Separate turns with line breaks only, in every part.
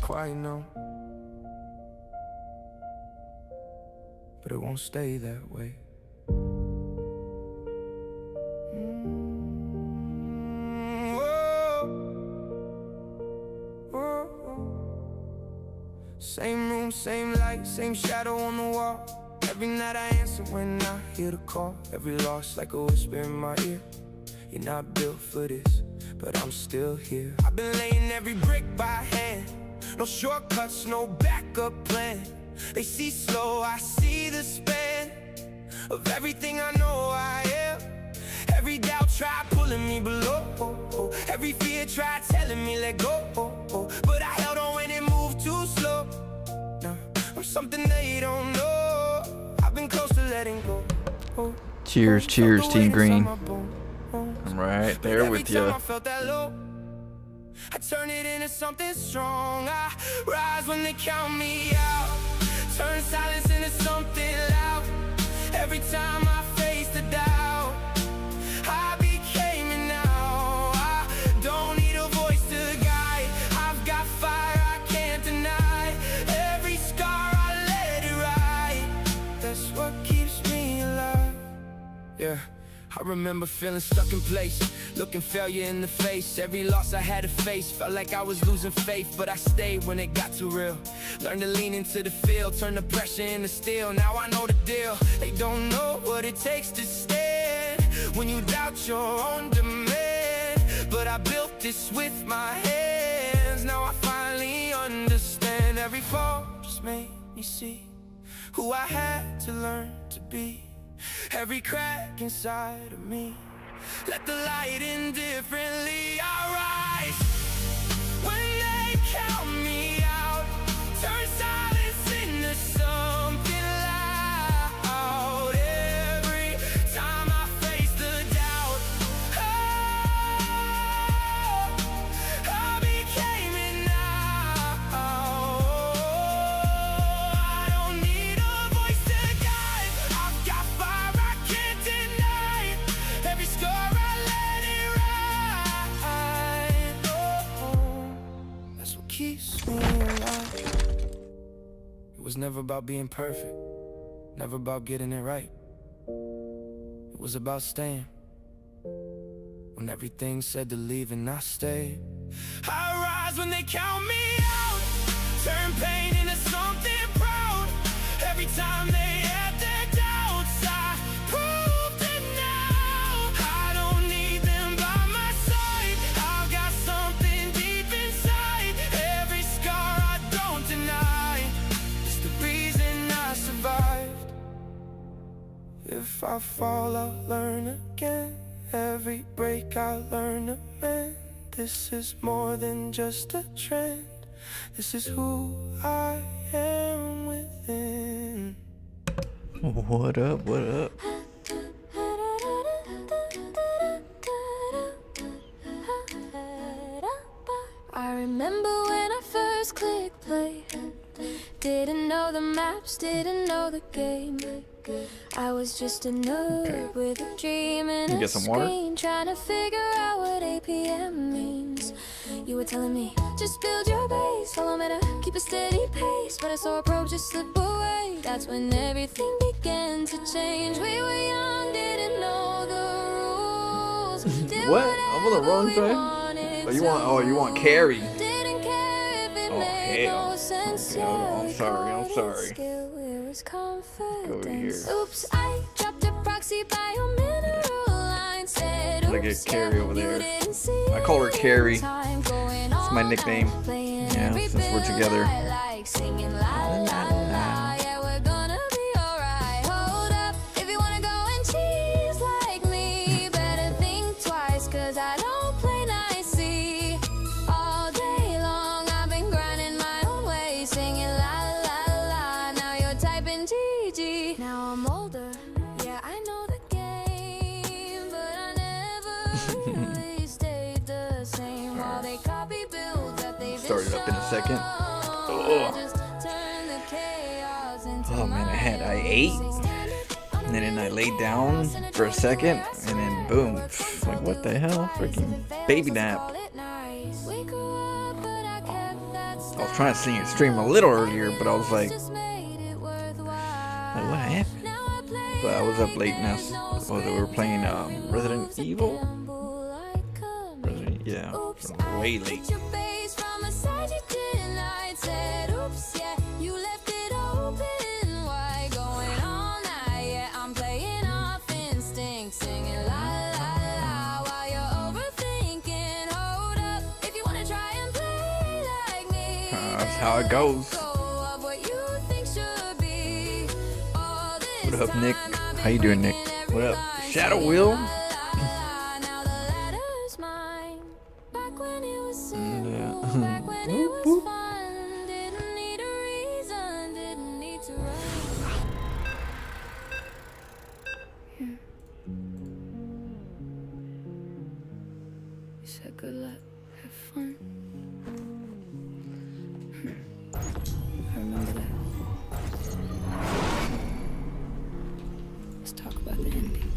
quite know, but it won't stay that way. Same room, same light, same shadow on the wall. Every night I answer when I hear the call. Every loss like a whisper in my ear. You're not built for this, but I'm still here. I've been laying every brick by hand. No shortcuts, no backup plan. They see slow, I see the span of everything I know I am. Every doubt tried pulling me below. Every fear tried telling me let go. But I held on when it moved too slow. Now I'm something they don't know. I've been close to letting go.
Cheers, cheers, Team Green. I'm right there with you.
I turn it into something strong. I rise when they count me out. Turn silence into something loud. Every time I face the doubt, I became it now. I don't need a voice to guide. I've got fire I can't deny. Every scar I let it ride. That's what keeps me alive. Yeah, I remember feeling stuck in place, looking failure in the face. Every loss I had to face, felt like I was losing faith. But I stayed when it got too real. Learned to lean into the field, turn the pressure into steel. Now I know the deal. They don't know what it takes to stand when you doubt your own demand. But I built this with my hands. Now I finally understand. Every fall just made me see who I had to learn to be. Every crack inside of me, let the light in differently. I rise when they count me out. Turn silence into something loud. Every time I face the doubt, I became it now. I don't need a voice to guide. I've got fire I can't deny. Every scar I let it ride. That's what keeps me alive. It was never about being perfect, never about getting it right. It was about staying. When everything said to leave and I stayed. I rise when they count me out. Turn pain into something proud. Every time they had their doubts, I proved it now. I don't need them by my side. I've got something deep inside. Every scar I don't deny. It's the reason I survived. If I fall, I'll learn again. Every break I learn to mend. This is more than just a trend. This is who I am within.
What up? What up?
I remember when I first clicked play. Didn't know the maps, didn't know the game. I was just a nerd with a dream and a screen, trying to figure out what APM means. You were telling me, just build your base, follow me to keep a steady pace. But I saw a probe just slip away. That's when everything began to change. We were young, didn't know the rules.
What? I'm on the wrong side? Oh, you want carry?
Didn't care if it made no sense.
Okay, I'm sorry.
Go
here.
Oops, I dropped a proxy by a mineral line. Said,
Look at Carrie over there. I call her Carrie. It's my nickname. Yeah, since we're together.
Yeah, we're gonna be alright. Hold up, if you wanna go and cheese like me, better think twice, cause I don't play nicey. All day long I've been grinding my own way, singing la la la. Now you're typing GG. Now I'm older, yeah, I know the game, but I never really stayed the same. While they copy builds that they've
Started up in a second. Oh man, I ate, and then I laid down for a second, and then boom, like what the hell, freaking baby nap. I was trying to stream a little earlier, but I was like,
just made it worthwhile.
what happened?
Now I play
But I was up late now. We were playing Resident Evil. Yeah, way late.
Your base from a side you didn't. I said, oops, yeah, you left it open. Why going all night? Yeah, I'm playing off instinct, singing la la la while you're overthinking. Hold up, if you wanna try and play like me,
That's how it goes.
go of what you think should be. All this
What up, Nick?
time I've
How you doing, Nick?
been
What up,
every
Shadow
line
Will?
singing la la la. Now the letter's mine. Back when it was simple, back when it was fun. Didn't need a reason, didn't need to run. You said good luck, have fun. I remember that. Let's talk about the ending.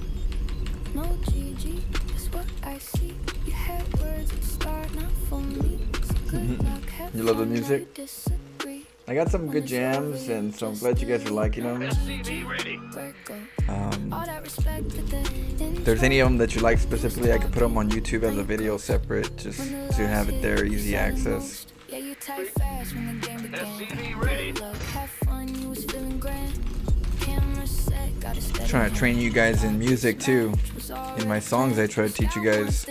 No GG, that's what I see. You had words at the start, not for me. So good luck, have
You love the
fun,
music?
I disagree.
I got some good jams, and so I'm glad you guys are liking them.
All that respect to the
If there's any of them that you like specifically, I could put them on YouTube as a video separate, just to have it there, easy access.
Yeah, you type fast when the game began. Good luck, have fun, you was feeling grand. Camera set, got a steady
Trying to train you guys in music too. In my songs, I try to teach you guys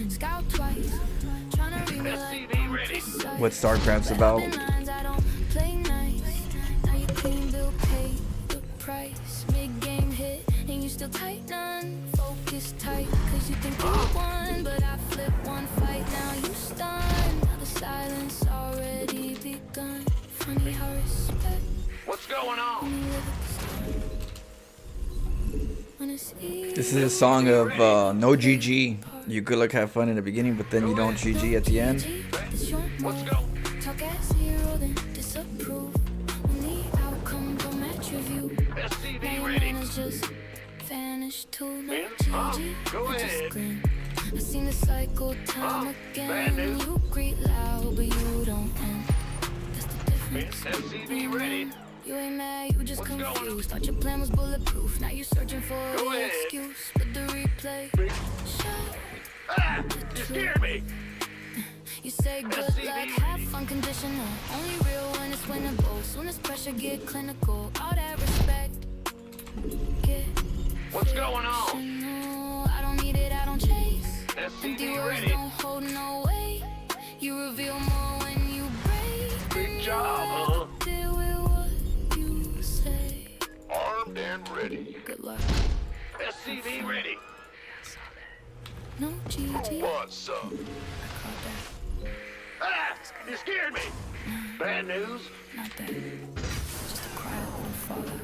Scout twice, tryna realize
what StarCraft's about.
I don't play nice. Now you clean bill, pay the price. Mid-game hit, and you still tight none. Focus tight, cause you think you won. But I flip one fight, now you stunned. Now the silence already begun. Funny how respect
What's going on?
when you live at the start. When it's easy,
This is a song of no GG. You good luck, have fun in the beginning, but then you don't GG at the end.
it's your
Let's
move.
go.
Talk as hero, then disapprove. When the outcome don't match your view.
SCV
Now your
ready.
manners just vanish too. No
Huh?
GG,
Go
I just
ahead.
grin. I've seen the cycle time
Bad
again.
news.
You greet loud, but you don't end. That's the difference.
SCV ready.
You ain't mad, you just
What's going on?
confused. Thought your plan was bulletproof. Now you're searching for
Go
an
ahead.
excuse. But the replay, show.
Ah, you scared me.
You say good
SCV
luck, have fun, conditional. Only real when it's winnable. Soon as pressure get clinical, all that respect get
What's going on?
fictional. I don't need it, I don't chase. Empty
SCV
words
ready.
don't hold no weight. You reveal more when you break.
Big job, huh?
Deal with what you say.
Armed and ready.
Good luck.
SCV ready.
No GG.
What's up?
I caught that.
Ah, you scared me. Bad news.
Not that. Just a quiet little fallout.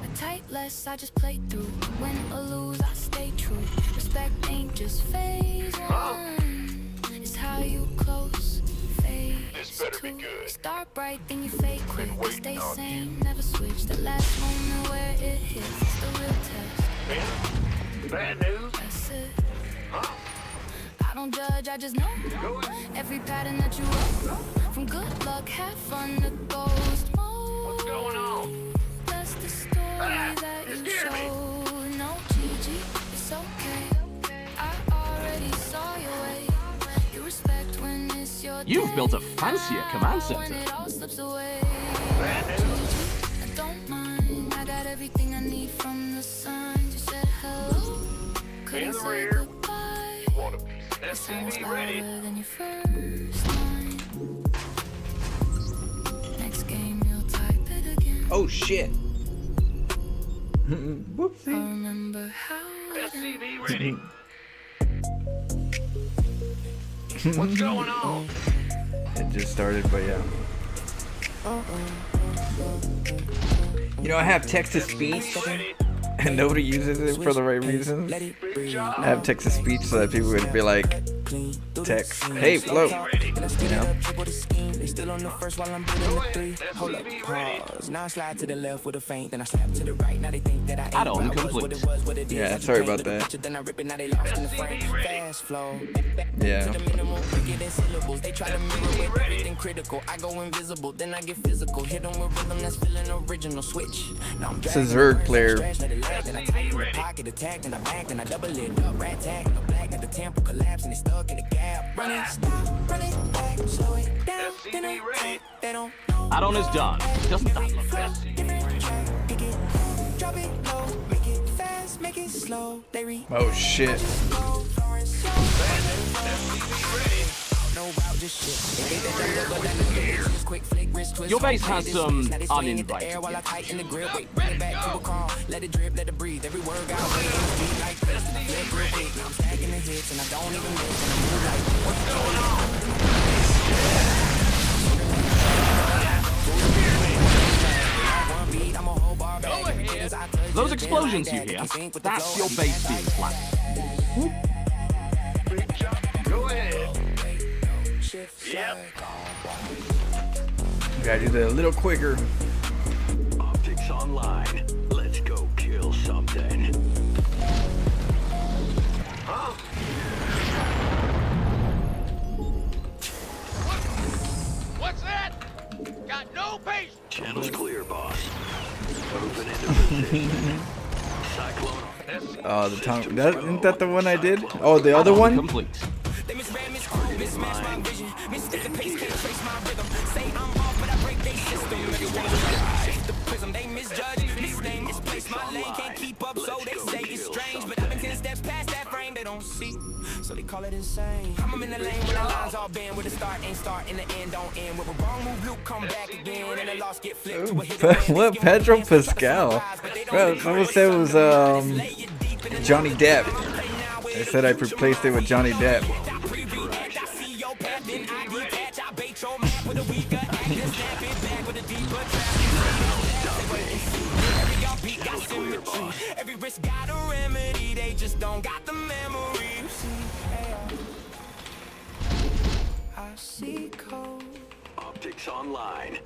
A tight less, I just play through. Win or lose, I stay true. Respect ain't just phase one. It's how you close phase
This better be
two.
good.
Start bright, then you fade quick.
waiting
Stay
on
sane, never switch. The last moment where it hits, it's the real test.
Bad news.
That's it.
Huh?
I don't judge, I just know.
Go ahead.
Every pattern that you wrote. From good luck, have fun to ghost mode.
What's going on?
That's the story
Ah,
that
you
you
scared me.
showed. No GG, it's okay. I already saw your way. You respect when it's your
You've
day.
built a fancier command
Now when
center.
it all slips away.
Bad news.
I don't mind. I got everything I need from the sun. Just said hello. Couldn't
In the
say
rear.
goodbye.
Want a piece?
It sounds
SCV ready.
louder than your first line. Next game, you'll type it again.
Oh shit.
I
Whoopsie.
remember how it
SCV ready. What's going on?
It just started, but yeah. You know, I have text to speech.
Ready.
and nobody uses it for the right reasons. I have text to speech so that people would be like, text, hey, float. You know?
Still on the first while I'm doing the three. Hold up, pause. Now I slide to the left with a feint, then I snap to the right. Now they think that I ain't
Add-on complete.
Yeah, sorry about that.
Then I rip it, now they lost in the frame. Fast flow.
Yeah.
They try to mirror with everything critical. I go invisible, then I get physical. Hit them with rhythm that's feeling original. Switch. Now I'm
It's a Zerg player.
then I tighten the pocket, attack, then I back, then I double it up. Rat tag, no black, at the temple collapse, and it's stuck in the gap. Run it, stop, run it back, slow it down, then I take, they don't know.
Add-on is done. Doesn't that look best?
Drop it low, make it fast, make it slow. They read.
Oh shit.
Your base has some uninvited.
Let it drip, let it breathe. Every word got weight like this. Flip real quick. Now I'm stacking the hits and I don't even miss. And I move like what's going on?
Those explosions you hear, that's your base being flat.
Go ahead.
Yep.
Gotta do that a little quicker.
Optics online. Let's go kill something. Huh?
What's that? Got no patience.
Channel's clear, boss. Moving into position. Cyclone.
Oh, the tongue. Isn't that the one I did? Oh, the other one?
Complete.
They misread, misquote, mismatch my vision. Mistake the pace, can't trace my rhythm. Say I'm off, but I break their system. Shift the prism, they misjudge, misname, misplace my lane. Can't keep up, so they say it's strange. But I've been 10 steps past that frame, they don't see. So they call it insane. I'm in the lane where the lines all bend. Where the start ain't start and the end don't end. Where a wrong move, Luke come back again. And the loss get flipped to a hit.
What? Pedro Pascal? Bro, someone said it was Johnny Depp. They said I replaced it with Johnny Depp.
Every risk got a remedy, they just don't got the memory. I see cold.
Optics online.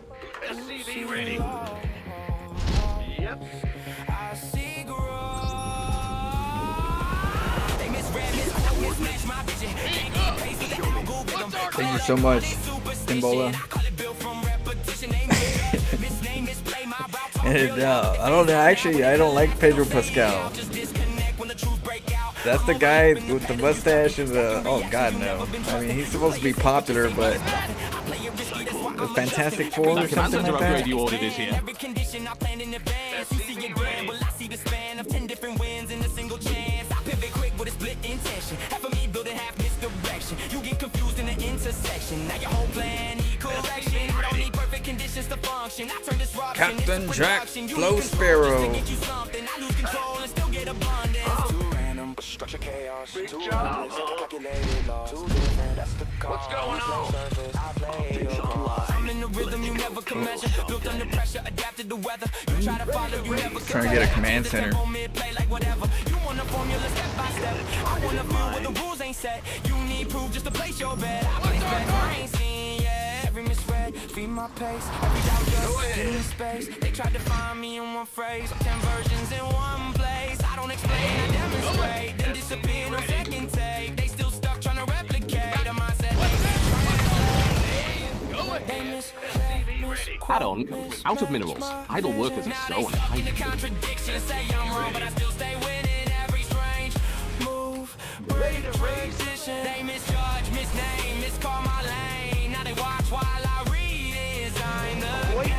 SCV ready. Yep.
I see growth. They misread, misquote, mismatch my vision. Can't keep pace with the Google rhythm.
Thank you so much, Timbola. And I don't know. Actually, I don't like Pedro Pascal. That's the guy with the mustache and the. Oh God, no. I mean, he's supposed to be popular, but the Fantastic Four or
That command
something
center
like
upgrade
that.
you ordered is here.
You get confused in the intersection. Now your whole plan need correction. I don't need perfect conditions to function. I turn disruption into
Captain Jack
production.
Flow Sparrow.
Get you something. I lose control and still get abundance. Too random, structure chaos.
Big
Too
job,
reckless, calculated loss. Too different, that's the cause.
What's going on?
I play your part. I'm in the rhythm you never can measure. Built under pressure, adapted to weather. You try to follow, you never can.
Trying to get a command center.
Play like whatever. You want a formula step by step. I wanna feel where the rules ain't set. You need proof just to place your bet. I place bets I ain't seen yet. Every misread, feed my pace. Every doubt just give me space. They tried to find me in one phrase. 10 versions in one place. I don't explain, I demonstrate. Then disappear no second take. They still stuck trying to replicate a mindset. They misread, misquote,
Add-on, out of minerals. Idle workers are so unkind.
contradiction, say I'm wrong, but I still stay with it. Every strange move, break the position. They misjudge, misname, miscall my lane. Now they watch while I redesign the game.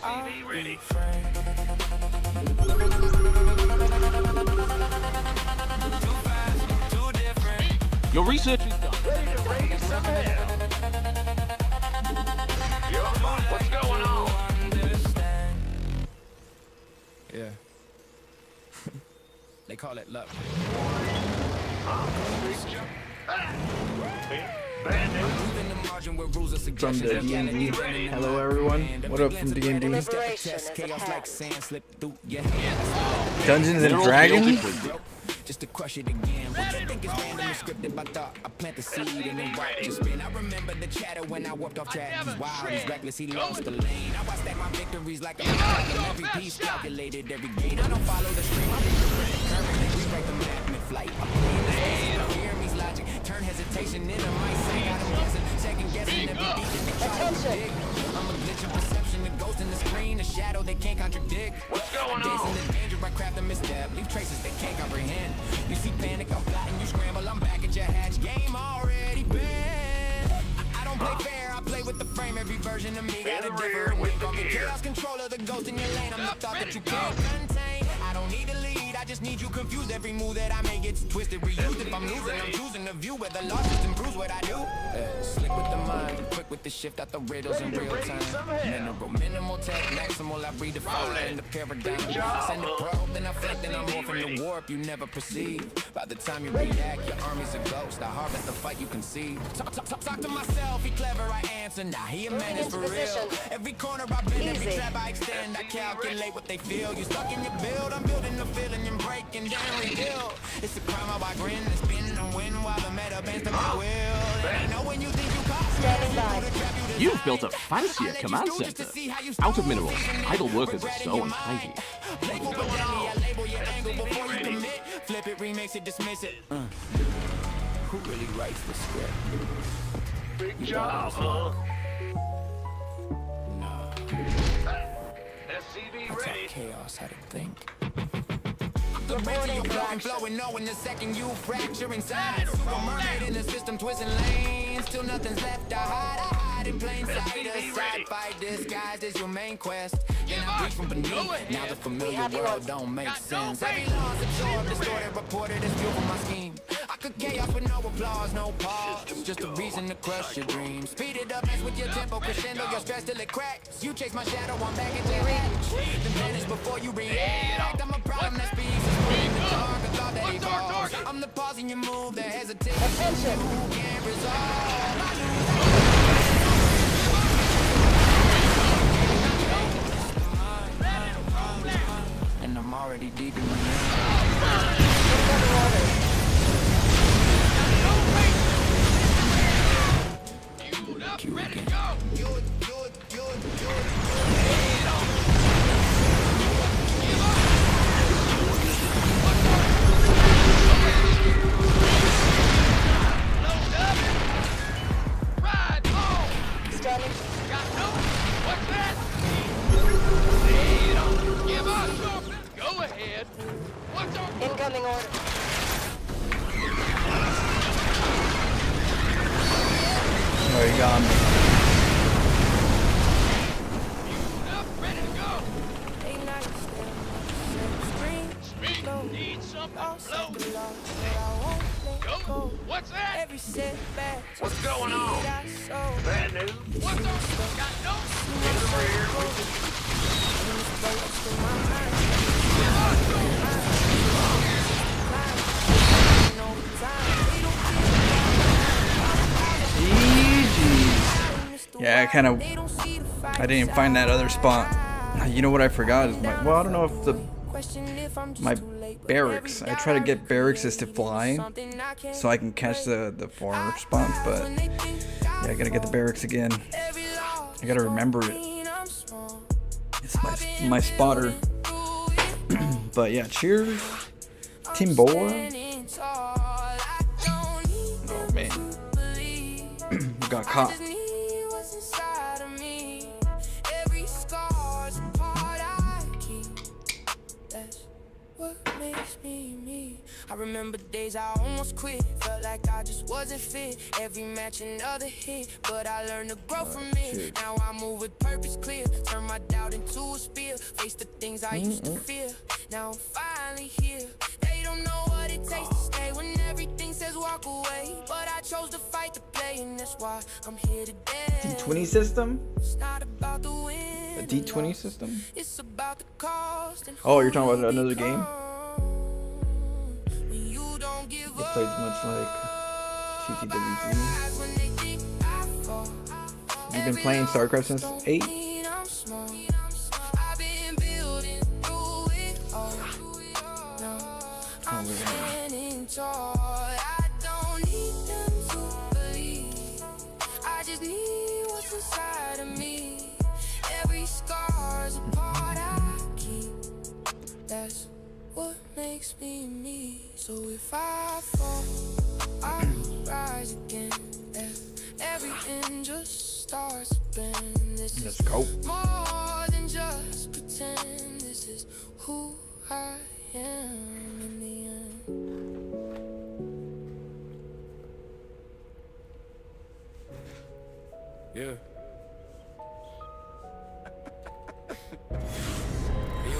SCV ready.
Too different.
Your research is done.
Ready to raise some hell. Yo, what's going on?
Understand. Yeah. They call it luck.
Big jump. Ah.
From the D&D. Hello everyone. What up from D&D? Dungeons and Dragons?
Just to crush it again. What you think is random and scripted? I thought I plant the seed and then watch it spin. I remember the chatter when I warped off track. He's wild, he's reckless, he lost the lane. I watched that my victories like a every piece calculated, every gate. I don't follow the stream, I read the current. Rewrite the map mid-flight. I play in the space, I hear me's logic. Turn hesitation into my sight. Got him guessing, second guessing every beat that they try to predict. I'm a glitch of perception, a ghost in the screen, a shadow they can't contradict.
What's going
Days
on?
in the danger, I craft a misstep, leave traces they can't comprehend. You see panic, I'm plotting, you scramble, I'm back at your hatch. Game already been. I don't play fair, I play with the frame. Every version of me got a different whip. Call me chaos controller, the ghost in your lane. I'm the thought that you can't contain. I don't need to lead, I just need you confused. Every move that I make gets twisted, reused. If I'm losing, I'm choosing the view where the losses improves what I do. Slick with the mind, quick with the shift out the riddles in real time. Mineral, minimal tech, maximal, I redefine the paradigm. Send a probe, then I flick, then I'm morphing the warp you never perceive. By the time you react, your army's a ghost. I harvest the fight you conceive. Talk to myself, he clever, I answer. Nah, he a menace for real. Every corner I bend, every trap I extend, I calculate what they feel. You stuck in your build, I'm building the feeling and breaking down rebuild. It's a crime how I grin and spin and win while the meta bends to my will. And I know when you think you caught me,
You've built a fancier command center. Out of minerals, idle workers are so untidy.
Label but deadly, I label your angle before you commit. Flip it, remix it, dismiss it. Who really writes the script?
Big job, huh?
Nah,
SCV
that's how
ready.
chaos had to think. The rate of your flowing, flowing, knowing the second you fracture inside. Super mermaid in the system, twisting lanes. Till nothing's left to hide. I hide in plain sight. A side fight disguised as your main quest. Then I breathe from beneath. Now the familiar world don't make sense. Every loss absorbed, distorted, reported as fuel for my scheme. I could chaos with no applause, no pause. Just a reason to crush your dreams. Speed it up, mess with your tempo, crescendo, your stress till it cracks. You chase my shadow, I'm back at your hatch. Then vanish before you react. I'm a problem that speaks. I'm the pause in your move, the hesitation. Attention. You can't resolve. And I'm already deep in my
Go ahead. What's our
Incoming order.
Oh, he got me.
ready to go?
They nice,
Speed needs something
lost
blow.
the law, but I won't let
Go.
go.
What's that?
Every setback,
What's going on?
so
Bad news. What's our got no in the rear?
Yeah, I didn't even find that other spot. You know what I forgot is well, I don't know if my barracks. I try to get barracks to fly so I can catch the foreigner spawns, but yeah, I gotta get the barracks again. I gotta remember it. It's my spotter. But yeah, cheers, Team Boa. Oh man, we got caught.
I remember days I almost quit. Felt like I just wasn't fit. Every match another hit, but I learned to grow from it. Now I move with purpose clear. Turn my doubt into a spear. Face the things I used to fear. Now I'm finally here. They don't know what it takes to stay when everything says walk away. But I chose to fight the play, and that's why I'm here today.
D20 system?
It's not about the win.
A D20 system?
It's about the cost. And
Oh, you're talking about another game?
when you don't give
It plays much like TTWG.
up when they
You've been playing StarCraft since 8?
I don't need them to believe. I just need what's inside of me. Every scar's a part I keep. That's what makes me me. So if I fall, I'll rise again. If everything just starts to bend, this
Let's
is
go.
more than just pretend. This is who I am in the end. Yeah.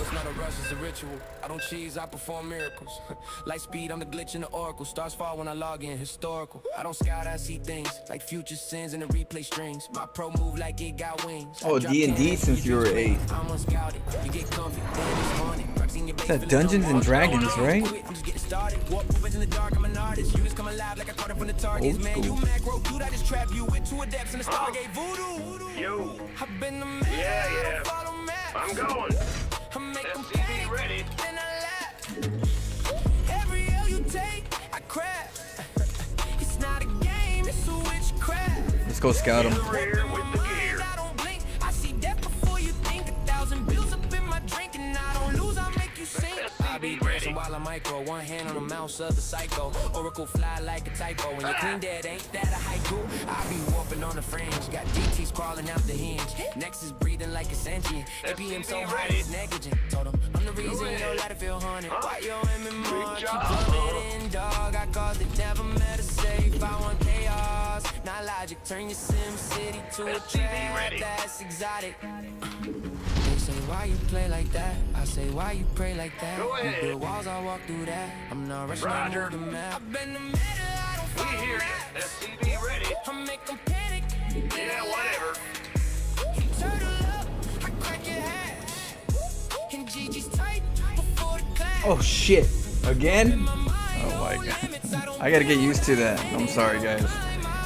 It's not a rush, it's a ritual. I don't cheese, I perform miracles. Light speed, I'm the glitch in the oracle. Stars fall when I log in, historical. I don't scout, I see things like future sins in the replay strings. My pro move like it got wings.
Oh, D&D since you were 8.
I'm unscouted. You get comfy, then it's haunted.
Is that Dungeons and Dragons, right?
I'm just getting started. Walk moving in the dark, I'm an artist. You just come alive like I caught it from the targets.
Old
Man,
school.
you macro, dude, I just trap you with 2 adepts in the Stargate voodoo.
Yo,
I've been the man, I don't follow maps.
I'm going.
I make them
SCP
panic,
ready.
then I laugh. Every L you take, I crack. It's not a game, it's a witchcraft.
Let's go scout him.
Rear with the gear.
I don't blink, I see death before you think. 1,000 bills up in my drink, and I don't lose, I make you sing. I be dancing while I micro, one hand on the mouse of the psycho. Oracle fly like a typo. When you clean dead, ain't that a haiku? I be warping on the fringe, got DTs crawling out the hinge. Next is breathing like a sentient. APM so high it's negligent. Told him I'm the reason your life feel haunted. Why your MMR keep plummeting, dog? I caused it, never met a safe. I want chaos, not logic. Turn your Sim City to a trap that's exotic. They say why you play like that? I say why you pray like that?
Go
You
ahead.
build walls, I walk through that. I'm not rushing, I
Roger.
move the map. I've been the meta, I don't
We
follow
hear
maps.
you. SCP ready.
I make them panic.
Yeah, whatever.
Turtle up, I crack your hat. And Gigi's tight before the clash.
Oh shit. Again? Oh my god. I gotta get used to that. I'm sorry guys.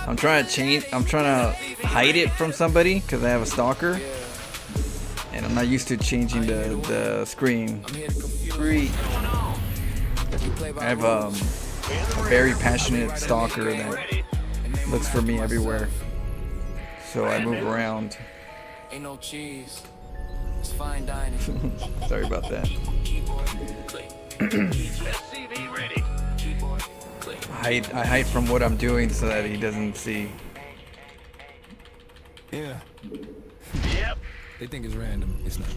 I'm trying to hide it from somebody because I have a stalker. And I'm not used to changing the screen. Free. I have a very passionate stalker that looks for me everywhere. So I move around.
Ain't no cheese. It's fine dining.
Sorry about that.
Keyboard, click.
SCP ready.
Keyboard, click.
I hide from what I'm doing so that he doesn't see.
Yeah.
Yep.
They think it's random. It's not.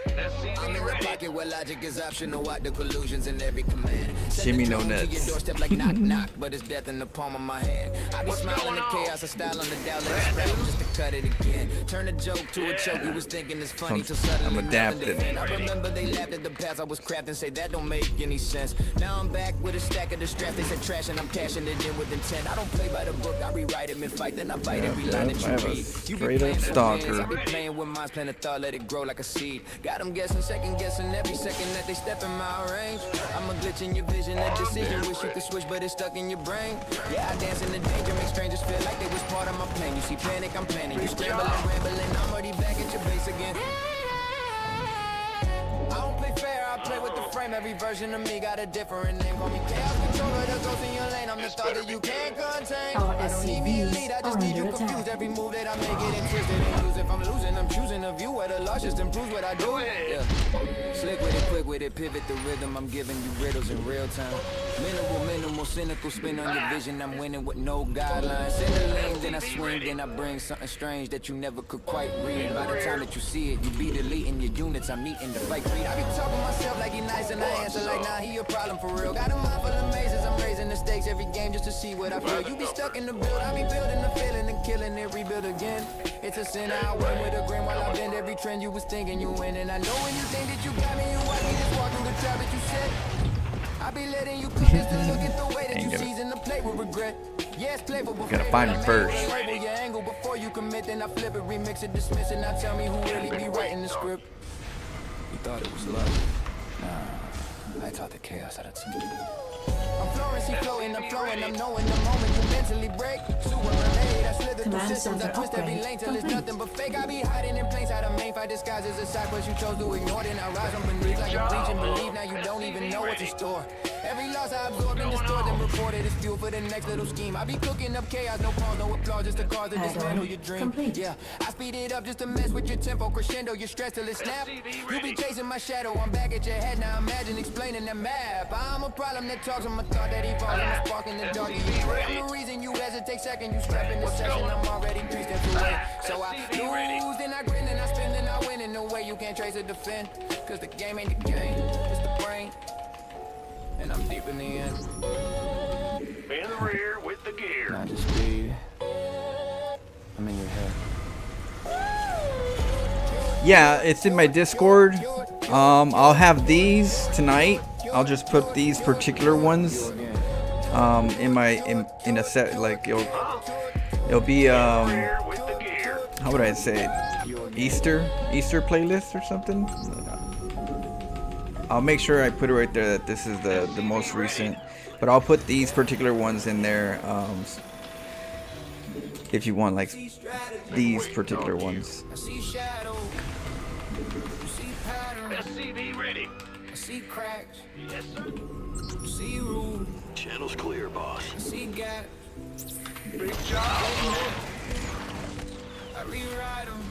I'm in
SCP
the
ready.
pocket where logic is optional. What the collusions in every command.
Jimmy
Send the
no
drone to your
nuts.
doorstep like knock knock, but it's death in the palm of my hand. I be smiling
going
at
on?
chaos, a style on the dial, let it spread just to cut it again. Turn a joke to a choke. You was thinking it's funny till suddenly
I'm
nothing
adapted.
defend. I remember they laughed at the past I was crafting, say that don't make any sense. Now I'm back with a stack of the straps. They said trash and I'm cashing it in with intent. I don't play by the book, I rewrite it mid-fight, then I bite every line that
I have
you
a
read. You be
straight
playing
up
for
stalker.
wins, I be playing with minds, playing a thought, let it grow like a seed. Got them guessing, second guessing every second that they step in my range. I'm a glitch in your vision, a decision. Wish you could switch, but it's stuck in your brain. Yeah, I dance in the danger, make strangers feel like they was part of my plan. You see panic, I'm planning. You scrambling, rambling, I'm already back at your base again. I don't play fair, I play with the frame. Every version of me got a different name. Call me chaos controller, the ghost in your lane. I'm the thought that you can't contain.
Our
I don't need me a
SCVs
lead, I
are
just need you
under attack.
confused. Every move that I make it and twisted and used. If I'm losing, I'm choosing a view where the loss just improves what I do.
Go ahead.
Yeah. Slick with it, quick with it, pivot the rhythm. I'm giving you riddles in real time. Minimal, cynical spin on your vision. I'm winning with no guidelines. Send the lane, then I swing, then I bring something strange that you never could quite read. By the time that you see it, you be deleting your units. I'm meeting the fight creed. I be talking myself like he nice and I answer like nah, he a problem for real. Got a mind full of mazes. I'm raising the stakes every game just to see what I feel. You be stuck in the build, I be building the feeling and killing it, rebuild again. It's a sin, I win with a grin while I bend every trend you was thinking you win. And I know when you think that you got me, you watch me just walk through the trap that you set. I be letting you come just to look at the way that you season the play with regret. Yes, playful before
Gotta find me first.
label your angle before you commit, then I flip it, remix it, dismiss it. Now tell me who really be writing the script. You thought it was love? Nah, I taught the chaos how to teach. I'm Florence, flowing, I'm flowing, I'm knowing the moment you mentally break. Super mermaid, I slither through
Command
systems, I
center
twist every
upgrade
lane till it's
complete.
nothing but fake. I be hiding in plain sight, a main fight disguises a side quest you chose to ignore. Then I rise from beneath like I'm reaching believe. Now you don't even know what's in store. Every loss I absorb and distort, then reported is fuel for the next little scheme. I be cooking up chaos, no pause, no applause, just a cause to dismantle your dream.
Complete.
Yeah, I speed it up just to mess with your tempo, crescendo, your stress till it snap. You be chasing my shadow, I'm back at your head now. Imagine explaining that map. I'm a problem that talks, I'm a thought that evolves, I'm a spark in the dark. I'm the reason you hesitate second, you step in the session. I'm already 3 steps away. So I lose, then I grin, then I spin, then I win. In no way you can't trace or defend, cause the game ain't the game, it's the brain. And I'm deep in the end.
In the rear with the gear.
Not just speed. I'm in your head.
Yeah, it's in my Discord. I'll have these tonight. I'll just put these particular ones in a set, like it'll be
Rear with the gear.
how would I say it? Easter playlist or something. I'll make sure I put it right there that this is the most recent, but I'll put these particular ones in there if you want, like these particular ones.
I see shadow. You see pattern.
SCV ready.
I see cracks.
Yes, sir.
I see rules.
Channel's clear, boss.
I see gaps.
Big job.
I rewrite them.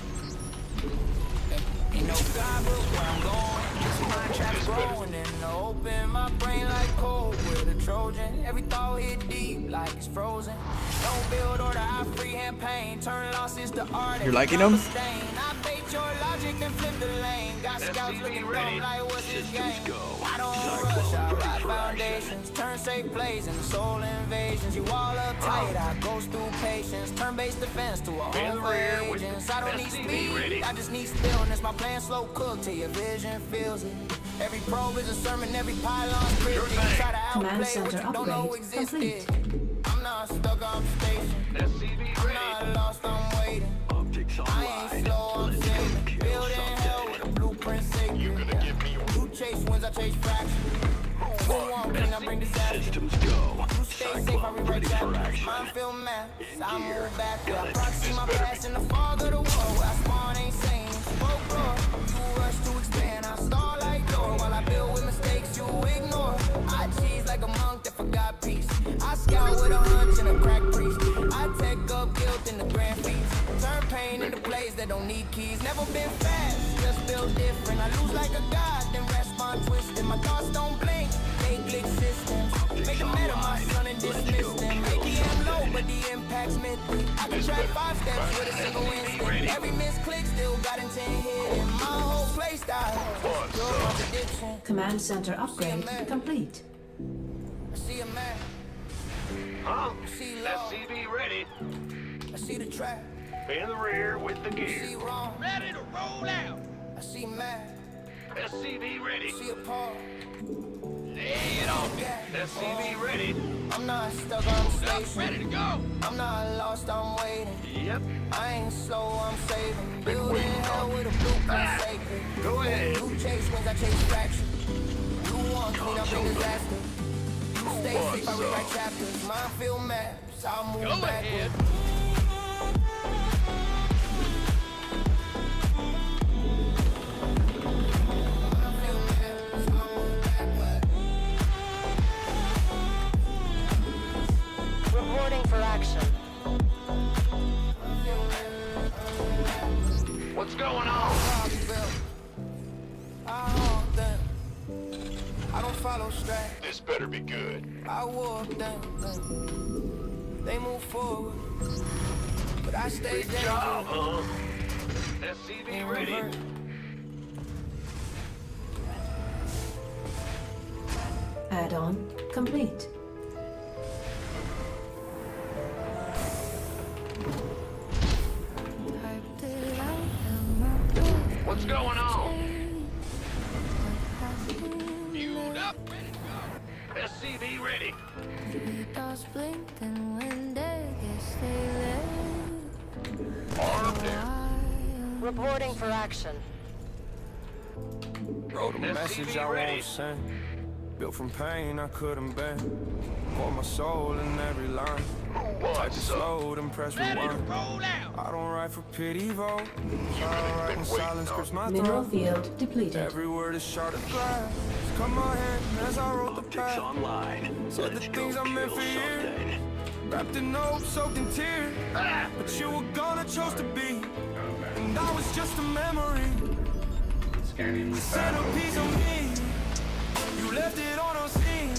Ain't no guidebook where I'm going. This mind trap's growing in the open. My brain like cold with a Trojan. Every thought hit deep like it's frozen. Don't build order, I freehand pain. Turn losses to art.
You're liking them?
I bait your logic and flip the lane. Got scouts looking dumb like what's this game? I don't rush, I ride foundations. Turn safe plays and soul invasions. You all uptight, I goes through patience. Turn base defense to a home for agents. I don't need speed, I just need stillness. My plan slow cook till your vision feels it. Every probe is a sermon, every pylon's cryptic. Try to
Command
outplay what
center
you don't know
upgrade
existed.
complete.
I'm not stuck, I'm stationed.
SCV
I'm
ready.
not lost, I'm waiting.
Optics
I
online.
ain't slow, I'm
Let's
saving.
kill
Building hell with a blueprint sacred.
You gonna give me
You chase wins, I chase fractions. Who won't clean, I bring disaster.
systems go.
You stay safe, I
Cyclone
rewrite
ready for
chapters.
action.
Mine feel maps, I
gear.
move back.
Gotta
I
do
proxy
this
my
better.
past in the fog of the war. Where I spawn ain't sane. Folklore, you rush to expand. I stall like door while I build with mistakes you ignore. I cheese like a monk that forgot peace. I scout with a hunch and a crack priest. I take up guilt in the grand feast. Turn pain into plays that don't need keys. Never been fast, just built different. I lose like a god, then respond twisted. My thoughts don't blink, they glitch systems. Make a meta my son and dismiss them. Make the aim low, but the impact's mythic. I can track 5 steps with a single instant. Every misclick still got intent hidden. My whole play style, your contradiction.
Command center upgrade complete.
I see a man,
Huh?
I see law,
SCV ready.
I see the trap,
In the rear with the
I see
gear.
wrong,
Ready to roll out.
I see mad,
SCV ready.
I see a paw.
Lay it on me.
SCV ready.
I'm not stuck, I'm stationed.
Ready to go.
I'm not lost, I'm waiting.
Yep.
I ain't slow, I'm saving. Building hell with a blueprint sacred.
Go ahead.
You chase wins, I chase fractions. You want clean up in disaster. You stay safe, I rewrite chapters. Mine feel maps, I'll move
Go ahead.
backwards.
Reporting for action.
What's going on?
I don't follow strat,
This better be good.
I walk them. They move forward, but I stay
Big job,
dangerous.
huh? SCV ready.
Add-on complete.
What's going on?
Fueled up. Ready to go.
SCV ready.
Stars blink and when day gets daylight.
Armed there.
Reporting for action.
Wrote a message I
ready.
won't send. Built from pain I couldn't bend. Pour my soul in every line. Type it slow, then press
Let it
rewind.
roll out.
I don't write for pity vote. I write in silence, grips my
Mineral
throat.
field depleted.
Every word is shard of glass. Cut my hand as I wrote the path.
Online.
Said the things I meant for years. Wrapped in hope, soaked in tears. But you were gone, I chose to be. And I was just a memory. Centerpiece of me. You left it on unseen.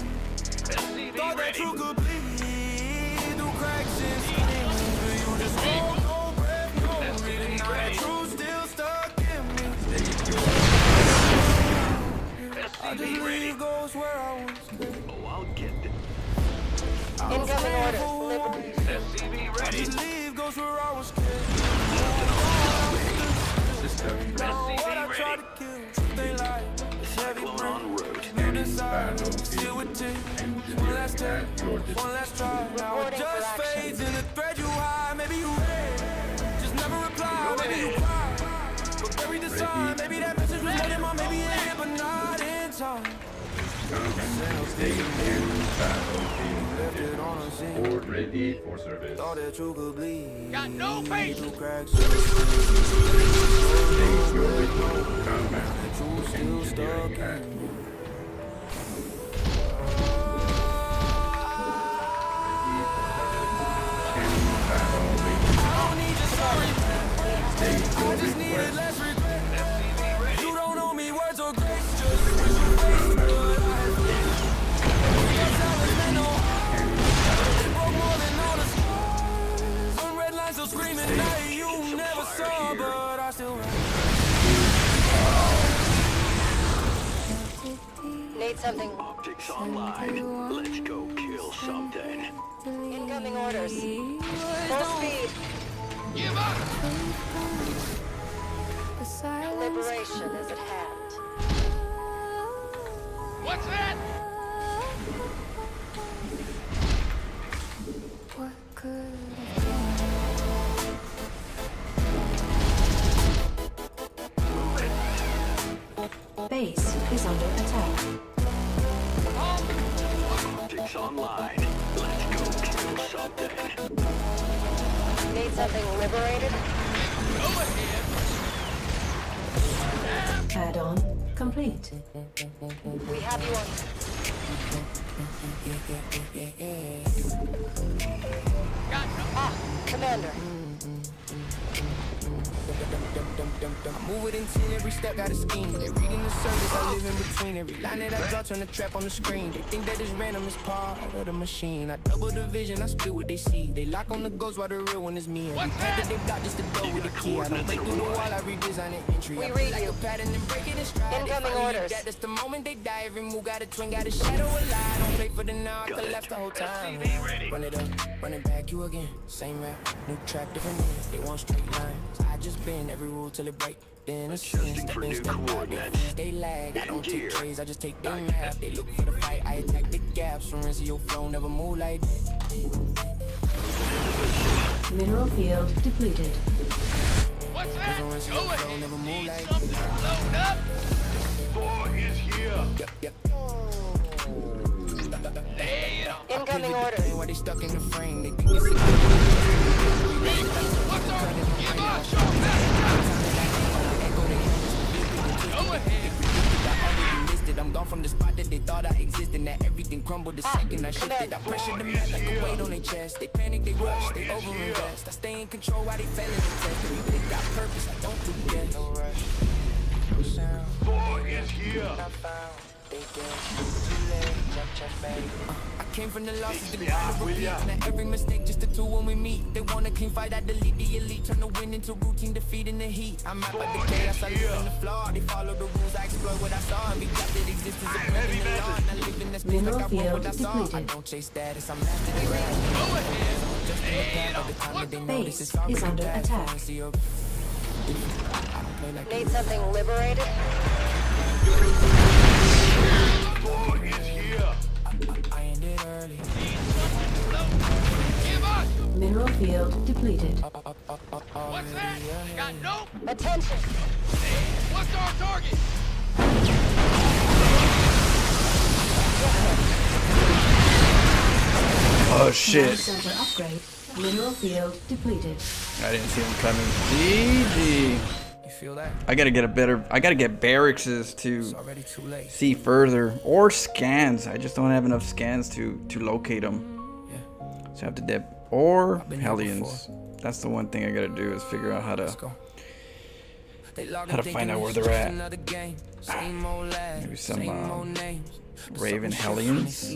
Thought that you could bleed through cracks and screens. But you just hold no breath, no breathing. Now that truth still stuck in me. I just leave goes where I was.
Oh, I'll get it.
Incoming orders.
SCV
I
ready.
just leave goes where I was. Now what I tried to kill, truth they lie. It's heavy breath. You decide, still with tears. One last take, one last try. Now it just fades in the thread you hide. Maybe you read, just never reply. Maybe you cry, but bury the sign. Maybe that message was made in my maybe in here, but not in time. Left it on a scene.
Ready for service.
Thought that you could bleed.
Got no patience.
Through cracks.
Combat.
Truth still stuck in me. I just needed less regret. You don't owe me words or grace, just wish you face good. Yes, I was meant no harm. It broke more than all the scars. Some red lines still screaming that you never saw, but I still
Need something.
Optics online. Let's go kill something.
Incoming orders. Full speed.
Give up.
The silence.
Liberation is at hand.
What's that?
What could
Base is under attack.
Optics online. Let's go kill something.
Need something liberated?
Go ahead.
Add-on complete.
We have you on.
Got no.
Commander.
I move it in 10, every step got a scheme. They reading the surface, I live in between. Every line that I draw turn the trap on the screen. They think that it's random, it's part of the machine. I double the vision, I split what they see. They lock on the ghost while the real one is me. Every path that they got just to go with the key. I don't break through the wall, I redesign the entry.
We
I
read
like
you.
a pattern and break it in stride. They
Incoming
finally
orders.
adapt. That's the moment they die. Every move got a twin, got a shadow, a lie. Don't play for the now, I collapse the whole time.
SCV ready.
Run it up, run it back, you again. Same rap, new track, different names. They want straight lines. I just bend every rule till it break. Then a sin,
Adjusting for
step in,
new
step out.
coordinates.
They lag, I don't
In gear.
take trades, I just take them half. They look for the fight, I attack the gaps. From rinse your flow, never move like that.
Mineral field depleted.
What's that?
From rinse
Go
your flow,
ahead.
never move
Need
like
something to load up?
Boy is here.
Yep.
Lay it on.
Incoming orders.
Why they stuck in the frame, they think it's a
What's our? Give us your best. Go ahead.
listed. I'm gone from the spot that they thought I existed. Now everything crumbled the second I shifted. I pressured them out like a weight on their chest. They panic, they rush, they overinvest. I stay in control while they fail in the test. They got purpose, I don't do that. No rush, no sound.
Boy is here.
Not found. They dance, too late, jump, baby. I came from the losses, the grind of repeat. Now every mistake just a tool when we meet. They want a clean fight, I delete the elite. Turn the win into routine, defeat in the heat. I'm out by the chaos, I live in the flaw. They follow the rules, I exploit what I saw. Every gap that exists is a brand in the law. And I live in the space like I wrote what I saw. I don't chase status, I'm master the craft.
Go ahead.
Just in the path of the time that they know this is already
Base is under
past.
attack.
I see your- I don't play like
Need something liberated?
Boy is here.
I ended early.
Give us.
Mineral field depleted.
What's that? Got no.
Attention!
What's our target?
Oh shit.
Center upgrade. Mineral field depleted.
I didn't see him coming. GG.
You feel that?
I gotta get barracks to
It's already too late.
see further, or scans. I just don't have enough scans to locate them.
Yeah.
So I have to dip or
been here
Hellions. That's the one thing I gotta do is figure out how
Let's
to
go.
find out where they're at. Maybe some Raven Hellions.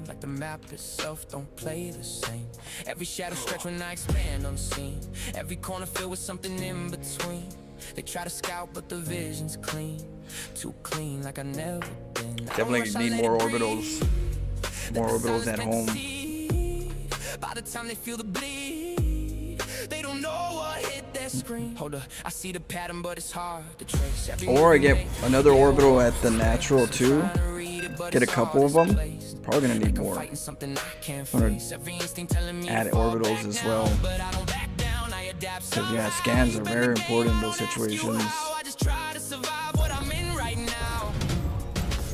Like the map itself don't play the same. Every shadow stretch when I expand unseen. Every corner filled with something in between. They try to scout, but the vision's clean. Too clean, like I never been.
Definitely need more orbitals. More orbitals at home.
By the time they feel the bleed, they don't know what hit their screen. Hold up, I see the pattern, but it's hard to trace.
Or I get another orbital at the natural too. Get a couple of them. Probably gonna need more. I'm gonna add orbitals as well. Because yeah, scans are very important in those situations.
I just try to survive what I'm in right now.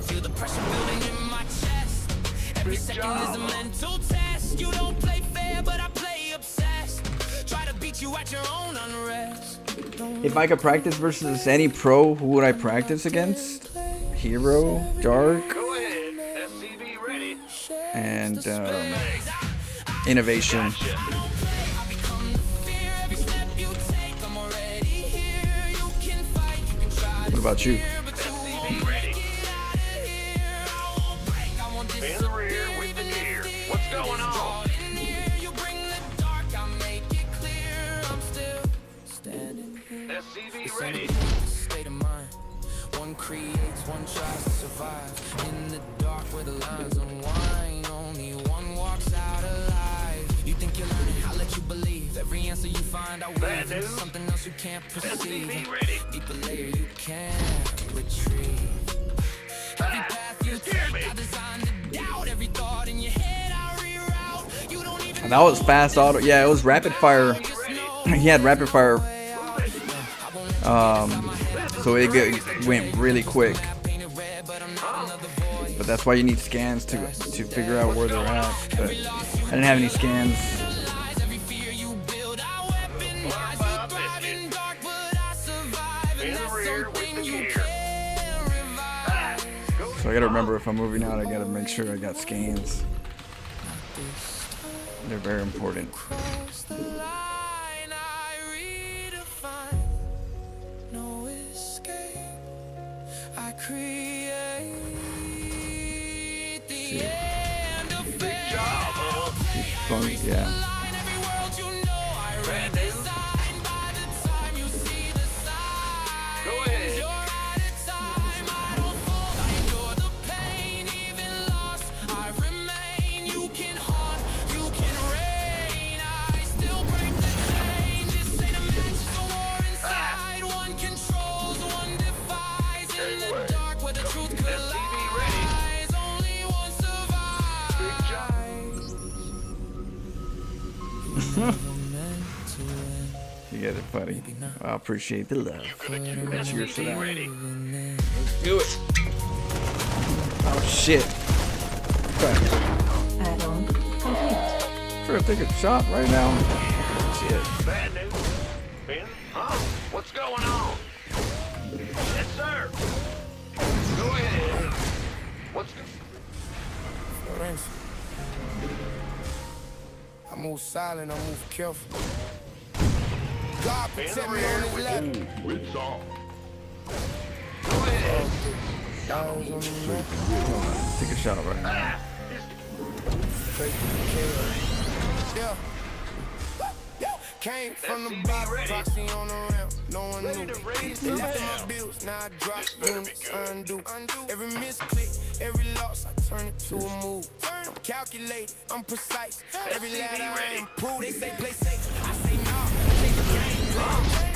Feel the pressure building in my chest. Every second is a mental test. You don't play fair, but I play obsessed. Try to beat you at your own unrest.
If I could practice versus any pro, who would I practice against? Hero, Dark,
Go ahead. SCV ready.
and Innovation. What about you?
SCV ready. In the rear with the gear. What's going on? SCV ready.
State of mind. One creates, one tries to survive. In the dark where the lines unwind, only one walks out alive. You think you're learning, I'll let you believe. Every answer you find, I
Bad
will.
news.
Something else you can't perceive.
SCV ready.
Deeper layer you can't retrieve. Every path you take, I designed to doubt. Every thought in your head, I reroute. You don't even
And that was fast auto. Yeah, it was rapid fire. He had rapid fire. So it went really quick. But that's why you need scans to figure out where they're at. But I didn't have any scans.
In the rear with the gear.
So I gotta remember if I'm moving out, I gotta make sure I got scans. They're very important.
the line I redefine. No escape. I create the end of fate.
Fun, yeah.
Line every world you know I redesign. By the time you see the signs,
Go ahead.
you're out of time. I don't fall. I endure the pain, even lost. I remain. You can haunt, you can reign. I still break the chain. This ain't a match, it's a war inside. One controls, one defies. In the dark where the truth collides, only one survives.
Big job.
You guys are funny. I appreciate the love. Cheers for that.
Ready.
Do it. Oh shit.
Add-on complete.
We're gonna take a shot right now. Shit.
Bad news. Ben? Huh? What's going on? Yes, sir. Go ahead. What's
I move silent, I move careful. God
in the
protect me
rear
on this
with
left.
With salt.
Go ahead.
Take a shot right now.
Yeah. Came from the
SCV
bottom,
ready.
proxy on the ramp, no one
Ready
knew.
to raise
They
the
lifted
lamp.
my bills, now I drop units, undo. Every misclick, every loss, I turn it to a move. I'm calculated, I'm precise. Every ladder I improve. They say play safe, I say nah. Take the game, I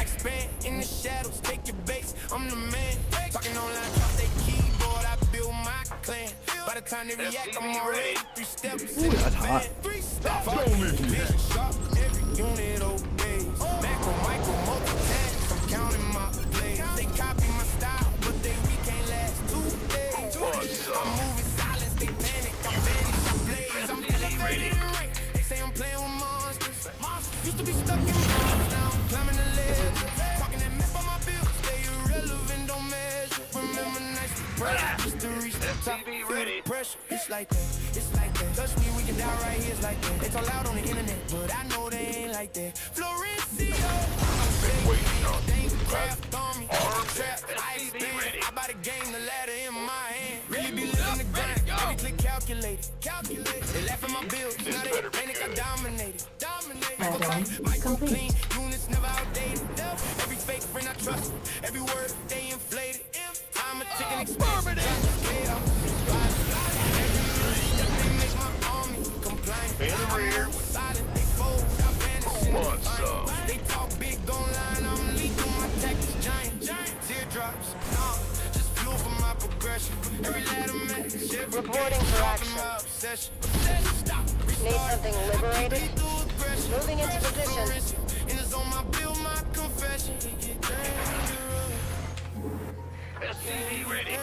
expand in the shadows, take your base. I'm the man, talking online, drop they keyboard. I build my clan. By the time they react, I'm already 3 steps.
Ooh, that's hot.
3 steps. Vision sharp, every unit obeys. Macro, micro, multitask. I'm counting my plays. They copy my style, but we can't last 2 days. I'm moving silence, they panic. I'm vanished, I blaze. I'm elevated in rank. Used to be stuck in bars, now I'm climbing the ledge. Talking that map on my bills, stay irrelevant, don't measure. Remember nights with pressure, just to reach the top. Feel the pressure, it's like that, it's like that. Touch me, we can die right here, it's like that. They talk loud on the internet, but I know they ain't like that. Florencio, I'm waiting on craft on me. Trap, I expand. I buy the game, the ladder in my hand. Really be living the grind. Every click calculated. They laugh at my bills. Now they panic, I dominated. Micro clean, units never outdated. Every fake friend I trust, every word they inflated. I'm a chicken expansion. They make my army compliant. In the rear. Silent, they fold, I vanish. They talk big, gon' line. I'm lethal, my tactics giant. Teardrops, just fuel for my progression. Every ladder match,
Reporting for action.
obsession.
Need something liberated? Moving into position.
In the zone, I build my confession.
SCV ready.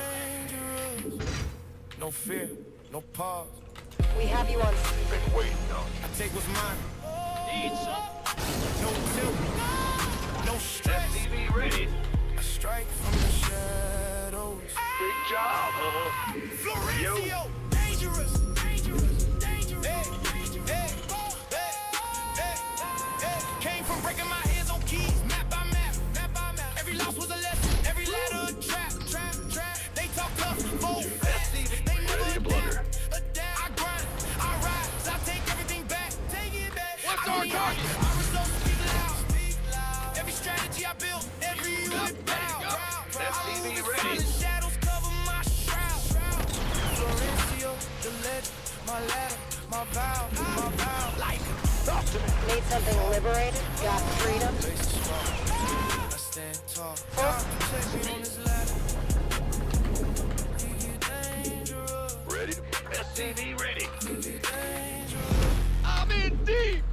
No fear, no pause.
We have you on.
Been waiting on.
I take what's mine.
Need some?
No tilt, no stress.
SCV ready.
I strike from the shadows.
Big job.
Florencio, dangerous, dangerous, dangerous. Hey. Came from breaking my hands on keys, map by map. Every loss was a lesson, every ladder a trap. They talk tough, fold fast. They never adapt. I grind, I rise, I take everything back. Take it back.
What's our target?
Our results speak loud. Every strategy I built, every unit bound.
SCV ready.
Silent shadows cover my shroud. Florencio, the legend, my ladder, my vow. Like
Need something liberated? Got freedom?
I stand tall. Protect me on this ladder. You get dangerous.
Ready. SCV ready.
You get dangerous.
I'm in deep.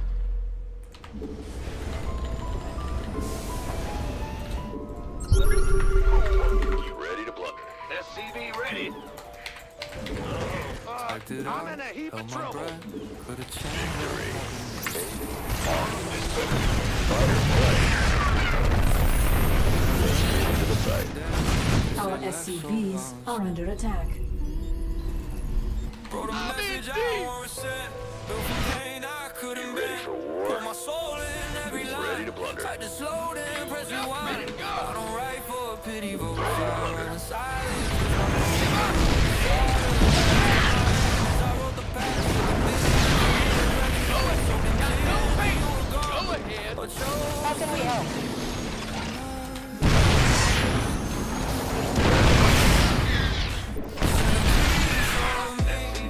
You ready to plunder? SCV ready. I'm in a heap of trouble.
Our SCVs are under attack.
Brought a message I won't resent. Built from pain I couldn't
Ready
bend.
for war.
Put my soul in every line.
Ready to plunder.
Tried to slow down, press rewind. I don't write for a pity vote. I run in silence. I wrote the past.
Go ahead.
But show
How can we help?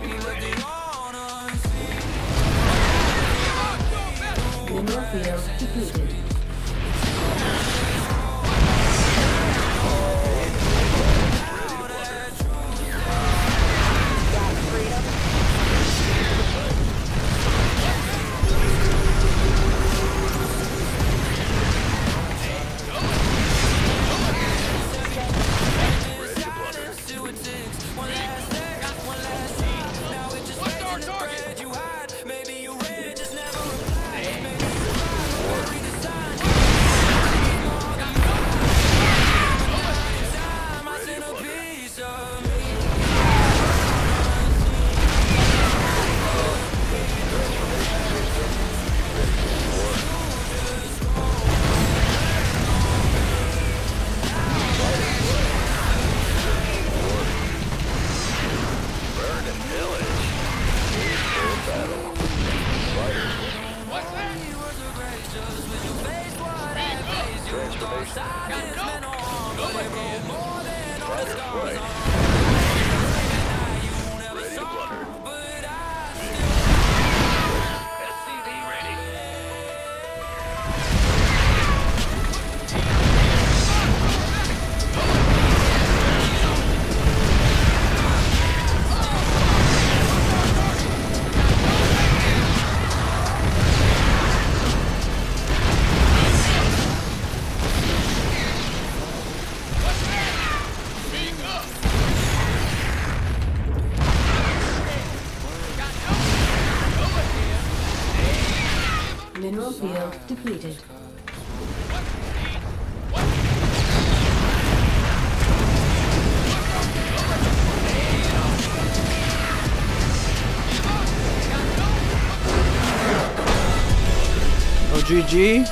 me let the honor see.
Mineral field depleted.
Got freedom?
What's our target?
You hide, maybe you read, just never reply. Maybe
Speak up!
field depleted.
Oh, GG.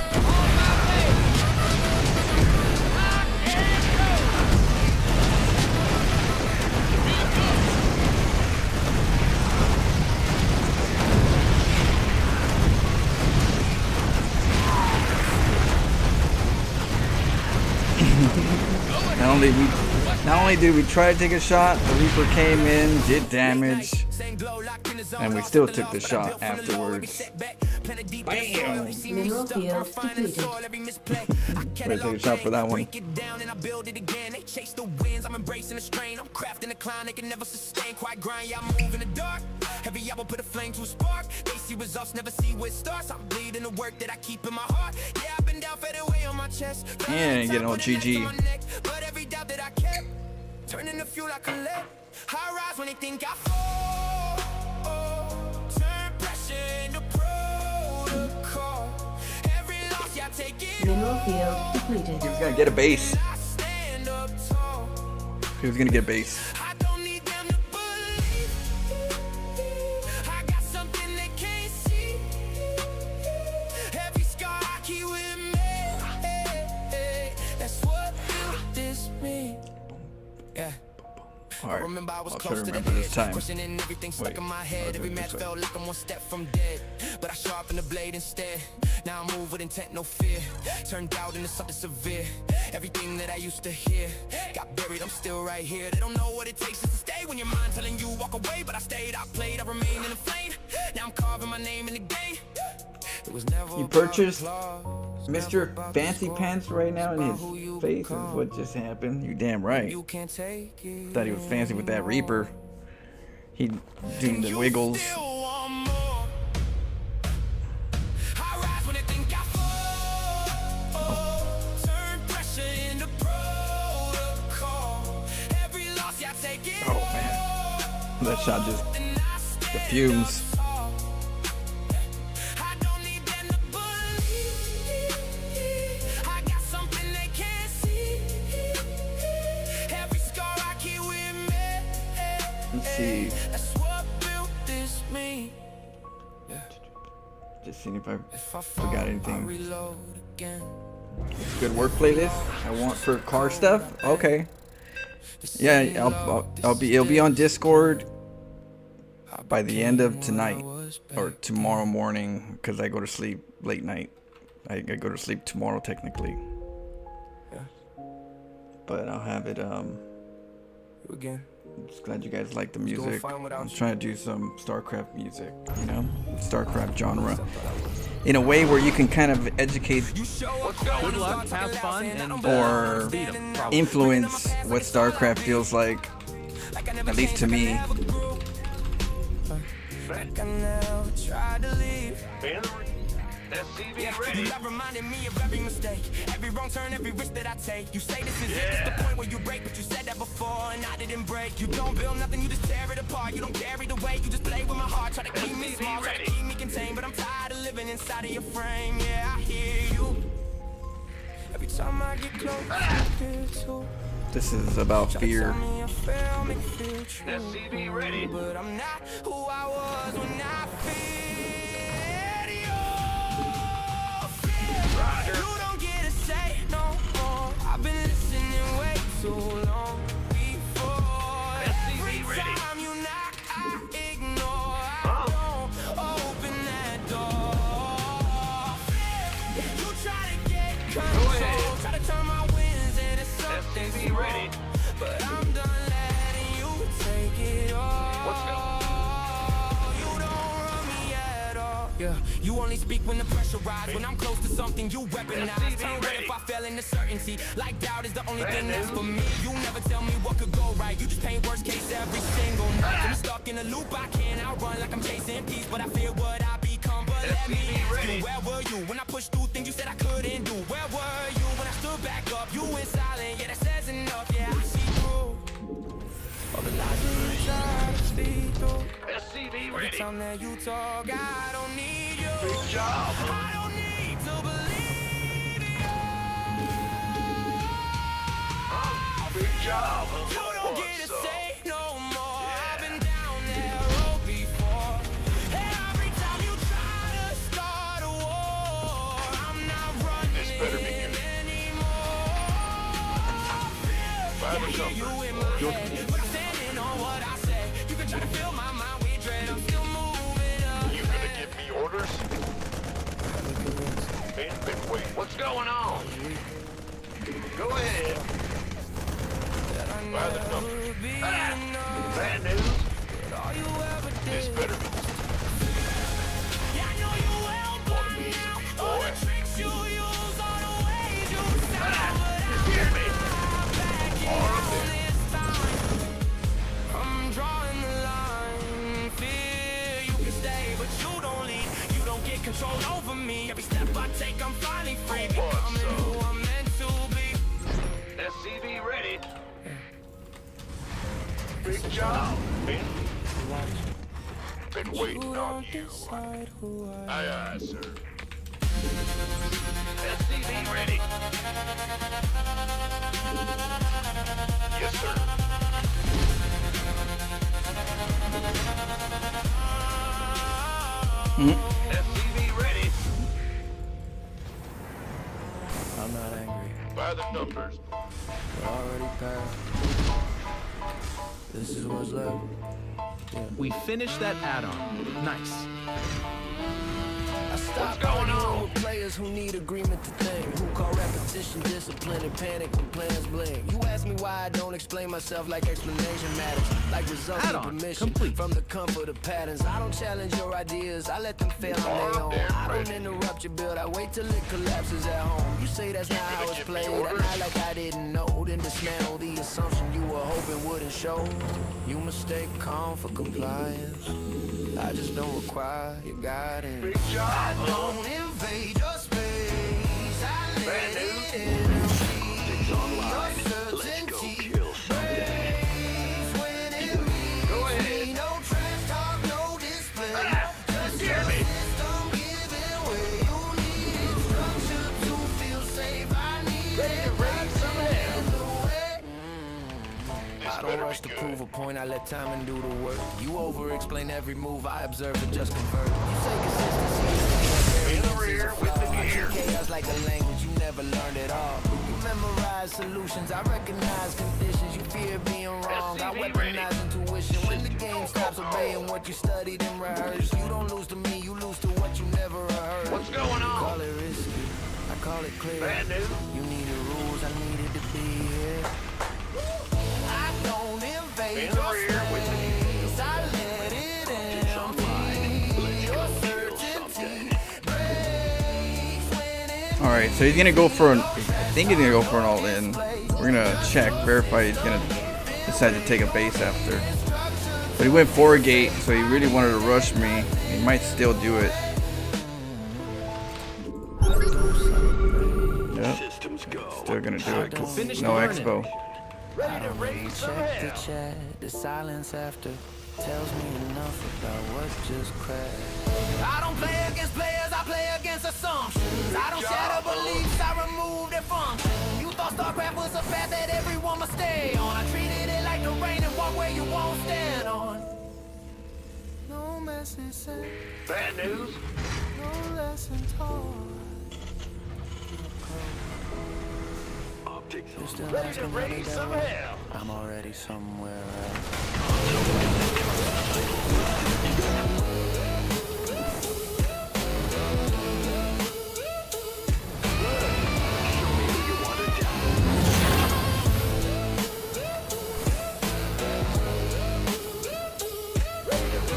Not only did we try to take a shot, the Reaper came in, did damage, and we still took the shot afterwards. Bam!
Mineral field depleted.
Better take a shot for that one.
Every hour put a flame to a spark. They see results, never see what starts. I'm bleeding the work that I keep in my heart. Yeah, I've been down, fed away on my chest.
And getting all GG.
But every doubt that I kept, turning the fuel I collect. I rise when they think I fall. Turn pressure into protocol. Every loss, yeah, I take it.
Mineral field depleted.
He was gonna get a base.
I stand up tall.
He was gonna get a base.
I don't need them to believe. I got something they can't see. Every scar I keep with me. That's what built this me. Yeah.
Alright,
Remember I was
I'll try
close
to
to the
remember this
edge,
time.
questioning everything stuck
Wait,
in my head.
I'll do
Every
it
match
this way.
felt like I'm one step from dead, but I sharpened the blade instead. Now I move with intent, no fear. Turned doubt into something severe. Everything that I used to hear got buried, I'm still right here. They don't know what it takes just to stay when your mind telling you walk away, but I stayed, I played, I remained in the flame. Now I'm carving my name in the game. It was never
You
about
purchased
applause,
Mr.
never about
Fancy
the
Pants
score.
right now in
About who
his
you
face is
become.
what just happened. You damn right.
You can't take it
Thought he was fancy with that Reaper. He doing the
You
wiggles.
still want more. I rise when I think I fall. Turn pressure into protocol. Every loss, yeah, I take it.
Oh man, that shot just
And I stand
the fumes.
up tall. I don't need them to believe. I got something they can't see. Every scar I keep with me.
Let's see.
That's what built this me.
Just seeing if I
If I
forgot
fall, I
anything.
reload again.
Good work playlist. I want for car stuff. Okay. Yeah, it'll be on Discord by the end of tonight or tomorrow morning because I go to sleep late night. I go to sleep tomorrow technically. But I'll have it.
Again.
Just glad you guys like the music.
fine without
I'm
you.
trying to do some StarCraft music, you know, StarCraft genre, in a way where you can kind of educate
Good luck, have fun, and
or
beat 'em, probably.
influence what StarCraft feels like, at least to me.
Like I never tried to leave.
SCV
You
ready.
love reminding me of every mistake, every wrong turn, every risk that I take. You say this is it, it's the point where you break, but you said that before and I didn't break. You don't build nothing, you just tear it apart. You don't carry the weight, you just play with my heart. Try to keep me small, try to keep me contained, but I'm tired of living inside of your frame. Yeah, I hear you. Every time I get close, I feel too.
This is about fear.
Tell me I fail, make it feel true.
SCV ready.
But I'm not who I was when I feared you.
Roger.
You don't get to say no more. I've been listening way too long before. Every
ready.
time you knock, I ignore. I don't open that door. You try to get control, try to turn my wins into something
SCV
small.
ready.
But I'm done letting you take it all.
Let's go.
You don't run me at all. Yeah, you only speak when the pressure rises. When I'm close to something, you weaponize. Turn red if I fell into certainty. Like doubt is the only thing that's for me. You never tell me what could go right. You just paint worst case every single night. I'm stuck in a loop, I can't outrun like I'm chasing peace, but I fear what I become. But let me ask you, where were you when I pushed through things you said I couldn't do? Where were you when I stood back up? You went silent, yeah, that says enough. Yeah, I see through all the lies that you try to speak through.
SCV
Every
ready.
time that you talk, I don't need you.
Good job.
I don't need
job.
You don't get to say no more. I've been down that road before. Every time you try to start a war, I'm not running
This better be good.
anymore.
By the
You
numbers.
in my head, but I'm standing on what I say. You can try to fill my mind with dread, I'm still moving up.
You gonna give me orders? Wait, what's going on? Go ahead. By the numbers. Bad news.
All you ever
This
did.
better be.
Yeah, I know you well by now. All the tricks you use, all the ways you sound, but
Hear me.
I'm this time. I'm drawing the line. Fear you can stay, but you don't leave. You don't get control over me. Every step I take, I'm finally free. Becoming who I'm meant to be.
SCV ready. Big job. Been waiting on you. Aye, aye, sir. SCV ready. Yes, sir. SCV ready.
I'm not angry.
By the numbers.
We're already past. This is what's left.
We finished that add-on. Nice.
I stop
going on?
with players who need agreement to think, who call repetition discipline and panic when plans blink. You ask me why I don't explain myself like explanation matters, like results and
Add-on
permission
complete.
from the comfort of patterns. I don't challenge your ideas, I let them fail on their own. I don't interrupt your build, I wait till it collapses at home. You say that's not how it's played, and I like I didn't know. Then dismantle the assumption you were hoping wouldn't show. You mistake calm for compliance. I just don't require your guidance.
Big job.
I don't invade your space. I let it in.
It's online. Let's go kill something.
When it reads
Go ahead.
me, no trash talk, no display. Just
Hear
your
me.
system giving way. You need structure to feel safe. I need it right
some hell.
in the way.
This
I don't
better
rush
be
to
good.
prove a point, I let time and do the work. You over-explain every move, I observe and just convert. You say consistency
In the rear with the gear.
chaos like a language, you never learned it all. You memorize solutions, I recognize conditions. You fear being wrong, I
SCV
weaponize intuition. When the game stops obeying what you studied and rehearsed, you don't lose to me, you lose to what you never rehearsed.
What's going on?
Call it risky, I call it clear.
Bad news.
You needed rules, I needed to be here. I don't invade
In the rear with the
space, I let it in.
It's online.
Your
Let's go kill
certainty
something.
breaks when it
Alright, so he's gonna go for an, I think he's gonna go for an all-in. We're gonna check, verify he's gonna decide to take a base after. But he went for a gate, so he really wanted to rush me. He might still do it. Yep,
Systems go.
still gonna do it, cause
Finish
no
learning.
expo.
Ready to raise some
check the
hell.
chat, the silence after tells me enough about what just crashed. I don't play against players, I play against assumptions. I don't shatter beliefs, I remove their function. You thought StarCraft was a path that everyone must stay on. I treated it like the rain and walk where you won't stand on. No message sent,
Bad news.
no lesson taught.
Optics
You're still
ready to
asking
raise
me
some
that.
hell.
I'm already somewhere else.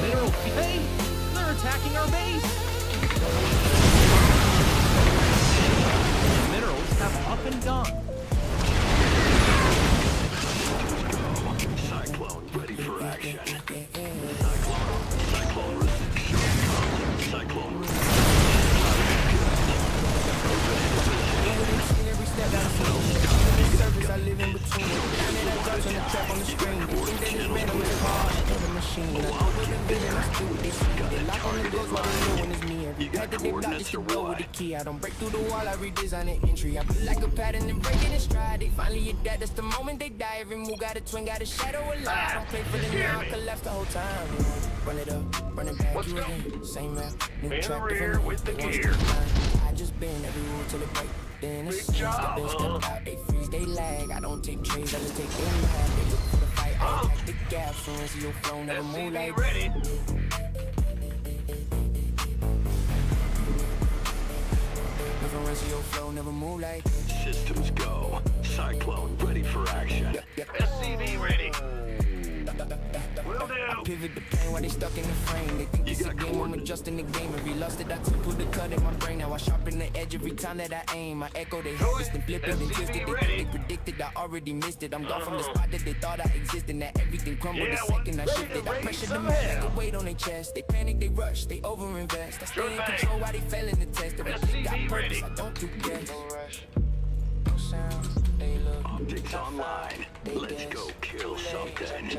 Mineral, hey, they're attacking our base. Minerals have up and gone.
Cyclone ready for action. Cyclone reception. Cyclone
Every step down the floor. Surface I live in between. And then I drops on the trap on the screen. Think that it's random, it's hard. In the machine. I know what the villain is doing. They lock on the doors while they know when it's me and every
got
pad that they block
coordinates
just to
or
go
what?
with the key. I don't break through the wall, I redesign the entry. I put like a pattern and break it in stride. They finally adapt, that's the moment they die. Every move got a twin, got a shadow a lie. I don't play for the now, I collapse the whole time. Run it up, run it back,
Let's
you
go.
again. Same rap, new
In the
track,
rear
different
with the
they want
gear.
step line. I just bend every rule till it break. Then it's
Big job,
step in,
huh?
step out, they freeze, they lag. I don't take trades, I just take their lag. They look for the fight, I attack the gap. So into your flow, never move like
SCV ready.
never run to your flow, never move like
Systems go. Cyclone ready for action. SCV ready. Will do.
pivot the plane while they stuck in the frame. They think
You
it's a
got
game, I'm
coordinates.
adjusting the game. Every lost that I took, put the cut in my brain. Now I sharpen the edge every time that I aim. I echo, they harvest and flip it and twist it. They predicted, I already missed it. I'm gone from the spot that they thought I existed. Now everything crumbled the second I shifted. I pressure the man like a weight on their chest. They panic, they rush, they overinvest. I stay in control while they fail in the test. Every click got purpose, I don't do guess. No rush, no sound, they look.
Optics online. Let's go kill something.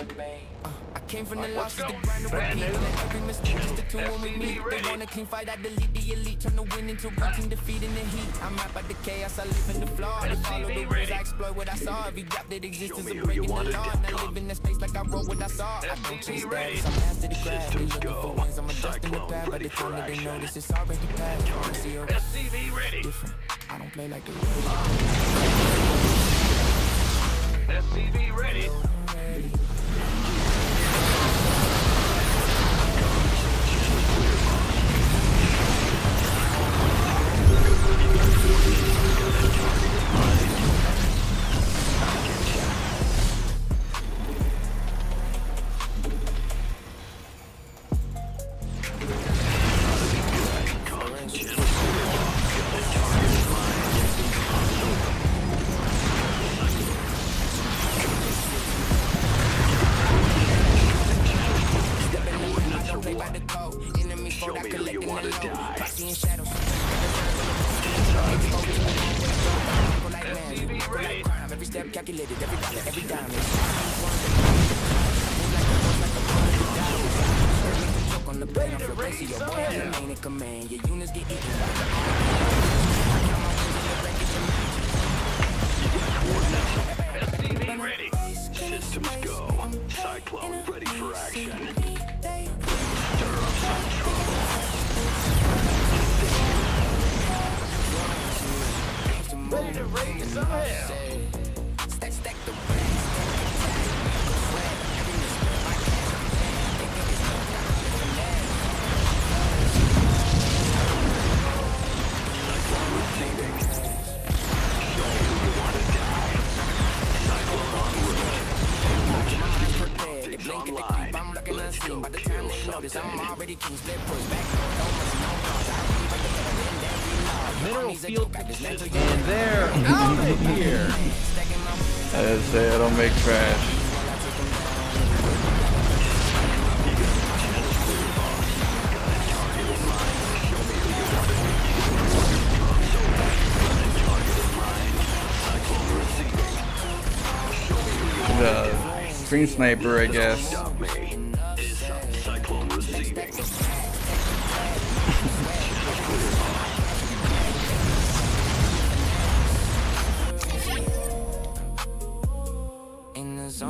I came from the losses, the grind, the repeat. Every mistake is the two when we meet. They want a clean fight, I delete the elite. Turn the win into routine, defeat in the heat. I'm out by the chaos, I live in the flaw. They follow the rules, I exploit what I saw. Every gap that exists is a break in the law. And I live in that space like I wrote what I saw. I don't chase status, I'm after the crash. They looking for wins, I'm adjusting the path. By the time that they know this is already past. I see a
SCV ready.
different. I don't play like the
SCV ready. Show me who you want to die. SCV ready.
Every step calculated, every dollar, every dime. On the plane, I'm the race of your boy, I'm the main in command. Your units get eaten.
SCV ready. Systems go. Cyclone ready for action. Stir up some trouble. Ready to raise some hell.
Stack the
Online. Let's go kill something.
I'm already king split push back.
Mineral field and they're out of here.
I just say I don't make trash. The stream sniper, I guess.
Stop me. Is Cyclone receiving?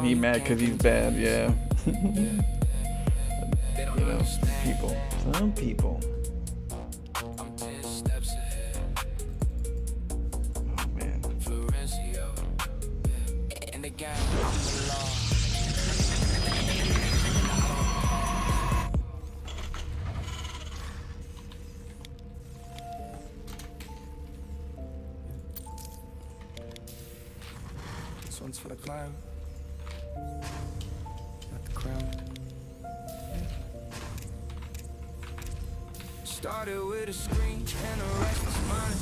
He mad because he's bad, yeah. You know, people. Some people.
I'm 10 steps ahead.
Oh man.
Florencio. And the gang, I'm the law. This one's for the climb. Got the crown. Started with a scream and a restless mind.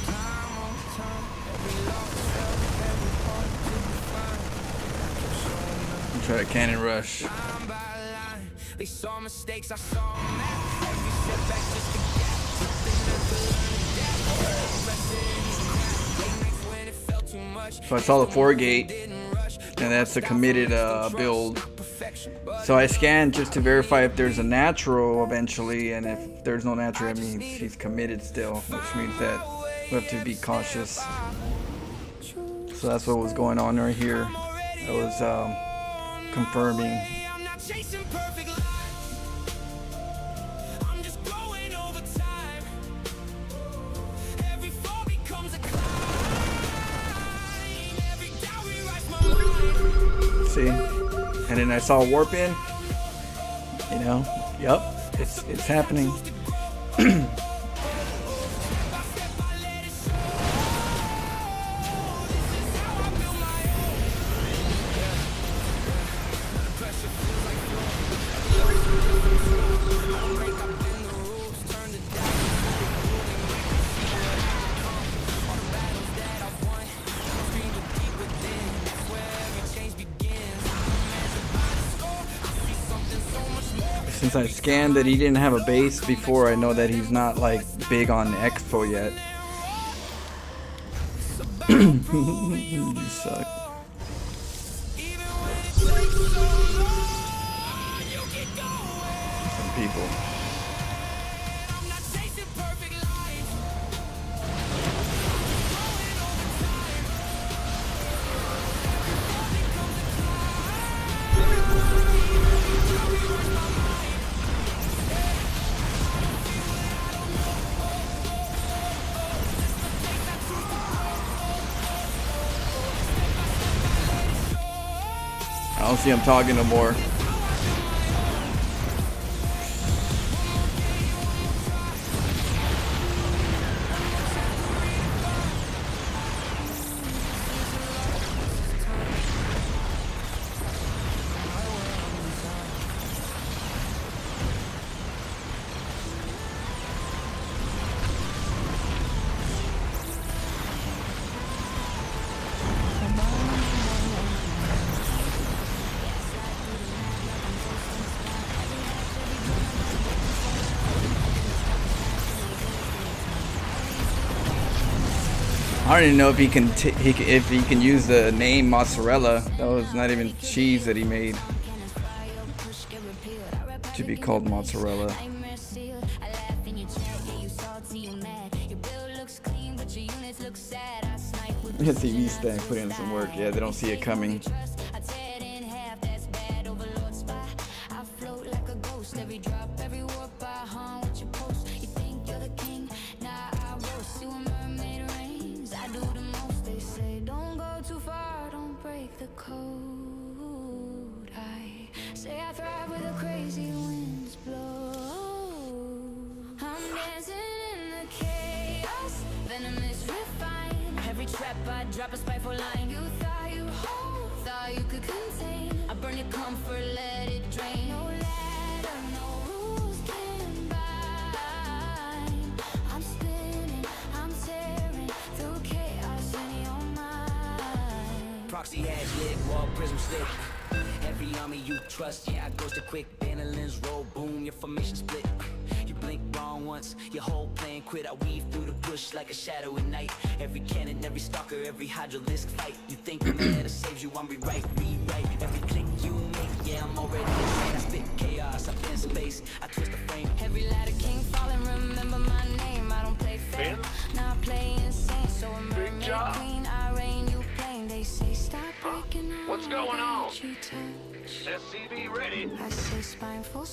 Time on time, every loss felt, every part to define.
Try to cannon rush.
Line by line, they saw mistakes, I saw them at every setback, just a gap.
So I saw the 4 gate, and that's the committed build. So I scanned just to verify if there's a natural eventually, and if there's no natural, that means she's committed still, which means that we have to be cautious. So that's what was going on right here. I was confirming.
I'm not chasing perfect life. I'm just growing over time. Every fall becomes a climb. Every doubt rewrites my mind.
See? And then I saw warp in. You know? Yup. It's happening. Since I scanned that he didn't have a base before, I know that he's not like big on Expo yet. You suck. Some people.
I'm not chasing perfect life.
I don't see him talking no more. I don't even know if he can if he can use the name mozzarella. That was not even cheese that he made to be called mozzarella. TV stack put in some work. Yeah, they don't see it coming.
Say I thrive where the crazy winds blow. I'm dancing in the chaos, venomous refined. Every trap I drop a spiteful line. You thought you hold, thought you could contain. I burn your comfort, let it drain. No ladder, no rules can bind. I'm spinning, I'm tearing through chaos in your mind.
Proxy hash lit, wall prism slit. Every army you trust, yeah, I goes to quick. Bannerlands roll, boom, your formation split. You blink wrong once, your whole plan quit. I weave through the bush like a shadow at night. Every cannon, every stalker, every hydralisk fight. You think the man that saves you, I'm rewrite. Every click you make, yeah, I'm already insane. I spit chaos, I bend space, I twist the frame.
Every ladder king falling, remember my name. I don't play fair, now I play insane. So a mermaid queen, I reign, you plain. They say stop breaking on.
What's going on?
You touch.
SCV ready.
I say spiteful,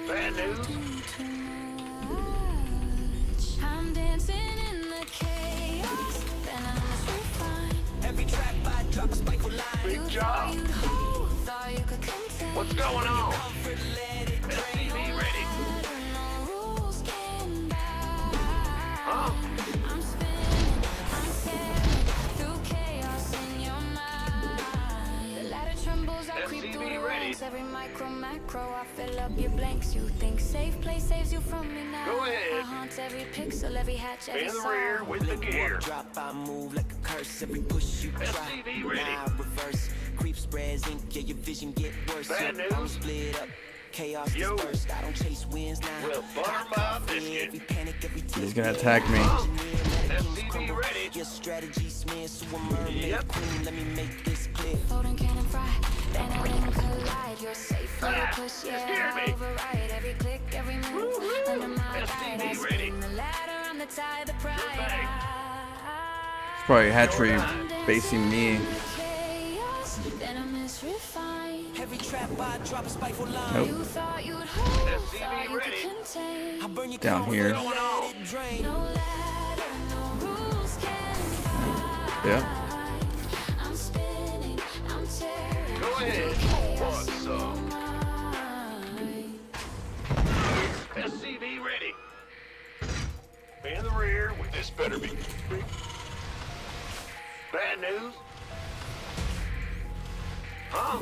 Bad news.
too much. I'm dancing in the chaos, then I must refine.
Every trap I drop a spiteful line.
You
job.
thought you'd hold, thought you could contain.
What's going on?
Comfort, let it drain.
SCV ready.
No rules can bind.
Huh?
I'm spinning, I'm tearing through chaos in your mind. The ladder trembles, I creep
SCV
through the
ready.
ranks. Every micro, macro, I fill up your blanks. You think safe place saves you from me now.
Go ahead.
I haunt every pixel, every hatch, every
In the rear
sound.
with the gear.
Drop, I move like a curse. Every push you try,
SCV ready.
now I reverse. Creep spreads ink, yeah, your vision get worse.
Bad
Yeah,
news.
I'm split up, chaos
Yo.
dispersed. I don't chase wins now.
Well, butter my biscuit.
Every panic, every
He's gonna attack me.
SCV ready.
Your strategy smears, so a mermaid
Yep.
queen. Let me make this clear.
Floating cannon fry, and I collide. You're safe for your push, yeah, I override every click, every move. Under my guide, I spin the ladder, I'm the tie, the pride.
It's probably hatchery facing me.
Chaos, venomous, refined.
Every trap I drop a spiteful line.
Nope.
You thought you'd hold, thought you could contain.
I burn you
Down here.
No ladder, no rules can fight.
Yeah.
I'm spinning, I'm tearing.
Go ahead. What's up? SCV ready. In the rear. This better be. Bad news? Huh?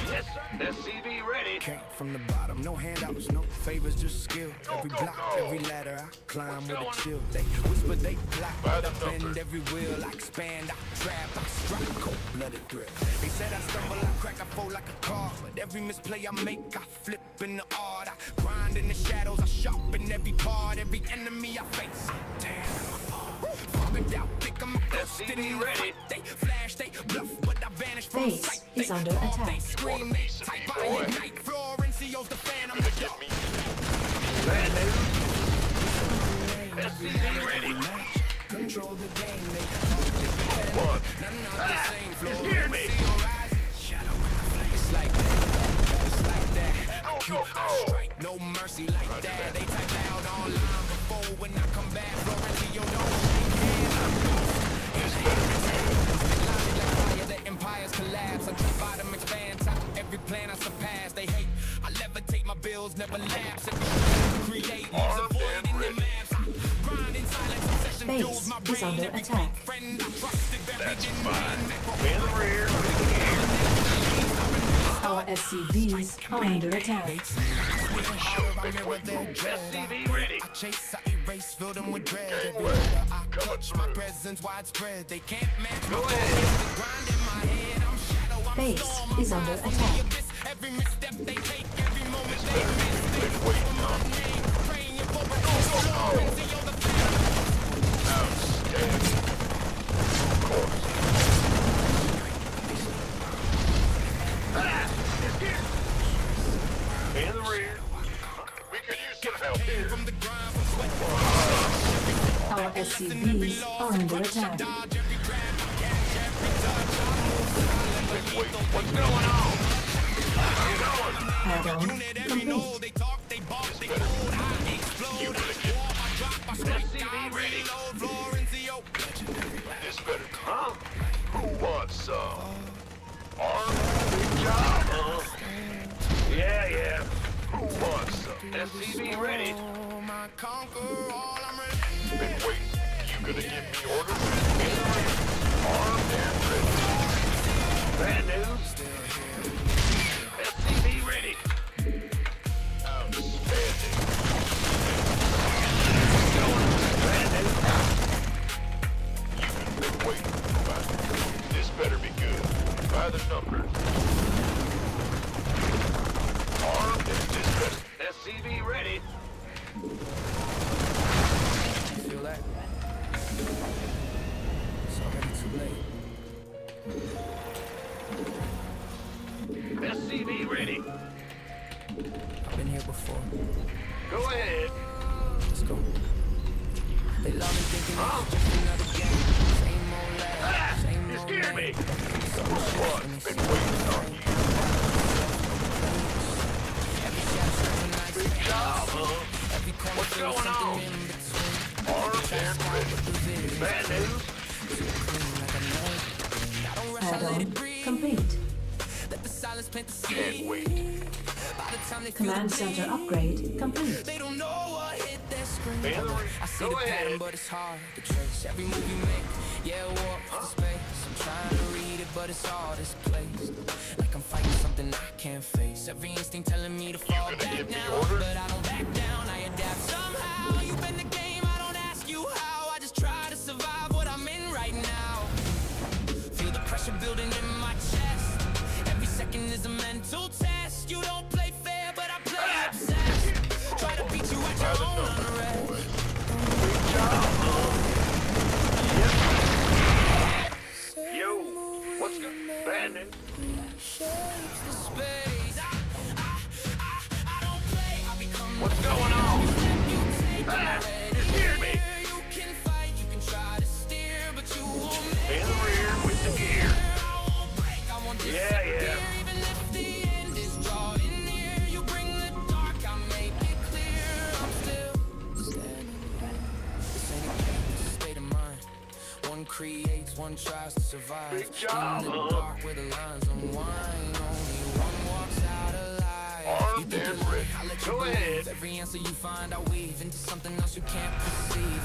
Yes, sir. SCV ready.
Came from the bottom, no handouts, no favors, just skill. Every block, every ladder I climb with a chill. They whisper, they plot, but I bend every wheel. I expand, I trap, I strike, cold-blooded thrill. They said I stumble, I crack, I fall like a car. But every misplay I make, I flip in the art. I grind in the shadows, I sharpen every part. Every enemy I face, damn, fogged out, think I'm ghosted in the fight. They flash, they bluff, but I vanish from
Base
sight.
is under attack.
They scream, they type, I ignite. Florencio, the phantom, the dog.
Bad news? SCV ready.
Control the game, they
What?
you
scared me.
Shadow in the face like that. It's like that. I cue, I strike, no mercy like that. They type out online before when I come back. Florencio, don't shake hands. The empires collapse. I trip bottom, expand, top every plan I surpass. They hate, I levitate, my bills never lapse. Every create, avoid in the maps. Grind in silence, obsession fuels my
Base is
brain.
under
Every
attack.
friend I trusted,
That's
buried in
fine. In the rear.
Our SCVs are under attack.
SCV ready.
I chase, I erase, fill them with dread. Everywhere I touch, my presence widespread. They can't match my focus. Grind in my head, I'm shadow, I'm
Base
storm,
is
I'm
under
rise from
attack.
the abyss. Every misstep they take, every moment they miss. They whisper my name, praying for a Florencio, the phantom.
Outstanding. Of course. In the rear. We could use some help here.
From the grind, from sweat,
Our SCVs are under attack.
Wait, what's going on?
Add-on complete.
they talk, they bark, they cold, I explode, I warp, I drop, I strike, I reload, Florencio.
This better. Huh? Who wants some? Arm? Big job, huh? Yeah. Who wants some? SCV ready.
My conqueror, all I'm ready.
Been waiting. You gonna give me orders? In the rear. Armed and ready. Bad news? SCV ready. Outstanding. Bad news? You've been waiting. This better be good. By the numbers. Armed and dispatched. SCV ready.
Feel that? It's already too late.
SCV ready.
I've been here before.
Go ahead.
Let's go. They love me thinking it's just another game. Same old laugh, same
You
old
scared me.
name.
What's been waiting on you? Big job, huh? What's going on? Armed and ready. Bad news?
Add-on complete.
Let the silence plant the
Can't
seed.
wait.
By the time they feel
Command
the
center
pain,
upgrade complete.
they don't know what hit their screen.
Man,
I see
go
the pattern,
ahead.
but it's hard to trace. Every move you make, yeah, warp the space. I'm trying to read it, but it's all displaced. Like I'm fighting something I can't face. Every instinct telling me to fall
gonna
back
give me
now,
orders?
but I don't back down. I adapt somehow. You been the game, I don't ask you how. I just try to survive what I'm in right now. Feel the pressure building in my chest. Every second is a mental test. You don't play fair, but I play obsessed. Try to beat you at your own unrest.
Big job, huh? Yep. Yo, what's good? Bad news?
Shapes the space.
What's going on? Ah, you scared me.
You can fight, you can try to steer, but you won't make
In the rear with the gear.
I won't break, I won't
Yeah, yeah.
even if the end is drawing near. You bring the dark, I make it clear. I'm still standing here. This ain't a game, it's a state of mind. One creates, one tries to survive.
Big job,
in the
huh?
dark where the lines unwind. Only one walks out alive.
Armed and ready.
I let you
Go
believe.
ahead.
Every answer you find, I weave into something else you can't perceive.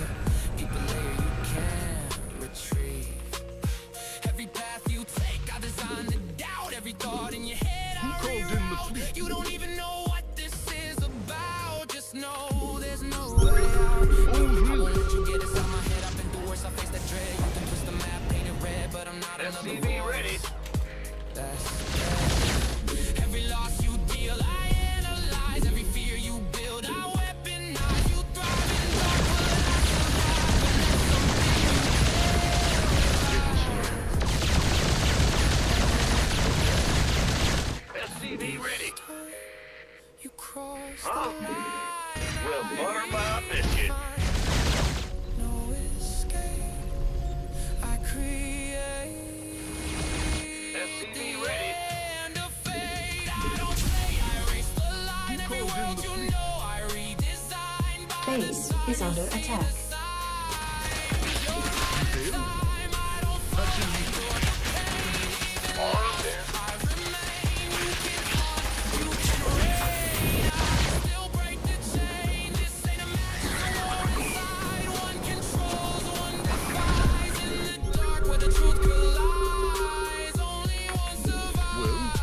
Deep a layer you can't retrieve. Every path you take, I designed to doubt. Every thought in your head, I reroute. You don't even know what this is about. Just know there's no way out. I won't let you get inside my head. I've been through worse, I face that dread. You can twist the map, paint it red, but I'm not another
SCV
voice.
ready.
That's every loss you deal, I analyze. Every fear you build, I weaponize. You thrive in dark,
SCV ready.
you cross
Huh?
the line.
Well, butter my biscuit.
No escape. I create.
SCV ready.
And a fate. I don't play, I erase the line. Every world you know, I redesign. By the
Base is under attack.
Armed and
still break the chain. This ain't a match for one side. One controls, one defies. In the dark where the truth collides, only one survives.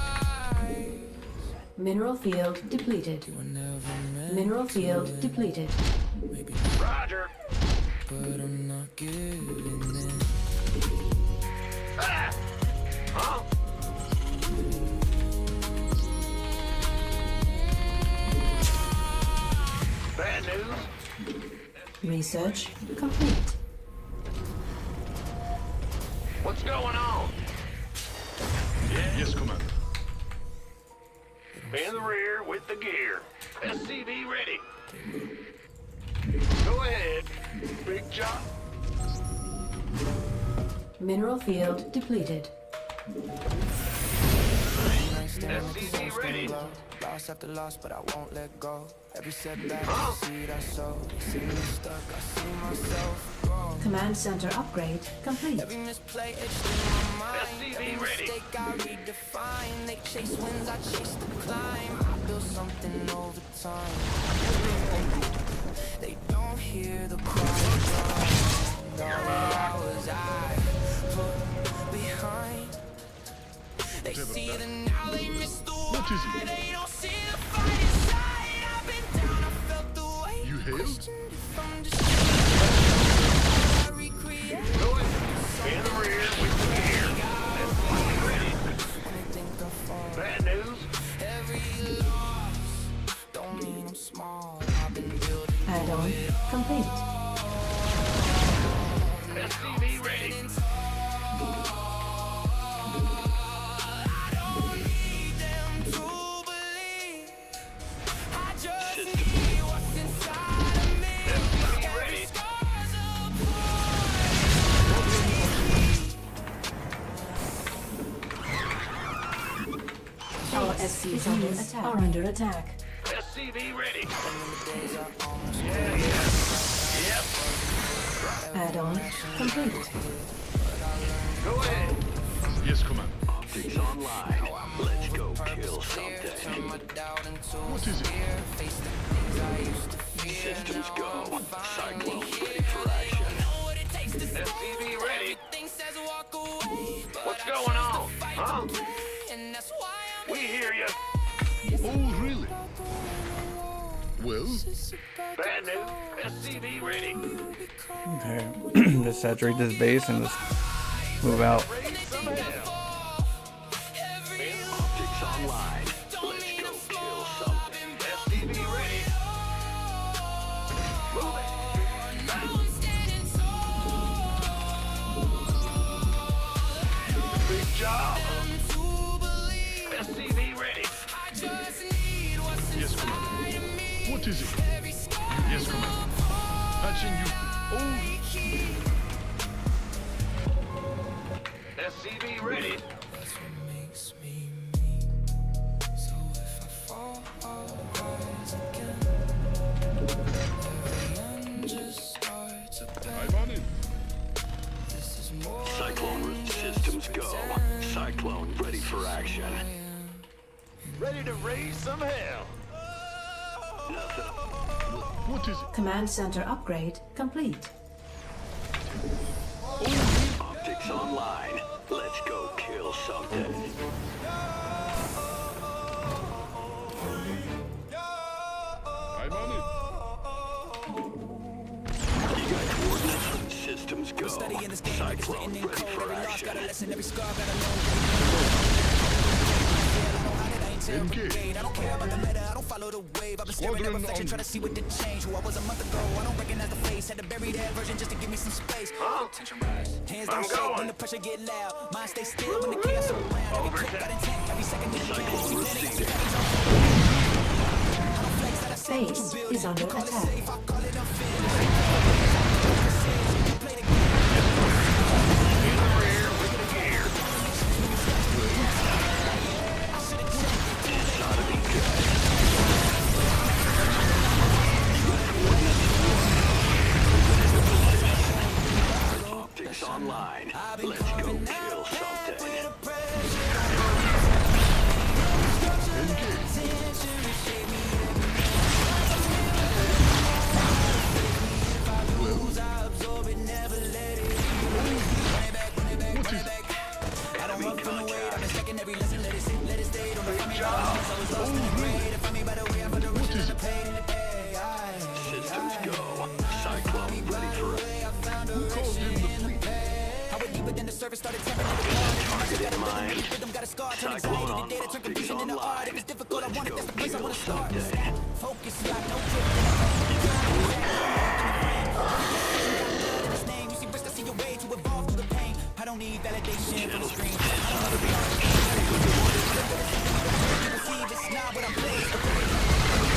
Mineral field depleted. Mineral field depleted.
Roger.
But I'm not giving in.
Ah! Huh? Bad news?
Research complete.
What's going on?
Yes, Commander.
In the rear with the gear. SCV ready. Go ahead. Big job.
Mineral field depleted.
SCV ready.
Loss after loss, but I won't let go. Every setback, I see that soul. See me stuck, I see myself grow.
Command center upgrade complete.
Every misplay etched in my mind.
SCV
Every
ready.
mistake I redefine. They chase winds, I chase the climb. I build something over time. They don't hear the cry of dawn. All the hours I put behind. They see the now, they miss the
What is
why.
it?
They don't see the fight inside. I've been down, I felt the weight.
You hailed?
Questioned if I'm just I recreate.
Go ahead. In the rear with the gear. SCV ready.
When I think I fall,
Bad news?
every loss don't mean I'm small. I've been building
Add-on complete.
SCV ready.
need them to believe. I just need what's inside of me.
SCV ready.
Scars apart.
Our SCVs are under attack.
SCV ready.
Yeah,
Yep.
Add-on complete.
Go ahead.
Yes, Commander.
Optics online. Let's go kill something.
What is it?
Systems go. Cyclone ready for action. SCV ready. What's going on? Huh? We hear you.
Oh, really? Well,
Bad news. SCV ready.
Okay. Just saturate this base and just move out.
Raise some hell. Optics online. Let's go kill something. SCV ready. Move it. Big job. SCV ready.
yes, Commander. What What is it? Yes, Commander. Patching you. Oh,
SCV ready.
Makes me me. So if I fall, I'll rise again. The end just starts again.
I'm on it.
This is more
Cyclone systems go. Cyclone ready for action.
Ready to raise some hell.
Nothing.
What is it?
Command center upgrade complete.
Optics online. Let's go kill something.
I'm on it.
You got coordinates? Systems go. Cyclone ready for action.
Engage.
I don't care about the meta, I don't follow the wave. I've been staring at reflection, trying to see what did change. Who I was a month ago, I don't recognize the face. Had to bury that version just to give me some space. Tension rise. Hands don't shake when the pressure get loud. Mind stay still when the chaos around. Every click got intent, every second is
Base is under attack.
Optics online. Let's go kill something. Enemy contact. Systems go. Cyclone ready for
Who called in the fleet?
target in mind. Cyclone on optics online. Let's go kill something.
focus, got no his name, you see risk, I see your way to evolve through the pain. I don't need validation from the screen. It's not what I'm playing.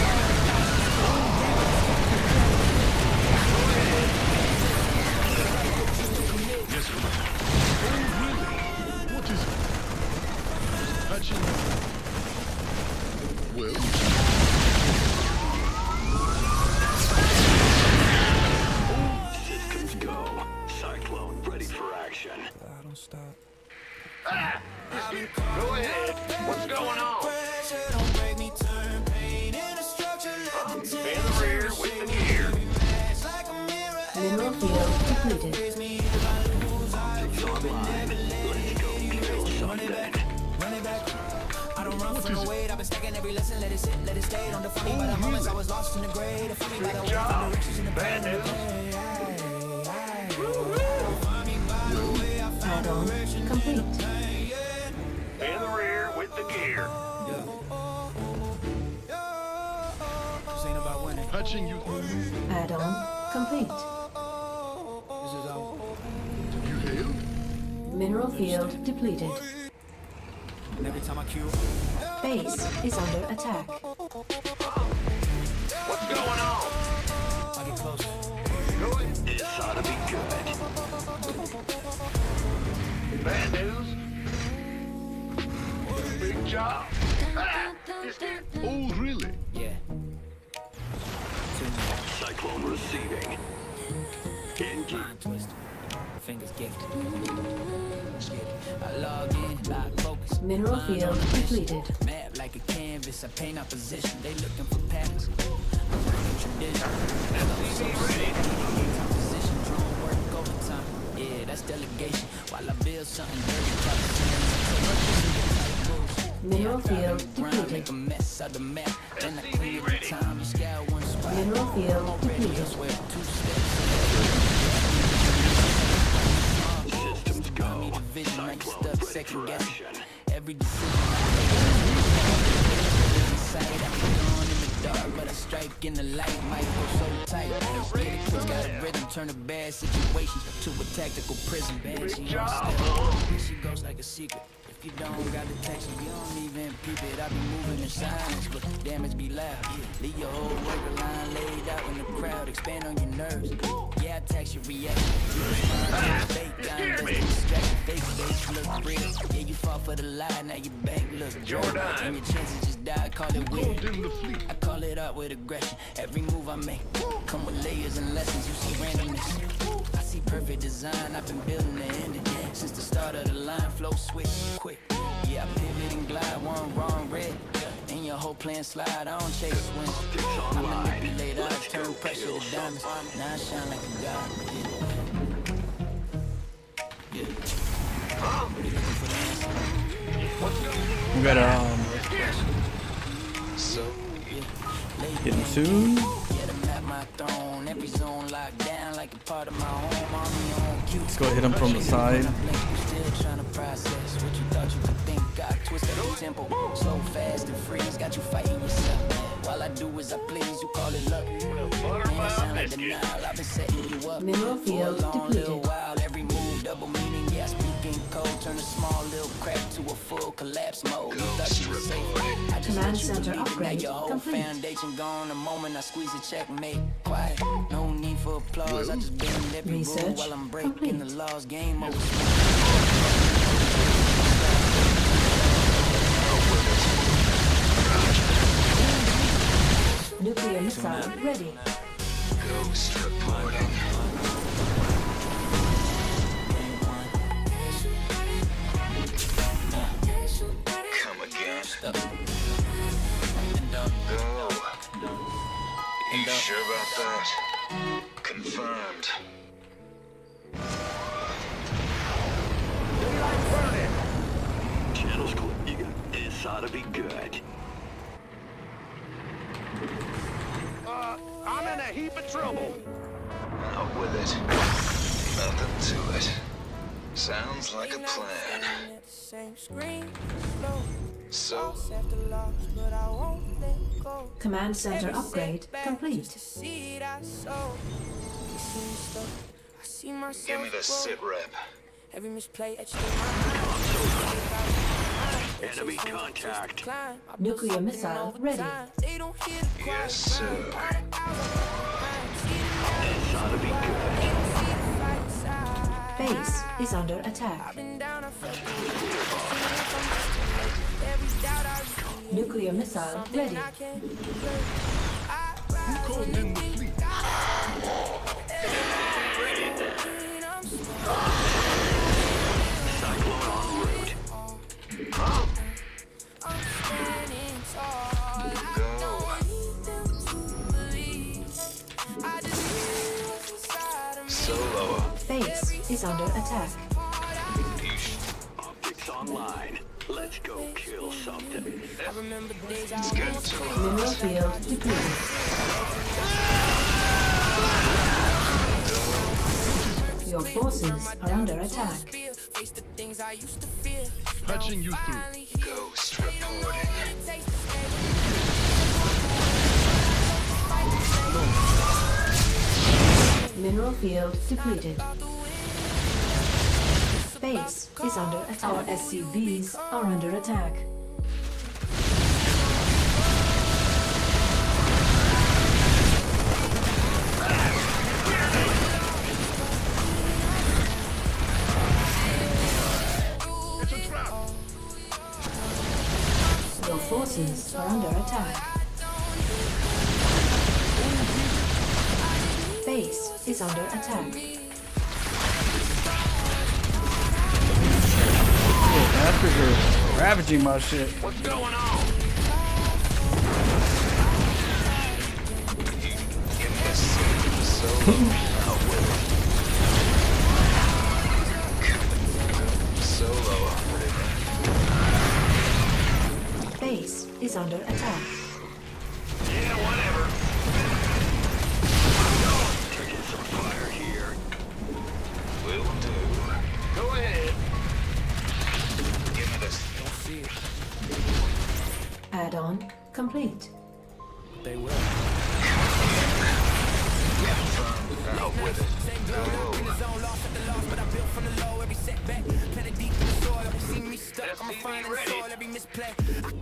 Yes, Commander. Oh, really? What is it? Patching. Well,
Systems go. Cyclone ready for action.
I don't stop.
Go ahead. What's going on?
Don't break me, turn pain into structure.
Stay in the rear with the gear.
Like a mirror,
Mineral field depleted.
Optics online. Let's go kill something.
run it back. I don't run from the weight. I've been stacking every lesson. Let it sit, let it stay. Don't define me by the moments I was lost in the grade. Define me by the way, from the riches in the
Bad
pain.
news.
Add-on complete.
In the rear with the gear.
This ain't about winning.
patching you.
Add-on complete.
This is all.
You hailed?
Mineral field depleted.
And every time I cue,
Base is under attack.
What's going on?
I get close.
Go ahead.
This ought to be good.
Bad news. Big job. Just here.
Oh, really?
Yeah.
Cyclone receiving. Engage.
Mind twist. Fingers gifted. Let's get it. I log in, lock focus.
Mineral
Mind
field
on the mission.
depleted.
Map like a canvas, I paint our position. They looking for patterns. I'm breaking tradition. Position, drone work overtime. Yeah, that's delegation. While I build something dirty, try to see
Mineral field
grind,
depleted.
make a mess of the map. Then I clear the time. You scout one spot.
Mineral field
Already
depleted.
elsewhere, 2 steps.
Systems go.
Vision like
Cyclone
stuck
ready
second
for
guessing.
action.
Every decision I make inside, I be gone in the dark, but I strike in the light. Might go so tight. Get it quick, got a rhythm, turn a bad situation to a tactical prison. Bad, she on step. She goes like a secret. If
If you don't got detection, you don't even peep it. I be moving in silence, but damage be loud. Leave your whole worker line laid out in the crowd. Expand on your nerves. Yeah, I tax your reaction. You respond to fake. I invest in distraction. Fake base look real. Yeah, you fall for the lie. Now your bank look Jordan. And your chances just die. I call it weird. I call it art with aggression. Every move I make come with layers and lessons. You see randomness. I see perfect design. I've been building the ending since the start of the line. Flow switch quick. Yeah, I pivot and glide. One wrong red. And your whole plan slide. I don't chase wins. I manipulate. I turn pressure to diamonds. Now I shine like a god. Yeah. You looking for the answer?
We gotta get him soon. Let's go hit him from the side.
So fast and freeze, got you fighting yourself. All I do is I please, you call it luck. Man, sound like denial. I've been setting you up
Mineral
for a
field
long little
depleted.
while. Every move double meaning. Yeah, speaking code, turn a small little crack to a full collapse mode. You thought you were safe. I just
Command
let you
center
believe it. Now
upgrade
your whole
complete.
foundation gone. The moment I squeeze a checkmate. Quiet, no need for applause. I just bend every rule
Research
while I'm breaking
complete.
the laws. Game over.
Nuclear missile ready.
Ghost reporting. Come again. Go. You sure about that? Confirmed.
Channel's clear. You got this ought to be good. I'm in a heap of trouble.
Out with it. Nothing to it. Sounds like a plan. So,
Command center upgrade complete.
give me the sit rep.
Every misplay etched
Enemy contact.
Nuclear missile ready.
They don't hear the
Yes, sir.
This ought to be good.
Base is under attack. Nuclear missile ready.
Called in the fleet. Cyclone en route.
Solo.
Base is under attack.
Optics online. Let's go kill something.
Let's get to it.
Mineral field depleted. Your forces are under attack.
Patching you through.
Ghost reporting.
Mineral field depleted. Base is under attack. Our SCVs are under attack.
It's a trap.
Your forces are under attack. Base is under attack.
Bastards are ravaging my shit.
What's going on?
Give me a sit. Solo. Out with it. Solo operator.
Base is under attack.
Yeah, whatever. Taking some fire here.
Will do.
Go ahead.
Give me this.
Add-on complete.
They will.
Confirmed. Out Out with it. Go. SCV ready.
I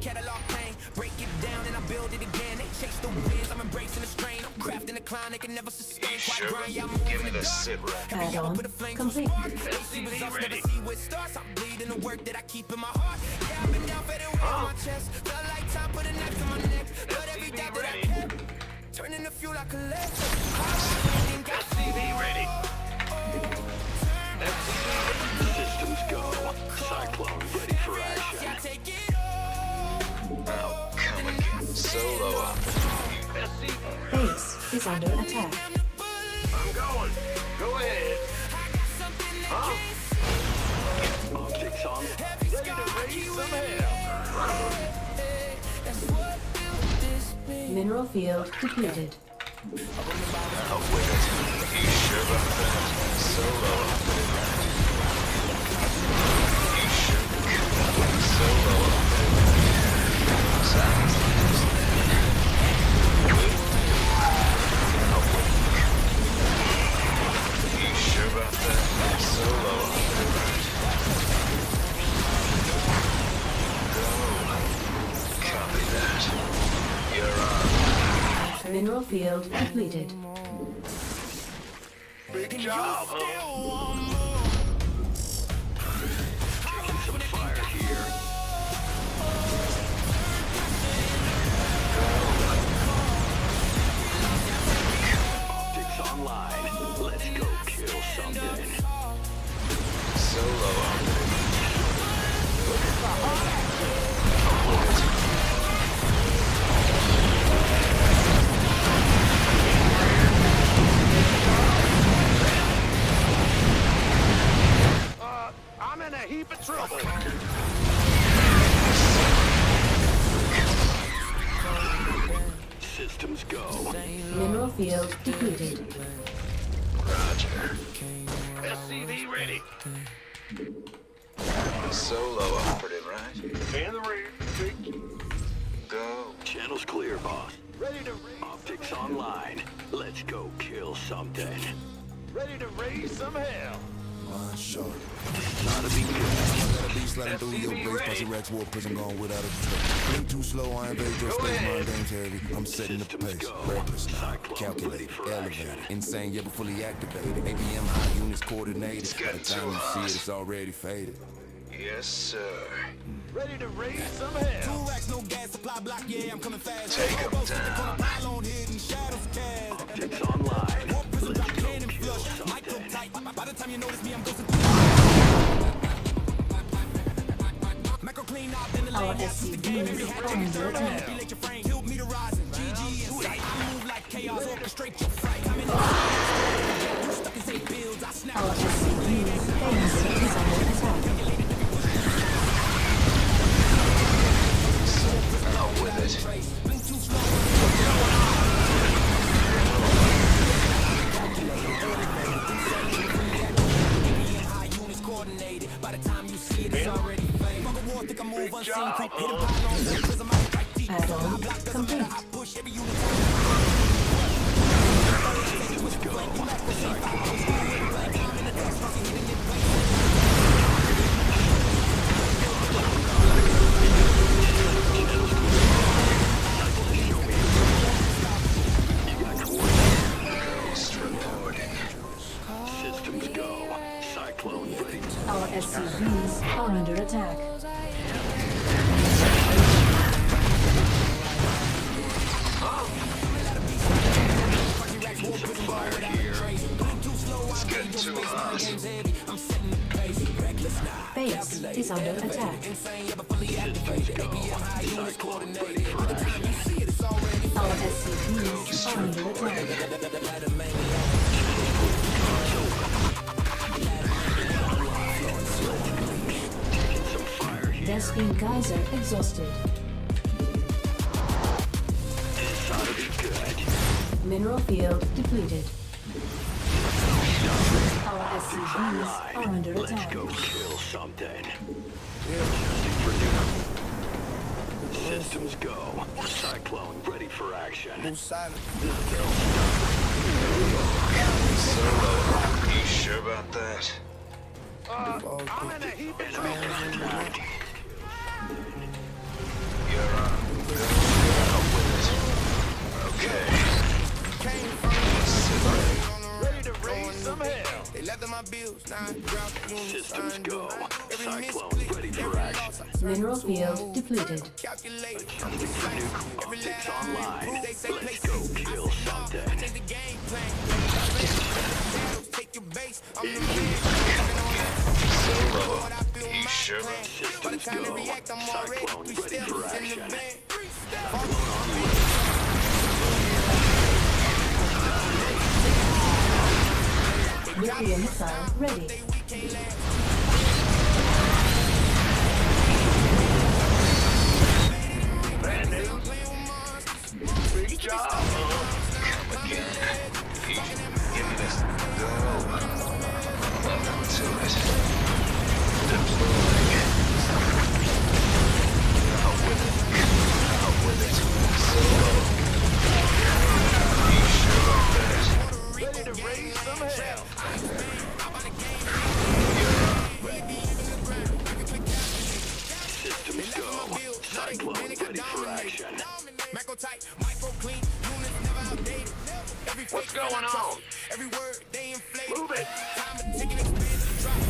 catalog pain, break it down and I build it again. They chase the winds, I'm embracing the strain. I'm crafting the climb, they can never sustain.
Sure. Give me the sit rep.
Add-on complete.
SCV ready.
I'm bleeding the work that I keep in my heart. Yeah, I've been down for the weight on my chest. Felt like time, put a knife to my neck. But every doubt that I kept, turning the fuel I collect.
SCV ready. Systems go. Cyclone ready for action. Oh, come again. Solo up. SCV.
Base is under attack.
I'm going. Go ahead. Huh? Optics on. Ready to raise some hell.
Mineral field depleted.
Out with it. You sure about that? Solo up. You sure? Solo up. Sounds out with it. You sure about that? Solo up. Go. Copy that. You're on.
Mineral field depleted.
Big job, huh? Taking some fire here. Optics online. Let's go kill something. Solo on. I'm in a heap of trouble. Systems go.
Mineral field depleted.
Roger. SCV ready. Solo operative, right? In the rear. Go. Channel's clear, boss. Ready to raise. Optics online. Let's go kill something. Ready to raise some hell.
Sure.
Gotta be good.
Beat sliding through your base, posse racks, war prison gone without a trace. Blink too slow, I invade your space, my game's heavy. I'm setting the pace. Reckless now, calculated, elevated, insane yet fully activated. ABM high units coordinated. By the time you see it, it's already faded.
Yes, sir. Ready to raise some hell.
2 racks, no gas supply block, yeah, I'm coming fast.
Take him down. Optics online. Let's go kill something.
By the time you notice me, I'm ghosting. Macro clean out in the
Our
lane.
SCVs are under attack.
Tilt me to rising. GG inside. I move like chaos. Orchestrate your fright. I'm in the stuck in same builds. I snap.
Our SCVs is under attack.
Out with it.
By the time you see it, it's already fake. Fuck a war, think I move unseen. Creep, hit a
Add-on complete.
push every unit.
Systems go. Cyclone ready.
Our SCVs are under attack.
Some fire here. It's getting too hot.
Base is under attack.
Systems go. Cyclone ready for action.
Our SCVs are under attack. Despin Geyser exhausted.
This ought to be good.
Mineral field depleted. Our SCVs are under
Let's
attack.
go kill something. Adjusting for dinner. Systems go. Cyclone ready for action.
Silent.
This Solo, you sure about that?
I'm in a heap of trouble.
You're on. Go with it. Okay.
Ready to raise some hell.
They left my bills, now I drop
Systems go. Cyclone ready for action.
Mineral field depleted.
calculate.
Optics online. Let's go kill something.
Take the game plan. Take your base. I'm the man.
Solo, you sure? Systems go. Cyclone ready for action.
Nuclear missile ready.
Big job. Come again. Give me this. Go. Welcome to it. Deploying. Out with it. Out with it. Solo. You sure about that?
Ready to raise some hell.
Systems go. Cyclone ready for action.
Macro tight, micro clean, units never outdated. Every
What's going on?
Every word they inflate.
Move it.
Time and ticket expense to drop.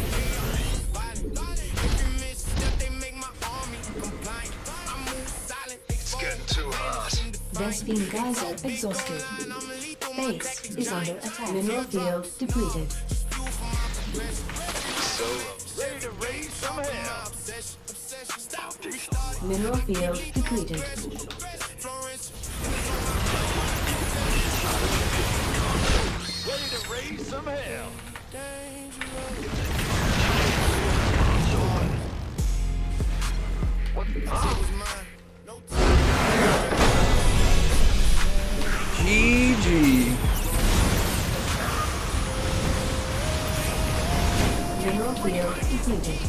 Violent. Every misstep they make my army compliant. I move silent.
It's getting too hot.
Vespine geyser exhausted. Base is under attack. Mineral field depleted.
Solo.
Ready to raise some hell.
Optics.
Mineral field depleted.
Ready to raise some hell.
GG.
Mineral field depleted.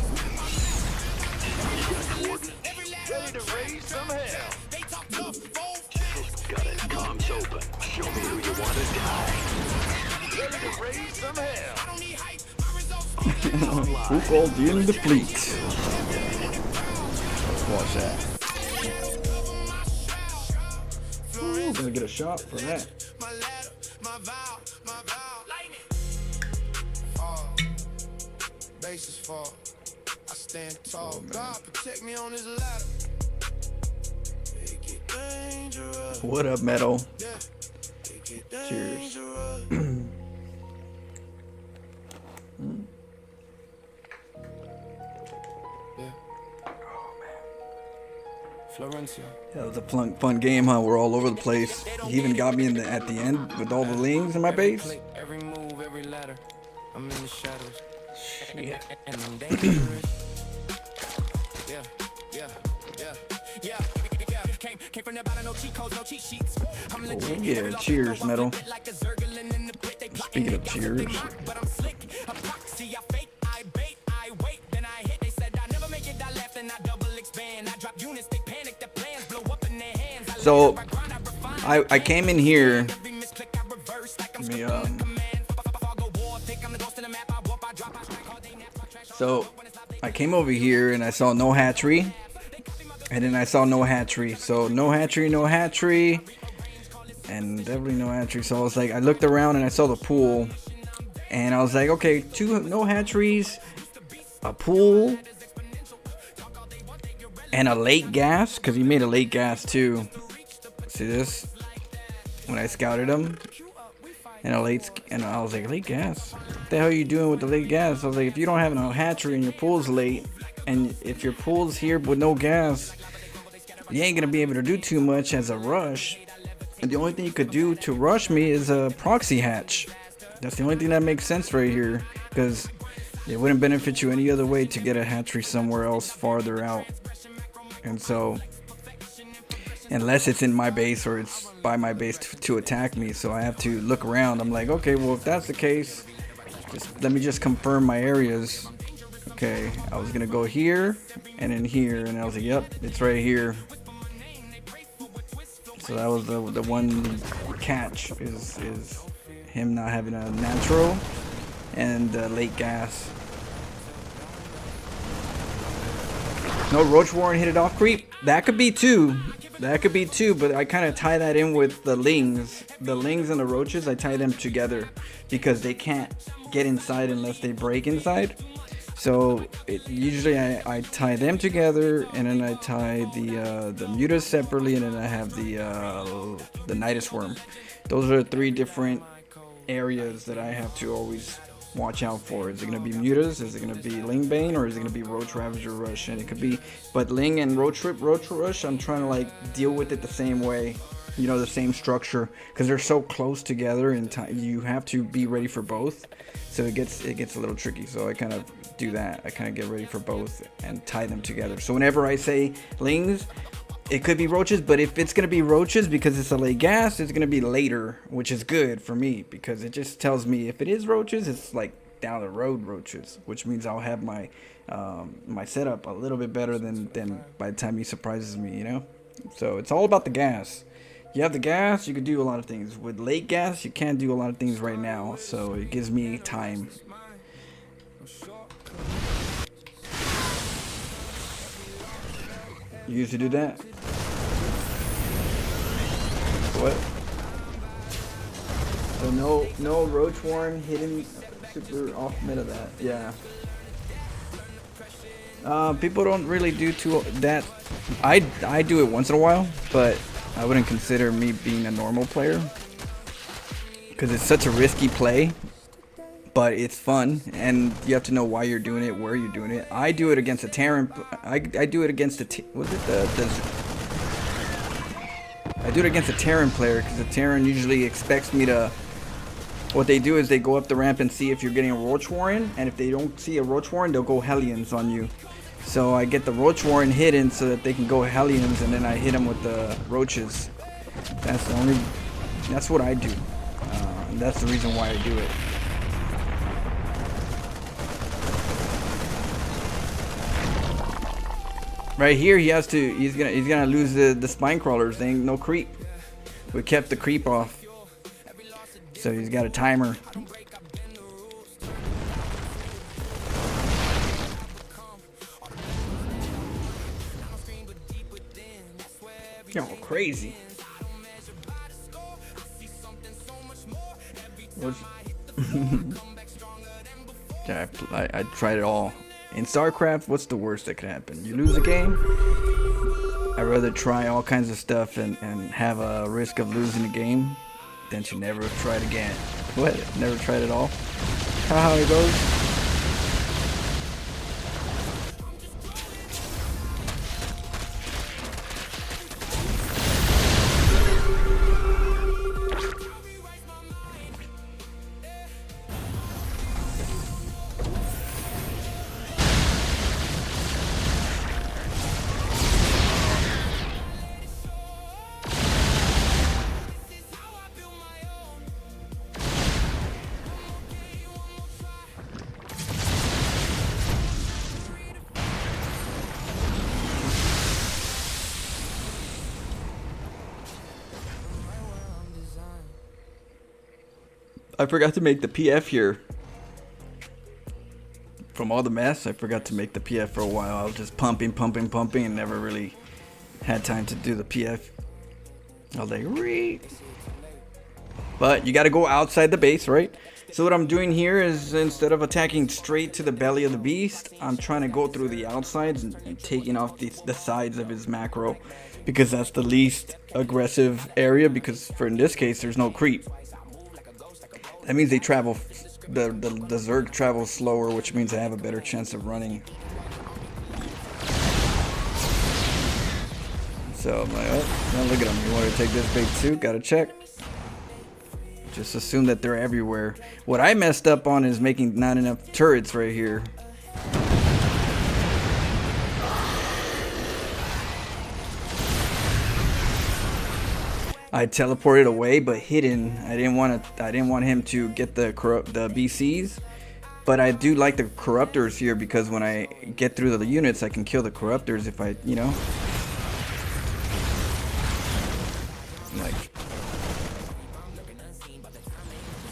Ready to raise some hell.
Got it. Comms open. Show me who you want to die.
Ready to raise some hell.
Who called you in the fleet? Let's watch that. Ooh, gonna get a shot for that.
My ladder, my vow, my vow. Fall, bases fall. I stand tall. God protect me on this ladder. It get dangerous.
What up, Metal?
Yeah, it get
Cheers.
dangerous. Yeah. Florencia.
That was a fun game, huh? We're all over the place. He even got me in at the end with all the lings in my base.
Every move, every ladder. I'm in the shadows.
Shit.
And I'm dangerous. Yeah, yeah, yeah, yeah. Came from the bottom, no cheat codes, no cheat sheets. I'm legit.
Yeah, cheers, Metal. Speaking of cheers.
But I'm slick. Epoxy, I fake, I bait, I wait, then I hit. They said I never make it, I left and I double expand. I drop units, they panic, the plans blow up in their hands.
So I came in here. Let me So I came over here and I saw no hatchery, and then I saw no hatchery. So no hatchery, no hatchery, and definitely no hatchery. So I was like, I looked around and I saw the pool, and I was like, okay, no hatcheries, a pool, and a late gas, because he made a late gas too. See this? When I scouted him. And I was like, late gas? What the hell are you doing with the late gas? I was like, if you don't have no hatchery and your pool's late, and if your pool's here with no gas, you ain't gonna be able to do too much as a rush. And the only thing you could do to rush me is a proxy hatch. That's the only thing that makes sense right here, because it wouldn't benefit you any other way to get a hatchery somewhere else farther out. And so, unless it's in my base or it's by my base to attack me, so I have to look around. I'm like, okay, well, if that's the case, let me just confirm my areas. Okay, I was gonna go here and in here, and I was like, yep, it's right here. So that was the one catch is him not having a natural and late gas. No, Roach Warren hit it off creep. That could be two. That could be two, but I kind of tie that in with the lings. The lings and the roaches, I tie them together because they can't get inside unless they break inside. So usually I tie them together, and then I tie the mutas separately, and then I have the Nidus worm. Those are 3 different areas that I have to always watch out for. Is it going to be mutas? Is it going to be Lingbane? Or is it going to be Roach Ravager Rush? And it could be, but Ling and Roach Rush, I'm trying to like deal with it the same way, you know, the same structure, because they're so close together, and you have to be ready for both. So it gets a little tricky. So I kind of do that. I kind of get ready for both and tie them together. So whenever I say Lings, it could be roaches, but if it's going to be roaches because it's a late gas, it's going to be later, which is good for me because it just tells me if it is roaches, it's like down the road roaches, which means I'll have my my setup a little bit better than by the time he surprises me, you know? So it's all about the gas. You have the gas, you can do a lot of things. With late gas, you can't do a lot of things right now, so it gives me time. You used to do that? What? So no Roach Warren hitting super off mid of that. Yeah. People don't really do that. I do it once in a while, but I wouldn't consider me being a normal player because it's such a risky play. But it's fun, and you have to know why you're doing it, where you're doing it. I do it against a Terran. I do it against a I do it against a Terran player because the Terran usually expects me to. What they do is they go up the ramp and see if you're getting a Roach Warren, and if they don't see a Roach Warren, they'll go Hellions on you. So I get the Roach Warren hidden so that they can go Hellions, and then I hit them with the roaches. That's what I do. That's the reason why I do it. Right here, he's gonna lose the spine crawlers. They ain't no creep. We kept the creep off, so he's got a timer. You're all crazy. Yeah, I tried it all. In StarCraft, what's the worst that could happen? You lose a game? I'd rather try all kinds of stuff and have a risk of losing a game than to never try it again. What? Never tried it all? How it goes? I forgot to make the PF here. From all the mess, I forgot to make the PF for a while. I was just pumping, and never really had time to do the PF. I was like, Ree. But you gotta go outside the base, right? So what I'm doing here is, instead of attacking straight to the belly of the beast, I'm trying to go through the outsides and taking off the sides of his macro, because that's the least aggressive area, because in this case, there's no creep. That means they travel, the Zerg travels slower, which means I have a better chance of running. So I'm like, oh, now look at them. You want to take this bait too? Gotta check. Just assume that they're everywhere. What I messed up on is making not enough turrets right here. I teleported away, but hidden. I didn't want him to get the BCs, but I do like the corruptors here, because when I get through the units, I can kill the corruptors if I, you know. Like,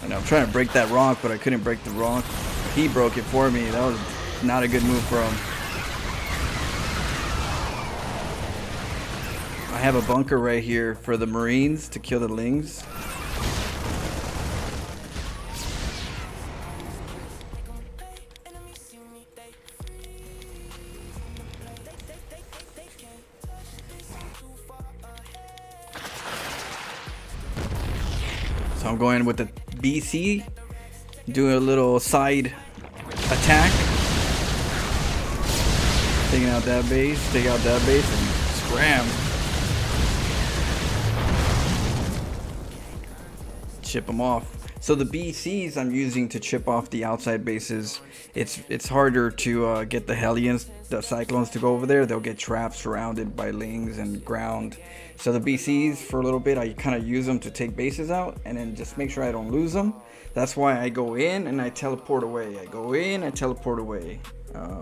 And I'm trying to break that rock, but I couldn't break the rock. He broke it for me. That was not a good move for him. I have a bunker right here for the Marines to kill the Lings. So I'm going with the BC, doing a little side attack, taking out that base, take out that base, and scram. Chip them off. So the BCs I'm using to chip off the outside bases. It's harder to get the Hellions, the Cyclones to go over there. They'll get trapped, surrounded by Lings and ground. So the BCs, for a little bit, I kind of use them to take bases out and then just make sure I don't lose them. That's why I go in and I teleport away. I go in, I teleport away.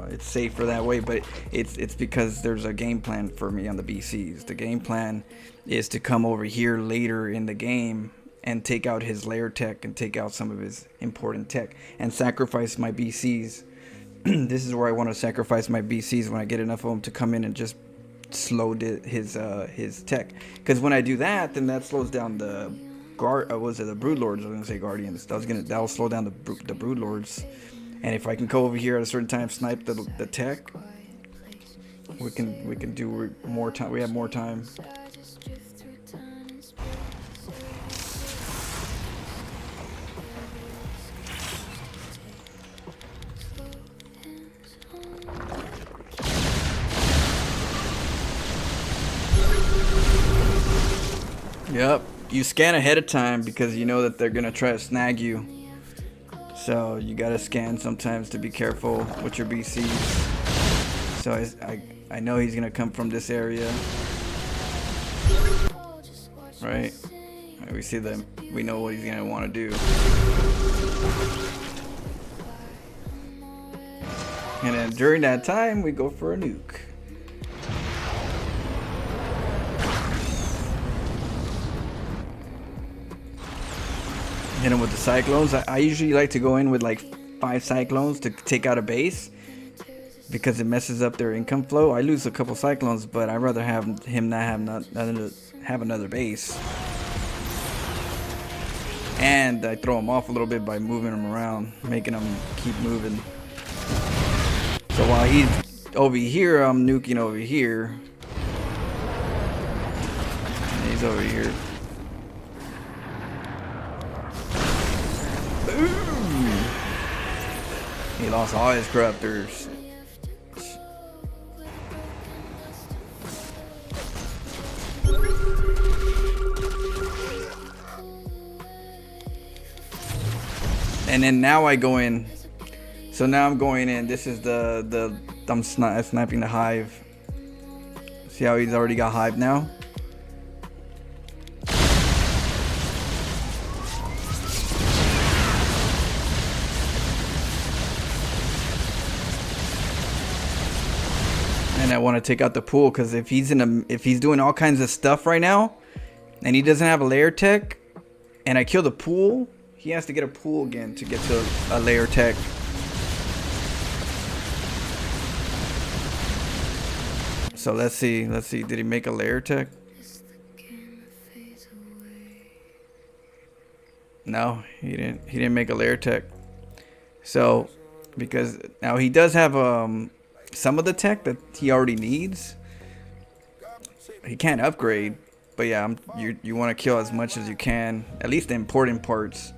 It's safer that way, but it's because there's a game plan for me on the BCs. The game plan is to come over here later in the game and take out his lair tech and take out some of his important tech and sacrifice my BCs. This is where I want to sacrifice my BCs when I get enough of them to come in and just slow his tech. Because when I do that, then that slows down the the Brood Lords. I was gonna say Guardians. That'll slow down the Brood Lords. And if I can go over here at a certain time, snipe the tech, we can do more time. We have more time. Yep, you scan ahead of time because you know that they're gonna try to snag you. So you gotta scan sometimes to be careful with your BCs. So I know he's gonna come from this area, right? We see them. We know what he's gonna want to do. And then during that time, we go for a nuke. Hit him with the Cyclones. I usually like to go in with like 5 Cyclones to take out a base because it messes up their income flow. I lose a couple Cyclones, but I'd rather have him not have another base. And I throw him off a little bit by moving him around, making him keep moving. So while he's over here, I'm nuking over here. And he's over here. He lost all his corruptors. And then now I go in. So now I'm going in. This is I'm sniping the hive. See how he's already got hive now? And I want to take out the pool because if he's doing all kinds of stuff right now, and he doesn't have a lair tech, and I kill the pool, he has to get a pool again to get to a lair tech. So let's see. Did he make a lair tech? No, he didn't make a lair tech. So because now he does have some of the tech that he already needs. He can't upgrade, but yeah, you want to kill as much as you can, at least the important parts.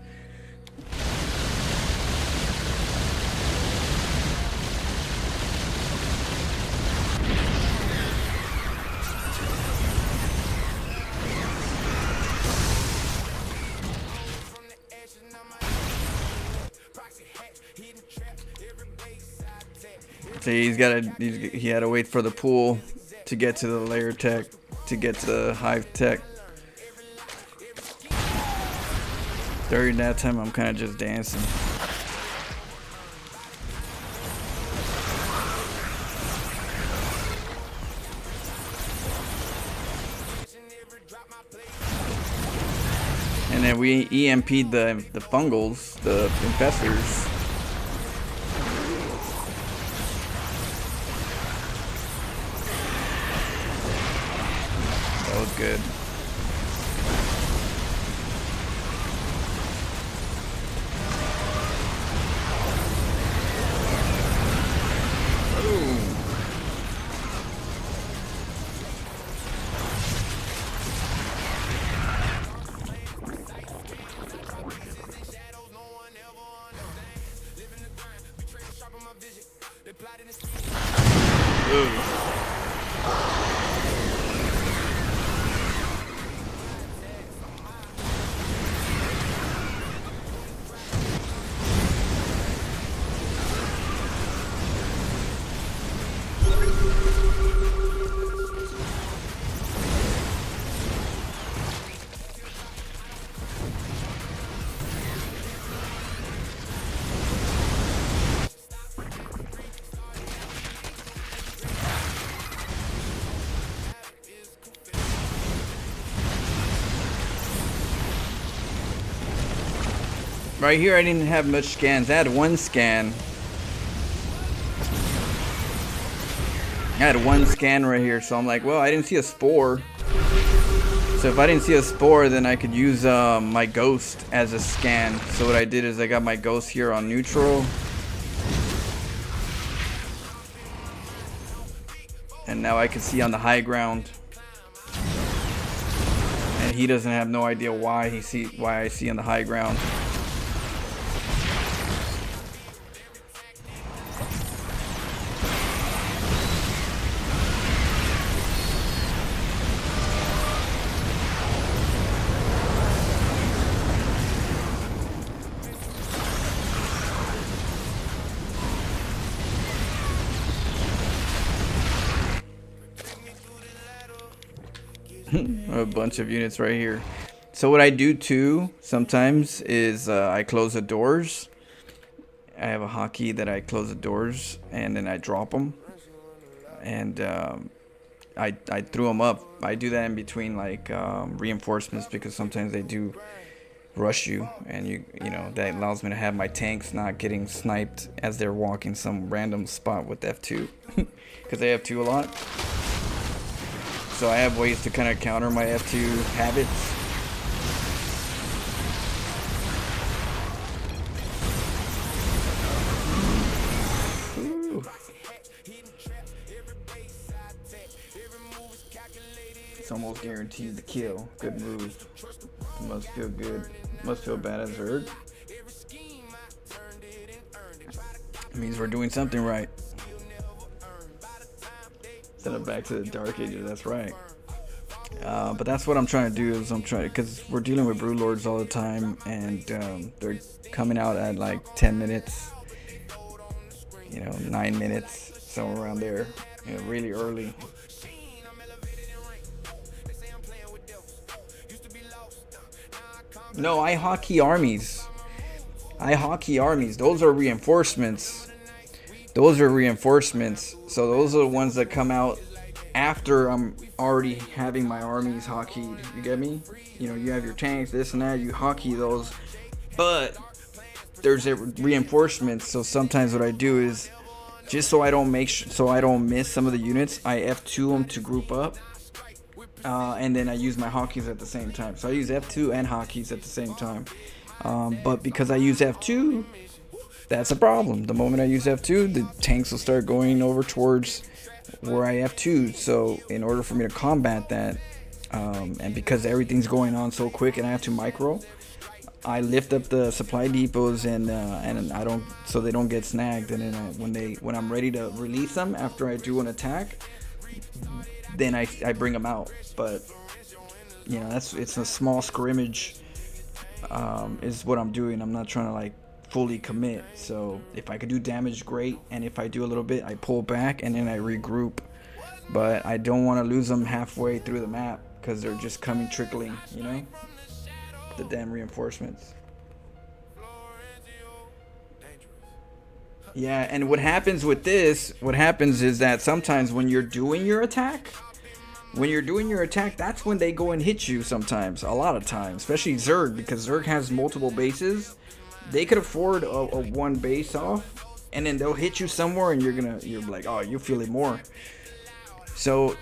See, he had to wait for the pool to get to the lair tech, to get to the hive tech. During that time, I'm kind of just dancing. And then we EMP'd the fungals, the infestors. That was good. Right here, I didn't have much scans. I had one scan. I had one scan right here, so I'm like, well, I didn't see a spore. So if I didn't see a spore, then I could use my ghost as a scan. So what I did is I got my ghost here on neutral. And now I can see on the high ground. And he doesn't have no idea why I see on the high ground. A bunch of units right here. So what I do too sometimes is I close the doors. I have a hotkey that I close the doors and then I drop them, and I threw them up. I do that in between like reinforcements, because sometimes they do rush you, and you know that allows me to have my tanks not getting sniped as they're walking some random spot with F2 because they F2 a lot. So I have ways to kind of counter my F2 habits. Ooh. It's almost guaranteed to kill. Good move. Must feel good. Must feel bad as Zerg. It means we're doing something right. Send it back to the Dark Ages, that's right. But that's what I'm trying to do, is because we're dealing with Brood Lords all the time, and they're coming out at like 10 minutes, 9 minutes, somewhere around there, really early. No, I hotkey armies. Those are reinforcements. So those are the ones that come out after I'm already having my armies hotkeyed. You get me? You have your tanks, this and that. You hotkey those, but there's reinforcements. So sometimes what I do is, just so I don't miss some of the units, I F2 them to group up, and then I use my hotkeys at the same time. So I use F2 and hotkeys at the same time. But because I use F2, that's a problem. The moment I use F2, the tanks will start going over towards where I F2. So in order for me to combat that, and because everything's going on so quick and I have to micro, I lift up the supply depots and I don't, so they don't get snagged. And then when I'm ready to release them after I do an attack, then I bring them out. But it's a small scrimmage, is what I'm doing. I'm not trying to like fully commit. So if I could do damage, great, and if I do a little bit, I pull back and then I regroup. But I don't want to lose them halfway through the map, because they're just trickling, the damn reinforcements. Yeah, and what happens is that sometimes when you're doing your attack, when you're doing your attack, that's when they go and hit you sometimes, a lot of times, especially Zerg, because Zerg has multiple bases. They could afford a one base off, and then they'll hit you somewhere, and you're like, oh, you feel it more. So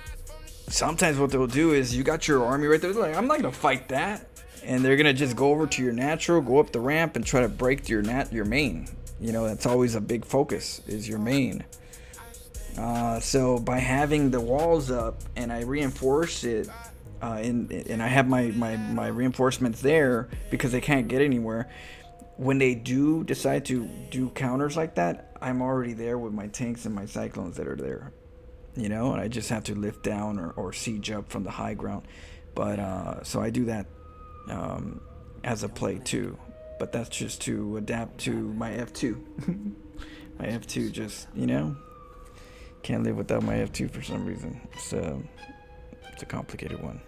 sometimes what they'll do is, you got your army right there, they're like, I'm not gonna fight that, and they're gonna just go over to your natural, go up the ramp, and try to break your main. You know, that's always a big focus, is your main. So by having the walls up and I reinforce it, and I have my reinforcements there because they can't get anywhere. When they do decide to do counters like that, I'm already there with my tanks and my cyclones that are there. You know, and I just have to lift down or siege up from the high ground. But so I do that as a play too. But that's just to adapt to my F2. My F2 just, you know, can't live without my F2 for some reason. So it's a complicated one.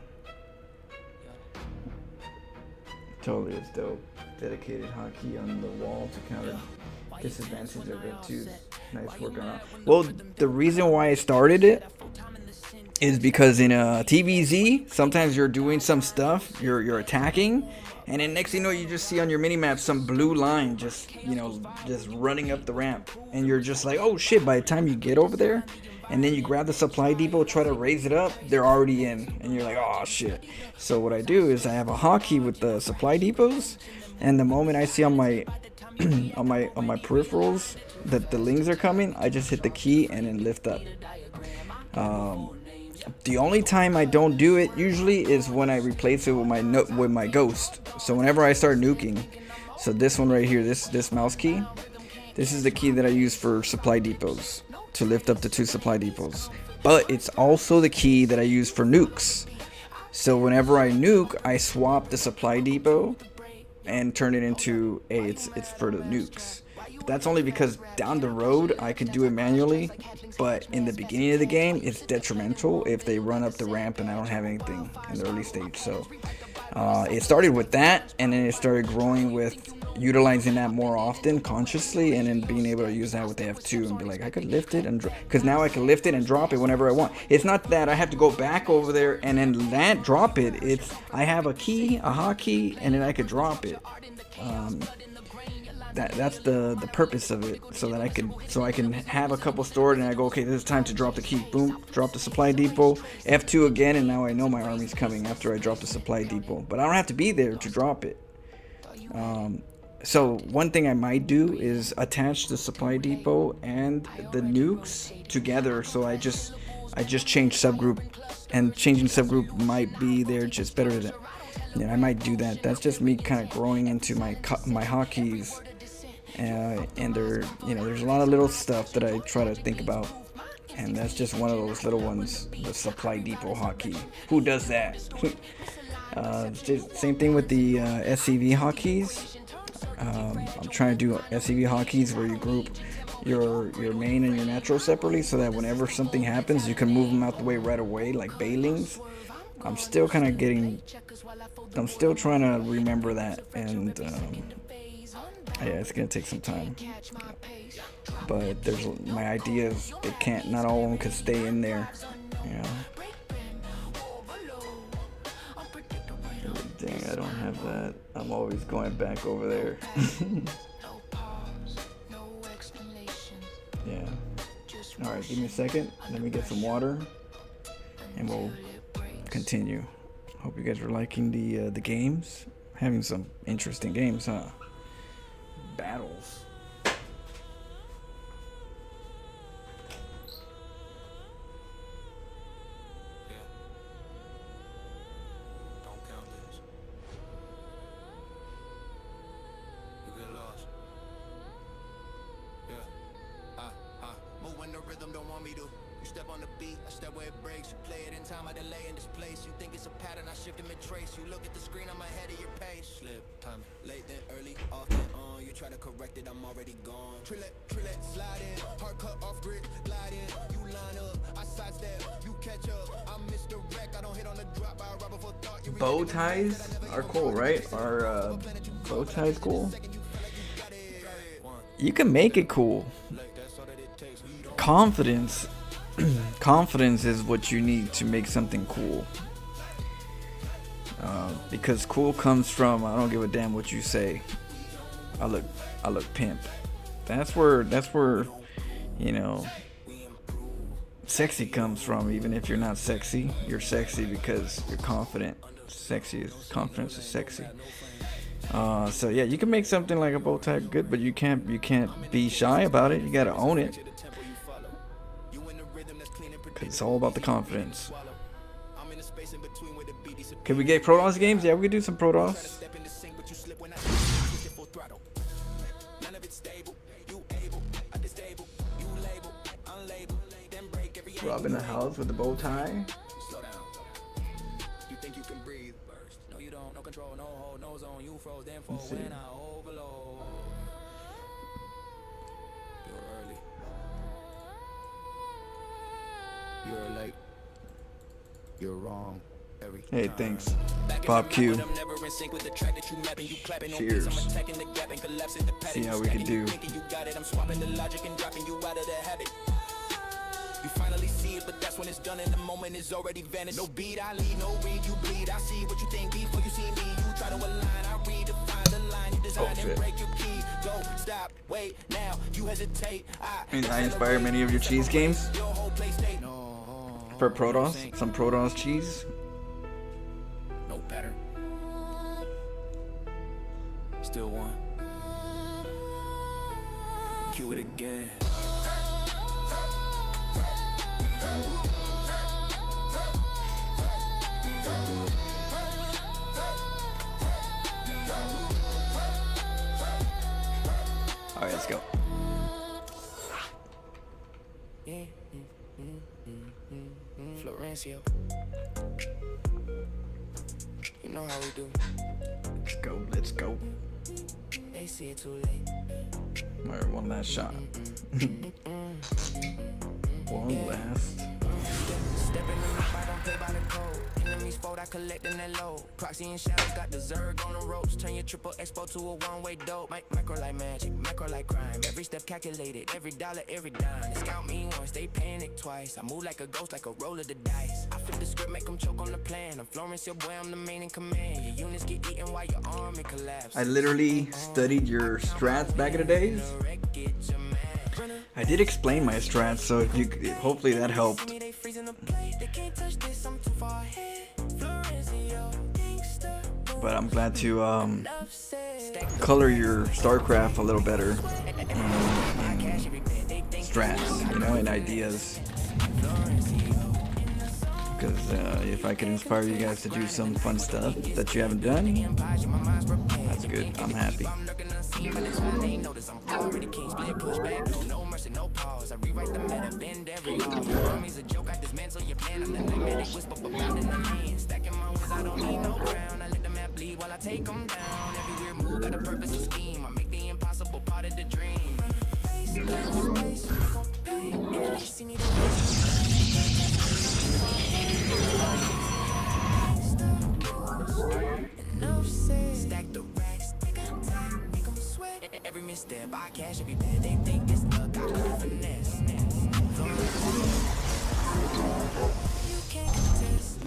Totally, it's dope. Dedicated hotkey on the wall to counter disadvantage of F2. Nice work on it. Well, the reason why I started it is because in a TVZ, sometimes you're doing some stuff, you're attacking, and then next thing you know, you just see on your minimap some blue line just, you know, just running up the ramp, and you're just like, oh shit, by the time you get over there, and then you grab the supply depot, try to raise it up, they're already in, and you're like, oh shit. So what I do is I have a hotkey with the supply depots, and the moment I see on my on my peripherals that the lings are coming, I just hit the key and then lift up. The only time I don't do it usually is when I replace it with my ghost. So whenever I start nuking, so this one right here, this mouse key, this is the key that I use for supply depots, to lift up the 2 supply depots. But it's also the key that I use for nukes. So whenever I nuke, I swap the supply depot and turn it into it's for the nukes. But that's only because down the road I can do it manually, but in the beginning of the game it's detrimental if they run up the ramp and I don't have anything in the early stage. So it started with that, and then it started growing with utilizing that more often consciously, and then being able to use that with the F2 and be like, I could lift it and because now I can lift it and drop it whenever I want. It's not that I have to go back over there and then drop it. It's I have a key, a hotkey, and then I could drop it. That's the purpose of it, so that I can have a couple stored, and I go, okay, this is time to drop the key. Boom, drop the supply depot, F2 again, and now I know my army's coming after I drop the supply depot. But I don't have to be there to drop it. So one thing I might do is attach the supply depot and the nukes together. So I just change subgroup, and changing subgroup might be there just better than. Yeah, I might do that. That's just me kind of growing into my hotkeys, and there's a lot of little stuff that I try to think about, and that's just one of those little ones. The supply depot hotkey. Who does that? Just same thing with the SCV hotkeys. I'm trying to do SCV hotkeys where you group your main and your natural separately, so that whenever something happens, you can move them out the way right away, like bailings. I'm still trying to remember that, and yeah, it's gonna take some time. But there's my ideas. Not all of them could stay in there, you know. Dang, I don't have that. I'm always going back over there. Yeah. Alright, give me a second. Let me get some water, and we'll continue. Hope you guys are liking the games. Having some interesting games, huh? Battles. Bow ties are cool, right? Are bow ties cool? You can make it cool. Confidence confidence is what you need to make something cool. Because cool comes from, I don't give a damn what you say. I look pimp. That's where you know, sexy comes from. Even if you're not sexy, you're sexy because you're confident. Confidence is sexy. So yeah, you can make something like a bow tie good, but you can't be shy about it. You gotta own it. Cause it's all about the confidence. Can we get Protoss games? Yeah, we could do some Protoss. Robbing the house with the bow tie. Let's see.
You're late. You're wrong.
Hey, thanks. Pop Q. Cheers. See how we can do.
You finally see it, but that's when it's done and the moment is already vanished. No beat, I lead, no read, you bleed. I see what you think before you see me. You try to align, I redefine the line. You design and break your key. Go, stop, wait, now, you hesitate.
I inspire many of your cheese games. For Protoss, some Protoss cheese.
No better. Still one. Cue it again.
Alright, let's go.
Florencio. You know how we do.
Let's go.
They see it too late.
Alright, one last shot. One last.
Stepping in the fight, don't play by the code. Enemies fold, I collect in that load. Proxy and shadows got the Zerg on the ropes. Turn your triple expo to a one-way dope. Micro like magic, macro like crime. Every step calculated, every dollar, every dime. They scout me once, they panic twice. I move like a ghost, like a roll of the dice. I flip the script, make them choke on the plan. I'm Florence, your boy, I'm the main in command. Your units get eaten while your army collapse.
I literally studied your strats back in the days. I did explain my strats, so if you hopefully that helped. But I'm glad to color your StarCraft a little better. Strats, you know, and ideas. Because if I could inspire you guys to do some fun stuff that you haven't done, that's good. I'm happy.
Stack the racks, make them sweat. Every misstep, I cash every bad. They think this luck, I got finesse. You can't contest.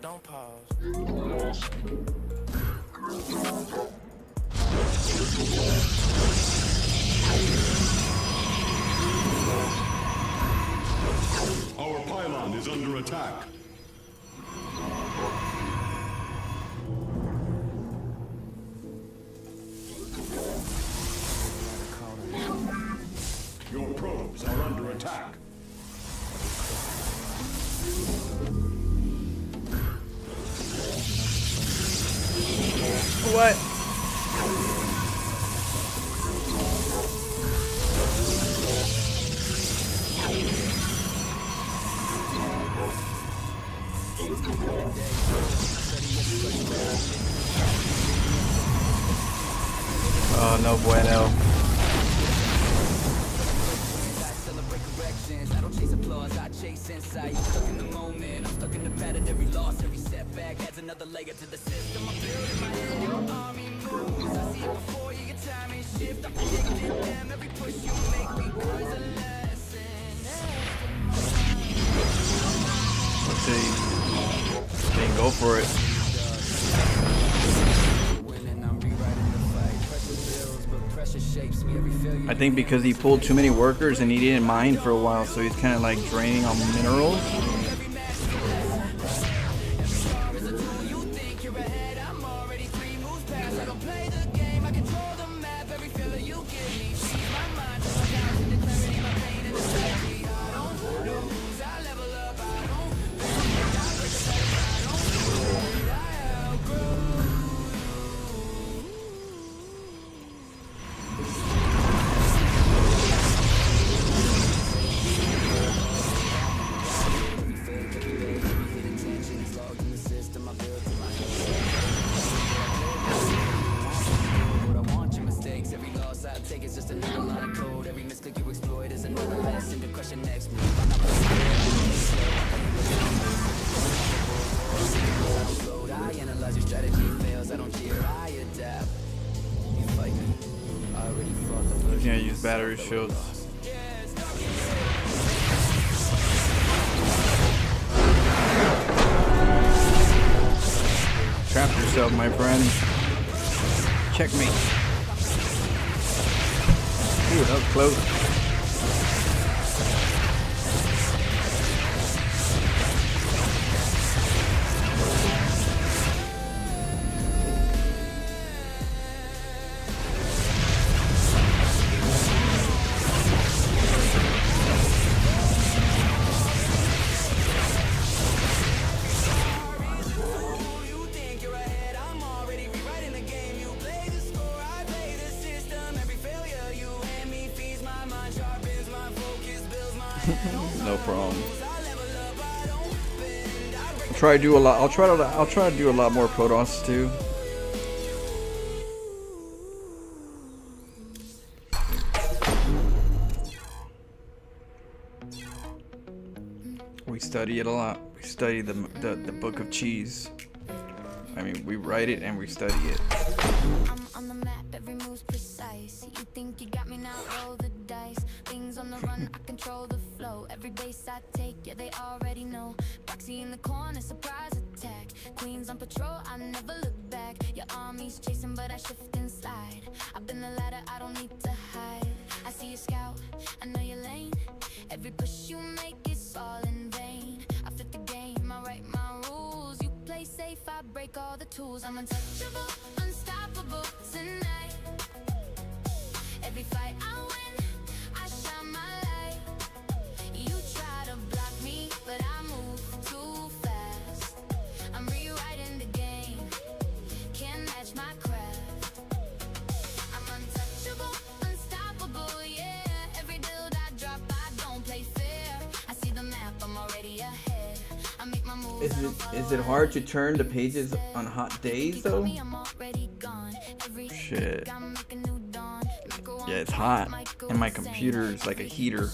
Don't pause.
Our pylon is under attack. Your probes are under attack.
What? Oh, no bueno.
I don't chase applause, I chase insight. Stuck in the moment. another layer to the system. I'm building my head, your army moves. I see it before you get time and shift. I'm predicting them, every push you make becomes a lesson.
Let's see. Can't go for it. I think because he pulled too many workers and he didn't mine for a while, so he's kind of like draining on minerals. He's gonna use battery shields. Trap yourself, my friend. Checkmate. Ooh, that was close. No problem. I'll try to do a lot. I'll try to do a lot more Protoss too. We study it a lot. We study the book of cheese. I mean, we write it and we study it.
I'm on the map, every move's precise. You think you got me now? Roll the dice. Things on the run, I control the flow. Every base I take, yeah, they already know. Proxy in the corner, surprise attack. Queens on patrol, I never look back. Your army's chasing, but I shift and slide. Up in the ladder, I don't need to hide. I see you scout, I know your lane. Every push you make is all in vain. I flip the game, I write my rules. You play safe, I break all the tools. I'm untouchable, unstoppable tonight. Every fight I win, I shine my light. You try to block me, but I move too fast. I'm rewriting the game, can't match my craft. I'm untouchable, unstoppable, yeah. Every build I drop, I don't play fair. I see the map, I'm already ahead. I make my moves.
Is it hard to turn the pages on hot days though? Shit. Yeah, it's hot, and my computer is like a heater.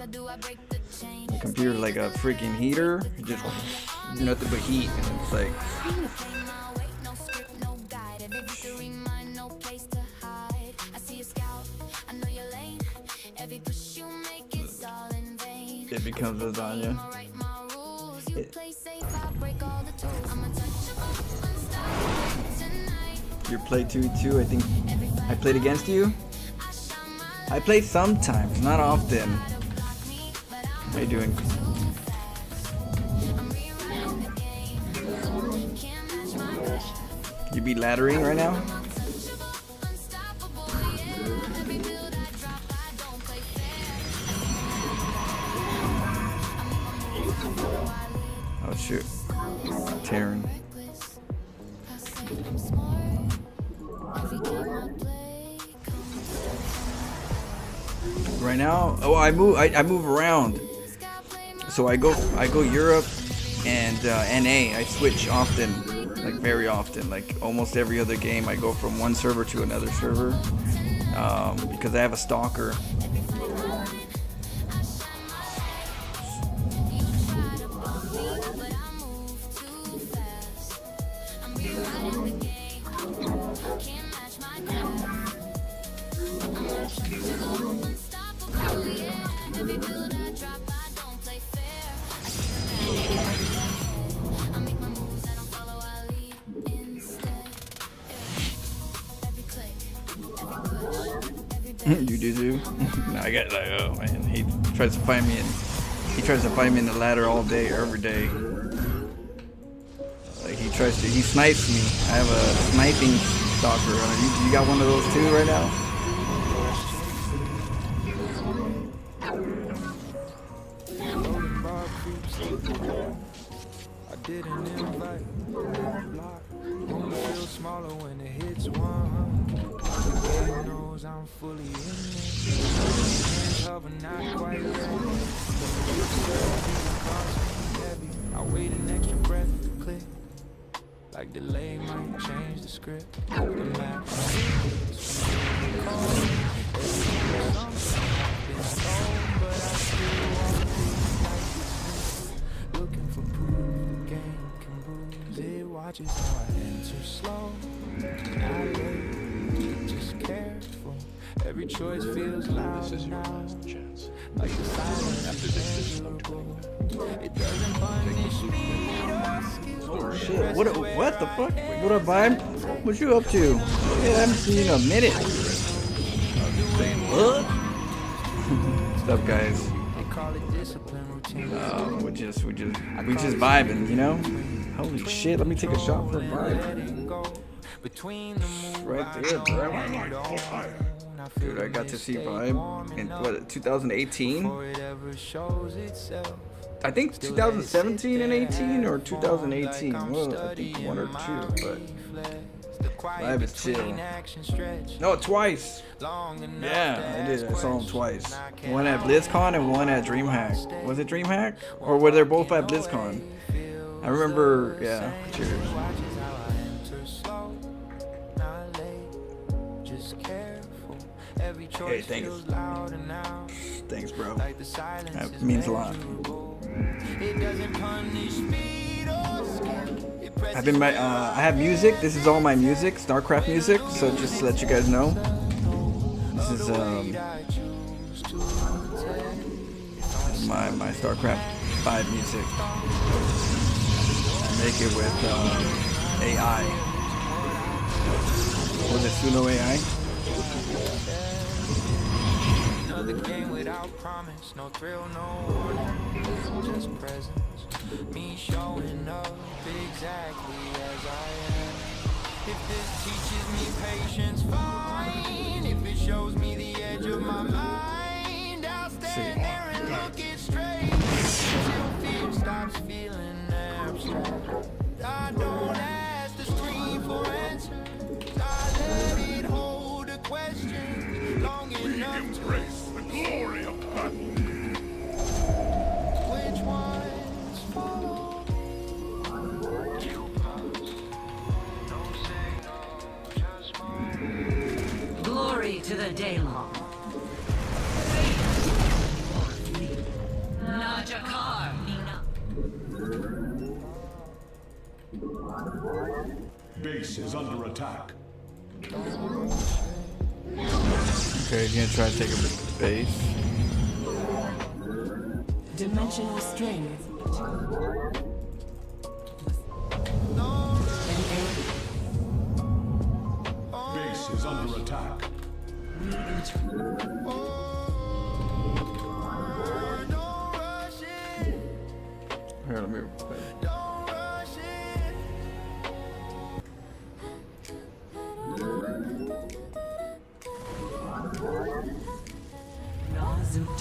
My computer is like a freaking heater. It just nothing but heat, and it's like. It becomes lasagna. You play 2v2. I think I played against you. I play sometimes, not often. How you doing? You be laddering right now? Oh shoot. Tearing. Right now, oh, I move around. So I go Europe and NA. I switch often, like very often, like almost every other game. I go from one server to another server because I have a stalker. You do too? No, I got like, oh man, he tries to find me in the ladder all day, every day. Like he snipes me. I have a sniping stalker. You got one of those too right now?
I didn't invite block. Only feel smaller when it hits 100. God knows I'm fully in it. Cover not quite ready. I wait an extra breath to click. Like delay might change the script. The map. Looking for proof, game can bruise it. Watches how I enter slow. I wait, just careful. Every choice feels loud. This is your last chance. Like the silence after this is measurable. It doesn't punish me or skill.
Oh shit! What the fuck? What up, Vibe? What you up to? Yeah, I haven't seen you in a minute. What? What's up, guys? We just vibing, you know? Holy shit! Let me take a shot for a vibe. Right there, bro. Dude, I got to see Vibe in what, 2018? I think 2017 and 18 or 2018. Well, I think one or two, but Vibe is chill. No, twice. Yeah, I did. I saw him twice. One at BlizzCon and one at DreamHack. Was it DreamHack? Or were they both at BlizzCon? I remember, yeah. Cheers. Hey, thanks. Thanks, bro. That means a lot. I have music. This is all my music, StarCraft music. So just to let you guys know, this is my StarCraft 5 music. I make it with AI. Was it Suno AI?
Another game without promise, no thrill, no warning, just presence. Me showing up exactly as I am. If this teaches me patience, fine. If it shows me the edge of my mind, I'll stand there and look it straight until fear stops feeling abstract. I don't ask the screen for answers. I let it hold a question long enough to embrace the glory of battle. Which ones follow me?
Glory to the Daylong. Najakar.
Base is under attack.
Okay, you're gonna try to take a base.
Dimensional strength.
Base is under attack.
Here, let me.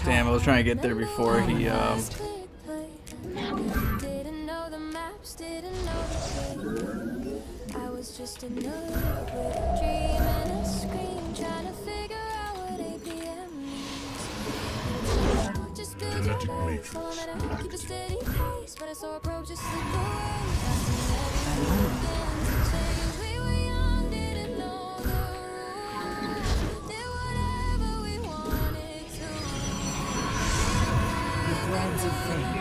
Damn, I was trying to get there before he
Didn't know the maps, didn't know the game. I was just a nerd with a dream and a scream, trying to figure out what APM means. Just build your base, follow me to keep a steady pace, but I saw a probe just slip away. We were young, didn't know the rules, did whatever we wanted to.
The threads of fate.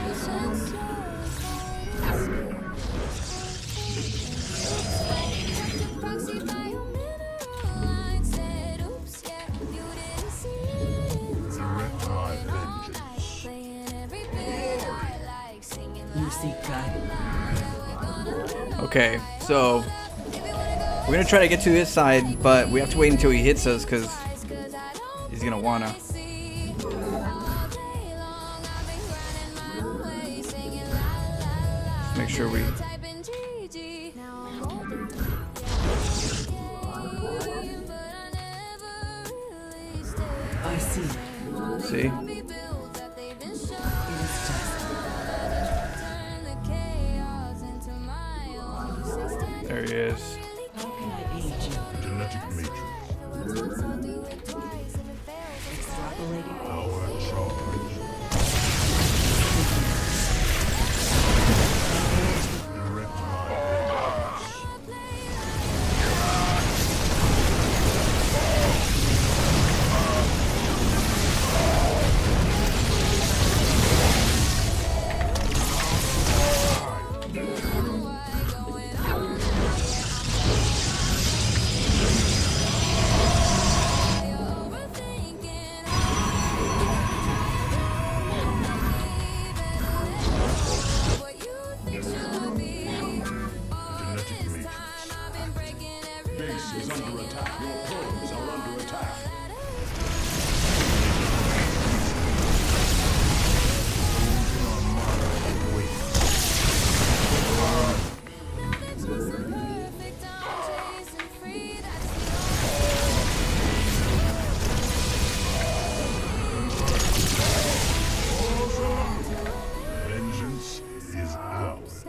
You seek guidance.
Okay, so we're gonna try to get to his side, but we have to wait until he hits us because he's gonna wanna. Make sure we.
I see.
See? There he is.
How can I aid you?
Genetic matrix.
Extrapolating.
Power charge. Direct my vengeance is ours.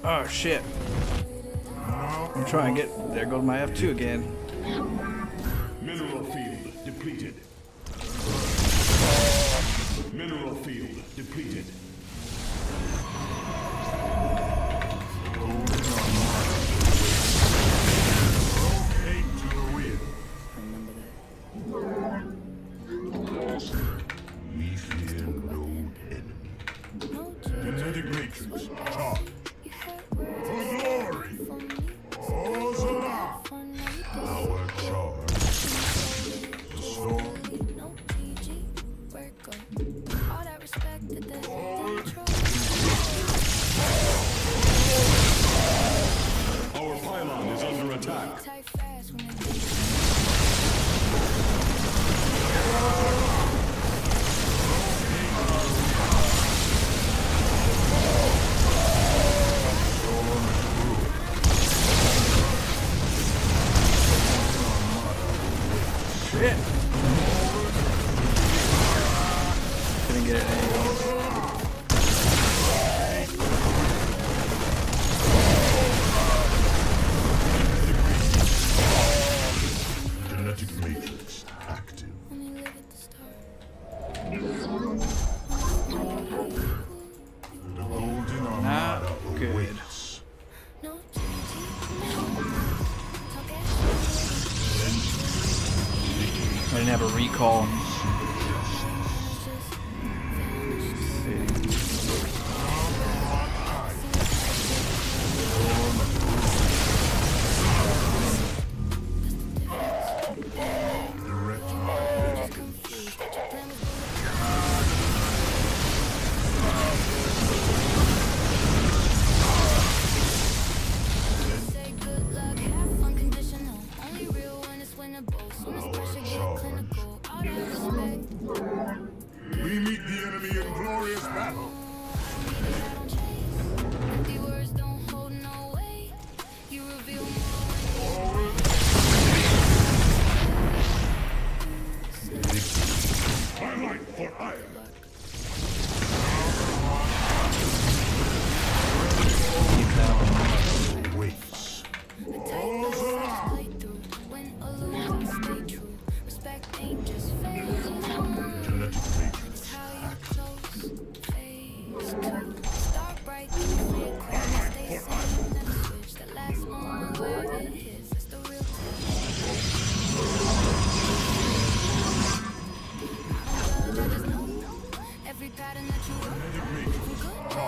Oh shit. I'm trying to get. There goes my F2 again.
Mineral field depleted. Mineral field depleted. We fear no enemy. Genetic matrix charge. For glory! Ozala! Power charge. The sword. Our pylon is under attack.
Shit. Couldn't get it anyway.
Genetic matrix active. The golden armada awaits.
I didn't have a recall.
Power charge.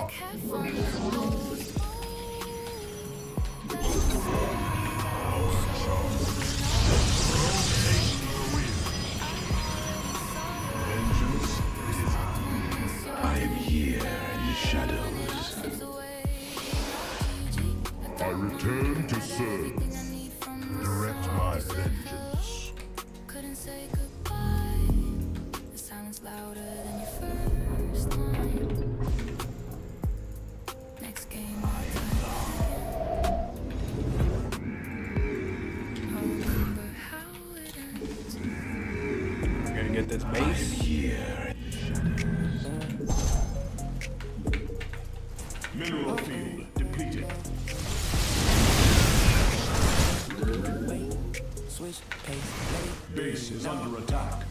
like heaven.
I am here in the shadows.
I return to serve. Direct my vengeance.
Couldn't say goodbye. The silence louder than your first line. Next game, I'll remember how it ends.
I'm gonna get this base.
Here.
Mineral field depleted.
Switch pace,
Base is under attack.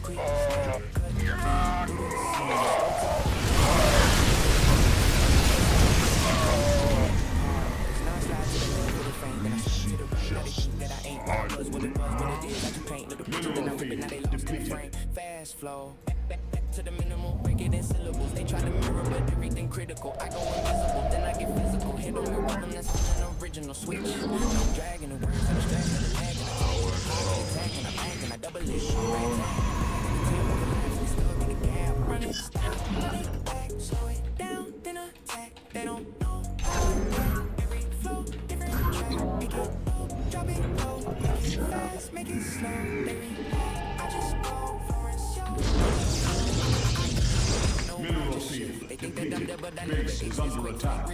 Mineral field depleted.
fast flow. Back to the minimal, break it in syllables. They try to mirror, but everything critical. I go invisible, then I get physical. Hit them with rhythm that's feeling original. Switch, no dragging the words, I'm dragging the lag, and I attacking, I'm acting, I double it. Still get a gap, run it, stop, run it back, slow it down, then attack. They don't know how to work. Every flow, different track. Make it low, drop it low, make it fast, make it slow. They react, I just go for it,
Mineral field depleted. Base is under attack.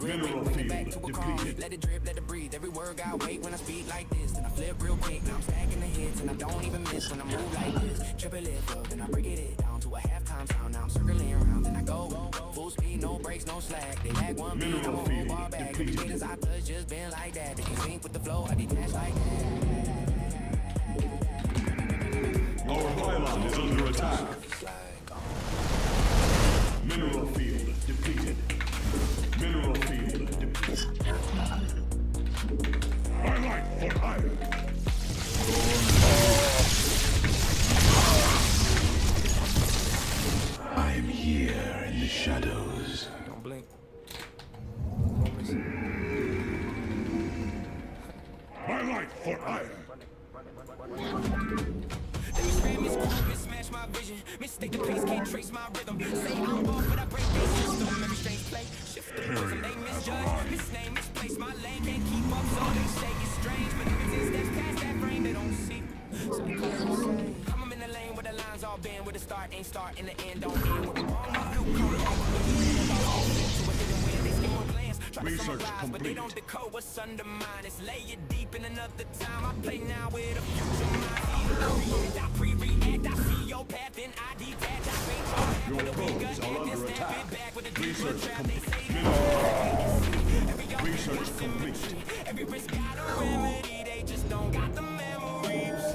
Mineral field depleted.
Let it drip, let it breathe. Every word got weight when I speak like this. Then I flip real quick. Now I'm stacking the hits and I don't even miss when I move like this. Triple it up, then I break it down to a halftime sound. Now I'm circling around, then I go full speed, no brakes, no slack. They lag one beat, I'm a whole bar back. Every cadence I touch just been like that. They can sync with the flow, I detach like that.
Our pylon is under attack. Mineral field depleted. Mineral field depleted. I like for iron.
I am here in the shadows.
Don't blink.
I like for iron.
Smash my vision, mistake the pace, can't trace my rhythm. Say I'm off, but I break their system. Every strange play, shift the rhythm. They misjudge, misname, misplace my lane, can't keep up, so they say it's strange. But if it's steps past that frame, they don't see. So I'm in the lane where the lines all bend, where the start ain't start and the end don't end. Where the wrong blue come back, to a hidden win, they skim on glance. Try to summarize, but they don't decode what's under mine. It's lay it deep in another time. I play now with a future mind. I pre-react, I see your path, then I detach. I wait your path with a weaker hand, then snap it back with a deeper trap. They say
Research complete.
every risk got a remedy, they just don't got the memories.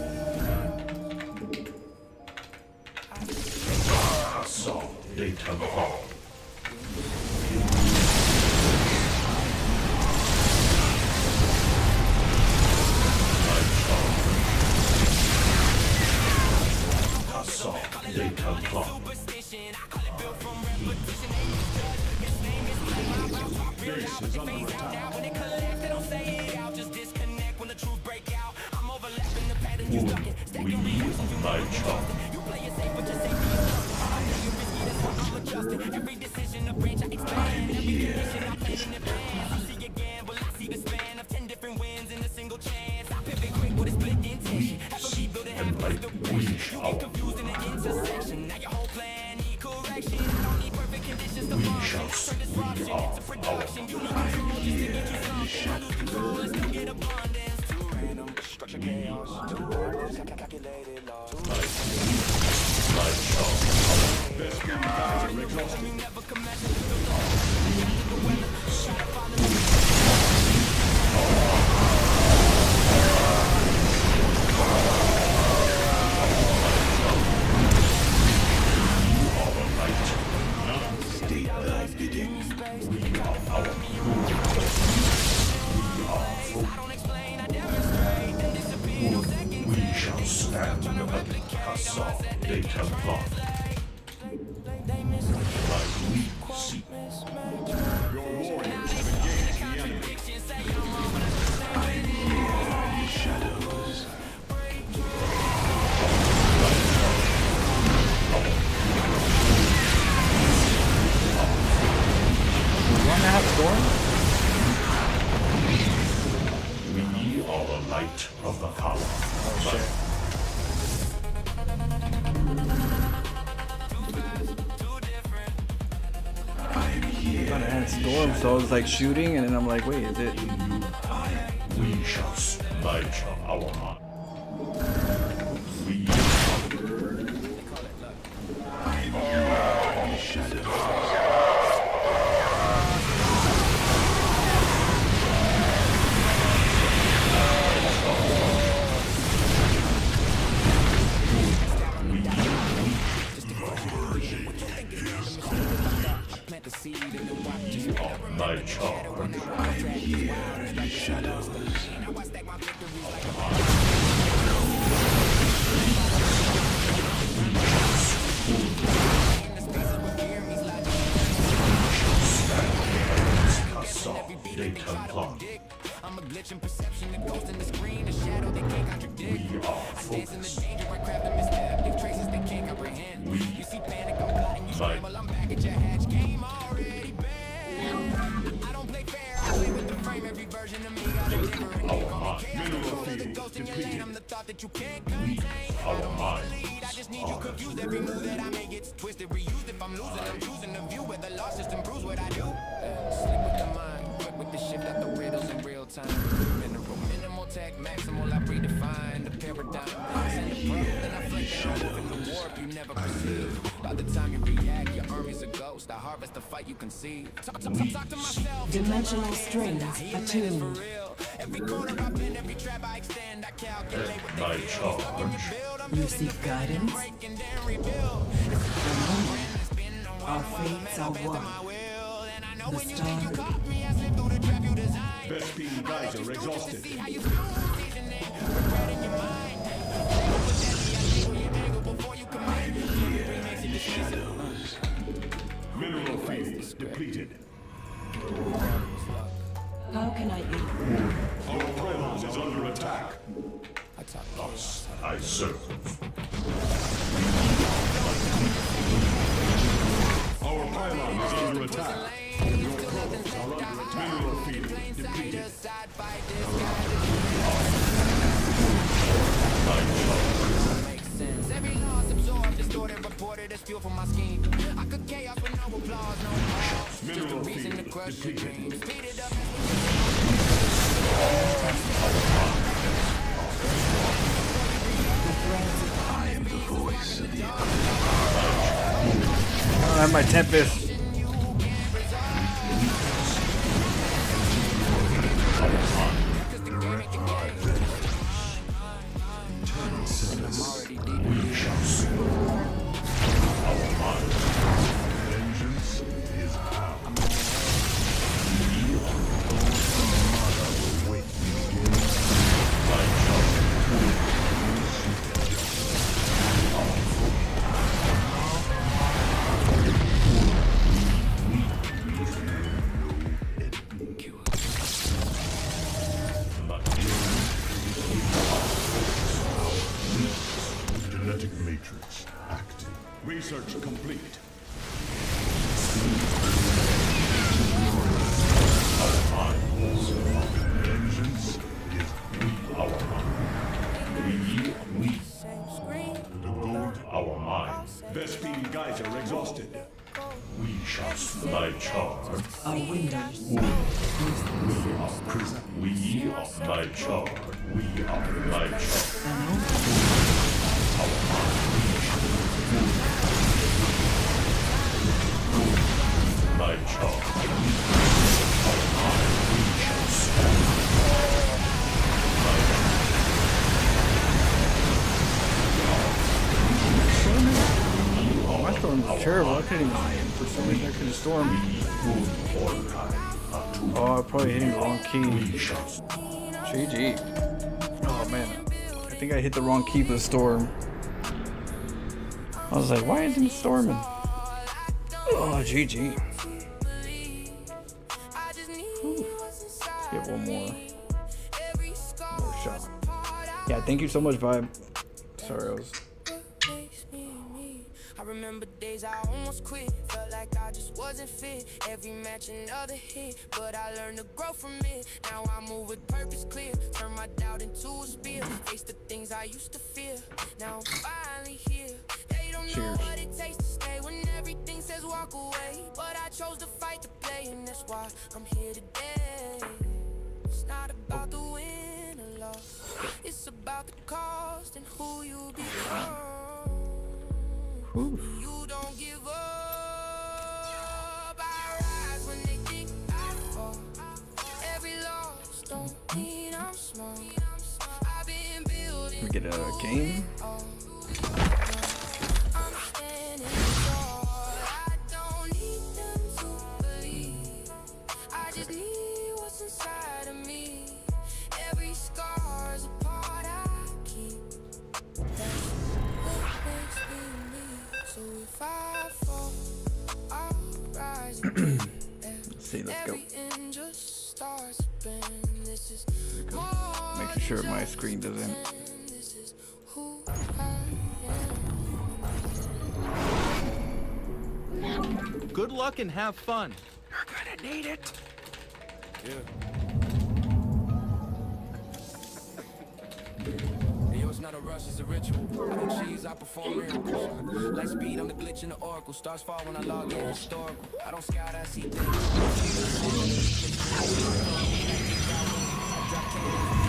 Assault data vault. Assault data vault.
Base is under attack.
When it collapse, they don't say it out, just disconnect when the truth break out. I'm overlapping the pattern you stuck in.
We need my job.
You play it safe, but your safety is trusted. I know you're risky, that's why I'm adjusting. Every decision, a branch I expand. Every condition, I plan in advance. You see again, well, I see the span of 10 different wins in a single chance. I pivot quick with a split intention. Have a beat, build it half plus direction. You get confused in the intersection. Now your whole plan need correction. I don't need perfect conditions to function. Turn disruption into production. You need control just to get you something. I lose control and still get abundance. Too random, structure chaos. Too random, calculated loss.
My job.
Best guys are exhausted.
You never can measure the weather. Try to follow me.
State thy bidding. We are our
I don't explain, I demonstrate. Then disappear, no second.
We shall stand at the assault data vault.
They miss
thought I had storm, so I was like shooting, and then I'm like, wait, is it?
We shall smite our heart. We shadows. My charge, I hear the shadows.
I'm a glitch in perception, a ghost in the screen, a shadow they can't contradict.
We are
I dance in the danger, I craft and misstep, leave traces they can't comprehend. You see panic, I'm plotting, you scramble, I'm back at your hatch. Game already banned. I don't play fair, I play with the frame, every version of me got a different name. Call me chaos, control of the ghost in your lane, I'm the thought that you can't contain. I don't need to lead, I just need you confused. Every move that I make gets twisted, reused. If I'm losing, I'm choosing the view where the loss just improves what I do. Sleep with the mind, quick with the shift out the riddles in real time. Minimal tech, maximal, I redefine the paradigm. Send the probe, then I flick it on moving the warp you never perceived. By the time you react, your army's a ghost. I harvest the fight you conceive. Talk to myself.
Dimensional strings attuned.
Every corner I bend, every trap I extend, I calculate what
My
they feel.
charge.
You seek guidance?
Breaking down, rebuild.
Our fates are one. The stars.
Bespin geyser exhausted. Mineral field depleted.
How can I aid?
Our presence is under attack. Thus I serve. Our pylon is under attack. Your probes are under attack. Mineral field depleted.
Every loss absorbed, distorted, reported as fuel for my scheme. I could chaos with no applause, no pause. Just a reason to crush your dreams. Speed it up.
I am the voice of the
I don't have my Tempest.
We shall soar. Our mind. Vengeance is ours. We are will wait begin. My genetic matrix active. Research complete. Our minds. Vengeance is our mind. We. The gold, our mind. Vespine geyser exhausted. We shall my charge.
Our windows.
We are prison. We are my charge. We are my charge. My charge.
My storm was terrible. I couldn't even, for some reason I couldn't storm. Oh, I probably hitting the wrong key. GG. Oh man, I think I hit the wrong key for the storm. I was like, why isn't it storming? Oh, GG. Whew. Let's get one more shot. Yeah, thank you so much, Vibe. Sorry, I was.
I remember days I almost quit, felt like I just wasn't fit. Every match another hit, but I learned to grow from it. Now I move with purpose clear, turn my doubt into a spear. Face the things I used to fear, now I'm finally here. They don't know what it takes to stay when everything says walk away, but I chose to fight the play, and that's why I'm here today. It's not about the win or loss, it's about the cost and who you become. You don't give up. I rise when they think I fall. Every loss don't mean I'm small. I've been building.
We get a game.
I'm standing tall. I don't need them to believe. I just need what's inside of me. Every scar's a part I keep. That's what makes me me. So if I fall, I'll rise again.
Let's see, let's go.
Every end just starts again. This is
Making sure my screen doesn't.
this is who I am.
Good luck and have fun.
You're gonna need it.
Yo, it's not a rush, it's a ritual. I don't cheese, I perform miracles. Light speed, I'm the glitch in the oracle. Stars fall when I log in, historical. I don't scout, I see things.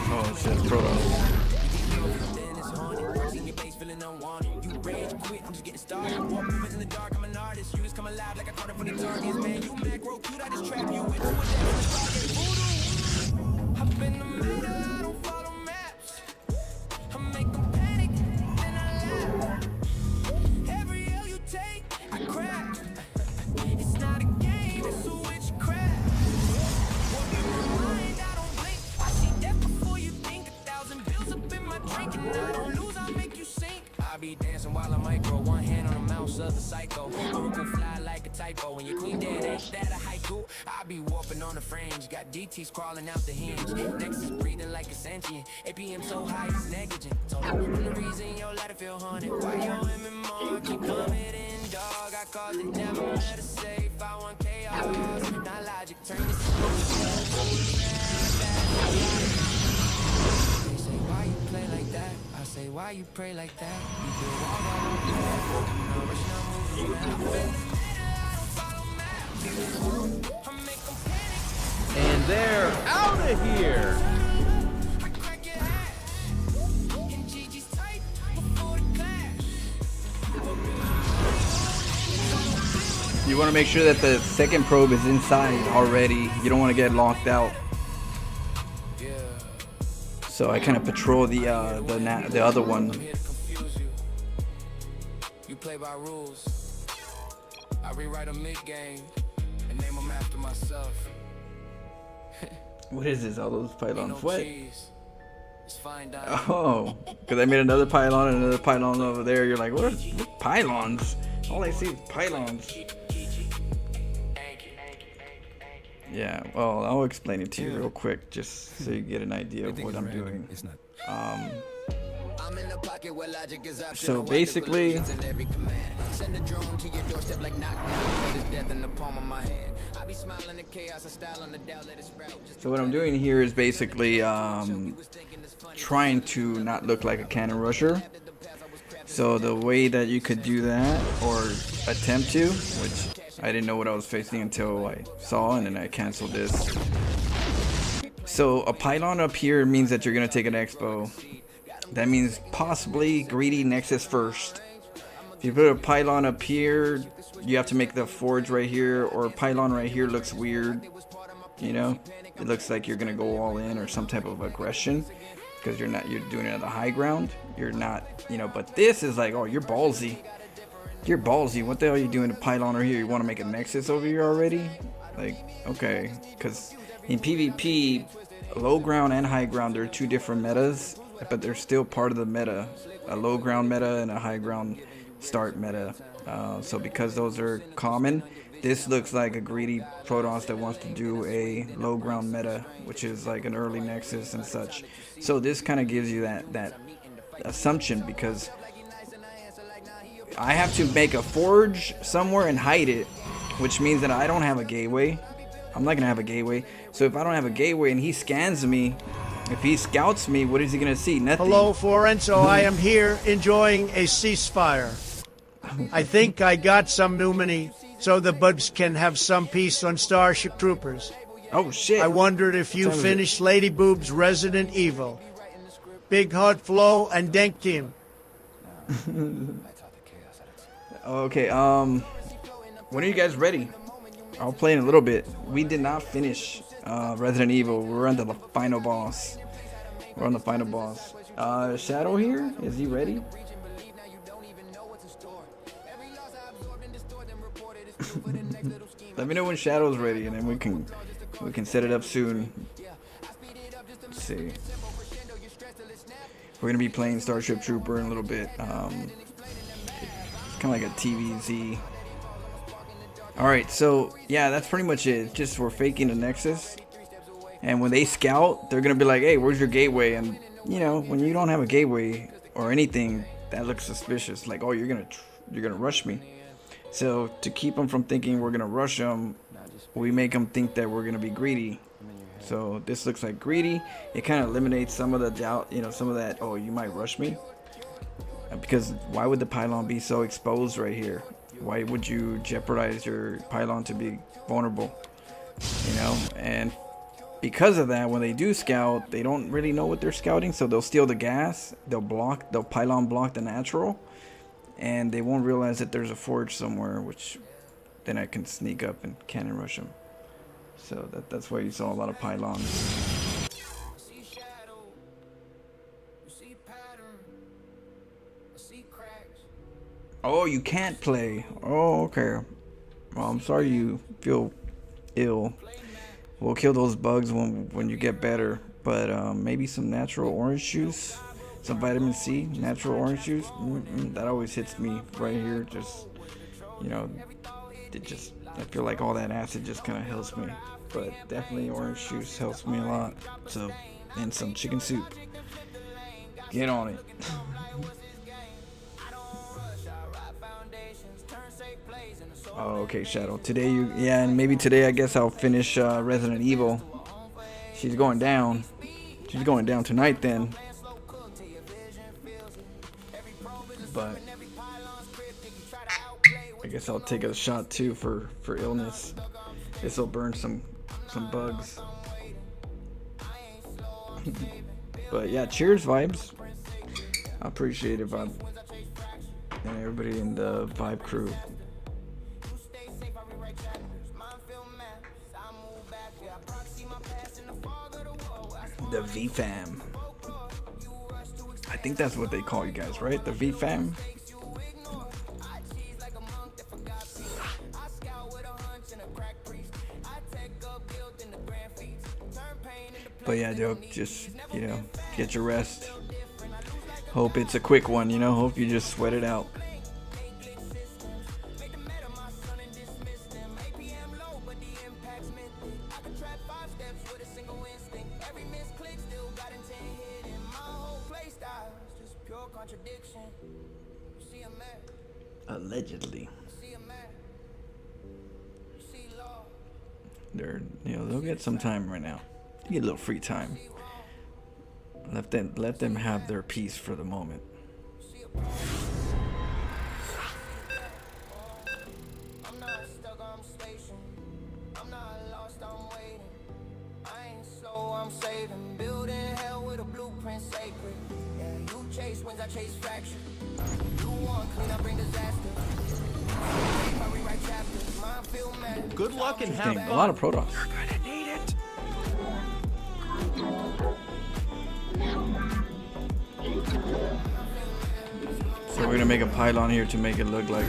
Oh shit, Proto.
You rage, quit, I'm just getting started. Walk movements in the dark, I'm an artist. You just come alive like I caught it from the targets. Man, you macro cute, I just trap you into a dance. Hop in the middle, I don't follow maps. I make them panic, then I laugh. Every L you take, I crack. It's not a game, it's a witchcraft. Walk in my mind, I don't blink. I see death before you think. 1,000 bills up in my drink, and I don't lose, I make you sink. I be dancing while I micro, one hand on the mouse of the psycho. Oracle fly like a typo. When your queen dead, ain't that a haiku? I be warping on the fringe, got DTs crawling out the hinge. Next is breathing like a sentient. APM so high it's negligent. Told them I'm the reason your lighter feel haunted. Why your women more keep committing, dog? I caused it, never met a safe. I want chaos, not logic. Turn this They say why you play like that? I say why you pray like that? You feel all
And they're out of here.
You want to make sure that the second probe is inside already. You don't want to get locked out. So I kind of patrol the other one.
You play by rules. I rewrite a mid-game and name them after myself.
What is this? All those pylons? What?
It's fine,
Oh, because I made another pylon and another pylon over there. You're like, what pylons? All I see is pylons. Yeah, well, I'll explain it to you real quick, just so you get an idea of what I'm doing. So basically, so what I'm doing here is basically trying to not look like a cannon rusher. So the way that you could do that, or attempt to, which I didn't know what I was facing until I saw, and then I canceled this. So a pylon up here means that you're gonna take an expo. That means possibly greedy nexus first. If you put a pylon up here, you have to make the forge right here, or a pylon right here looks weird. You know, it looks like you're gonna go all in or some type of aggression, because you're doing it at the high ground. You're not, you know. But this is like, oh, you're ballsy. You're ballsy. What the hell are you doing to pylon over here? You want to make a nexus over here already? Like, okay, because in PvP, low ground and high ground, they're two different metas, but they're still part of the meta. A low ground meta and a high ground start meta. So because those are common, this looks like a greedy Protoss that wants to do a low ground meta, which is like an early nexus and such. So this kind of gives you that assumption, because I have to make a forge somewhere and hide it, which means that I don't have a gateway. I'm not gonna have a gateway. So if I don't have a gateway and he scans me, if he scouts me, what is he gonna see? Nothing.
Hello, Forenzo. I am here enjoying a ceasefire. I think I got some so the buds can have some peace on Starship Troopers.
Oh shit.
I wondered if you finished Lady Boob's Resident Evil. Big Hot Flow and Denk Team.
Okay, when are you guys ready? I'll play in a little bit. We did not finish Resident Evil. We're on the final boss. We're on the final boss. Shadow here? Is he ready? Let me know when Shadow's ready, and then we can set it up soon. Let's see. We're gonna be playing Starship Trooper in a little bit. It's kind of like a TVZ. Alright, so yeah, that's pretty much it. Just we're faking the Nexus, and when they scout, they're gonna be like, hey, where's your gateway? And you know, when you don't have a gateway or anything, that looks suspicious. Like, oh, you're gonna rush me. So to keep them from thinking we're gonna rush them, we make them think that we're gonna be greedy. So this looks like greedy. It kind of eliminates some of the doubt, you know, some of that, oh, you might rush me. Because why would the pylon be so exposed right here? Why would you jeopardize your pylon to be vulnerable? You know, and because of that, when they do scout, they don't really know what they're scouting, so they'll steal the gas, they'll pylon block the natural, and they won't realize that there's a forge somewhere, which then I can sneak up and cannon rush them. So that's why you saw a lot of pylons. Oh, you can't play. Oh, okay. Well, I'm sorry you feel ill. We'll kill those bugs when you get better. But maybe some natural orange juice, some vitamin C, natural orange juice. That always hits me right here. Just, you know, I feel like all that acid just kind of helps me. But definitely orange juice helps me a lot. So, and some chicken soup. Get on it. Oh, okay, Shadow. Today and maybe today I guess I'll finish Resident Evil. She's going down. She's going down tonight then. But I guess I'll take a shot too for illness. This will burn some bugs. But yeah, cheers vibes. I appreciate it, Vibe. And everybody in the Vibe crew. The V-Fam. I think that's what they call you guys, right? The V-Fam? But yeah, Dope, just, you know, get your rest. Hope it's a quick one, you know? Hope you just sweat it out. Allegedly. They'll get some time right now. Get a little free time. Let them have their peace for the moment.
I'm not stuck, I'm stationed. I'm not lost, I'm waiting. I ain't slow, I'm saving. Building hell with a blueprint sacred. Yeah, you chase wins, I chase fracture. You want clean, I bring disaster. I rewrite chapters. Mine feel mad.
Good luck and have fun.
A lot of Protoss.
You're gonna need it.
So we're gonna make a pylon here to make it look like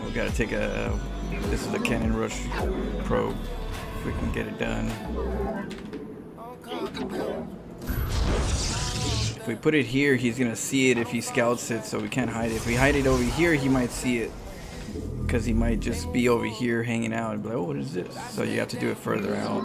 we gotta take a. This is a cannon rush probe. If we can get it done. If we put it here, he's gonna see it if he scouts it, so we can't hide it. If we hide it over here, he might see it, because he might just be over here hanging out and be like, oh, what is this? So you have to do it further out.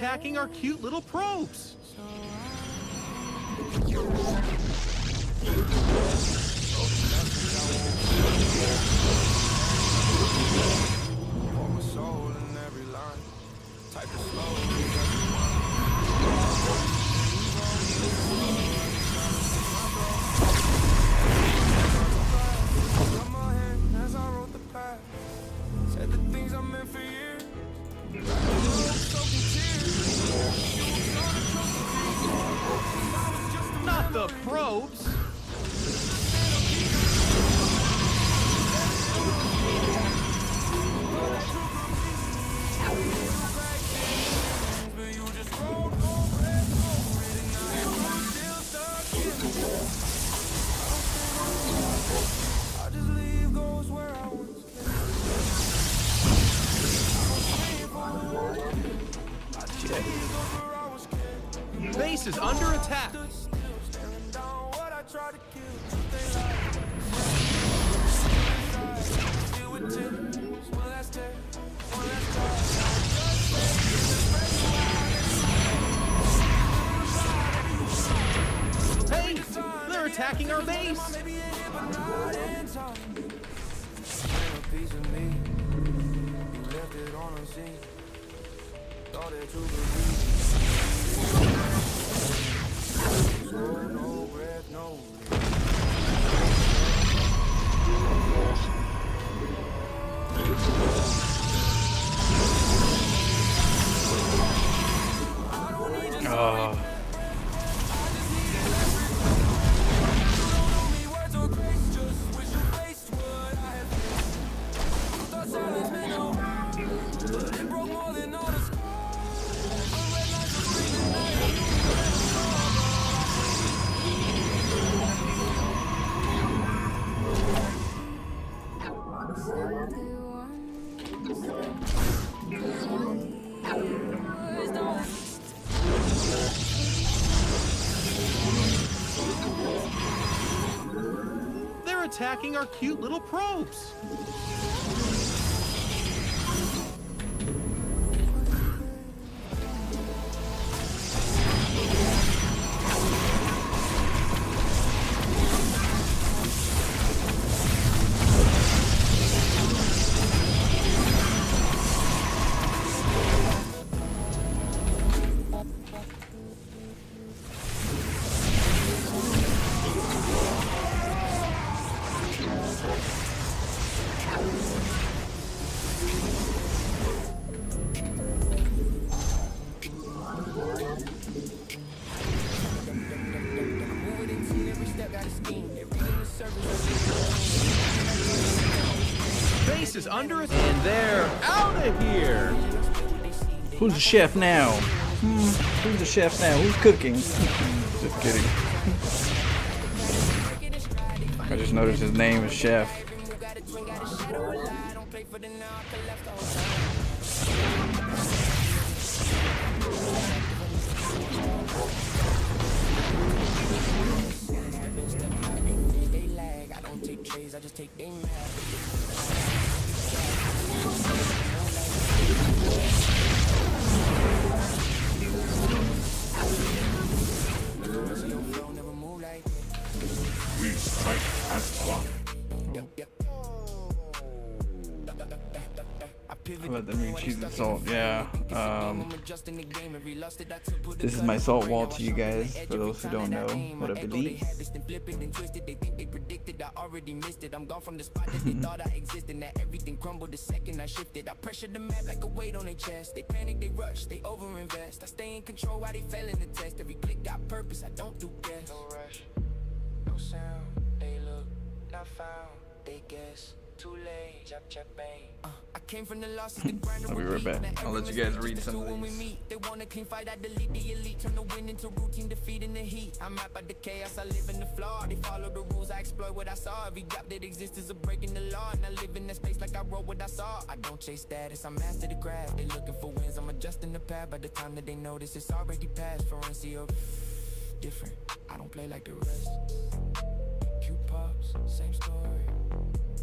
attacking our cute little probes. Not the probes. Base is under attack. Hey, they're attacking our base. They're attacking our cute little probes. Base is under attack, and they're out of here.
Who's the chef now? Who's the chef now? Who's cooking? Just kidding. I just noticed his name is Chef.
We strike as one.
Let me choose the salt. Yeah. This is my salt wall to you guys, for those who don't know what I believe.
I already missed it. I'm gone from the spot that they thought I existed. That everything crumbled the second I shifted. I pressured the map like a weight on their chest. They panic, they rush, they overinvest. I stay in control while they fail in the test. Every click got purpose, I don't do guess. No rush, no sound. They look, not found. They guess, too late. Chop, chop, bang. I came from the losses, the grind.
I'll be right back. I'll let you guys read some of these.
They want a clean fight, I delete the elite. Turn the win into routine, defeat in the heat. I'm out by the chaos, I live in the flaw. They follow the rules, I exploit what I saw. Every gap that exists is a break in the law. And I live in that space like I wrote what I saw. I don't chase status, I master the craft. They looking for wins, I'm adjusting the path. By the time that they notice, it's already past. Forencio, different, I don't play like the rest. Cute pops, same story.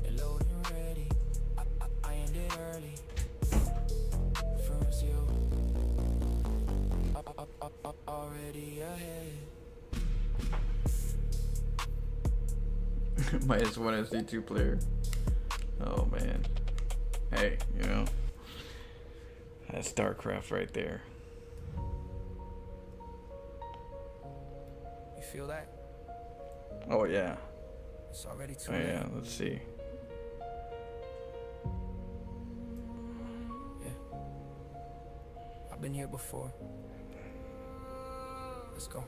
They're loading ready, I ended early. Forencio,
-1 SD2 player. Oh man. Hey, you know, that's StarCraft right there.
You feel that?
Oh yeah.
It's already too
Oh
late.
yeah. Let's see.
I've been here before. Let's go.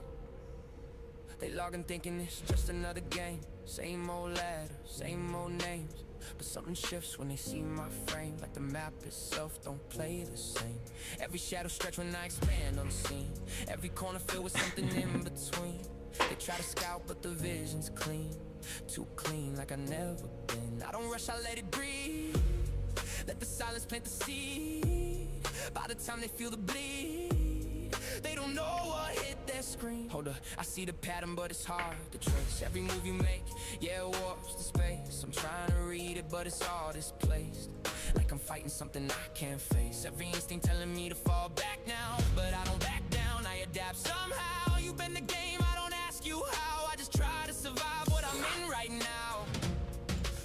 They logging thinking it's just another game. Same old ladder, same old names. But something shifts when they see my frame. Like the map itself don't play the same. Every shadow stretch when I expand on the scene. Every corner filled with something in between. They try to scout but the vision's clean. Too clean like I've never been. I don't rush, I let it breathe. Let the silence plant the seed. By the time they feel the bleed, they don't know what hit their screen. Hold up, I see the pattern but it's hard to trace. Every move you make, yeah, it warps the space. I'm trying to read it but it's all displaced. Like I'm fighting something I can't face. Every instinct telling me to fall back now, but I don't back down, I adapt somehow. You been the game, I don't ask you how. I just try to survive what I'm in right now.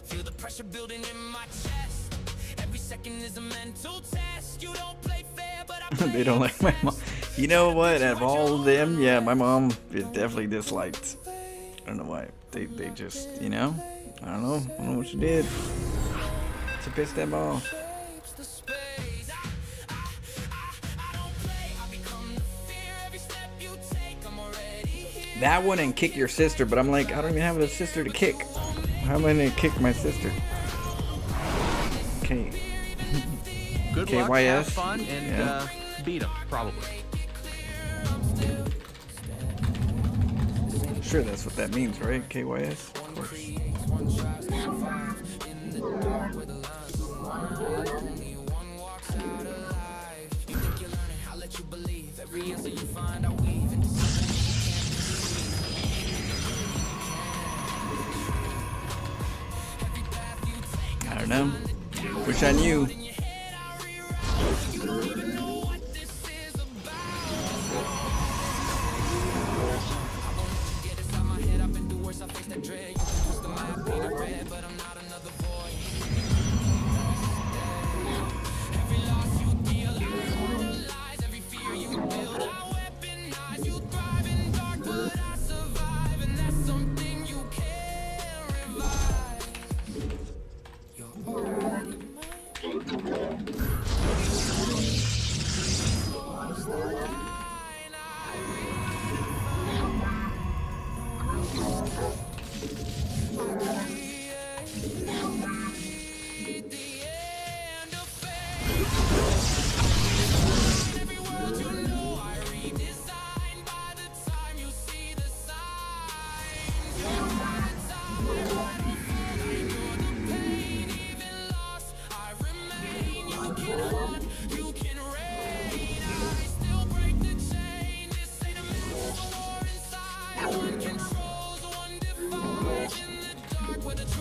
Feel the pressure building in my chest. Every second is a mental test. You don't play fair, but I play
They don't like my mom. You know what? Out of all of them, yeah, my mom is definitely disliked. I don't know why. They just, you know, I don't know what she did to piss them off. That one and kick your sister, but I'm like, I don't even have a sister to kick. How am I gonna kick my sister? Okay.
Good luck, have fun, and beat him, probably.
Sure, that's what that means, right? KYS? Of course. I don't know. Wish I knew.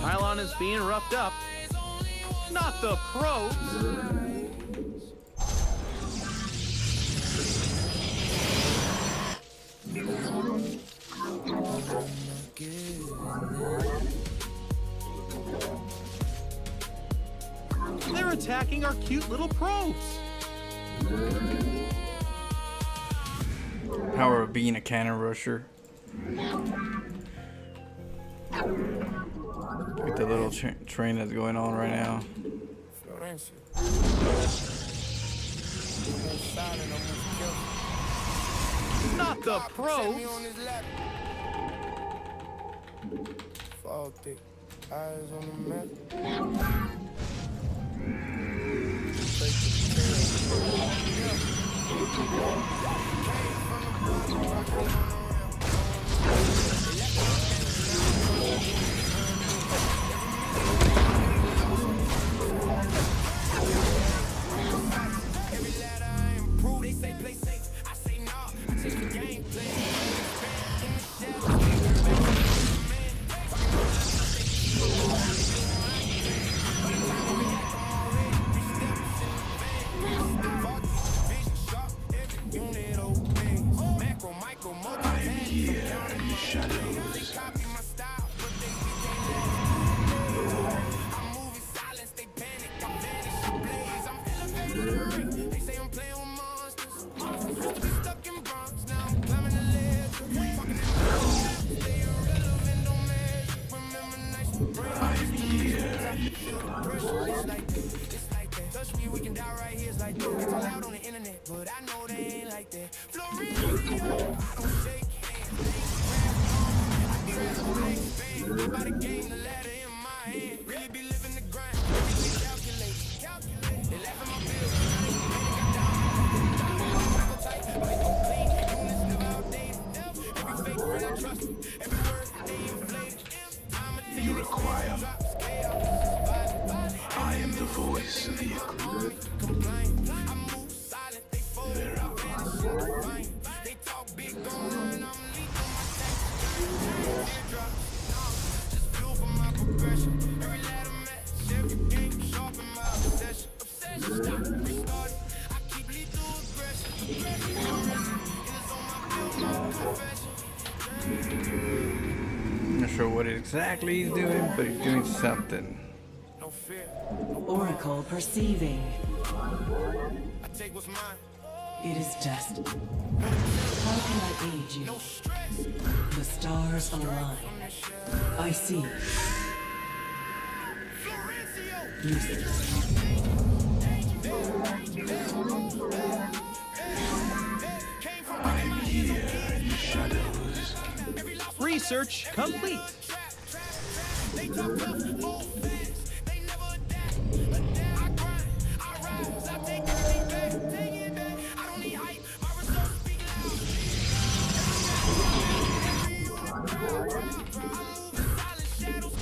Pylon is being roughed up. Not the pros. They're attacking our cute little probes.
Power of being a cannon rusher. With the little train that's going on right now.
Not the pros.
Faulty eyes on the map. like that. It's all out on the internet, but I know they ain't like that. Florencio, I don't shake hands. I travel, I expand. By the game, the ladder in my hand. Really be living the grind. Everything calculate. They laugh at my bills. Got down. I go tight, but they go clean. Units never outdated. Every fake friend I trust. Every word they inflated.
You require. I am the voice of the eclipse. Very fine.
They talk big, gon' run, I'm lethal, my tactics. Teardrop, just fuel for my progression. Every ladder match, every game sharp in my obsession. Stop, restart it. I keep lethal aggression. It's on my bill, my confession.
Not sure what exactly he's doing, but he's doing something.
No fear.
Oracle perceiving.
I take what's mine.
It is destined. How can I aid you? The stars align. I see. Useless.
I'm here in the shadows.
Research complete.
They talk tough, move fast. They never adapt. I grind, I rise, I take everything back. Take it back. I don't need hype. My results speak loud. Every unit proud. I move in silent shadows.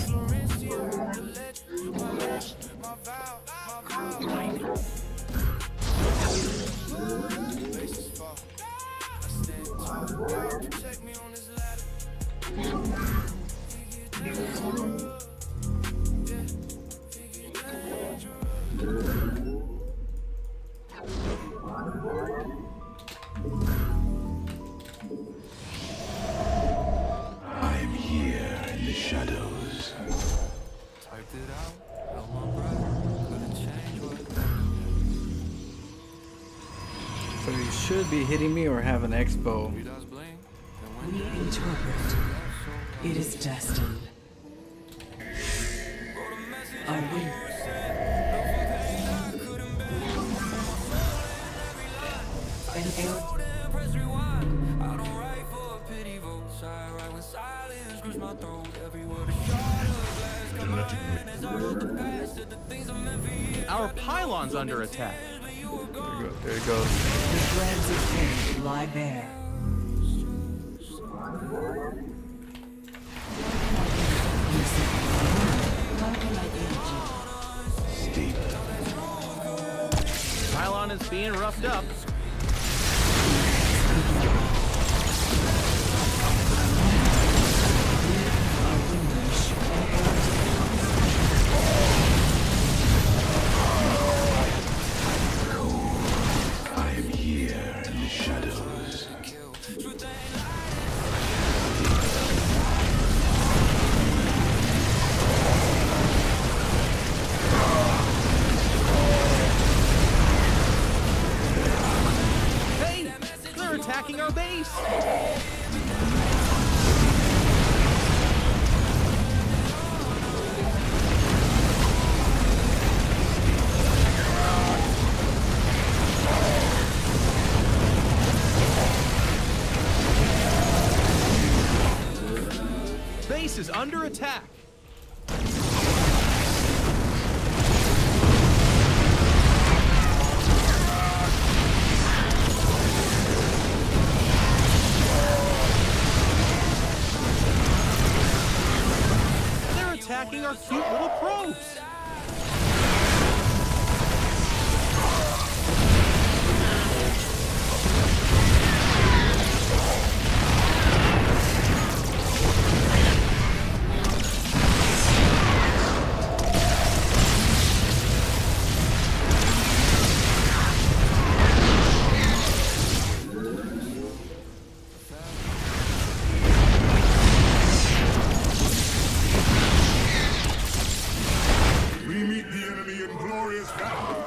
Florencio, the legend, my vow, Bases fall. I stand tall. God protect me on this ladder.
I'm here in the shadows.
Typed it out, held my breath, couldn't change what.
So he should be hitting me or have an expo.
We interpret. It is destined. I win. An error.
Press rewind. I don't write for a pity vote. I write when silence grips my throat. Every word is shot of glass. Got my hand as I wrote the past. Said the things I meant for years.
Our pylon's under attack.
There it goes.
The threads of fate lie bare. How can I aid you?
Pylon is being roughed up.
I am here in the shadows.
Hey, they're attacking our base. Base is under attack. They're attacking our cute little probes.
We meet the enemy in glorious battle.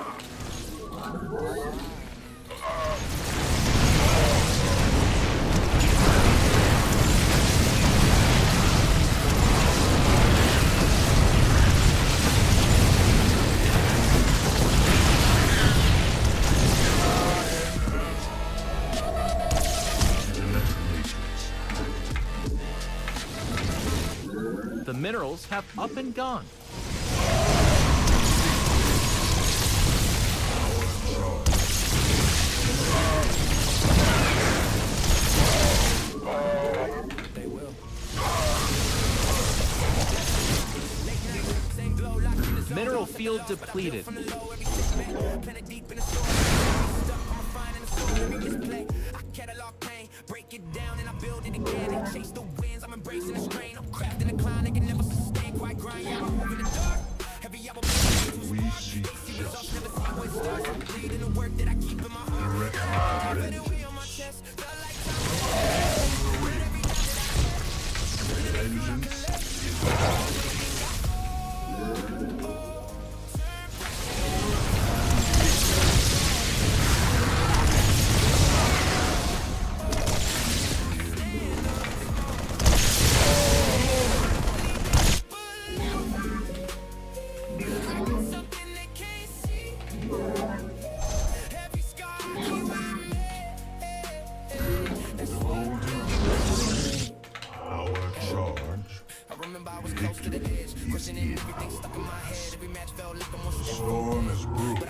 minerals have up and gone. Mineral field depleted.
We seek justice. Direct vengeance is storm is brewing.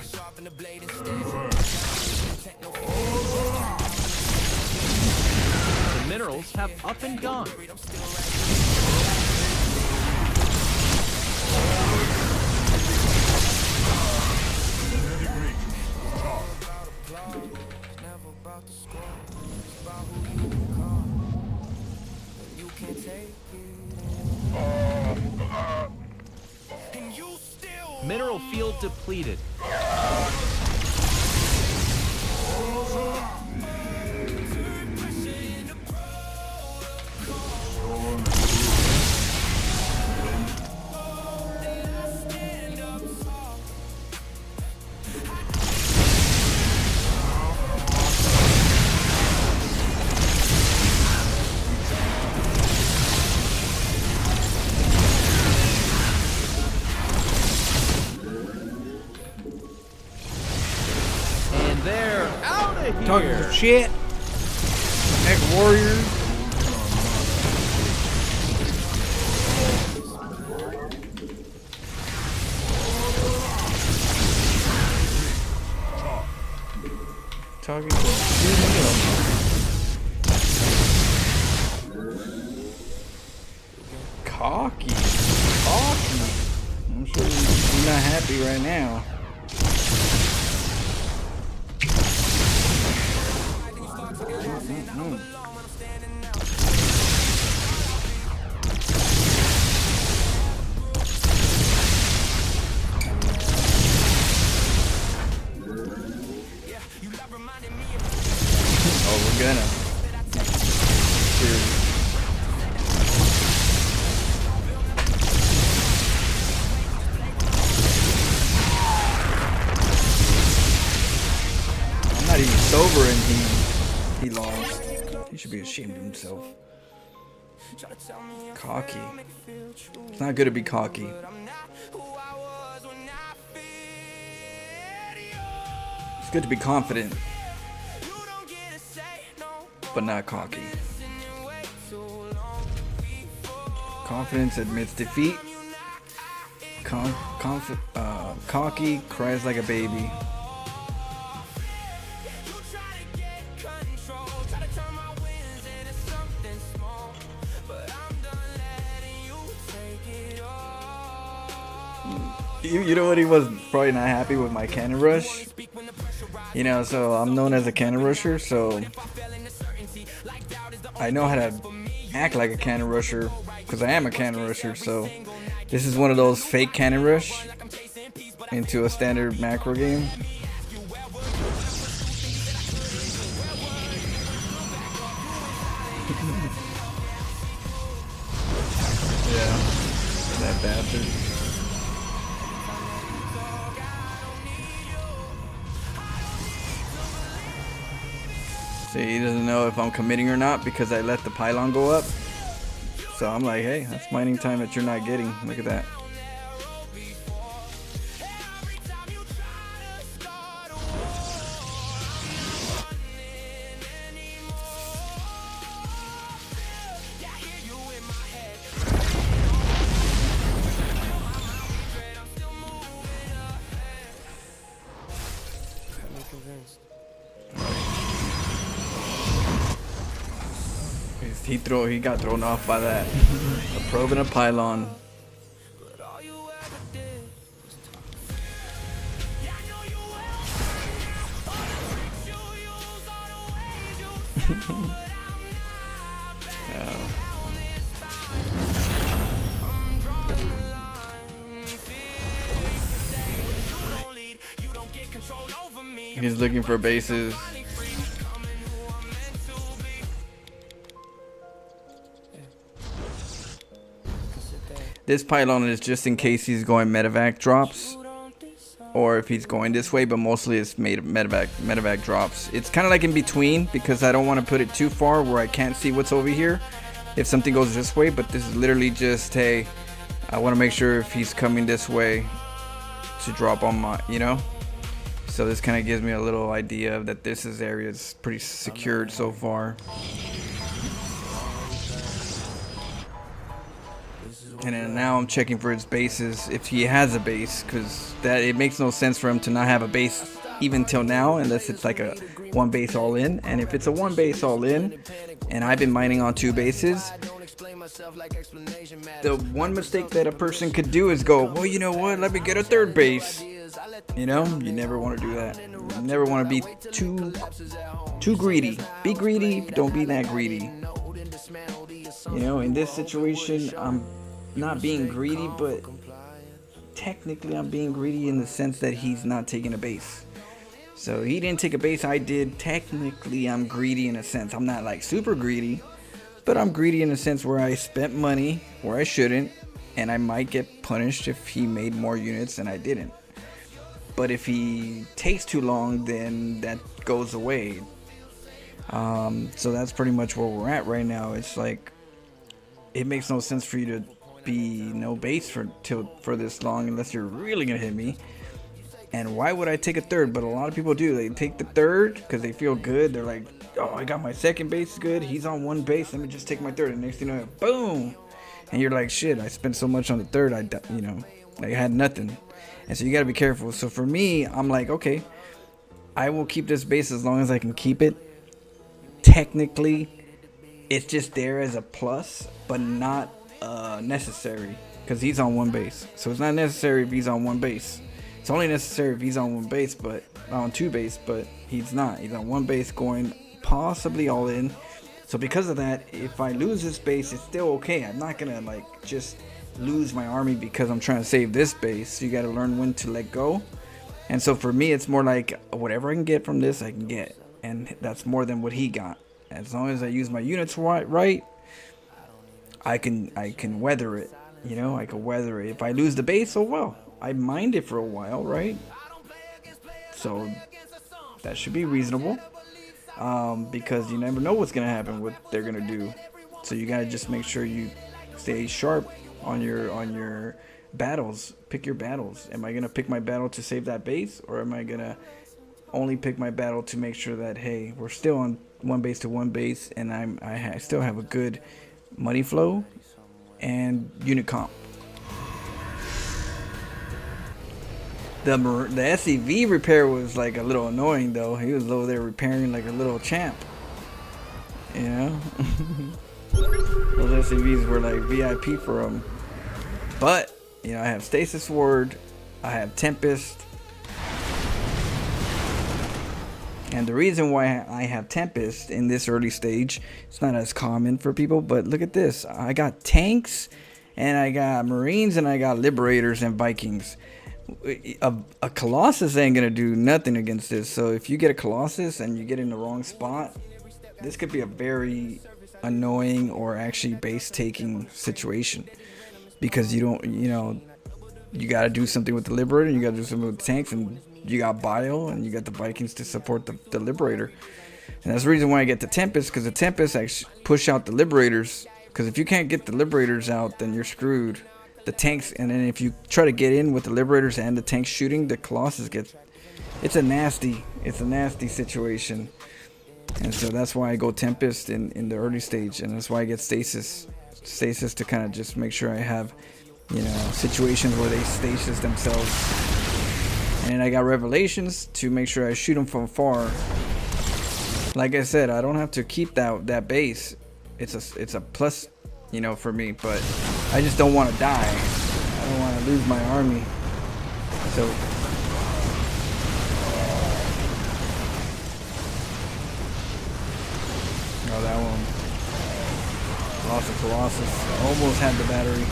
The minerals have up and gone. Mineral field depleted. And they're out of here.
Talking some shit. Next warrior. Talking some shit. Cocky. I'm sure you're not happy right now. Oh, we're gonna. Dude. I'm not even sober and he lost. He should be ashamed of himself. Cocky. It's not good to be cocky. It's good to be confident, but not cocky. Confidence admits defeat. Cocky cries like a baby. You know what? He was probably not happy with my cannon rush. You know, so I'm known as a cannon rusher, so I know how to act like a cannon rusher because I am a cannon rusher. So this is one of those fake cannon rush into a standard macro game. Yeah, that bastard. See, he doesn't know if I'm committing or not because I let the pylon go up. So I'm like, hey, that's mining time that you're not getting. Look at that.
convinced.
He got thrown off by that. A probe and a pylon. He's looking for bases. This pylon is just in case he's going medevac drops, or if he's going this way, but mostly it's made of medevac drops. It's kind of like in between because I don't want to put it too far where I can't see what's over here if something goes this way, but this is literally just, hey, I want to make sure if he's coming this way to drop on my, you know. So this kind of gives me a little idea that this area is pretty secured so far. And then now I'm checking for his bases, if he has a base, because that it makes no sense for him to not have a base even till now, unless it's like a one base all in. And if it's a one base all in, and I've been mining on 2 bases, the one mistake that a person could do is go, well, you know what, let me get a 3rd base. You know, you never want to do that. You never want to be too greedy. Be greedy, but don't be that greedy. You know, in this situation, I'm not being greedy, but technically I'm being greedy in the sense that he's not taking a base. So he didn't take a base, I did. Technically I'm greedy in a sense. I'm not like super greedy, but I'm greedy in a sense where I spent money where I shouldn't, and I might get punished if he made more units and I didn't. But if he takes too long, then that goes away. So that's pretty much where we're at right now. It's like, it makes no sense for you to be no base for this long unless you're really gonna hit me. And why would I take a 3rd? But a lot of people do. They take the 3rd because they feel good. They're like, oh, I got my 2nd base good. He's on 1 base. Let me just take my 3rd. And next thing you know, boom. And you're like, shit, I spent so much on the 3rd. I had nothing. And so you got to be careful. So for me, I'm like, okay, I will keep this base as long as I can keep it. Technically, it's just there as a plus, but not necessary because he's on 1 base. So it's not necessary if he's on 1 base. It's only necessary if he's on 1 base, but on 2 base, but he's not. He's on 1 base going possibly all in. So because of that, if I lose this base, it's still okay. I'm not going to like just lose my army because I'm trying to save this base. So you got to learn when to let go. And so for me, it's more like whatever I can get from this, I can get. And that's more than what he got. As long as I use my units right, I can weather it. You know, I can weather it. If I lose the base, oh well. I mined it for a while, right? So that should be reasonable. Because you never know what's going to happen, what they're going to do. So you got to just make sure you stay sharp on your battles. Pick your battles. Am I going to pick my battle to save that base, or am I going to only pick my battle to make sure that, hey, we're still on 1 base to 1 base, and I still have a good money flow and unit comp. The SCV repair was like a little annoying though. He was over there repairing like a little champ. You know? Those SCVs were like VIP for him. But, you know, I have Stasis Ward, I have Tempest. And the reason why I have Tempest in this early stage, it's not as common for people, but look at this. I got tanks, and I got Marines, and I got Liberators and Vikings. A Colossus ain't gonna do nothing against this. So if you get a Colossus and you get in the wrong spot, this could be a very annoying or actually base taking situation, because you don't, you know, you got to do something with the Liberator, you got to do something with the tanks, and you got Bio and you got the Vikings to support the Liberator. And that's the reason why I get the Tempest, because the Tempest actually push out the Liberators, because if you can't get the Liberators out, then you're screwed. The tanks, and then if you try to get in with the Liberators and the tanks shooting, the Colossus gets, it's a nasty situation. And so that's why I go Tempest in the early stage, and that's why I get Stasis to kind of just make sure I have, you know, situations where they stasis themselves And I got revelations to make sure I shoot them from far. Like I said, I don't have to keep that base. It's a plus, you know, for me. But I just don't want to die. I don't want to lose my army. So. Oh, that one. Lost a Colossus. Almost had the battery.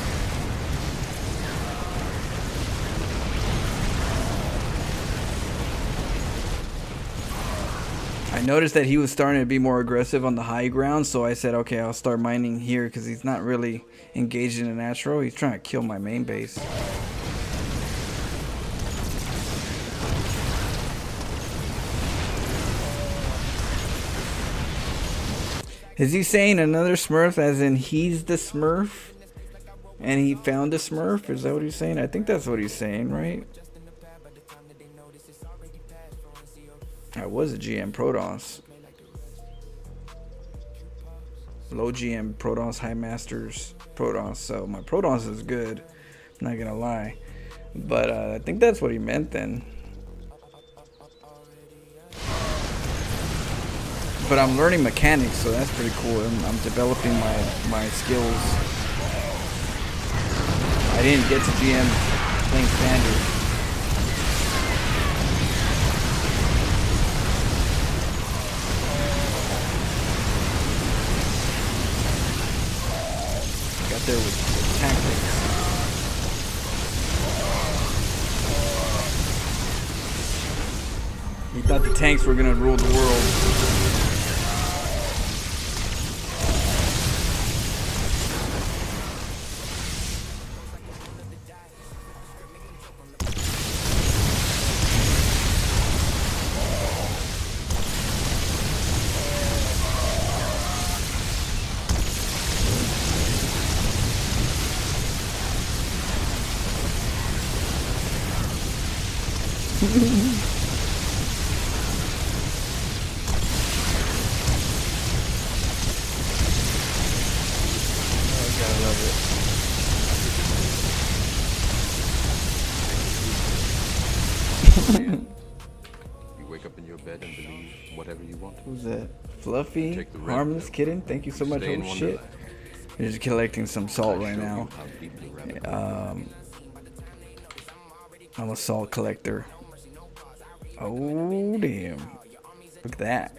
I noticed that he was starting to be more aggressive on the high ground, so I said, okay, I'll start mining here because he's not really engaged in the natural. He's trying to kill my main base. Is he saying another Smurf as in he's the Smurf? And he found a Smurf? Is that what he's saying? I think that's what he's saying, right? I was a GM Protoss. Low GM Protoss, High Masters Protoss. So my Protoss is good. I'm not gonna lie. But I think that's what he meant then. But I'm learning mechanics, so that's pretty cool. I'm developing my skills. I didn't get to GM playing standard. Got there with tactics. He thought the tanks were gonna rule the world.
You wake up in your bed and believe whatever you want.
Who's that? Fluffy, harmless kitten. Thank you so much. Oh shit! You're just collecting some salt right now. I'm a salt collector. Oh damn! Look at that.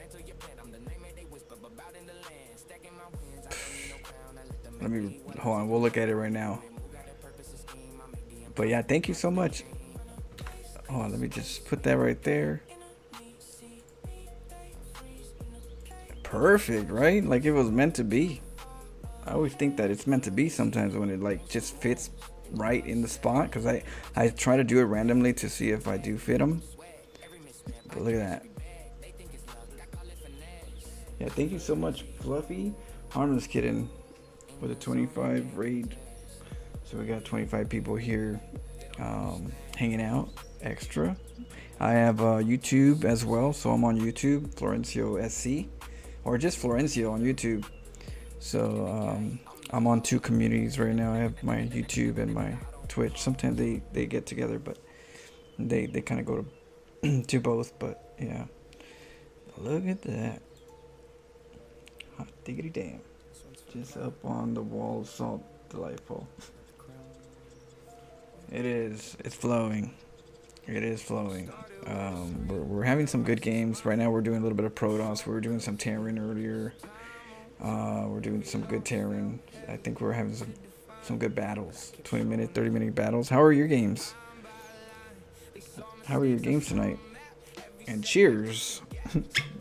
Let me hold on. We'll look at it right now. But yeah, thank you so much. Hold on, let me just put that right there. Perfect, right? Like it was meant to be. I always think that it's meant to be sometimes when it like just fits right in the spot, because I try to do it randomly to see if I do fit them. But look at that. Yeah, thank you so much, Fluffy. Harmless Kitten with a 25 raid. So we got 25 people here hanging out extra. I have YouTube as well, so I'm on YouTube, Florencio SC, or just Florencio on YouTube. So I'm on two communities right now. I have my YouTube and my Twitch. Sometimes they get together, but they kind of go to both. But yeah, look at that. Hot diggity damn. Just up on the wall, salt delightful. It is. It's flowing. It is flowing. We're having some good games. Right now we're doing a little bit of Protoss. We were doing some Terran earlier. We're doing some good Terran. I think we're having some good battles. 20-minute, 30-minute battles. How are your games? How are your games tonight? And cheers.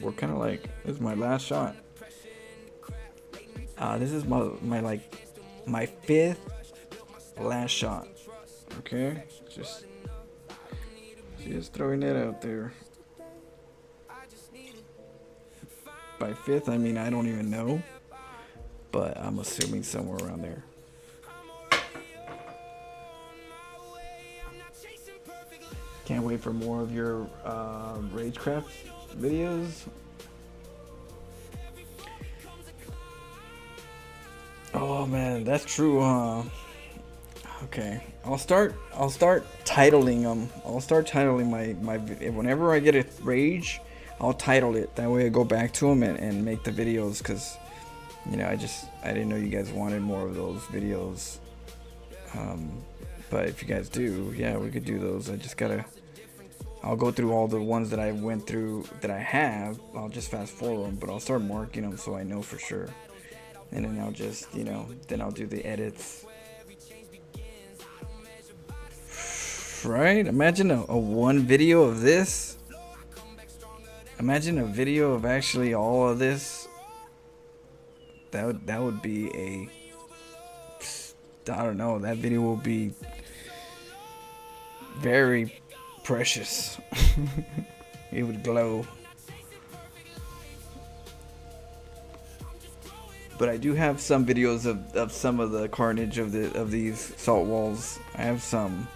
We're kind of like, this is my last shot. This is my fifth last shot. Okay? Just throwing that out there. By fifth, I mean I don't even know, but I'm assuming somewhere around there. Can't wait for more of your Ragecraft videos. Oh man, that's true, huh? Okay, I'll start titling them. I'll start titling my whenever I get a rage, I'll title it. That way I go back to them and make the videos, because you know, I didn't know you guys wanted more of those videos. But if you guys do, yeah, we could do those. I'll go through all the ones that I went through that I have. I'll just fast forward them, but I'll start marking them so I know for sure. And then I'll just, you know, then I'll do the edits. Right? Imagine a one video of this. Imagine a video of actually all of this. That would be a, I don't know, that video will be very precious. It would glow. But I do have some videos of some of the carnage of these salt walls. I have some.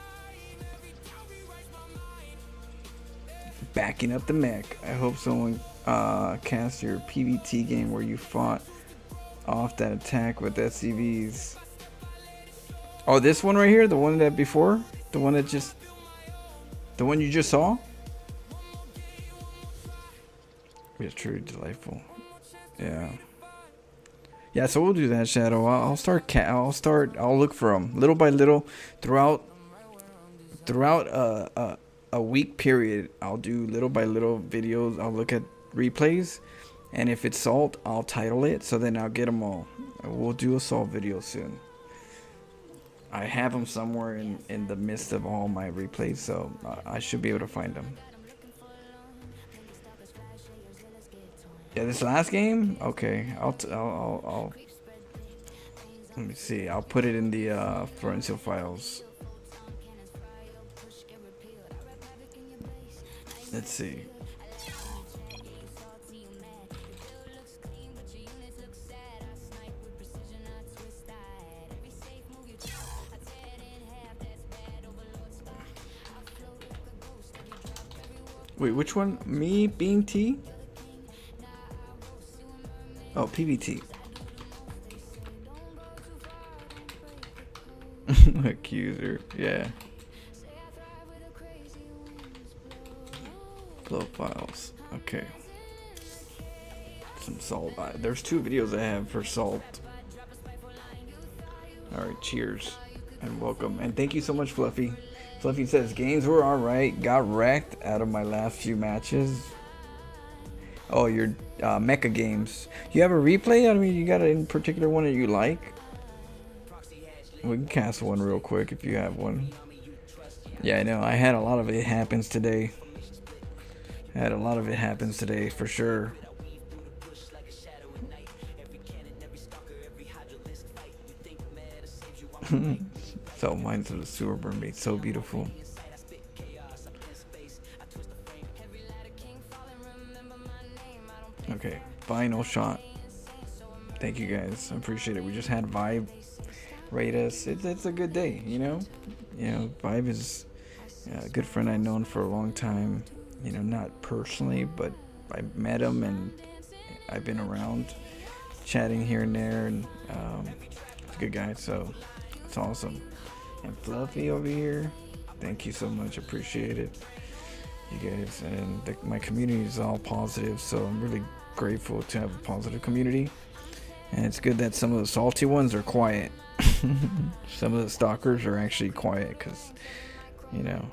Backing up the mech. I hope someone cast your PvT game where you fought off that attack with SCVs. Oh, this one right here, the one that before, the one you just saw. It's truly delightful. Yeah. Yeah, so we'll do that, Shadow. I'll look for them little by little throughout a week period. I'll do little by little videos. I'll look at replays, and if it's salt, I'll title it, so then I'll get them all. We'll do a salt video soon. I have them somewhere in the midst of all my replays, so I should be able to find them. Yeah, this last game? Okay, I'll let me see. I'll put it in the forensic files. Let's see. Wait, which one? Me being T? Oh, PVT. Accuser, yeah. Flow files, okay. Some salt. There's 2 videos I have for salt. Alright, cheers and welcome. And thank you so much, Fluffy. Fluffy says, games were alright. Got wrecked out of my last few matches. Oh, your mecha games. You have a replay? I mean, you got a in particular one that you like? We can cast one real quick if you have one. Yeah, I know. I had a lot of it happens today. For sure. So Minds of the Sewer Mermaid, so beautiful. Okay, final shot. Thank you guys, I appreciate it. We just had Vibe rate us. It's a good day, you know. Vibe is a good friend I've known for a long time. You know, not personally, but I met him and I've been around chatting here and there, and he's a good guy, so it's awesome. And Fluffy over here, thank you so much, appreciate it, you guys. And my community is all positive, so I'm really grateful to have a positive community. And it's good that some of the salty ones are quiet. Some of the stalkers are actually quiet, because, you know,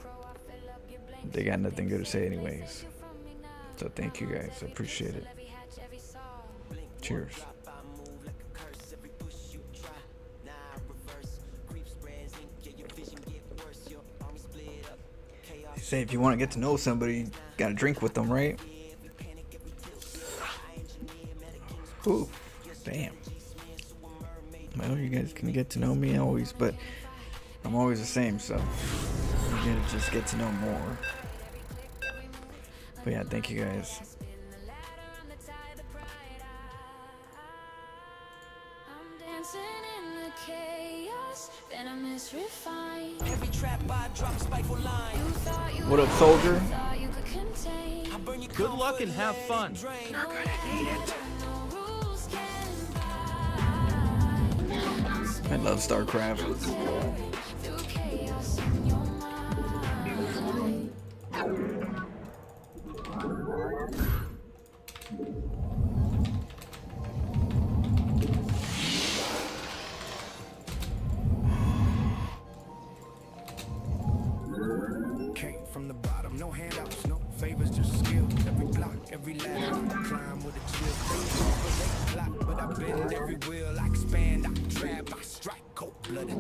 they got nothing good to say anyways. So thank you guys, I appreciate it. Cheers. They say if you want to get to know somebody, you gotta drink with them, right? Ooh, damn. Well, you guys can get to know me always, but I'm always the same, so you're gonna just get to know more. But yeah, thank you guys. What up, soldier?
Good luck and have fun.
You're gonna need it. I love StarCraft.
Came from the bottom, no handouts, no favors, just skill. Every block, every ladder, I climb with a chill. They block, but I bend every wheel. I expand, I trap, I strike, cold-blooded.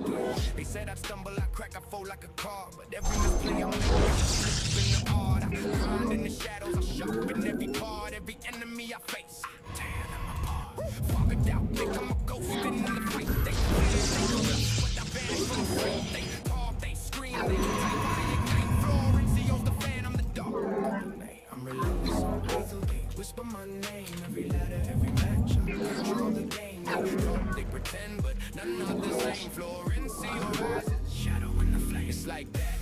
They said I'd stumble, I crack, I fall like a car. But every misplay I make, I slip in the art. I grind in the shadows, I sharpen every part. Every enemy I face, I tear them apart. Fogged out, think I'm a ghost in the fight. They but I vanish from the fight. They talk, they scream, they type. I'm relentless, lethal, they whisper my name. Every letter, every match, I control the game. They talk, they pretend, but none of the same. Florencio rises, shadow in the flame. It's like that,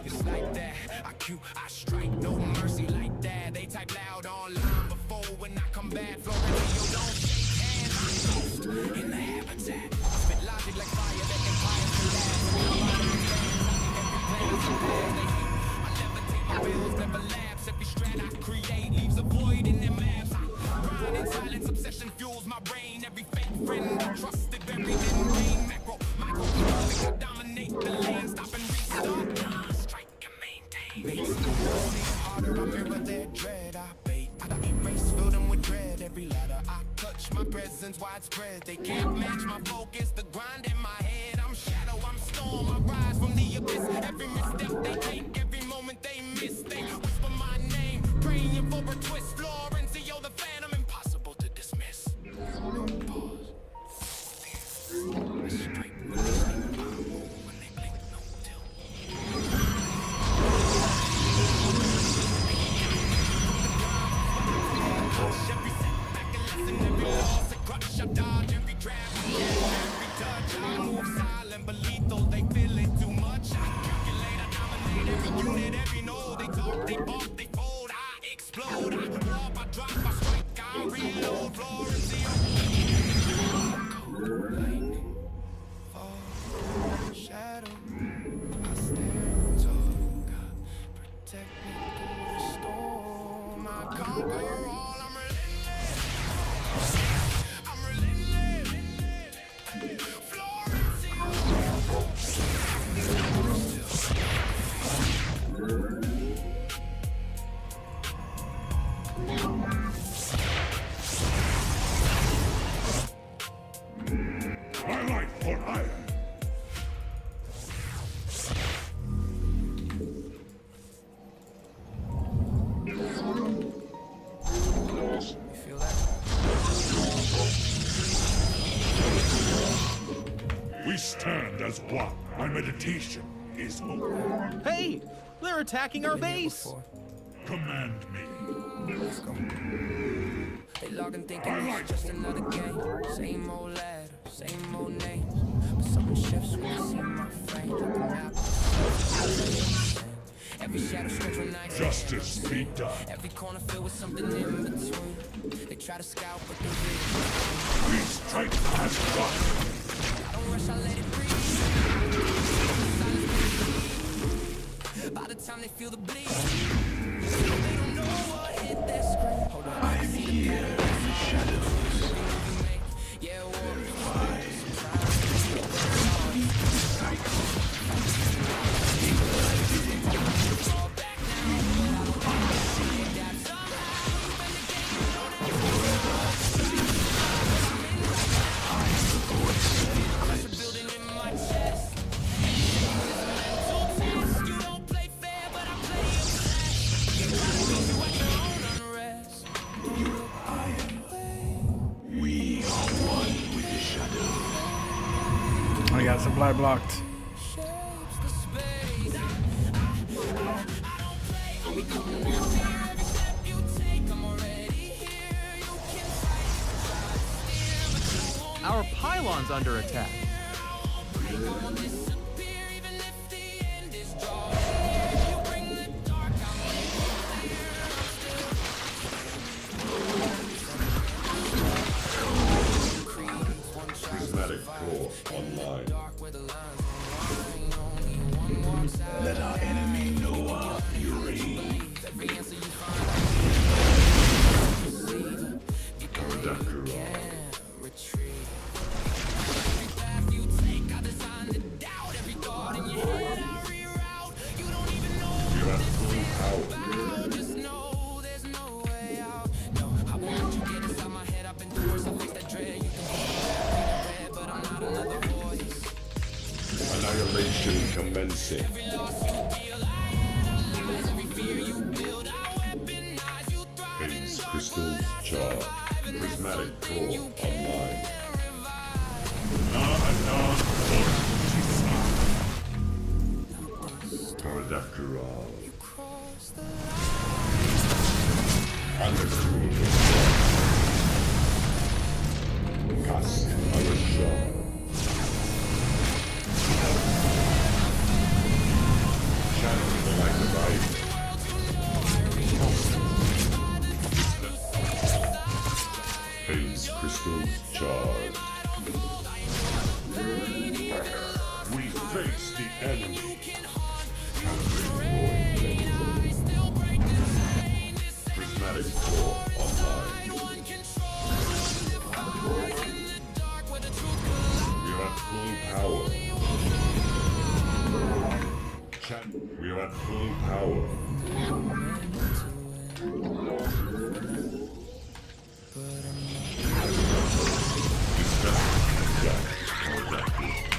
it's like that. I cue, I strike, no mercy like that. They type loud online before when I come back. Florencio don't shake hands, I'm ghost in the habitat. Spit logic like fire, that empires can last. Every plan is a path, they hate. I levitate my bills, never lapse. Every strand I create leaves a void in their maps. I grind in silence, obsession fuels my brain. Every fake friend I trusted, buried in rain. Macro, micro, perfect, I dominate the lane. Stop and restart, strike and maintain. Mates, harder, I mirror their dread. I bait, I erase, fill them with dread. Every ladder I touch, my presence widespread. They can't match my focus, the grind in my head. I'm shadow, I'm storm, I rise from the abyss. Every misstep they take, every moment they miss. They whisper my name, praying for a twist. Florencio the Phantom, impossible to dismiss. No pause. Straight when they sleep, I move when they blink, no tilt. Every setback a lesson, every loss a crush. I dodge every trap, every touch. I move silent but lethal, they feel it too much. I calculate, I dominate every unit, every node. They talk, they balk, they fold, I explode. I warp, I drop, I strike, I reload. Florencio. Cold lightning, fall, shadow. I stand tall, God protect me through the storm. I conquer all, I'm relentless. I'm relentless.
My life for iron.
You feel that?
We stand as one. My meditation is over.
Hey! They're attacking our base!
Command me.
Let's go. They logging thinking it's just another game. Same old ladder, same old names. But something shifts when they see my frame. Like the map. Every shadow stretch when I
Justice be done.
Every corner filled with something in between. They try to scout, but they read.
We strike as one.
I don't rush, I let it breathe. By the time they feel the bleed, they don't know what hit their screen. Hold on, I see the pattern. Yeah,
I got supply blocked.
Our pylon's under attack.
Prismatic core online. Let our enemy know our fury. Commencing. Phase crystals charged. Prismatic core online. Pterodactyl. Undercool. Custome. Channel the light of light. Phase crystals charged. We face the enemy. Prismatic core online. We are at full power. We are at full power.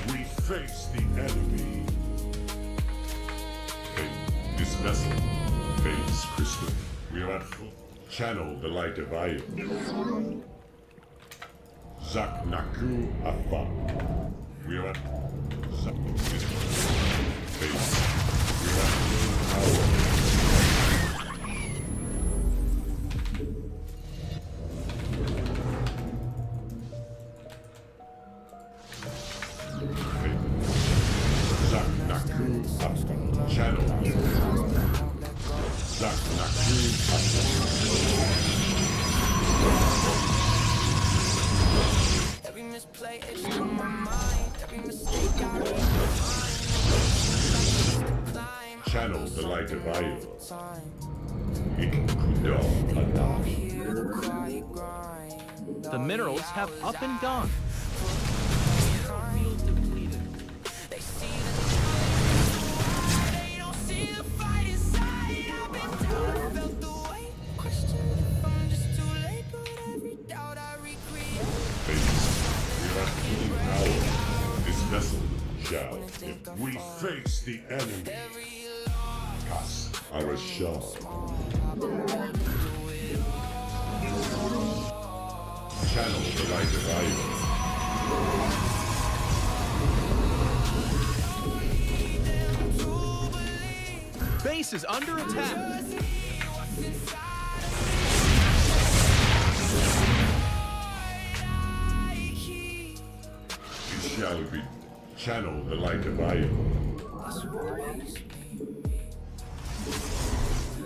We face the enemy. This vessel, phase crystal. We are at full. Channel the light of iron. Zak Naku Afa. We are at phase. We are at full power. Channel. Zak Naku
Every misplay is in my mind. Every mistake I redefine.
Channel the light of iron.
The minerals have up and gone.
We face the enemy. Cast our shot. Channel the light of iron.
Base is under attack.
It shall be. Channel the light of iron.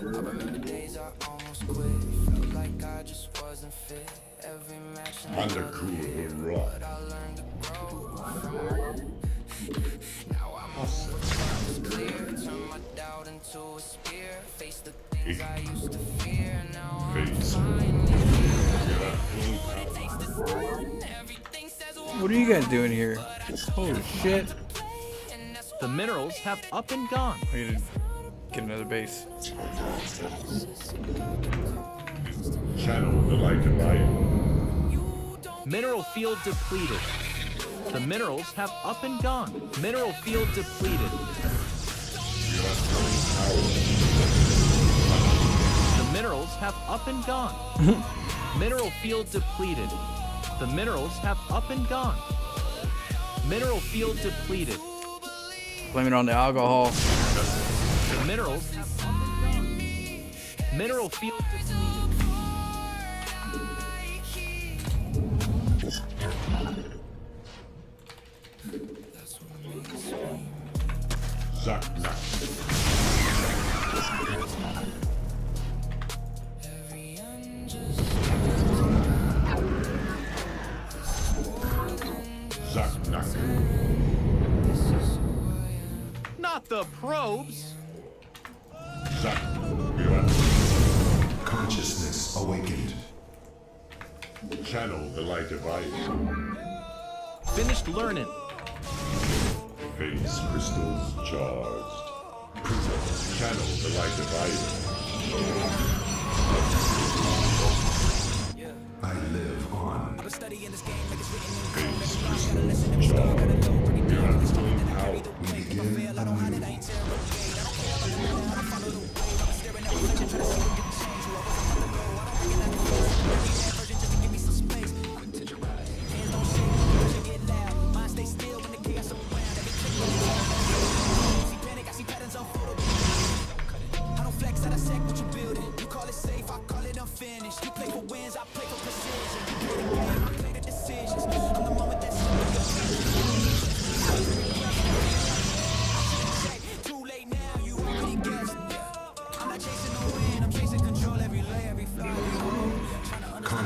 I remember days I almost quit. Felt like I just wasn't fit. Every match
Undercool the rock.
I learned to grow. Now I'm on clear. Turn my doubt into a spear. Face the things I used to fear. Now I'm finally
What are you guys doing here? Holy shit.
The minerals have up and gone.
I need to get another base.
Channel the light of iron.
Mineral field depleted. The minerals have up and gone. Mineral field depleted. The minerals have up and gone. Mineral field depleted. The minerals have up and gone. Mineral field depleted.
Blame it on the alcohol.
The minerals have up and gone. Mineral field depleted.
Zak Naku. Zak Naku.
Not the probes.
Zak.
Consciousness awakened.
Channel the light of iron.
Finished learning.
Phase crystals charged. Channel the light of iron.
I live on.
Phase crystals charged. We are at full power.
We begin anew.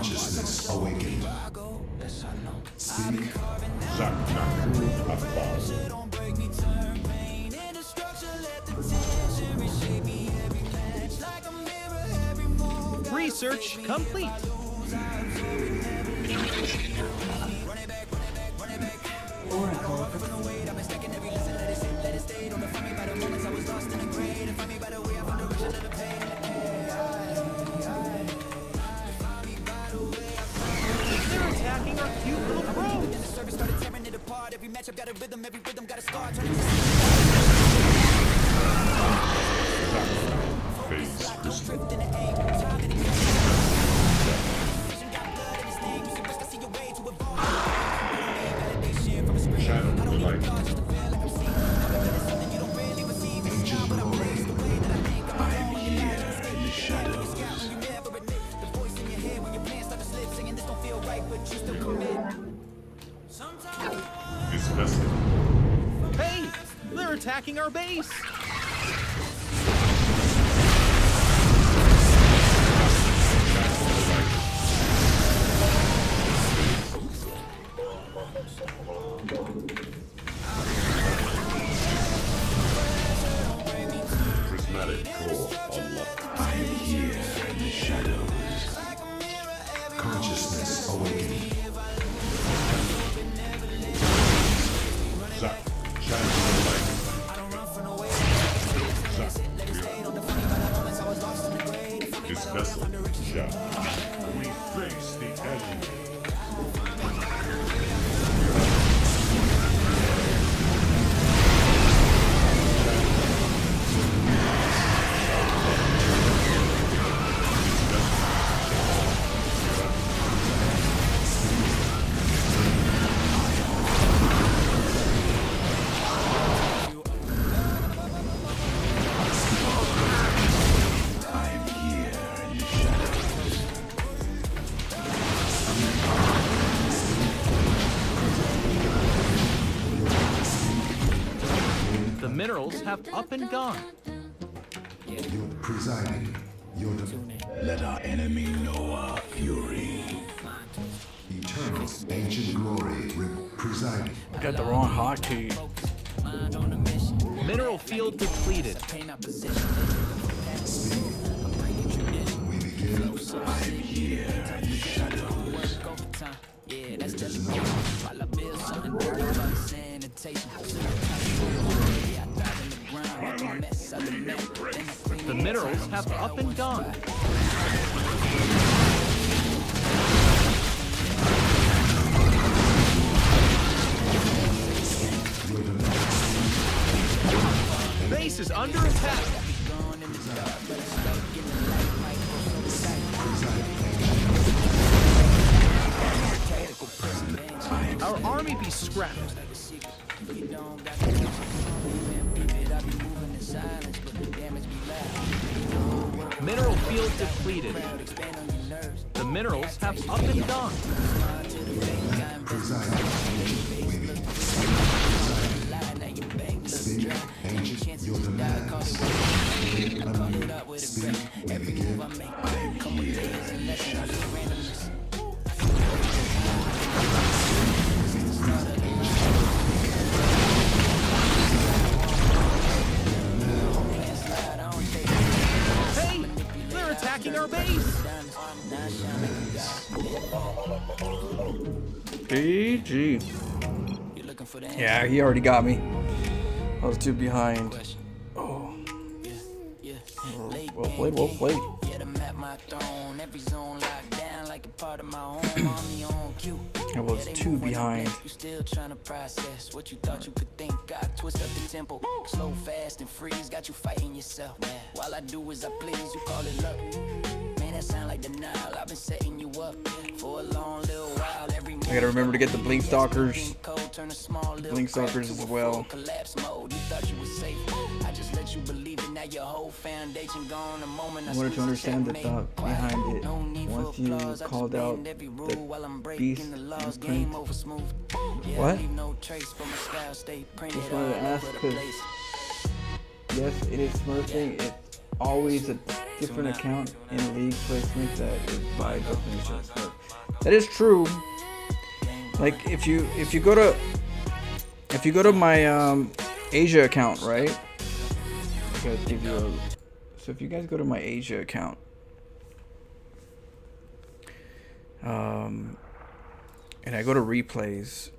Consciousness awakened. Speak.
Research complete.
Oracle.
They're attacking our cute little probes.
Face crystal. Shadow light.
Ancient glory. I'm here in the shadows.
This vessel.
Hey, they're attacking our base.
Prismatic core unlocked.
I'm here in the shadows. Consciousness awakening.
Zap. Shadow light. Zap. This vessel. Shadow. We face the enemy.
I'm here in the shadows.
The minerals have up and gone.
You're presiding. You're the... Let our enemy know our fury. Eternal ancient glory presiding.
Got the wrong hotkey.
Mineral field depleted.
We begin. I'm here in the shadows.
The minerals have up and gone. Base is under attack. Our army be scrapped. Mineral field depleted. The minerals have up and gone.
Speak, ancient, you're the man. Speak, we begin. I'm here in the shadows.
Hey, they're attacking our base.
GG. Yeah, he already got me. I was too behind. Oh. Well played, well played. I was too behind.
You still trying to process what you thought you could think. Got twist up the tempo, slow, fast, and freeze. Got you fighting yourself. While I do as I please, you call it luck. Man, that sound like denial. I've been setting you up for a long little while. Every
I gotta remember to get the blink stalkers. Blink stalkers as well.
collapse mode. You thought you were safe. I just let you believe it. Now your whole foundation gone. The moment
I wanted to understand the thought behind it. Once you called out the beast print. What? Just wanted to ask because yes, it is smurfing. It's always the different account in league placement that is by definition Smurf. That is true. Like if you go to my Asia account, right? I gotta give you a, so if you guys go to my Asia account, and I go to replays,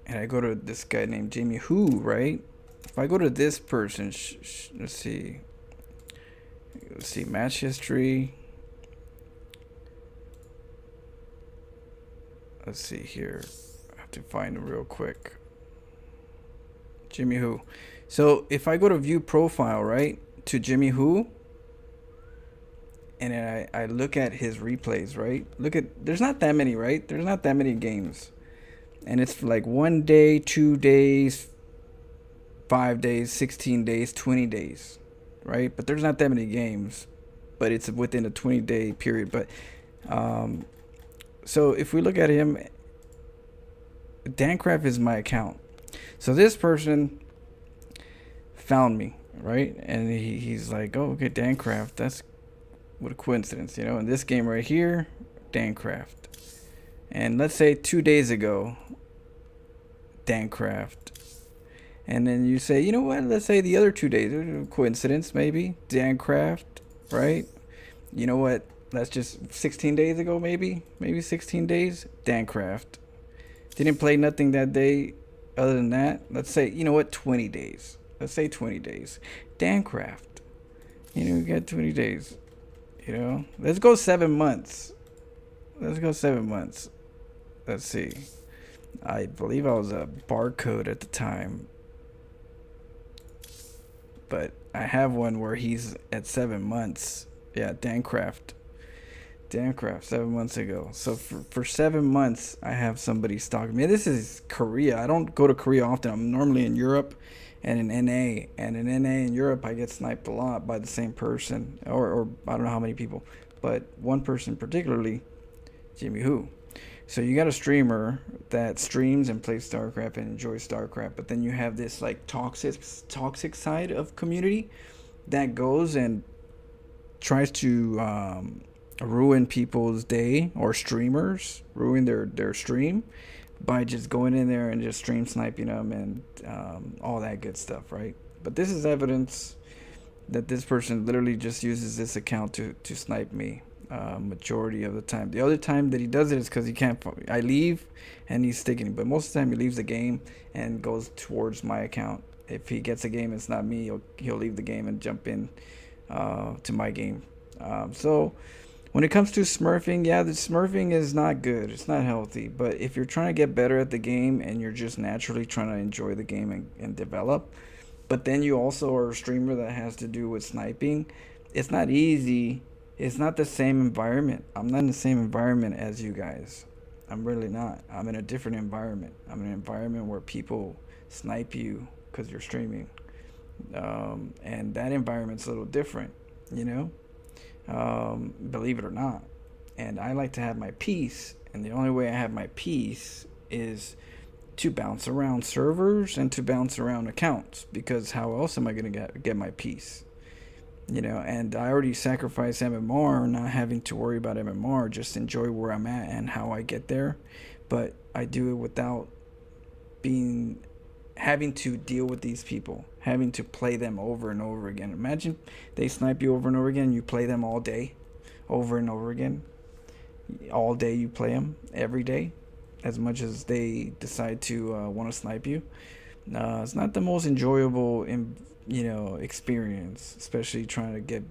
and I go to this guy named Jamie Who, right? If I go to this person, let's see, match history. Let's see here. I have to find it real quick. Jimmy Who. So if I go to view profile, right, to Jimmy Who, and I look at his replays, right? Look at, there's not that many, right? There's not that many games. And it's like 1 day, 2 days, 5 days, 16 days, 20 days, right? But there's not that many games, but it's within a 20-day period. But so if we look at him, DanCraft is my account. So this person found me, right? And he's like, oh, okay, DanCraft, that's what a coincidence, you know. In this game right here, DanCraft. And let's say 2 days ago, DanCraft. And then you say, you know what, let's say the other 2 days, coincidence maybe, DanCraft, right? You know what, that's just 16 days ago, maybe 16 days, DanCraft. Didn't play nothing that day other than that. Let's say, you know what, 20 days. Let's say 20 days. DanCraft. You know, you got 20 days. You know, let's go 7 months. Let's go 7 months. Let's see. I believe I was a barcode at the time. But I have one where he's at 7 months. Yeah, DanCraft. DanCraft 7 months ago. So for 7 months, I have somebody stalking me. This is Korea. I don't go to Korea often. I'm normally in Europe and in NA. And in NA and Europe, I get sniped a lot by the same person. Or I don't know how many people. But one person particularly, Jimmy Who. So you got a streamer that streams and plays StarCraft and enjoys StarCraft. But then you have this like toxic side of community that goes and tries to ruin people's day, or streamers ruin their stream by just going in there and just stream sniping them and all that good stuff, right? But this is evidence that this person literally just uses this account to snipe me majority of the time. The other time that he does it is because he can't. I leave and he's sticking, but most of the time he leaves the game and goes towards my account. If he gets a game, it's not me. He'll leave the game and jump in to my game. So when it comes to smurfing, yeah, the smurfing is not good. It's not healthy. But if you're trying to get better at the game and you're just naturally trying to enjoy the game and develop, but then you also are a streamer that has to do with sniping, it's not easy. It's not the same environment. I'm not in the same environment as you guys. I'm really not. I'm in a different environment. I'm in an environment where people snipe you because you're streaming. And that environment's a little different, you know? Believe it or not. And I like to have my peace, and the only way I have my peace is to bounce around servers and to bounce around accounts, because how else am I going to get my peace? You know, and I already sacrificed MMR, not having to worry about MMR, just enjoy where I'm at and how I get there. But I do it without having to deal with these people, having to play them over and over again. Imagine they snipe you over and over again, you play them all day, over and over again. All day you play them, every day, as much as they decide to want to snipe you. It's not the most enjoyable experience, especially trying to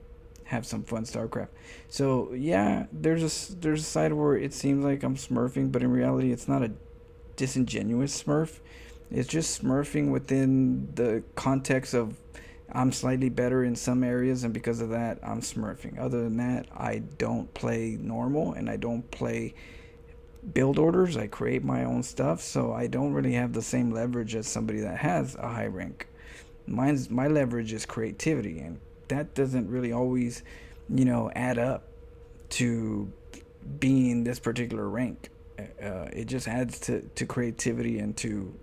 have some fun StarCraft. So yeah, there's a side where it seems like I'm smurfing, but in reality it's not a disingenuous smurf. It's just smurfing within the context of I'm slightly better in some areas, and because of that I'm smurfing. Other than that, I don't play normal and I don't play build orders. I create my own stuff, so I don't really have the same leverage as somebody that has a high rank. My leverage is creativity, and that doesn't really always, add up to being this particular rank. It just adds to creativity and to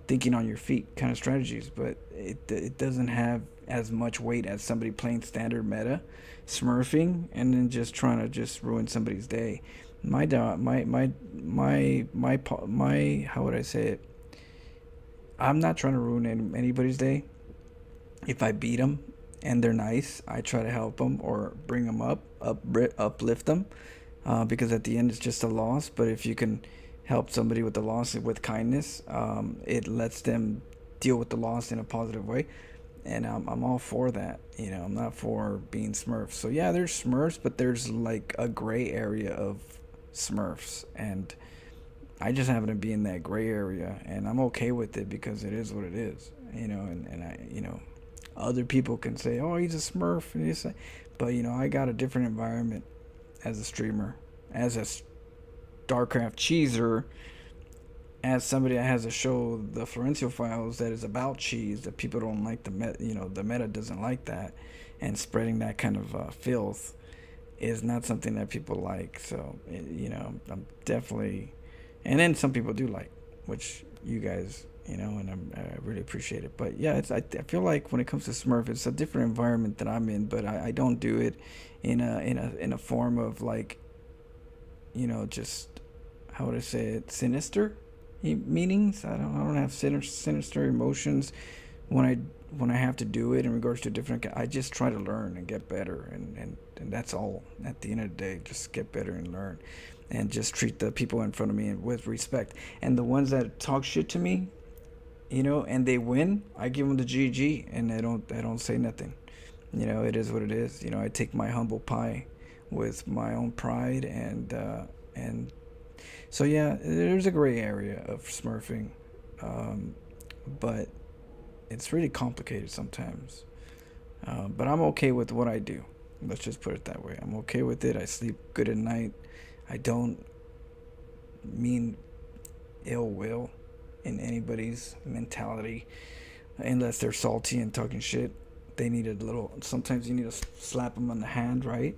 thinking on your feet kind of strategies, but it doesn't have as much weight as somebody playing standard meta, smurfing, and then just trying to just ruin somebody's day. My how would I say it? I'm not trying to ruin anybody's day. If I beat them and they're nice, I try to help them or bring them uplift them, because at the end it's just a loss. But if you can help somebody with the loss with kindness, it lets them deal with the loss in a positive way, and I'm all for that. I'm not for being Smurfs. So yeah, there's Smurfs, but there's like a gray area of Smurfs, and I just happen to be in that gray area, and I'm okay with it because it is what it is. And I other people can say, oh, he's a Smurf, and he's but I got a different environment as a streamer, as a StarCraft cheeser, as somebody that has a show, the Florencio Files, that is about cheese, that people don't like the meta doesn't like that, and spreading that kind of filth is not something that people like. So I'm definitely, and then some people do like, which you guys, and I really appreciate it. But yeah, I feel like when it comes to Smurf, it's a different environment that I'm in, but I don't do it in a form of like, just, how would I say it, sinister meanings. I don't have sinister emotions when I have to do it in regards to different. I just try to learn and get better, and that's all. At the end of the day, just get better and learn, and just treat the people in front of me with respect. And the ones that talk shit to me, and they win, I give them the GG, and I don't say nothing. It is what it is. I take my humble pie with my own pride, and so yeah, there's a gray area of smurfing, but it's really complicated sometimes. But I'm okay with what I do. Let's just put it that way. I'm okay with it. I sleep good at night. I don't mean ill will in anybody's mentality, unless they're salty and talking shit. They need a little, sometimes you need to slap them on the hand, right?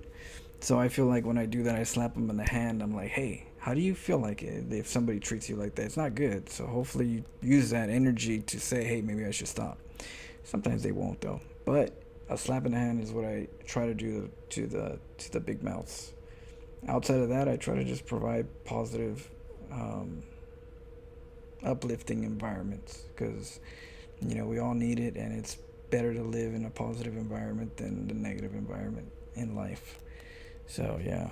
So I feel like when I do that, I slap them in the hand. I'm like, hey, how do you feel like it if somebody treats you like that? It's not good. So hopefully you use that energy to say, hey, maybe I should stop. Sometimes they won't though. But a slap in the hand is what I try to do to the big mouths. Outside of that, I try to just provide positive, uplifting environments, because we all need it, and it's better to live in a positive environment than the negative environment in life. So yeah,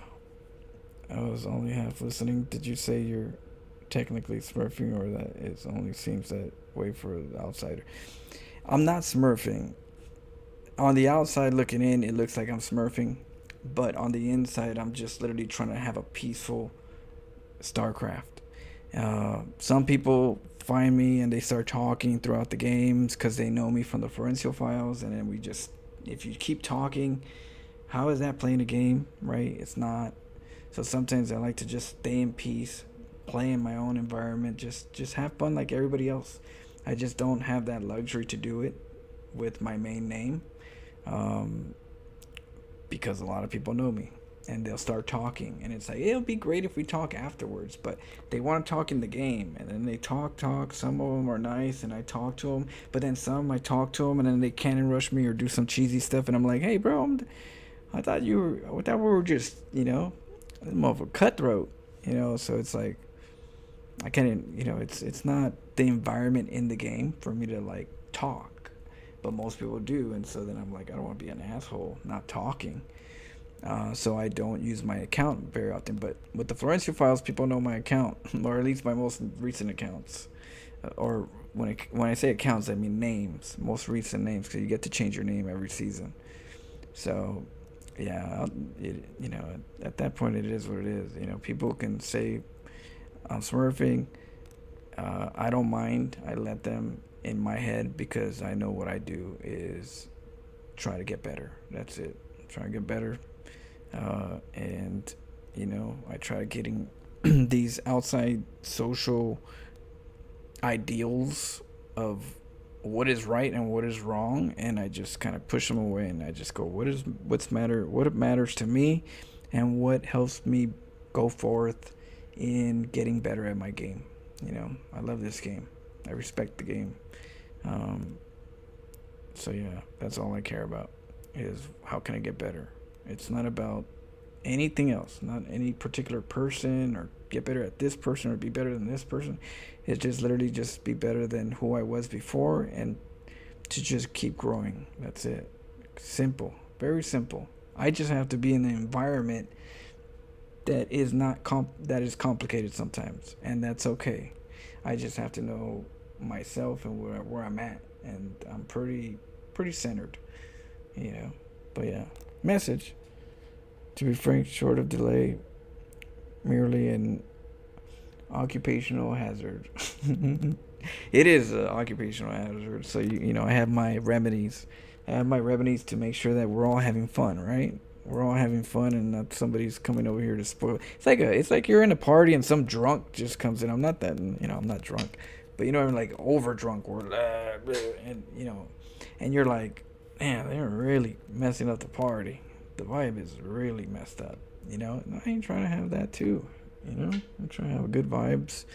I was only half listening. Did you say you're technically smurfing, or that it only seems that way for the outsider? I'm not smurfing. On the outside looking in, it looks like I'm smurfing, but on the inside, I'm just literally trying to have a peaceful StarCraft. Some people find me and they start talking throughout the games because they know me from the Florencio Files, and then if you keep talking, how is that playing a game, right? It's not. So sometimes I like to just stay in peace, play in my own environment, just have fun like everybody else. I just don't have that luxury to do it with my main name, because a lot of people know me, and they'll start talking, and it's like, it'll be great if we talk afterwards, but they want to talk in the game, and then they talk. Some of them are nice, and I talk to them, but then some I talk to them, and then they cannon rush me or do some cheesy stuff, and I'm like, hey bro, I thought we were just, more of a cutthroat, so it's like, I can't, it's not the environment in the game for me to like talk, but most people do, and so then I'm like, I don't want to be an asshole not talking. So I don't use my account very often, but with the Florencio Files, people know my account, or at least my most recent accounts. Or when I say accounts, I mean names, most recent names, because you get to change your name every season. So, yeah, at that point, it is what it is. People can say I'm smurfing. I don't mind. I let them in my head, because I know what I do is try to get better. That's it. Try to get better. And I try getting these outside social ideals of what is right and what is wrong, and I just kind of push them away, and I just go, what matters to me, and what helps me go forth in getting better at my game. I love this game. I respect the game. So yeah, that's all I care about, is how can I get better. It's not about anything else, not any particular person or get better at this person or be better than this person. It's just literally just be better than who I was before and to just keep growing. That's it. Simple, very simple. I just have to be in an environment that is not that is complicated sometimes, and that's okay. I just have to know myself and where I'm at, and I'm pretty centered, you know. But yeah, message. To be frank, short of delay, merely an occupational hazard. It is an occupational hazard. So you know, I have my remedies. I have my remedies to make sure that we're all having fun, right? We're all having fun, and not somebody's coming over here to spoil. It's like you're in a party and some drunk just comes in. I'm not that, you know, I'm not drunk, but you know, I'm like over drunk or and you know, and you're like, man, they're really messing up the party. The vibe is really messed up, you know. And I ain't trying to have that too, you know. I'm trying to have good vibes,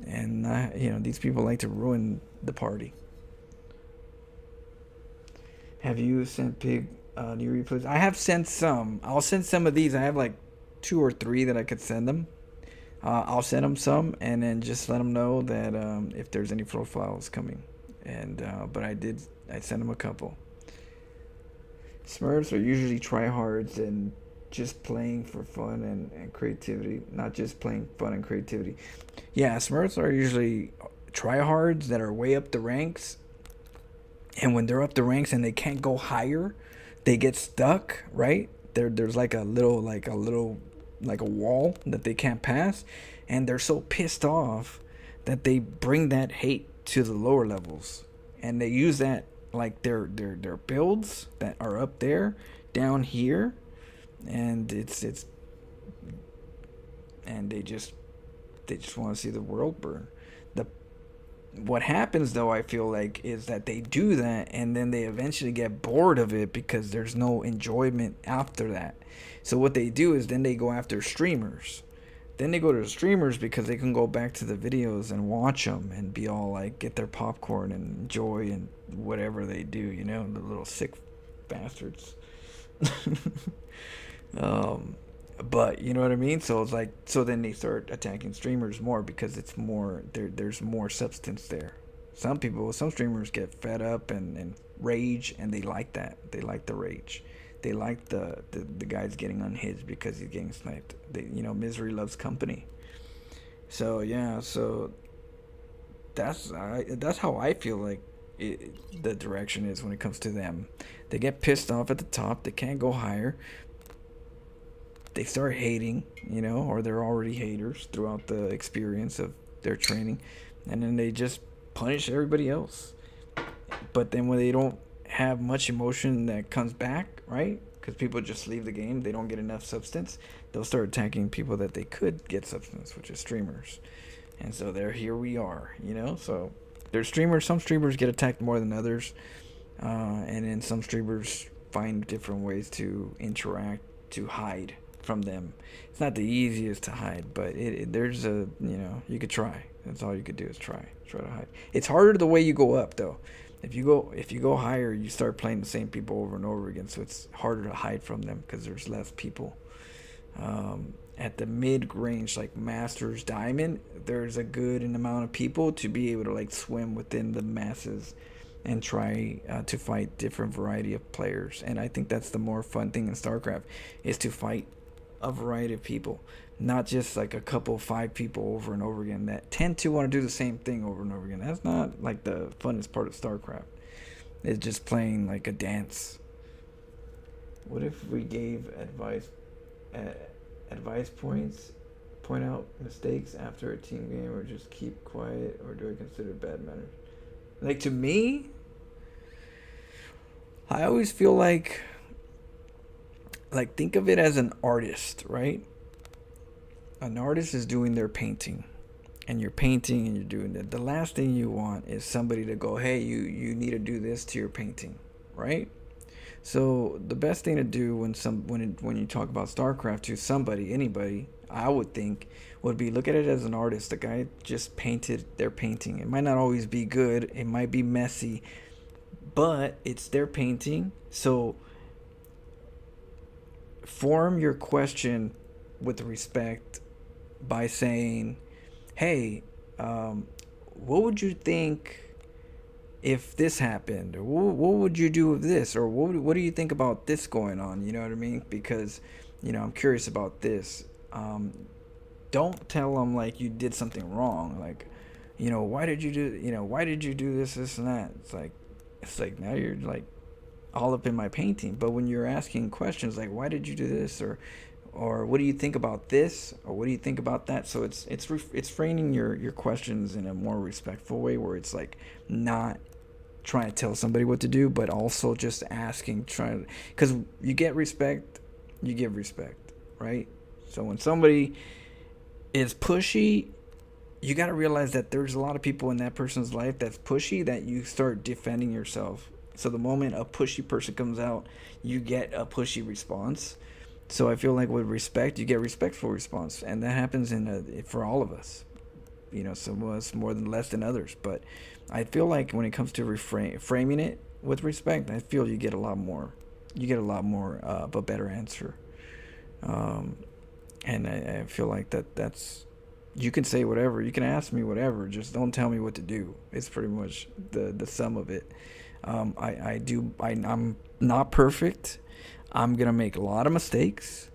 and you know, these people like to ruin the party. Have you sent Pig new replays? I have sent some. I'll send some of these. I have like 2 or 3 that I could send them. I'll send them some, and then just let them know that if there's any profiles coming. And but I sent them a couple. Smurfs are usually tryhards and just playing for fun and creativity, not just playing fun and creativity. Yeah, Smurfs are usually tryhards that are way up the ranks, and when they're up the ranks and they can't go higher, they get stuck, right? There's like a wall that they can't pass, and they're so pissed off that they bring that hate to the lower levels, and they use that like their builds that are up there down here, and and they just want to see the world burn. What happens though, I feel like, is that they do that and then they eventually get bored of it because there's no enjoyment after that. So what they do is then they go after streamers. Then they go to the streamers because they can go back to the videos and watch them and be all like, get their popcorn and enjoy and whatever they do, you know, the little sick bastards. But you know what I mean? So it's like, so then they start attacking streamers more because it's more, there's more substance there. Some streamers get fed up and rage, and they like that. They like the rage. They like the guys getting unhinged because he's getting sniped. You know, misery loves company. So yeah, so that's how I feel like the direction is when it comes to them. They get pissed off at the top. They can't go higher. They start hating, you know, or they're already haters throughout the experience of their training, and then they just punish everybody else. But then when they don't have much emotion that comes back, right? Because people just leave the game, they don't get enough substance, they'll start attacking people that they could get substance, which is streamers. And so here we are, you know. So there's streamers. Some streamers get attacked more than others, and then some streamers find different ways to interact, to hide from them. It's not the easiest to hide, but there's a, you know, you could try. That's all you could do is try to hide. It's harder the way you go up though. If you go higher, you start playing the same people over and over again, so it's harder to hide from them because there's less people. At the mid range, like Masters Diamond, there's a good amount of people to be able to like swim within the masses and try to fight different variety of players. And I think that's the more fun thing in StarCraft, is to fight a variety of people, not just like a couple 5 people over and over again that tend to want to do the same thing over and over again. That's not like the funnest part of StarCraft. It's just playing like a dance. What if we gave advice points, point out mistakes after a team game, or just keep quiet, or do I consider bad manners? Like, to me, I always feel like think of it as an artist, right? An artist is doing their painting, and you're painting and you're doing that. The last thing you want is somebody to go, hey, you need to do this to your painting, right? So the best thing to do when you talk about StarCraft to somebody, anybody, I would think, would be look at it as an artist. The guy just painted their painting. It might not always be good. It might be messy, but it's their painting. So form your question with respect by saying, hey, what would you think if this happened? Or what would you do with this? Or what do you think about this going on? You know what I mean? Because, I'm curious about this. Don't tell them like you did something wrong. Like, why did you do this and that? It's like now you're like all up in my painting. But when you're asking questions like, why did you do this? Or what do you think about this? Or what do you think about that? So it's framing your questions in a more respectful way, where it's like not trying to tell somebody what to do, but also just asking, because you get respect, you give respect, right? So when somebody is pushy, you got to realize that there's a lot of people in that person's life that's pushy, that you start defending yourself. So the moment a pushy person comes out, you get a pushy response. So I feel like with respect, you get respectful response, and that happens for all of us. Some of us more than less than others, but I feel like when it comes to framing it with respect, I feel you get a lot more. You get a lot more of a better answer, and I feel like that's. You can say whatever, you can ask me whatever, just don't tell me what to do. It's pretty much the sum of it. I'm not perfect. I'm going to make a lot of mistakes.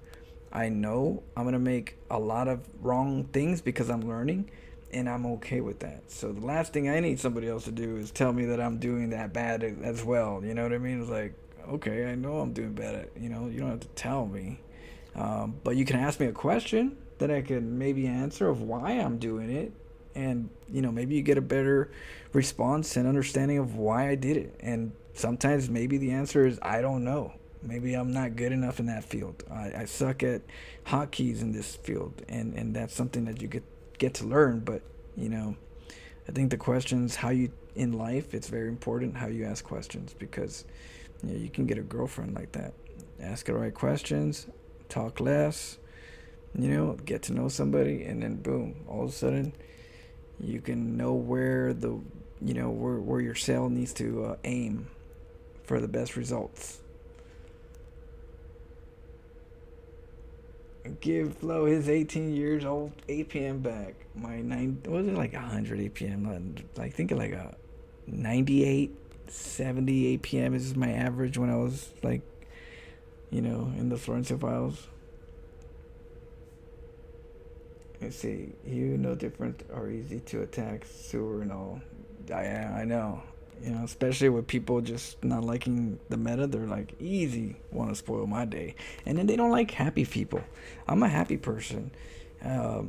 I know I'm going to make a lot of wrong things because I'm learning, and I'm okay with that. So the last thing I need somebody else to do is tell me that I'm doing that bad as well. You know what I mean? It's like, okay, I know I'm doing bad you don't have to tell me. But you can ask me a question that I can maybe answer of why I'm doing it. And, maybe you get a better response and understanding of why I did it. And sometimes maybe the answer is, I don't know. Maybe I'm not good enough in that field. I suck at hotkeys in this field. And that's something that you get to learn. But, I think the questions, in life, it's very important how you ask questions, because, you can get a girlfriend like that. Ask the right questions, talk less, get to know somebody, and then boom, all of a sudden you can know where where your cell needs to aim for the best results. Give Flo his 18 years old APM back. My 100 APM? I think like a 98, 70 APM is my average when I was in the Florencio files. Let's see, no different or easy to attack sewer and all. I know. Especially with people just not liking the meta, they're like, easy, want to spoil my day. And then they don't like happy people. I'm a happy person. I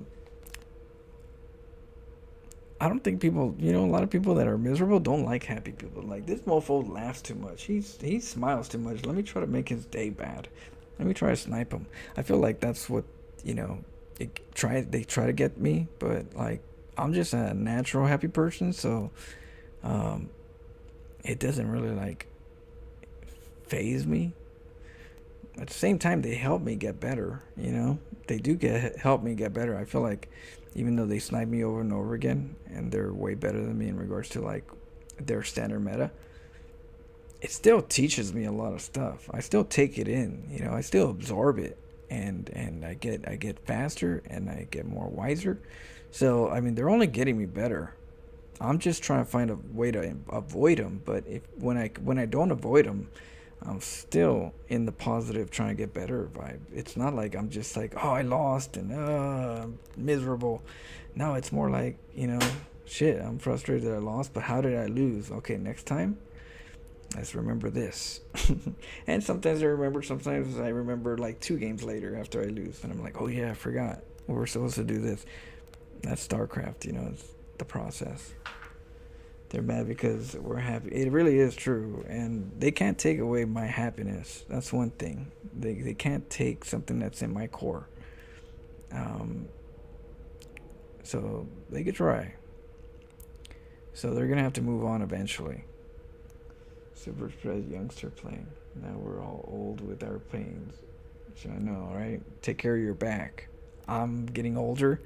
don't think people, a lot of people that are miserable don't like happy people. Like, this mofo laughs too much. He smiles too much. Let me try to make his day bad. Let me try to snipe him. I feel like that's what, they try to get me, but like, I'm just a natural happy person, so it doesn't really phase me. At the same time, they help me get better. They do help me get better. I feel like even though they snipe me over and over again, and they're way better than me in regards to their standard meta, it still teaches me a lot of stuff. I still take it in. I still absorb it, and I get faster, and I get more wiser. So they're only getting me better. I'm just trying to find a way to avoid them. But when I don't avoid them, I'm still in the positive, trying to get better vibe. It's not like I'm just like, oh, I lost and I'm miserable. No, it's more like, shit, I'm frustrated that I lost, but how did I lose? Okay, next time, let's remember this. And sometimes I remember 2 games later after I lose, and I'm like, oh yeah, I forgot. We're supposed to do this. That's StarCraft, it's the process. They're mad because we're happy. It really is true, and they can't take away my happiness. That's one thing. They can't take something that's in my core. So they could try. So they're gonna have to move on eventually. Super stressed youngster playing. Now we're all old with our pains. So I know, right? Take care of your back. I'm getting older,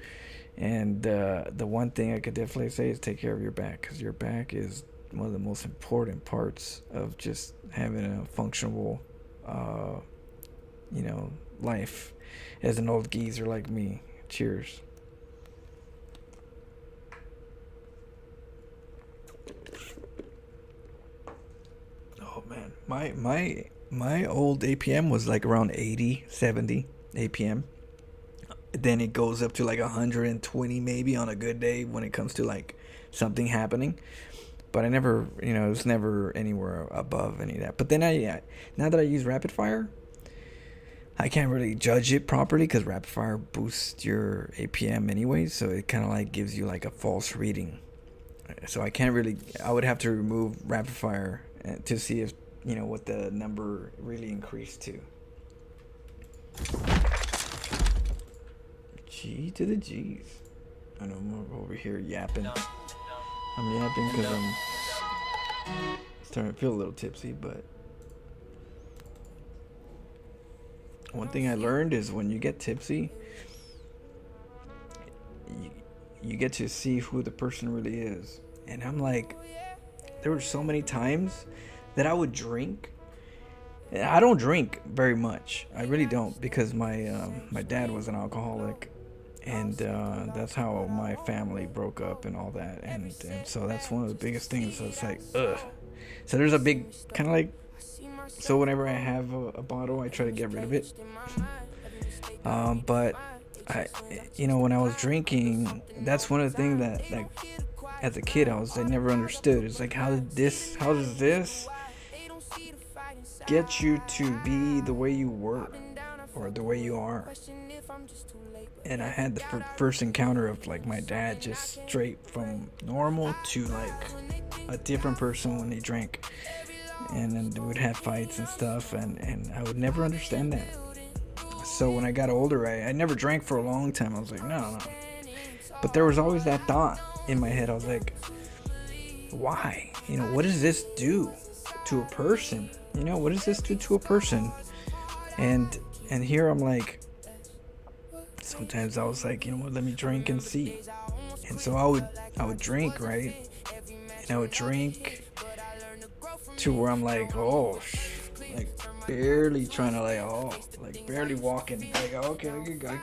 and the one thing I could definitely say is take care of your back, because your back is one of the most important parts of just having a functional, life as an old geezer like me. Cheers. Oh man, my old APM was like around 80, 70 APM. Then it goes up to like 120 maybe on a good day when it comes to like something happening. But I never, it was never anywhere above any of that. But then now that I use rapid fire, I can't really judge it properly because rapid fire boosts your APM anyway, so it kind of like gives you like a false reading. So I would have to remove rapid fire to see if, what the number really increased to. G to the G's. I know I'm over here yapping. I'm yapping because I'm starting to feel a little tipsy, but one thing I learned is when you get tipsy, you get to see who the person really is. And I'm like, there were so many times that I would drink. I don't drink very much. I really don't, because my dad was an alcoholic, and that's how my family broke up and all that. And so that's one of the biggest things. So it's like, ugh. So there's a big kind of like, so whenever I have a bottle, I try to get rid of it. But when I was drinking, that's one of the things that, like, as a kid, I never understood. It's like, how does this get you to be the way you were or the way you are? And I had the first encounter of like my dad just straight from normal to like a different person when he drank, and then we would have fights and stuff, and I would never understand that. So when I got older, I never drank for a long time. I was like, no. But there was always that thought in my head. I was like, why? What does this do to a person? What does this do to a person? And here I'm like, sometimes I was like, let me drink and see. And so I would drink, right? And I would drink to where I'm like, like barely trying to like barely walking. Like, okay,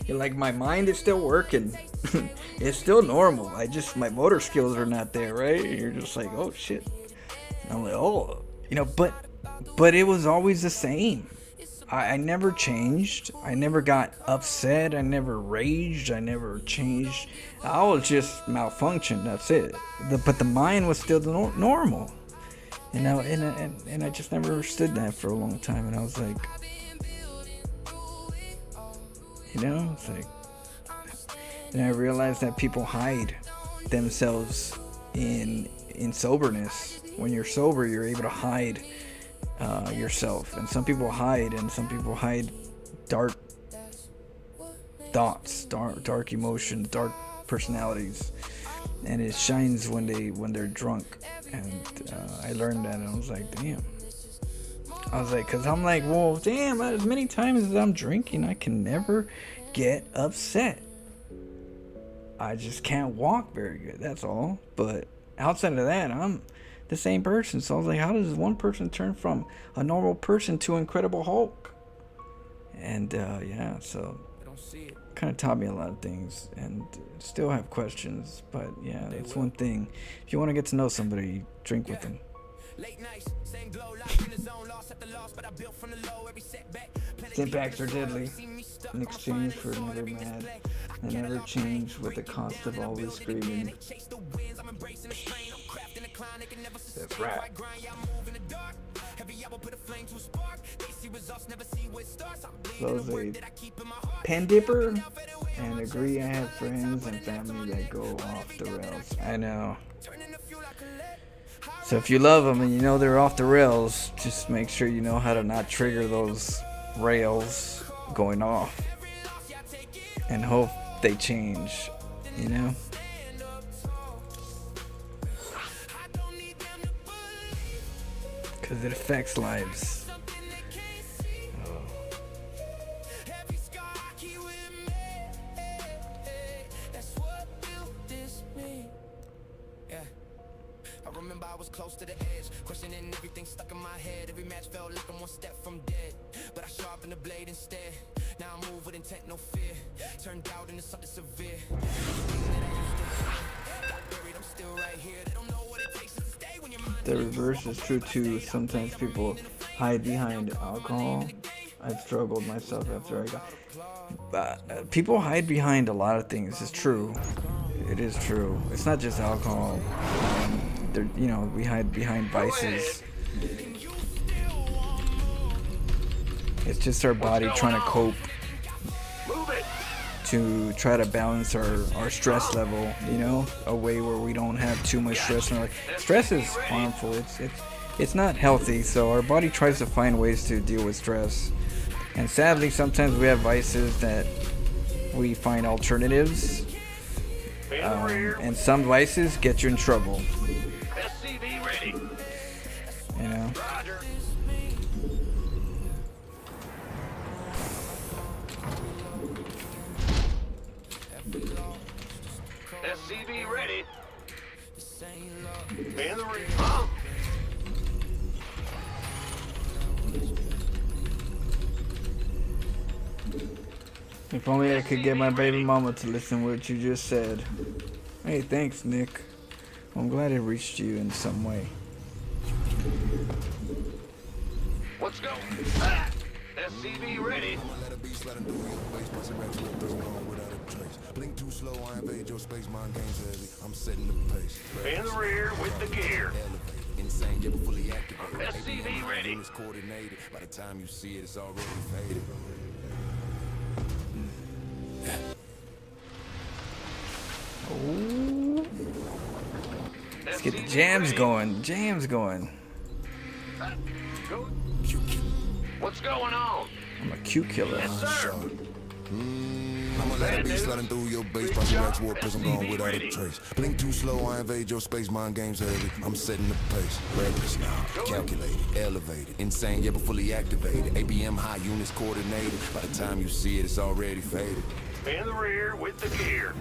like my mind is still working. It's still normal. My motor skills are not there, right? And you're just like, oh shit. And I'm like, but it was always the same. I never changed. I never got upset. I never raged. I never changed. I was just malfunctioned. That's it. But the mind was still normal. And I just never understood that for a long time. And I was like, it's like, and I realized that people hide themselves in soberness. When you're sober, you're able to hide yourself, and some people hide dark thoughts, dark emotions, dark personalities, and it shines when they're drunk. And I learned that, and I was like, damn. I was like, because I'm like, well, damn, as many times as I'm drinking, I can never get upset. I just can't walk very good, that's all. But outside of that, I'm the same person. So I was like, how does one person turn from a normal person to Incredible Hulk? And so kind of taught me a lot of things, and still have questions. But yeah, that's one thing. If you want to get to know somebody, drink with them. Setbacks are deadly. In exchange for never mad, I never change with the cost of always screaming. That's right. Close a pen dipper and agree. I have friends and family that go off the rails. I know. So if you love them and you know they're off the rails, just make sure you know how to not trigger those rails going off, and hope they change, Because it affects lives.
I was close to the edge, questioning everything stuck in my head. Every match felt like I'm one step from dead, but I sharpened the blade instead. Now I move with intent, no fear. Turned out into something severe. Got buried, I'm still right here. They don't know what it takes to stay when your mind.
The reverse is true too. Sometimes people hide behind alcohol. I've struggled myself after I got. People hide behind a lot of things. It's true. It is true. It's not just alcohol. You know, we hide behind vices. It's just our body trying to cope, to try to balance our stress level, you know, a way where we don't have too much stress. And stress is harmful. It's not healthy. So our body tries to find ways to deal with stress. And sadly, sometimes we have vices that we find alternatives. And some vices get you in trouble. You know?
SCV ready. In the ring.
If only I could get my baby mama to listen to what you just said. Hey, thanks, Nick. I'm glad it reached you in some way.
Let's go. SCV ready.
Blink too slow, I invade your space, mind games heavy. I'm setting the pace.
In the rear with the gear.
Insane, yet fully activated.
SCV ready.
It's coordinated. By the time you see it, it's already faded.
Ooh. Let's get the jams going. Jams going.
What's going on?
I'm a Q killer.
Yes, sir.
I'ma let it be sliding through your base, bossy racks, war prism gone without a trace. Blink too slow, I invade your space, mind games heavy. I'm setting the pace. Reckless now, calculated, elevated, insane, yet fully activated. ABM high units coordinated. By the time you see it, it's already faded.
In the rear with the gear.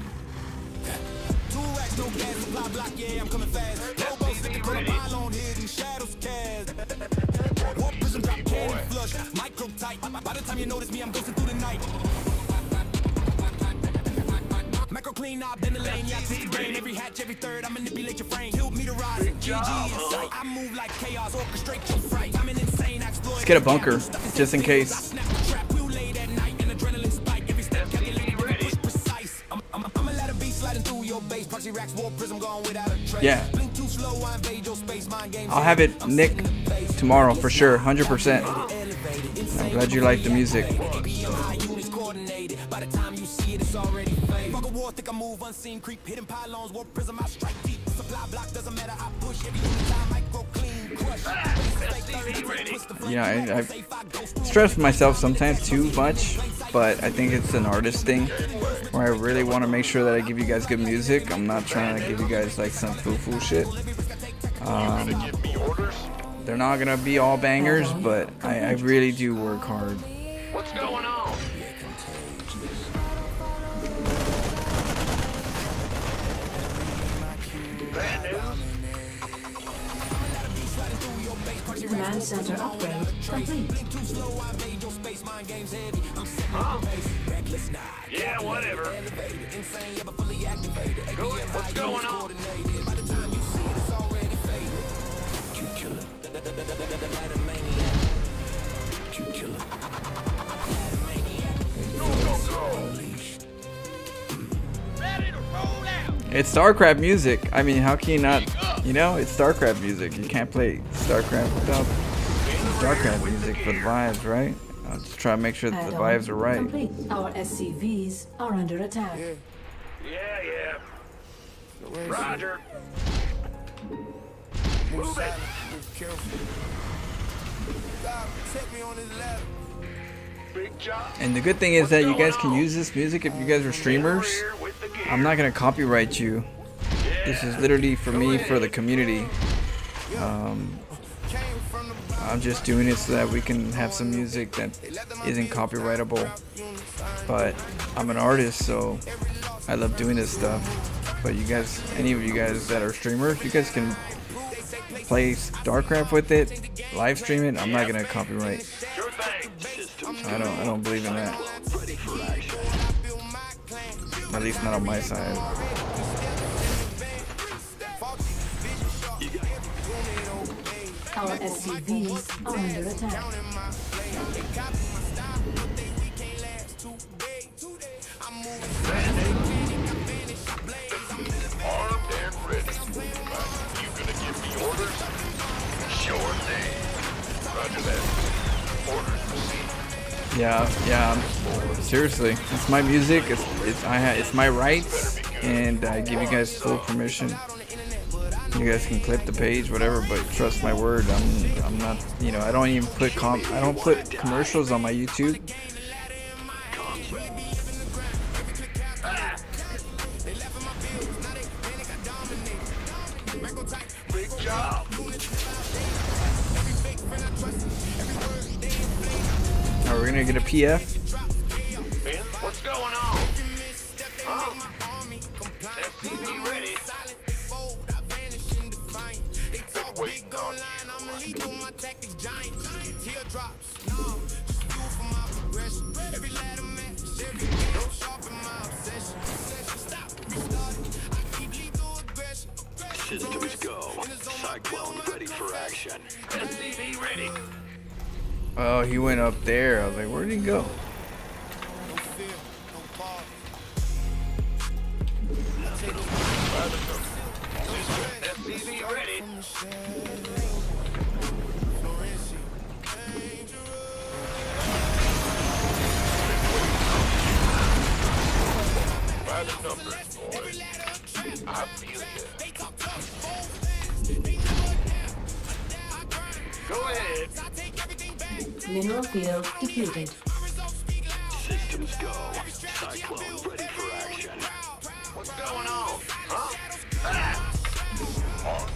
2 racks, no gas, supply block, yeah, I'm coming fast. Robo sticking to the pile on hidden shadows cast. War prism drop, cannon flush, micro tight. By the time you notice me, I'm ghosting through the night. Macro clean knob, then the lane, yeah, I take the brain. Every hatch, every third, I manipulate your frame. Tilt me to rise, GG in sight. I move like chaos, orchestrate your fright. I'm an insane exploit.
Let's get a bunker, just in case. Yeah. I'll have it Nick tomorrow for sure, 100%. I'm glad you like the music. Yeah, I stress myself sometimes too much, but I think it's an artist thing where I really want to make sure that I give you guys good music. I'm not trying to give you guys like some foo-foo shit. They're not gonna be all bangers, but I really do work hard.
What's going on? Bad news.
Command center upgrade complete.
Huh? Yeah, whatever. What's going on?
It's StarCraft music. I mean, how can you not? You know, it's StarCraft music. You can't play StarCraft without StarCraft music for the vibes, right? I'll just try to make sure that the vibes are right.
Complete. Our SCVs are under attack.
Yeah. Roger. Move it. Big job.
And the good thing is that you guys can use this music if you guys are streamers. I'm not gonna copyright you. This is literally for me, for the community. I'm just doing it so that we can have some music that isn't copyrightable. But I'm an artist, so I love doing this stuff. But you guys, any of you guys that are streamers, you guys can play StarCraft with it, live stream it. I'm not gonna copyright. I don't believe in that. At least not on my side.
Our SCVs are under attack.
Armed and ready. You gonna give me orders? Sure thing. Roger that. Orders received.
Yeah. Seriously, it's my music. It's my rights, and I give you guys full permission. You guys can clip the page, whatever, but trust my word. I'm not. You know, I don't even put I don't put commercials on my YouTube.
Big job.
Are we gonna get a PF?
Ben, what's going on? Huh? SCV ready. Been waiting on you. Systems go. Cyclone ready for action. SCV ready.
Oh, he went up there. I was like, where'd he go?
SCV ready. By the numbers, boys. I feel ya. Go ahead.
Mineral field depleted.
Systems go. Cyclone ready for action. What's going on? Huh? On.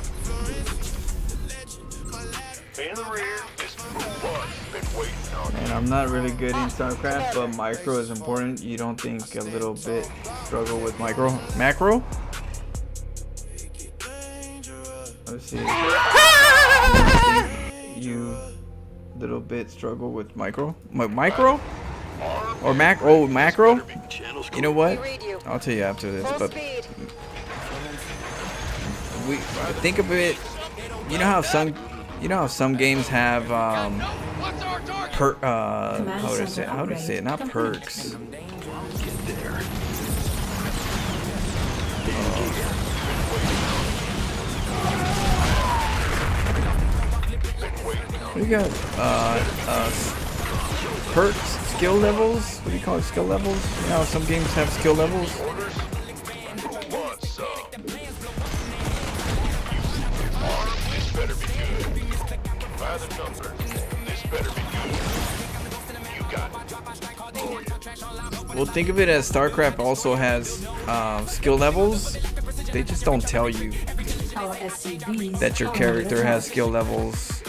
In the rear. This move on. Been waiting on you.
And I'm not really good in StarCraft, but micro is important. You don't think a little bit struggle with macro? Let's see. You little bit struggle with micro? Micro? Or macro? You know what? I'll tell you after this, but we think of it. You know how some games have how would I say it? Not perks. We got perks, skill levels. What do you call it? Skill levels? You know how some games have skill levels? Well, think of it as StarCraft also has skill levels. They just don't tell you that your character has skill levels.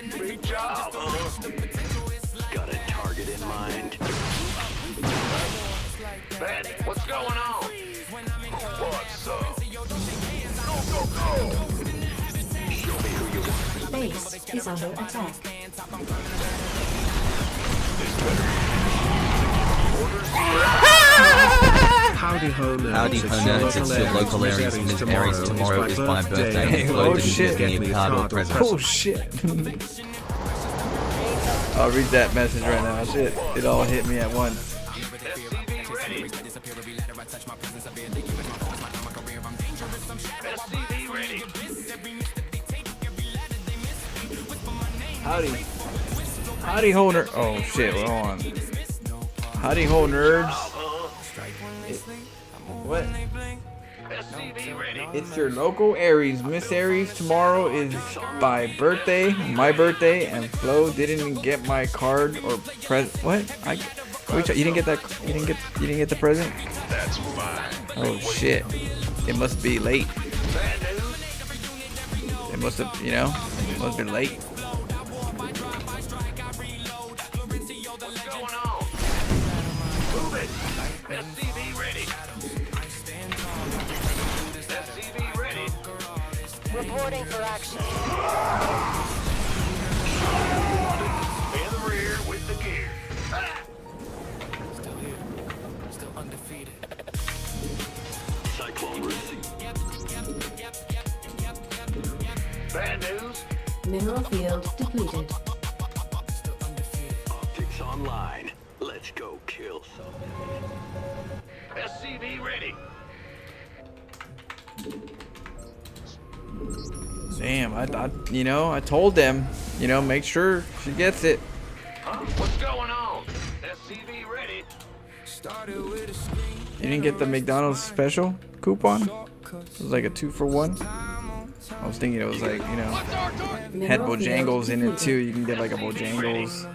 Great job. Got a target in mind. Ben, what's going on? What's up? Go, go, go! Show me who you want.
Base is under attack.
Howdy ho, nerds.
Howdy ho, nerds. It's your local Aries. Miss Aries, tomorrow is my birthday.
Oh shit.
Give me a card or present.
Oh shit. I'll read that message right now. Shit. It all hit me at once. Howdy ho, nerd. Oh shit, we're on. Howdy ho, nerds. What? It's your local Aries. Miss Aries, tomorrow is my birthday, and Flo didn't get my card or what? Wait, you didn't get that? You didn't get the present?
That's mine.
Oh shit! It must be late. It must have, you know, it must have been late.
Reporting for action.
In the rear with the gear.
Still here. Still undefeated.
Cyclone received. Bad news.
Mineral field depleted.
Optics online. Let's go kill something. SCV ready.
Damn, I thought, you know, I told them, you know, make sure she gets it.
Huh? What's going on? SCV ready.
You didn't get the McDonald's special coupon? It was like a 2-for-1. I was thinking it was like, you know, had Bojangles in it too. You can get like a Bojangles,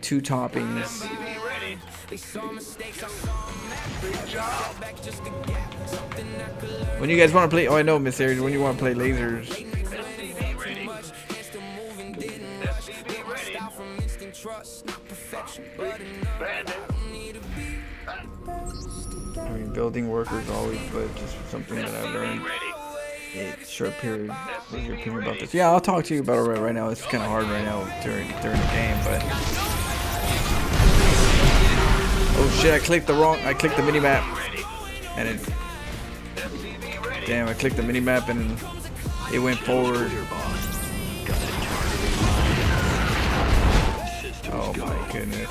2 toppings. When you guys want to play, oh I know Miss Aries, when you want to play lasers. I mean, building workers always, but just something that I've learned. A short period. What's your opinion about this? Yeah, I'll talk to you about it right now. It's kind of hard right now during the game, but oh shit! I clicked the mini map, and it. Damn! I clicked the mini map and it went forward. Oh my goodness.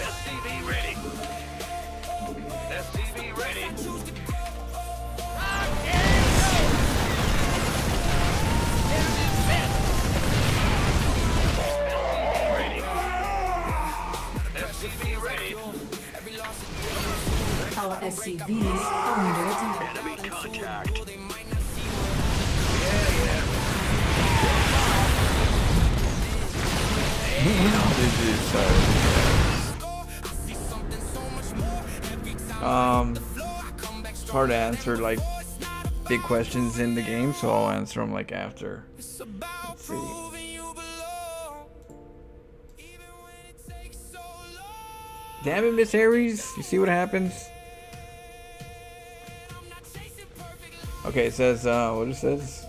Our SCVs are under attack.
Enemy contact.
It's hard to answer like big questions in the game, so I'll answer them like after. Let's see. Damn it, Miss Aries. You see what happens? Okay, it says, what it says?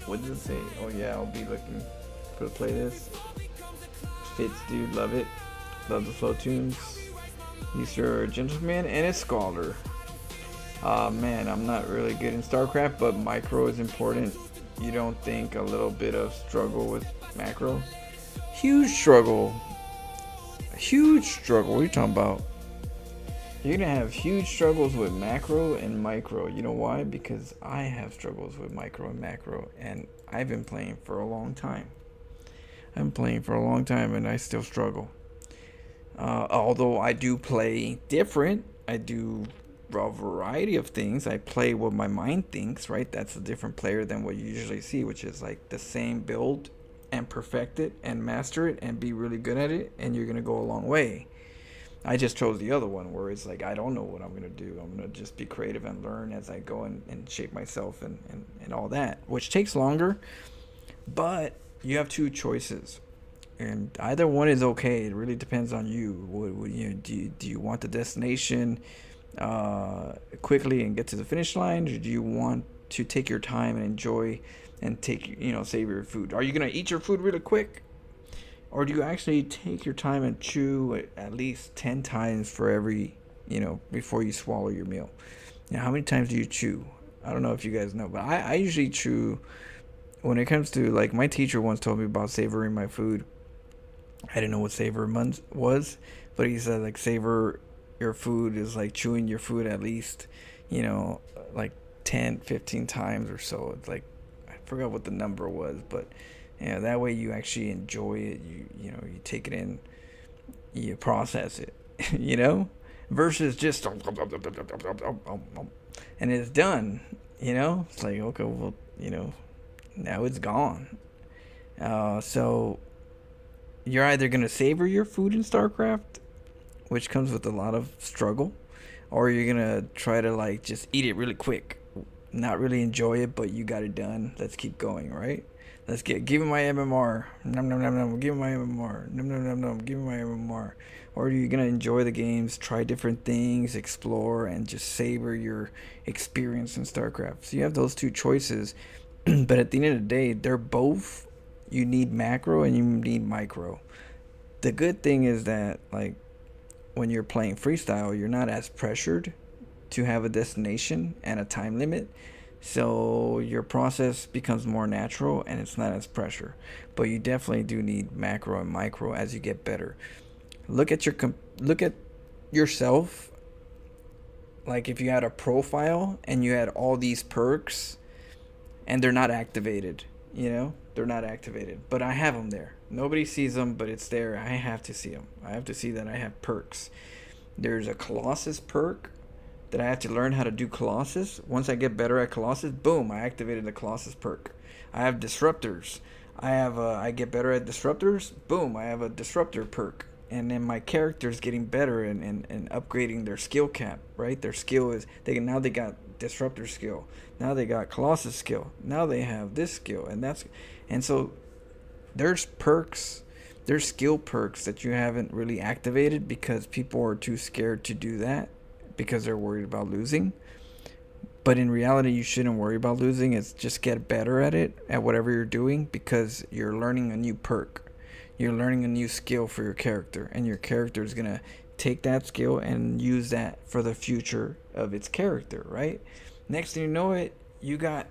What does it say? Oh yeah, I'll be looking for the playlist. Fits, dude, love it. Love the flow tunes. He's your gentleman and a scholar. Man, I'm not really good in StarCraft, but micro is important. You don't think a little bit of struggle with macro? Huge struggle. Huge struggle. What are you talking about? You're gonna have huge struggles with macro and micro. You know why? Because I have struggles with micro and macro, and I've been playing for a long time. I'm playing for a long time, and I still struggle. Although I do play different, I do a variety of things. I play what my mind thinks, right? That's a different player than what you usually see, which is like the same build and perfect it and master it and be really good at it, and you're gonna go a long way. I just chose the other one where it's like I don't know what I'm gonna do. I'm gonna just be creative and learn as I go and shape myself and all that, which takes longer, but you have 2 choices, and either one is okay. It really depends on you. What you do you want the destination quickly and get to the finish line, or do you want to take your time and enjoy and take, save your food? Are you gonna eat your food really quick, or do you actually take your time and chew at least 10 times for every, before you swallow your meal? Now, how many times do you chew? I don't know if you guys know, but I usually chew. When it comes to, like, my teacher once told me about savoring my food. I didn't know what savor was, but he said, like, savor your food is like chewing your food at least, like 10, 15 times or so. It's like, I forgot what the number was, but that way you actually enjoy it. You take it in, you process it, versus just and it's done. It's like, okay, well, now it's gone. So you're either gonna savor your food in StarCraft, which comes with a lot of struggle, or you're gonna try to like just eat it really quick, not really enjoy it, but you got it done. Let's keep going, right? Give me my MMR. Nom nom nom nom. Give me my MMR. Nom nom nom nom. Give me my MMR. Or are you gonna enjoy the games, try different things, explore, and just savor your experience in StarCraft? So you have those two choices, but at the end of the day, they're both. You need macro and you need micro. The good thing is that like when you're playing freestyle, you're not as pressured to have a destination and a time limit. So your process becomes more natural and it's not as pressure. But you definitely do need macro and micro as you get better. Look at yourself. Like if you had a profile and you had all these perks and they're not activated, they're not activated, but I have them there. Nobody sees them, but it's there. I have to see them. I have to see that I have perks. There's a Colossus perk that I have to learn how to do Colossus. Once I get better at Colossus, boom, I activated the Colossus perk. I have disruptors. I get better at disruptors, boom, I have a disruptor perk. And then my character's getting better and upgrading their skill cap, right? Their skill is now they got disruptor skill. Now they got Colossus skill. Now they have this skill, and so there's perks, there's skill perks that you haven't really activated because people are too scared to do that because they're worried about losing. But in reality, you shouldn't worry about losing. It's just get better at it, at whatever you're doing, because you're learning a new perk. You're learning a new skill for your character, and your character is going to take that skill and use that for the future of its character, right? Next thing you know it, you got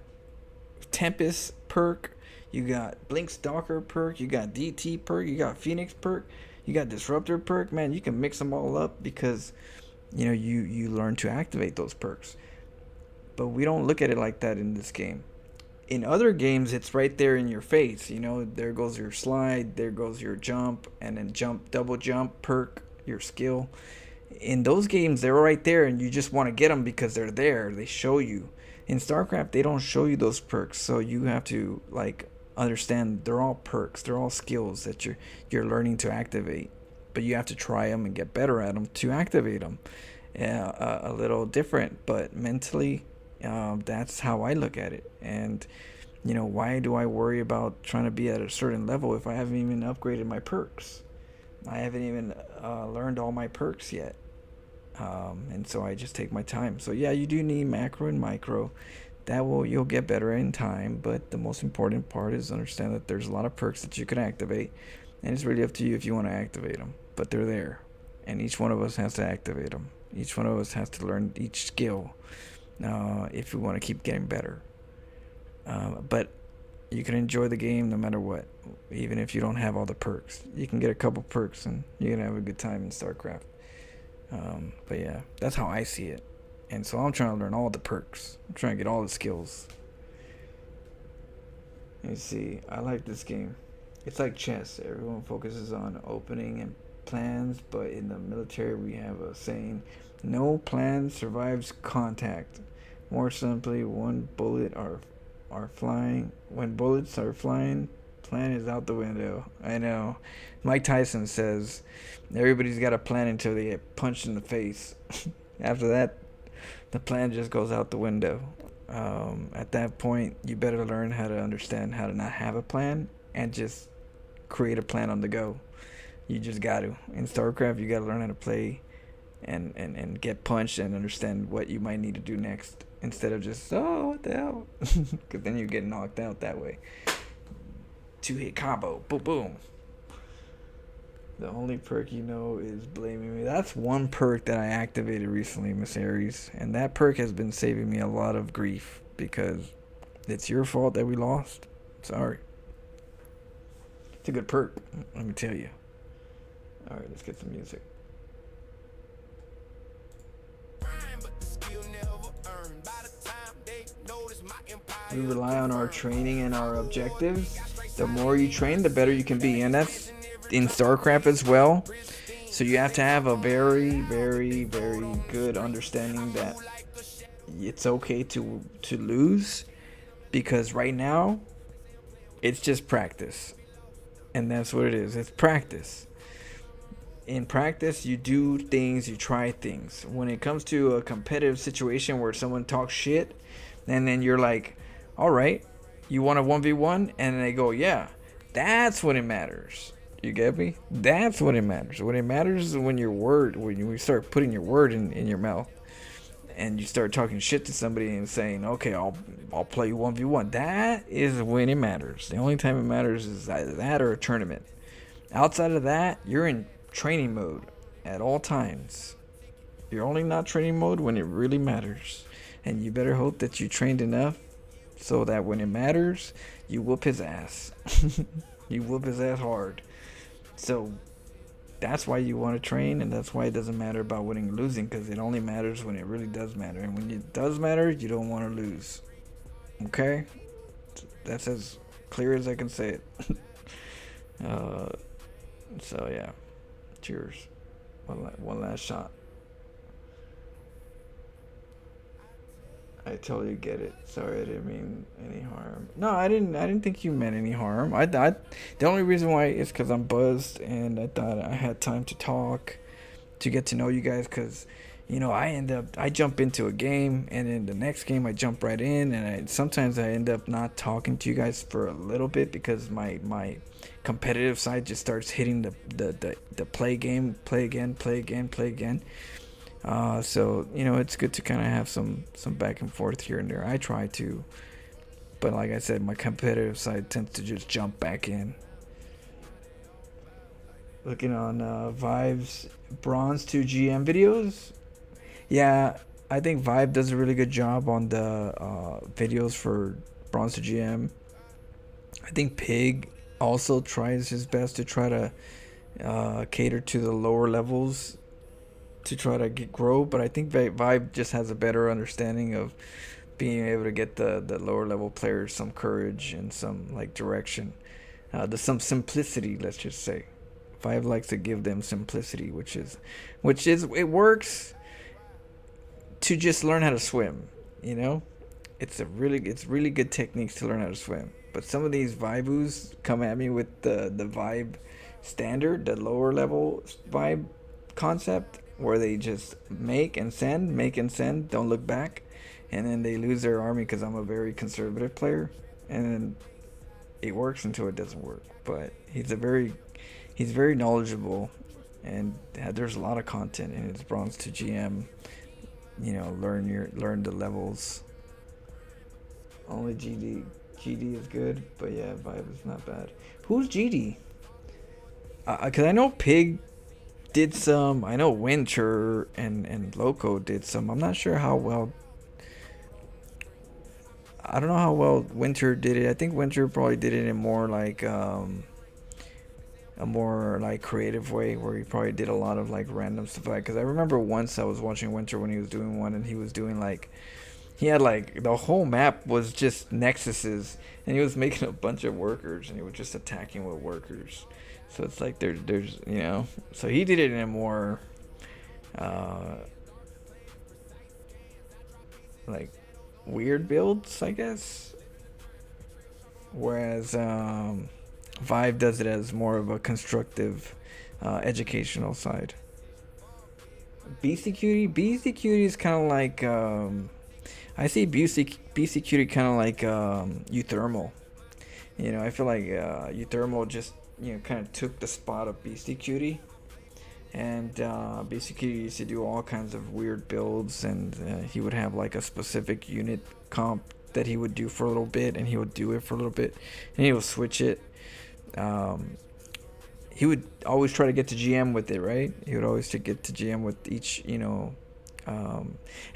Tempest perk, you got Blink Stalker perk, you got DT perk, you got Phoenix perk, you got Disruptor perk. Man, you can mix them all up because you learn to activate those perks. But we don't look at it like that in this game. In other games, it's right there in your face. There goes your slide, there goes your jump, and then double jump perk, your skill. In those games, they're right there, and you just want to get them because they're there. They show you. In StarCraft, they don't show you those perks, so you have to understand they're all perks, they're all skills that you're learning to activate. But you have to try them and get better at them to activate them. A little different, but mentally, that's how I look at it. And why do I worry about trying to be at a certain level if I haven't even upgraded my perks? I haven't even learned all my perks yet. And so I just take my time. So yeah, you do need macro and micro. You'll get better in time, but the most important part is understand that there's a lot of perks that you can activate, and it's really up to you if you want to activate them. But they're there, and each one of us has to activate them. Each one of us has to learn each skill if we want to keep getting better. But you can enjoy the game no matter what, even if you don't have all the perks. You can get a couple perks and you're going to have a good time in StarCraft. But yeah, that's how I see it. And so I'm trying to learn all the perks. I'm trying to get all the skills. You see, I like this game. It's like chess. Everyone focuses on opening and plans, but in the military we have a saying, no plan survives contact. More simply, when bullets are flying, plan is out the window. I know. Mike Tyson says everybody's got a plan until they get punched in the face. After that, the plan just goes out the window. At that point, you better learn how to understand how to not have a plan and just create a plan on the go. You just got to. In StarCraft, you got to learn how to play and get punched and understand what you might need to do next, instead of just, what the hell? Because then you get knocked out that way. 2-hit combo. Boom, boom. The only perk is blaming me. That's one perk that I activated recently, Miss Aries. And that perk has been saving me a lot of grief because it's your fault that we lost. Sorry. It's a good perk, let me tell you. Alright, let's get some music. We rely on our training and our objectives. The more you train, the better you can be. And that's in StarCraft as well. So you have to have a very, very, very good understanding that it's okay to lose, because right now it's just practice. And that's what it is. It's practice. in practice, you do things, you try things. When it comes to a competitive situation where someone talks shit, and then you're like, all right, you want a 1v1? And they go, yeah. That's when it matters. You get me? That's when it matters. When it matters is when you start putting your word in your mouth. And you start talking shit to somebody and saying, okay, I'll play you 1v1. That is when it matters. The only time it matters is either that or a tournament. Outside of that, you're in training mode at all times. You're only not training mode when it really matters. And you better hope that you trained enough so that when it matters, you whoop his ass. You whoop his ass hard. So that's why you want to train, and that's why it doesn't matter about winning or losing, because it only matters when it really does matter. And when it does matter, you don't want to lose. Okay? That's as clear as I can say it. So yeah. Cheers. One last shot. I totally get it. Sorry, I didn't mean any harm. No, I didn't think you meant any harm. The only reason why is because I'm buzzed and I thought I had time to talk, to get to know you guys. Because, you know, I jump into a game, and then the next game I jump right in, and sometimes I end up not talking to you guys for a little bit because my competitive side just starts hitting the play again. So, you know, it's good to kind of have some back and forth here and there. I try to, but like I said, my competitive side tends to just jump back in. Looking on Vive's Bronze to GM videos. Yeah, I think Vive does a really good job on the videos for Bronze to GM. I think Pig also tries his best to try to cater to the lower levels to try to grow, but I think Vibe just has a better understanding of being able to get the lower level players some courage and some like direction, some simplicity, let's just say. Vibe likes to give them simplicity, which is it works to just learn how to swim, you know? It's really good techniques to learn how to swim. But some of these Vibus come at me with the Vibe standard, the lower level Vibe concept, where they just make and send, don't look back, and then they lose their army because I'm a very conservative player, and then it works until it doesn't work. But he's very knowledgeable, and there's a lot of content in his Bronze to GM. You know, learn the levels. Only GD is good, but yeah, Vibe is not bad. Who's GD? Because I know Pig did some. I know Winter and Loco did some. I'm not sure how well. I don't know how well Winter did it. I think Winter probably did it in more like a more like creative way, where he probably did a lot of like random stuff. Like, because I remember once I was watching Winter when he was doing one, and he was doing like, he had like the whole map was just nexuses, and he was making a bunch of workers, and he was just attacking with workers. So it's like there's you know, so he did it in a more like weird builds, I guess. Whereas Vibe does it as more of a constructive, educational side. BC Cutie is kind of like I see BC Cutie kind of like Euthermal. You know, I feel like Euthermal just, you know, kind of took the spot of BC Cutie, and BC Cutie used to do all kinds of weird builds, and he would have like a specific unit comp that he would do for a little bit, and he would do it for a little bit, and he would switch it. He would always try to get to GM with it, right? He would always to get to GM with each, you know,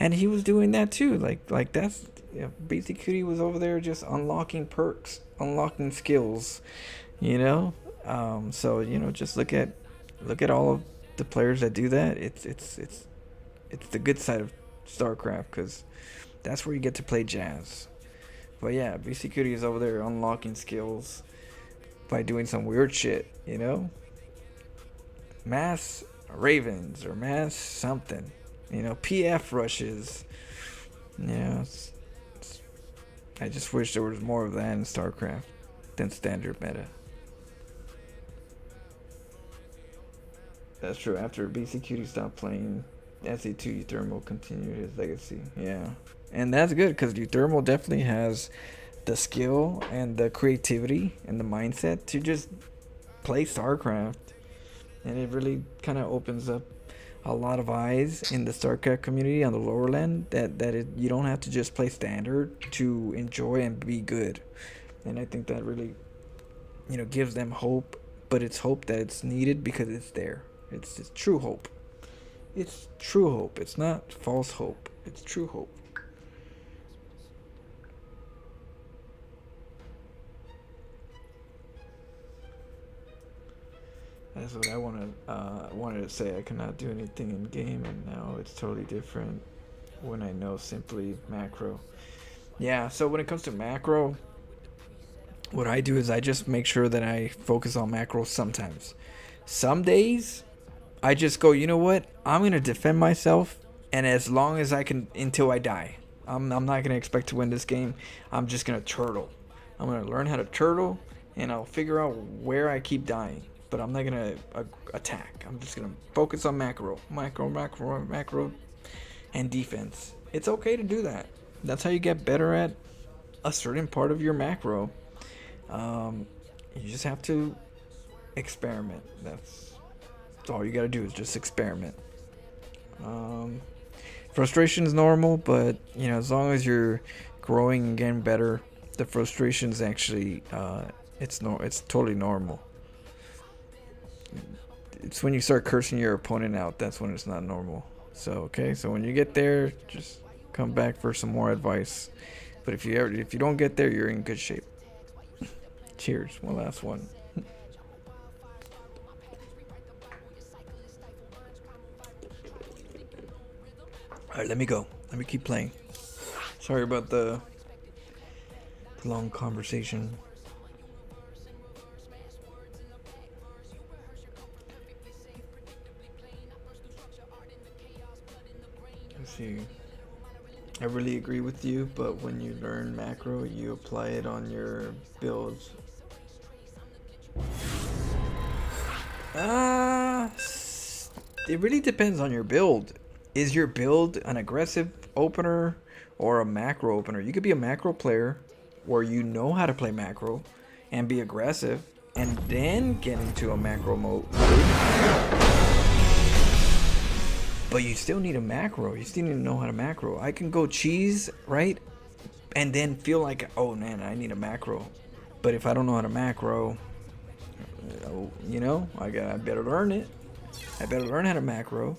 and he was doing that too. Like that's, you know, BC Cutie was over there just unlocking perks, unlocking skills, you know. So, you know, just look at all of the players that do that. It's the good side of StarCraft, because that's where you get to play jazz. But yeah, BC Cutie is over there unlocking skills by doing some weird shit, you know. Mass Ravens or mass something, you know, PF rushes. You know, I just wish there was more of that in StarCraft than standard meta. That's true. After BCQT stopped playing, SE2 Uthermal continued his legacy. Yeah. And that's good because Uthermal definitely has the skill and the creativity and the mindset to just play StarCraft. And it really kind of opens up a lot of eyes in the StarCraft community on the lower end that you don't have to just play standard to enjoy and be good. And I think that really, gives them hope, but it's hope that it's needed because it's there. It's true hope. It's true hope. It's not false hope. It's true hope. That's what I wanted to say. I cannot do anything in game, and now it's totally different when I know simply macro. Yeah, so when it comes to macro, what I do is I just make sure that I focus on macro sometimes. Some days, I just go, you know what? I'm going to defend myself, and as long as I can, until I die. I'm not going to expect to win this game. I'm just going to turtle. I'm going to learn how to turtle, and I'll figure out where I keep dying. But I'm not going to attack. I'm just going to focus on macro, and defense. It's okay to do that. That's how you get better at a certain part of your macro. You just have to experiment. That's all you got to do is just experiment. Frustration is normal, but as long as you're growing and getting better, the frustration is actually it's totally normal. It's when you start cursing your opponent out, that's when it's not normal. So when you get there, just come back for some more advice. But if you don't get there, you're in good shape. Cheers. One last one. Alright, let me go. Let me keep playing. Sorry about the long conversation. Let's see. I really agree with you, but when you learn macro, you apply it on your builds. It really depends on your build. Is your build an aggressive opener or a macro opener? You could be a macro player where you know how to play macro and be aggressive and then get into a macro mode. But you still need a macro. You still need to know how to macro. I can go cheese, right? And then feel like, oh man, I need a macro. But if I don't know how to macro, I better learn it. I better learn how to macro.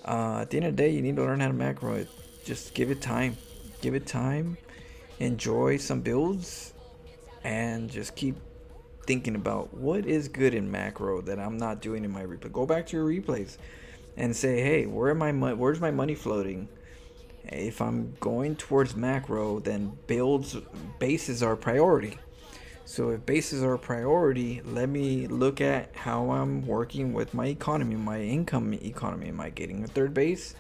At the end of the day, you need to learn how to macro. Just give it time. Give it time. Enjoy some builds. And just keep thinking about what is good in macro that I'm not doing in my replay. Go back to your replays and say, hey, where's my money floating? If I'm going towards macro, then bases are priority. So if bases are a priority, let me look at how I'm working with my economy, my income economy. Am I getting a third base?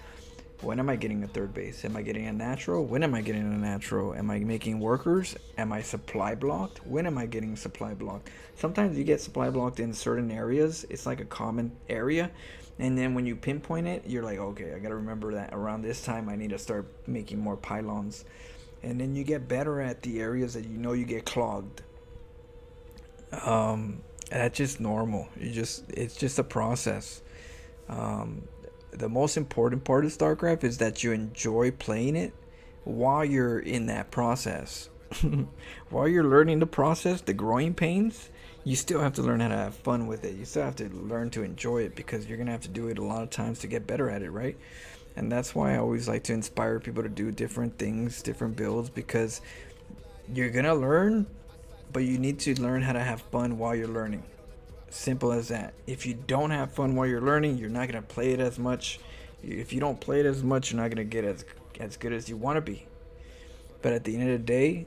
When am I getting a third base? Am I getting a natural? When am I getting a natural? Am I making workers? Am I supply blocked? When am I getting supply blocked? Sometimes you get supply blocked in certain areas. It's like a common area. And then when you pinpoint it, you're like, okay, I got to remember that around this time I need to start making more pylons. And then you get better at the areas that you get clogged. That's just normal. It's just a process. The most important part of StarCraft is that you enjoy playing it while you're in that process. While you're learning the process, the growing pains, you still have to learn how to have fun with it. You still have to learn to enjoy it because you're gonna have to do it a lot of times to get better at it, right? And that's why I always like to inspire people to do different things, different builds, because you're gonna learn, but you need to learn how to have fun while you're learning. Simple as that. If you don't have fun while you're learning, you're not going to play it as much. If you don't play it as much, you're not going to get as good as you want to be. But at the end of the day,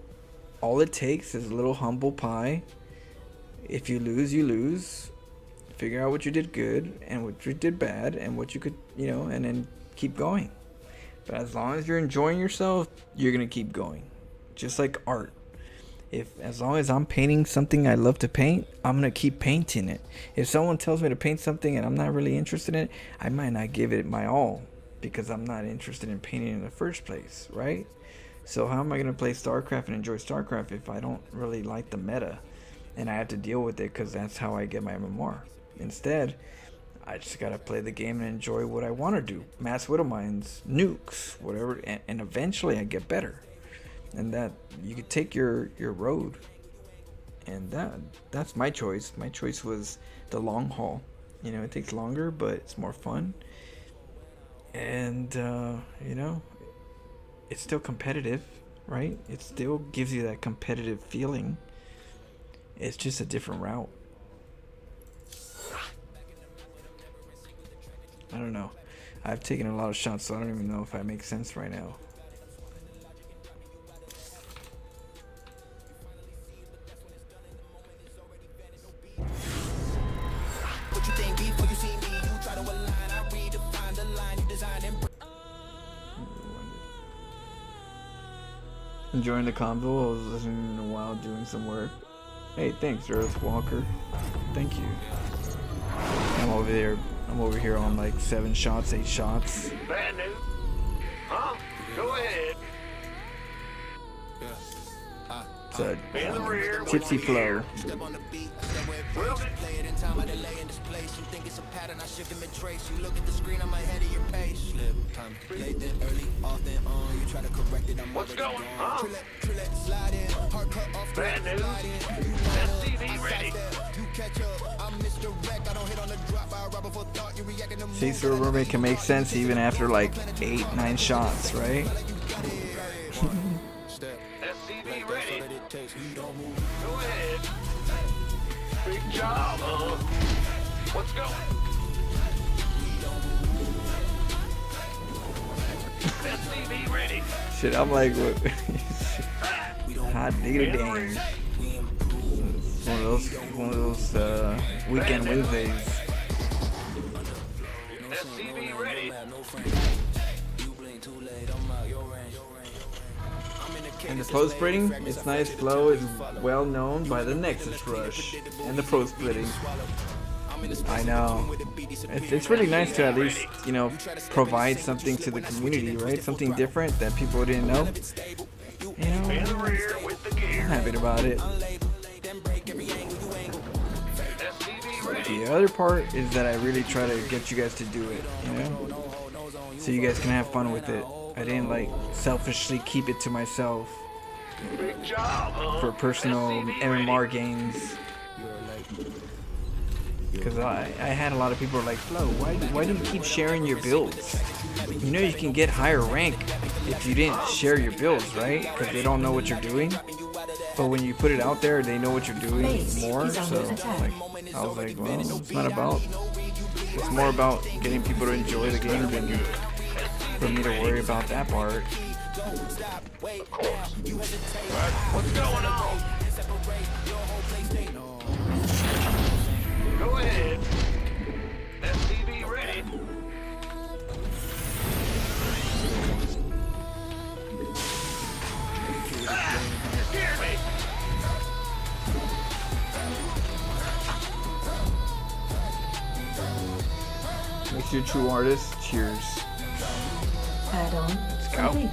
all it takes is a little humble pie. If you lose, you lose. Figure out what you did good and what you did bad and what you could, and then keep going. But as long as you're enjoying yourself, you're going to keep going. Just like art. as long as I'm painting something I love to paint, I'm gonna keep painting it. If someone tells me to paint something and I'm not really interested in it, I might not give it my all because I'm not interested in painting in the first place, right? So how am I gonna play StarCraft and enjoy StarCraft if I don't really like the meta and I have to deal with it because that's how I get my MMR? Instead, I just gotta play the game and enjoy what I want to do. Mass Widow Mines, nukes, whatever, and eventually I get better. And that you could take your road, and that's my choice. My choice was the long haul. You know, it takes longer, but it's more fun, and you know, it's still competitive, right? It still gives you that competitive feeling. It's just a different route. I don't know. I've taken a lot of shots, so I don't even know if I make sense right now. Enjoying the convo. I was listening while doing some work. Hey, thanks, Earth Walker. Thank you. I'm over here on like 7 shots, 8 shots.
Bad news? Huh? Go ahead.
It's a tipsy flow.
What's going on? Bad news? SCV ready.
See, so Rubber can make sense even after like 8, 9 shots, right?
SCV ready. Go ahead. Big job, What's going? SCV ready.
Shit, I'm like, what? Hot diggity dang. One of those weekend Wednesdays.
SCV ready.
And the pro splitting, its nice flow is well known by the Nexus Rush and the pro splitting. I know. It's really nice to at least, you know, provide something to the community, right? Something different that people didn't know. You know, I'm happy about it. The other part is that I really try to get you guys to do it, you know? So you guys can have fun with it. I didn't like selfishly keep it to myself for personal MMR gains. Because I had a lot of people like, Flo, why do you keep sharing your builds? You know you can get higher rank if you didn't share your builds, right? Because they don't know what you're doing. But when you put it out there, they know what you're doing more. So like, I was like, well, it's not about. It's more about getting people to enjoy the game than for me to worry about that part.
Of course. What's going on? Go ahead. SCV ready. You scared me.
Makes you a true artist. Cheers.
Add-on
Let's go.
complete.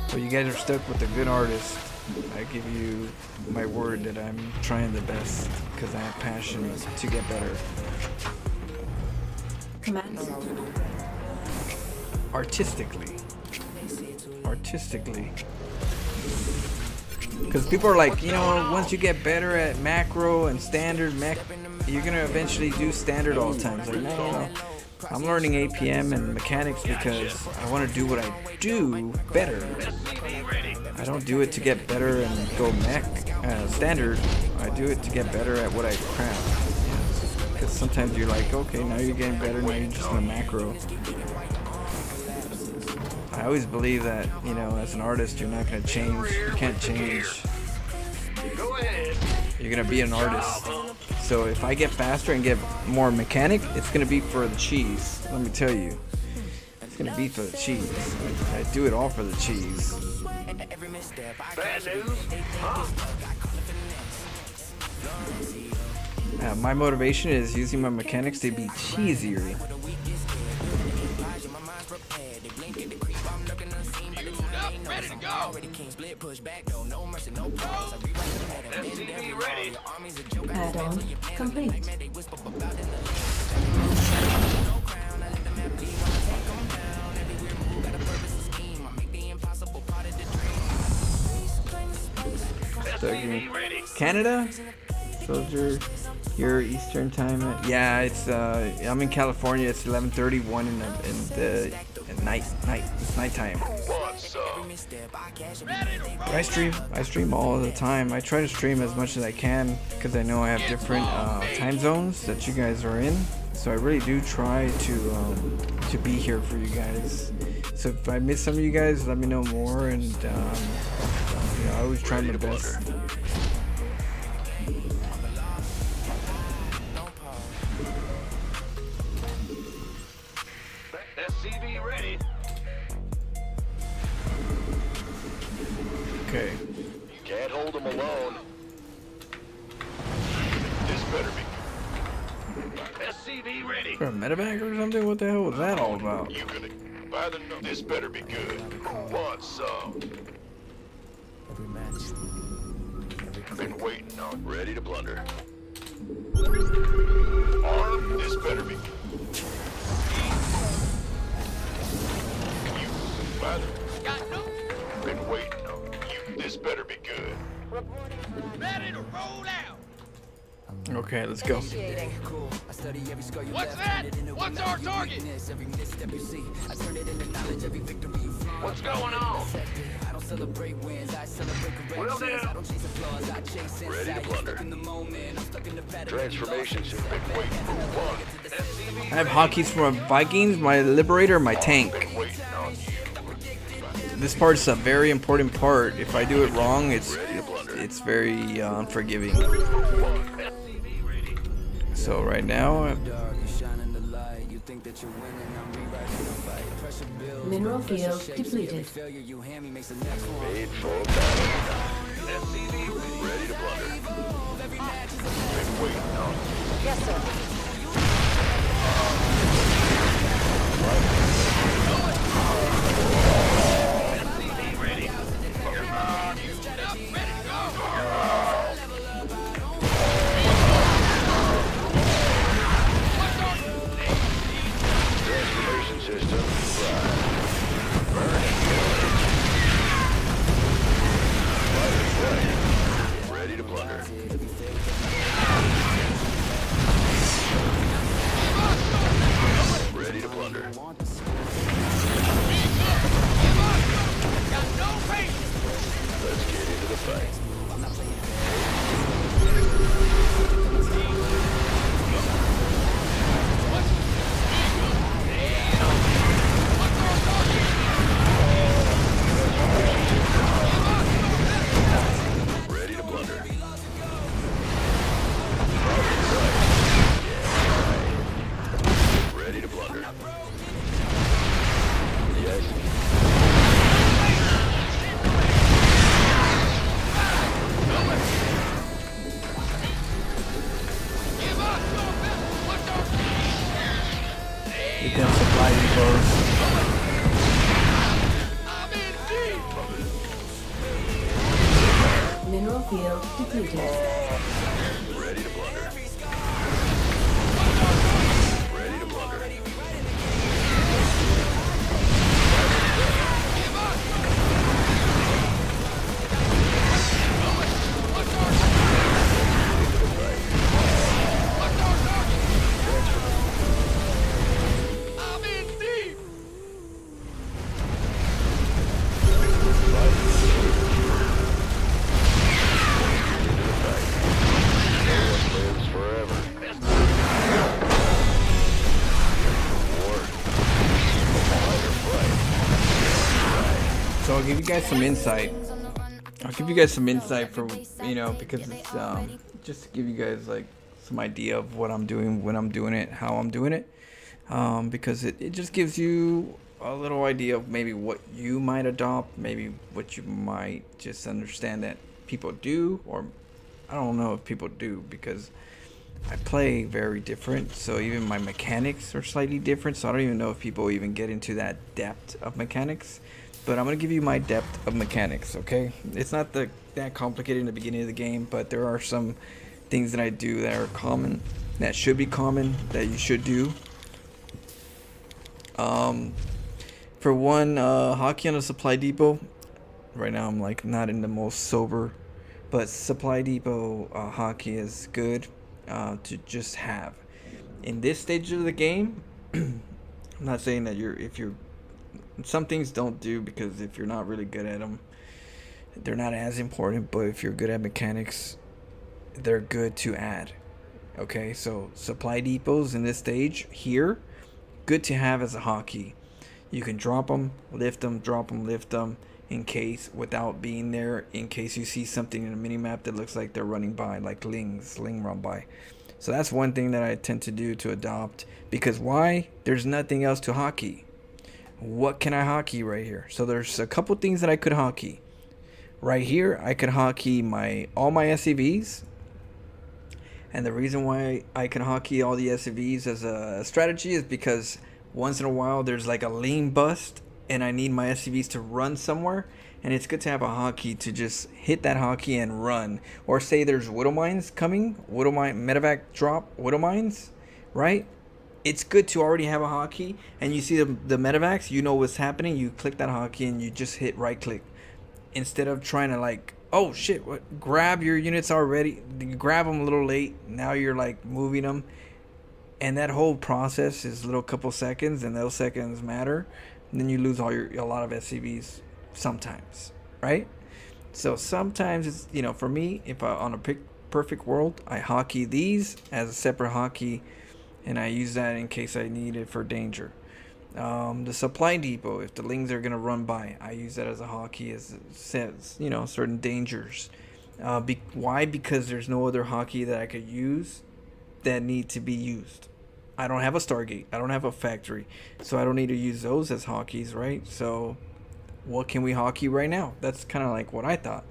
Well, you guys are stuck with a good artist. I give you my word that I'm trying the best because I have passion to get better.
Command.
Artistically. Because people are like, you know, once you get better at macro and standard mech, you're gonna eventually do standard all the time. It's like, no. I'm learning APM and mechanics because I want to do what I do better. I don't do it to get better and go mech standard. I do it to get better at what I craft. Because sometimes you're like, okay, now you're getting better, now you're just in a macro. I always believe that, you know, as an artist, you're not going to change. You can't change. You're going to be an artist. So if I get faster and get more mechanic, it's going to be for the cheese. Let me tell you. It's going to be for the cheese. I do it all for the cheese.
Bad news? Huh?
My motivation is using my mechanics to be cheesier.
Ready to go.
Add-on complete.
Canada? Soldier, your Eastern time. Yeah, it's I'm in California. It's 11:31 in the night. It's nighttime. I stream all the time. I try to stream as much as I can because I know I have different time zones that you guys are in. So I really do try to be here for you guys. So if I miss some of you guys, let me know more, and you know, I always try my best.
SCV ready.
Okay.
You can't hold them alone. This better be. SCV ready.
For a medevac or something? What the hell was that all about?
You gonna buy the? This better be good. Who wants some? Been waiting on. Ready to blunder. Arm. This better be. You buy the. Been waiting on. You. This better be good.
Ready to roll out.
Okay, let's go.
What's that? What's our target?
What's going on? Will do. Ready to blunder. Transformations have been waiting for one.
I have hotkeys for my Vikings, my Liberator, my tank. This part's a very important part. If I do it wrong, it's very unforgiving. So right now,
Mineral field depleted.
Made for battle. SCV ready to blunder. Been waiting on.
Yes, sir.
SCV ready. Ready to go. Transformation system. Ready to blunder. Ready to blunder. Let's get into the fight. Ready to blunder. Ready to blunder. Yes.
you can supply those.
Mineral field depleted.
Ready to blunder. Ready to blunder.
I'm in deep.
Lives forever.
So I'll give you guys some insight. I'll give you guys some insight for, you know, because it's just to give you guys like some idea of what I'm doing, when I'm doing it, how I'm doing it, because it just gives you a little idea of maybe what you might adopt, maybe what you might just understand that people do, or I don't know if people do, because I play very different, so even my mechanics are slightly different, so I don't even know if people even get into that depth of mechanics. But I'm going to give you my depth of mechanics, okay? It's not that complicated in the beginning of the game, but there are some things that I do that are common, that should be common, that you should do. For one, hockey on a supply depot. Right now I'm like not in the most sober, but supply depot hockey is good to just have. In this stage of the game, I'm not saying that if you're some things don't do, because if you're not really good at them, they're not as important, but if you're good at mechanics, they're good to add. Okay, so supply depots in this stage here, good to have as a hockey. You can drop them, lift them, drop them, lift them, in case, without being there, in case you see something in a mini-map that looks like they're running by, like sling run by. So that's one thing that I tend to do to adopt, because why? There's nothing else to hockey. What can I hockey right here? So there's a couple things that I could hockey. Right here, I could hockey all my SCVs. And the reason why I can hockey all the SCVs as a strategy is because once in a while there's like a lean bust and I need my SCVs to run somewhere, and it's good to have a hockey to just hit that hockey and run. Or say there's widow mines coming, medevac drop widow mines, right? It's good to already have a hockey, and you see the medevacs, you know what's happening, you click that hockey and you just hit right click. Instead of trying to like, oh shit, grab your units already, you grab them a little late, now you're like moving them. And that whole process is a little couple seconds, and those seconds matter. And then you lose a lot of SCVs sometimes, right? So sometimes it's, for me, if on a perfect world, I hockey these as a separate hockey, and I use that in case I need it for danger. The supply depot, if the lings are gonna run by, I use that as a hockey, as it says, certain dangers. Why? Because there's no other hockey that I could use that need to be used. I don't have a Stargate, I don't have a factory, so I don't need to use those as hockeys, right? So what can we hockey right now? That's kind of like what I thought,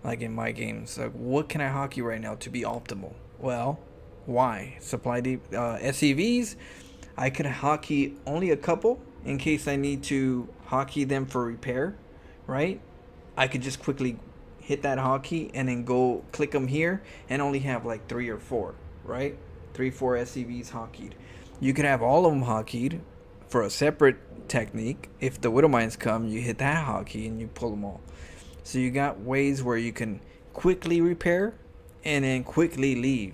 like in my games, like what can I hockey right now to be optimal? Well, why? Supply deep SCVs, I could hockey only a couple in case I need to hockey them for repair, right? I could just quickly hit that hockey and then go click them here and only have like 3 or 4, right? 3, 4 SCVs hockeyed. You could have all of them hockeyed for a separate technique. If the widow mines come, you hit that hockey and you pull them all. So you got ways where you can quickly repair and then quickly leave.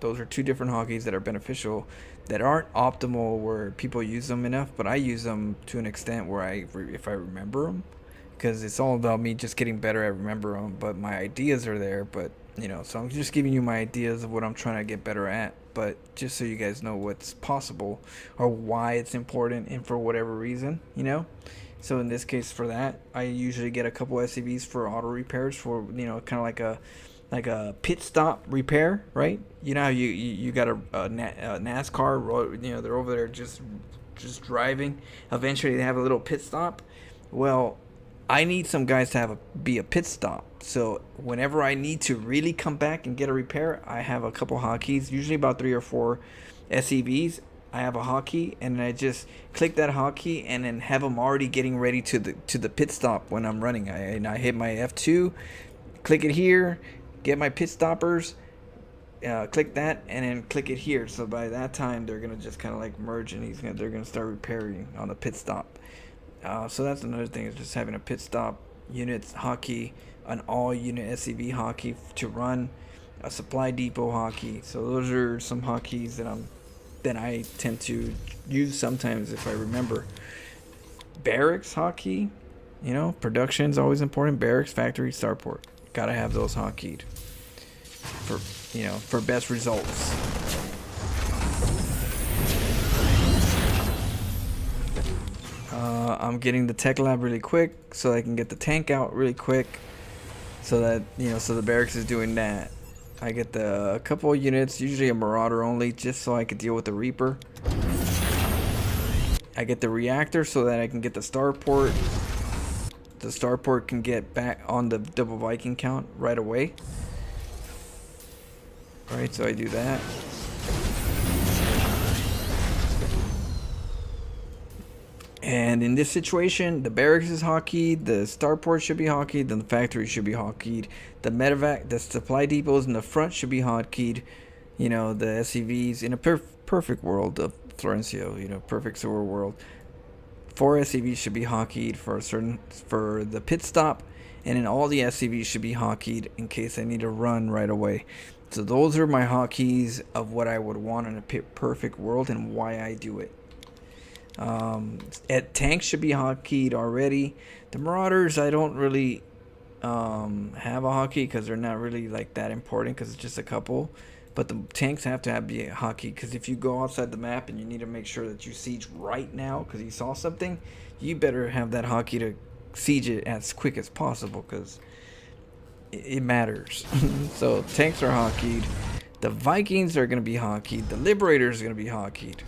Those are 2 different hockeys that are beneficial, that aren't optimal where people use them enough, but I use them to an extent where if I remember them, because it's all about me just getting better at remember them, but my ideas are there. But so I'm just giving you my ideas of what I'm trying to get better at, but just so you guys know what's possible or why it's important, and for whatever reason, so in this case, for that, I usually get a couple SCVs for auto repairs, for kind of like a pit stop repair, right? How you got a NASCAR, they're over there just driving, eventually they have a little pit stop. Well, I need some guys to be a pit stop. So whenever I need to really come back and get a repair, I have a couple hockeys, usually about 3 or 4 SCVs. I have a hockey, and I just click that hockey and then have them already getting ready to the pit stop when I'm running. I hit my F2, click it here, get my pit stoppers, click that, and then click it here. So by that time, they're gonna just kind of like merge, and they're gonna start repairing on the pit stop. So that's another thing, is just having a pit stop units hockey, an all unit SCV hockey to run, a supply depot hockey. So those are some hockeys that I tend to use sometimes if I remember. Barracks hockey, production's always important. Barracks, factory, starport, gotta have those hockeyed for best results. I'm getting the tech lab really quick so I can get the tank out really quick, so that so the barracks is doing that. I get a couple of units, usually a marauder only, just so I could deal with the reaper. I get the reactor so that I can get the starport. The starport can get back on the double Viking count right away. Alright, so I do that. And in this situation, the barracks is hotkeeyed, the starport should be hotkeeyed, then the factory should be hotkeeyed. The medevac, the supply depots in the front should be hotkeeyed. You know, the SCVs in a perfect world of Florencio, you know, perfect sewer world. 4 SCVs should be hotkeeyed for the pit stop, and then all the SCVs should be hotkeeyed in case I need to run right away. So those are my hotkeys of what I would want in a perfect world and why I do it. Tanks should be hotkeyed already. The Marauders, I don't really have a hotkey because they're not really like that important because it's just a couple. But the tanks have to be a hotkey because if you go outside the map and you need to make sure that you siege right now because you saw something, you better have that hotkey to siege it as quick as possible because it matters. So tanks are hotkeyed. The Vikings are going to be hotkeyed. The Liberators are going to be hotkeyed.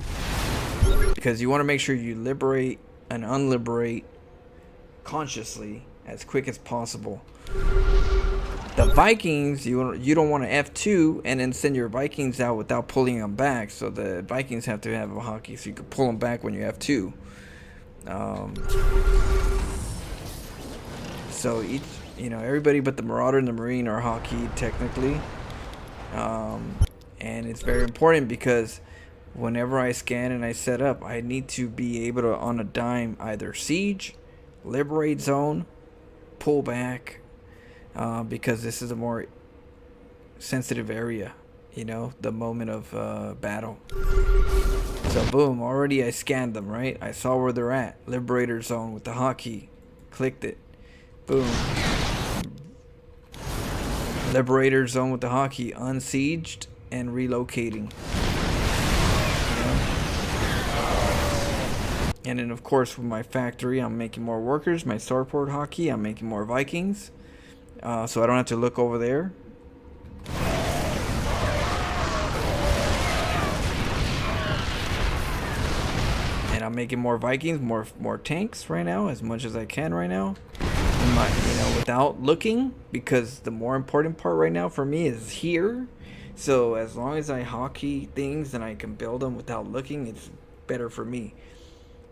Because you want to make sure you liberate and unliberate consciously as quick as possible. The Vikings, you don't want to F2 and then send your Vikings out without pulling them back. So the Vikings have to have a hotkey so you can pull them back when you F2. So each, you know, everybody but the Marauder and the Marine are hotkeyed technically. And it's very important because whenever I scan and I set up, I need to be able to, on a dime, either siege, liberate zone, pull back, because this is a more sensitive area, you know, the moment of battle. So boom, already I scanned them, right? I saw where they're at. Liberator zone with the hotkey. Clicked it. Boom. Liberator zone with the hotkey. Unsieged and relocating. And then of course with my factory I'm making more workers, my starport hotkey, I'm making more Vikings, so I don't have to look over there. And I'm making more Vikings, more tanks right now, as much as I can right now, you know, without looking, because the more important part right now for me is here. So as long as I hotkey things and I can build them without looking, it's better for me.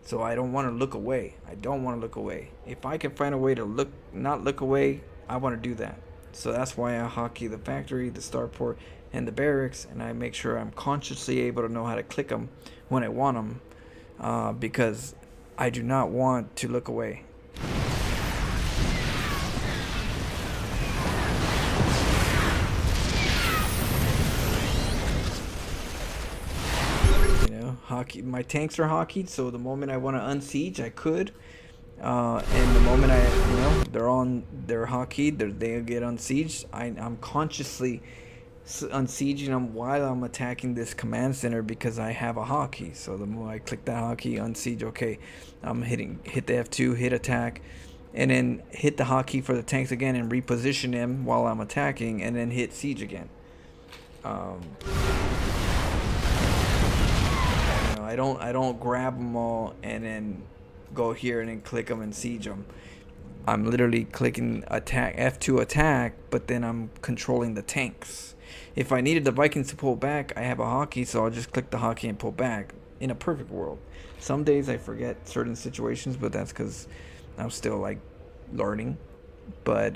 So I don't want to look away. I don't want to look away. If I can find a way to not look away, I want to do that. So that's why I hotkey the factory, the starport, and the barracks, and I make sure I'm consciously able to know how to click them when I want them, because I do not want to look away. My tanks are hotkeyed, so the moment I want to unsiege, I could. And the moment they're hotkeyed, they'll get unsieged. I'm consciously unsieging them while I'm attacking this command center because I have a hotkey. So the moment I click that hotkey, unsiege, okay, I'm hit the F2, hit attack, and then hit the hotkey for the tanks again and reposition them while I'm attacking, and then hit siege again. I don't grab them all and then go here and then click them and siege them. I'm literally clicking attack, F2 attack, but then I'm controlling the tanks. If I needed the Vikings to pull back, I have a hotkey, so I'll just click the hotkey and pull back. In a perfect world. Some days I forget certain situations, but that's because I'm still like learning. But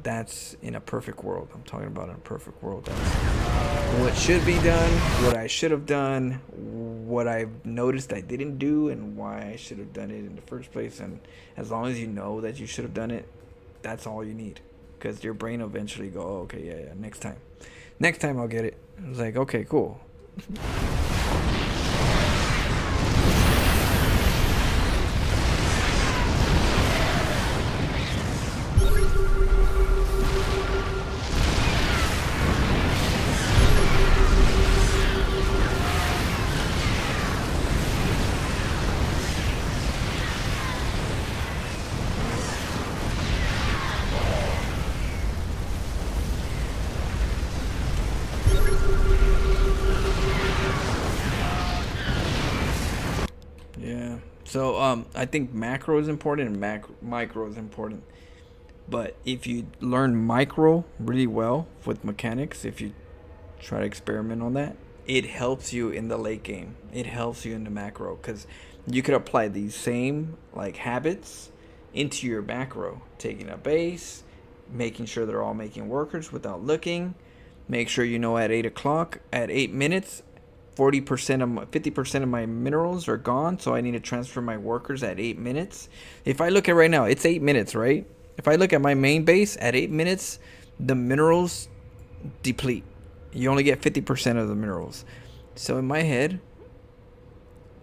that's in a perfect world. I'm talking about in a perfect world. That's what should be done, what I should have done, what I've noticed I didn't do, and why I should have done it in the first place. And as long as you know that you should have done it, that's all you need. Because your brain will eventually go, oh, okay, yeah, next time. Next time I'll get it. It's like, okay, cool. So I think macro is important and micro is important. But if you learn micro really well with mechanics, if you Try to experiment on that. It helps you in the late game. It helps you in the macro because you could apply these same like habits into your macro, taking a base, making sure they're all making workers without looking. Make sure you know at 8 o'clock, at 8 minutes, 40% of 50% of my minerals are gone, so I need to transfer my workers at 8 minutes. If I look at right now, it's 8 minutes, right? If I look at my main base at 8 minutes, the minerals deplete. You only get 50% of the minerals. So in my head,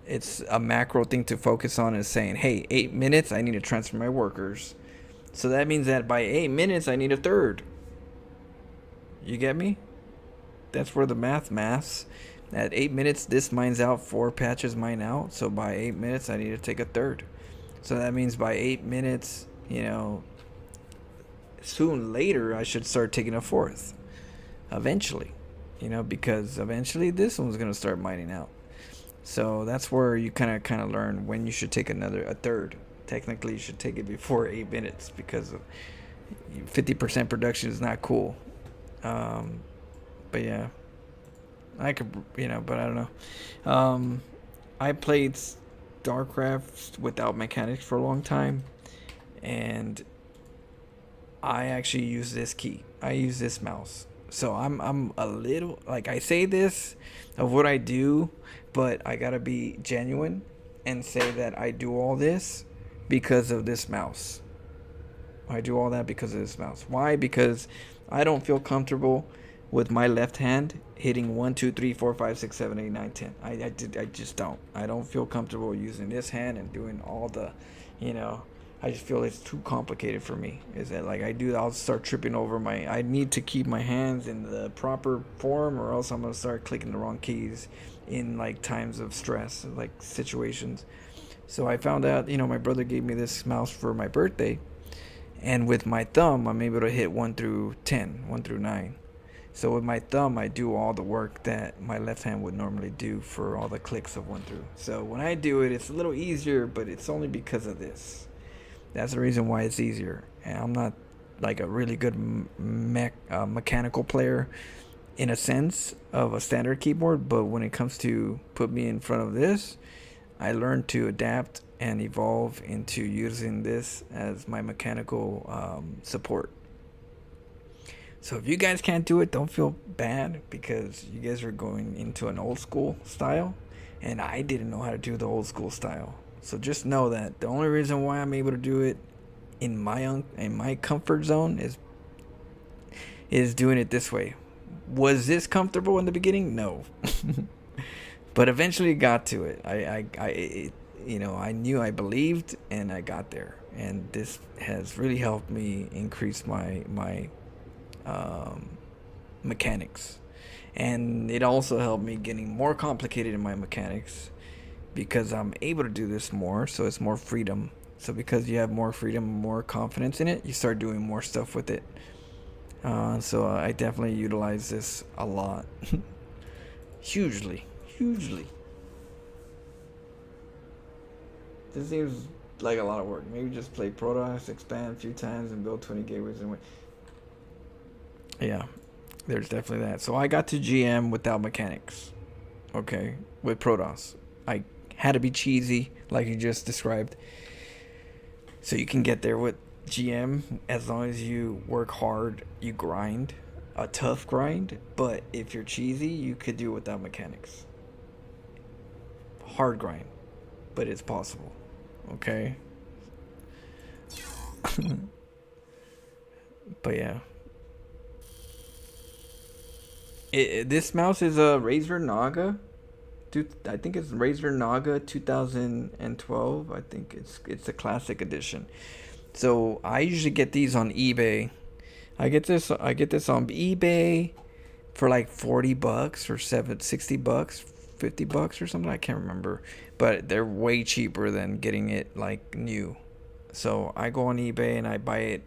it's a macro thing to focus on, is saying, hey, 8 minutes, I need to transfer my workers. So that means that by 8 minutes, I need a third. You get me? That's where the maths. At 8 minutes, this mines out, 4 patches mine out. So by 8 minutes, I need to take a third. So that means by 8 minutes, you know, soon later, I should start taking a fourth. Eventually. You know, because eventually this one's going to start mining out. So that's where you kind of learn when you should take a third. Technically, you should take it before 8 minutes because 50% production is not cool. But yeah, I could, you know, but I don't know. I played StarCraft without mechanics for a long time, and I actually use this key. I use this mouse. So I'm a little, like, I say this of what I do, but I gotta be genuine and say that I do all this because of this mouse. I do all that because of this mouse. Why? Because I don't feel comfortable with my left hand hitting 1, 2, 3, 4, 5, 6, 7, 8, 9, 10. I just don't. I don't feel comfortable using this hand and doing all the, you know, I just feel it's too complicated for me. Is that like I'll start tripping over I need to keep my hands in the proper form, or else I'm gonna start clicking the wrong keys in like times of stress, like situations. So I found out, you know, my brother gave me this mouse for my birthday, and with my thumb, I'm able to hit 1 through 10, 1 through 9. So with my thumb, I do all the work that my left hand would normally do for all the clicks of 1 through. So when I do it, it's a little easier, but it's only because of this. That's the reason why it's easier. And I'm not like a really good mechanical player in a sense of a standard keyboard, but when it comes to put me in front of this, I learned to adapt and evolve into using this as my mechanical support. So if you guys can't do it, don't feel bad, because you guys are going into an old school style, and I didn't know how to do the old school style. So just know that the only reason why I'm able to do it in my comfort zone is doing it this way. Was this comfortable in the beginning? No. But eventually got to it. I knew, I believed, and I got there. And this has really helped me increase my mechanics. And it also helped me getting more complicated in my mechanics, because I'm able to do this more, so it's more freedom. So because you have more freedom, more confidence in it, you start doing more stuff with it. So I definitely utilize this a lot. Hugely. This seems like a lot of work. Maybe just play Protoss, expand a few times, and build 20 gateways and win. Yeah, there's definitely that. So I got to GM without mechanics. Okay, with Protoss. I had to be cheesy, like you just described. So you can get there with GM as long as you work hard, you grind, a tough grind. But if you're cheesy, you could do it without mechanics. Hard grind, but it's possible. Okay. But yeah. This mouse is a Razer Naga. I think it's Razer Naga 2012. I think it's a classic edition. So I usually get these on eBay. I get this on eBay for like $40 or $60, $50 or something. I can't remember, but they're way cheaper than getting it like new. So I go on eBay and I buy it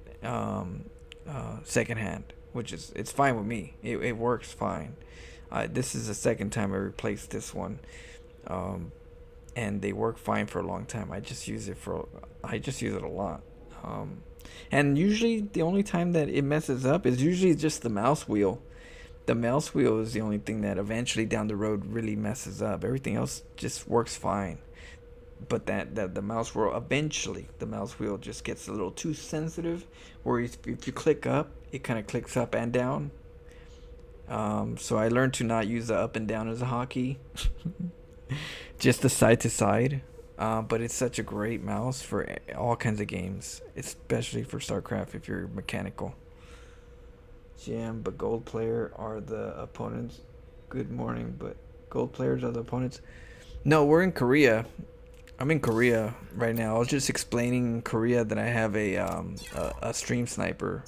secondhand, which is, it's fine with me. It works fine. This is the second time I replaced this one, and they work fine for a long time. I just use it a lot, and usually the only time that it messes up is usually just the mouse wheel. The mouse wheel is the only thing that eventually down the road really messes up. Everything else just works fine. But that the mouse wheel, eventually the mouse wheel just gets a little too sensitive, where if you click up, it kind of clicks up and down. So I learned to not use the up and down as a hotkey, just the side to side. But it's such a great mouse for all kinds of games, especially for StarCraft if you're mechanical. GM, but gold player are the opponents. Good morning, but gold players are the opponents. No, we're in Korea. I'm in Korea right now. I was just explaining in Korea that I have a stream sniper.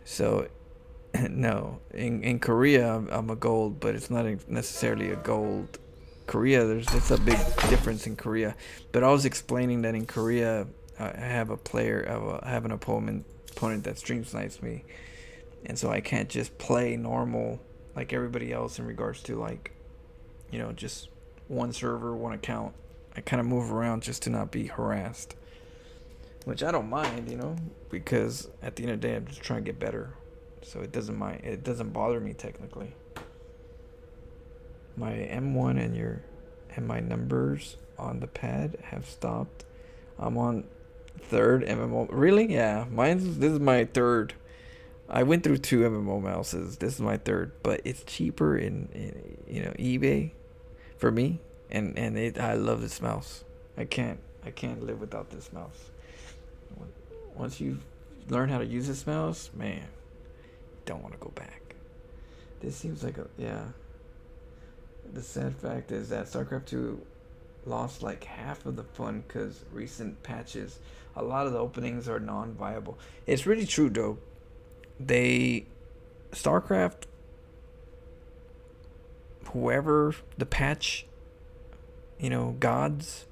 So, no, in Korea I'm a gold, but it's not necessarily a gold. Korea, it's a big difference in Korea. But I was explaining that in Korea I have a player, I have an opponent that stream snipes me, and so I can't just play normal like everybody else in regards to, like, you know, just one server, one account. I kind of move around just to not be harassed, which I don't mind, you know, because at the end of the day I'm just trying to get better, so it doesn't bother me technically. My M1 and my numbers on the pad have stopped. I'm on third MMO. Really? Yeah, this is my third. I went through 2 MMO mouses. This is my third, but it's cheaper in you know, eBay for me, and I love this mouse. I can't live without this mouse. Once you learn how to use this mouse, man, don't want to go back. This seems like the sad fact is that StarCraft 2 lost like half of the fun because recent patches, a lot of the openings are non-viable. It's really true though. StarCraft, whoever the patch, you know, gods,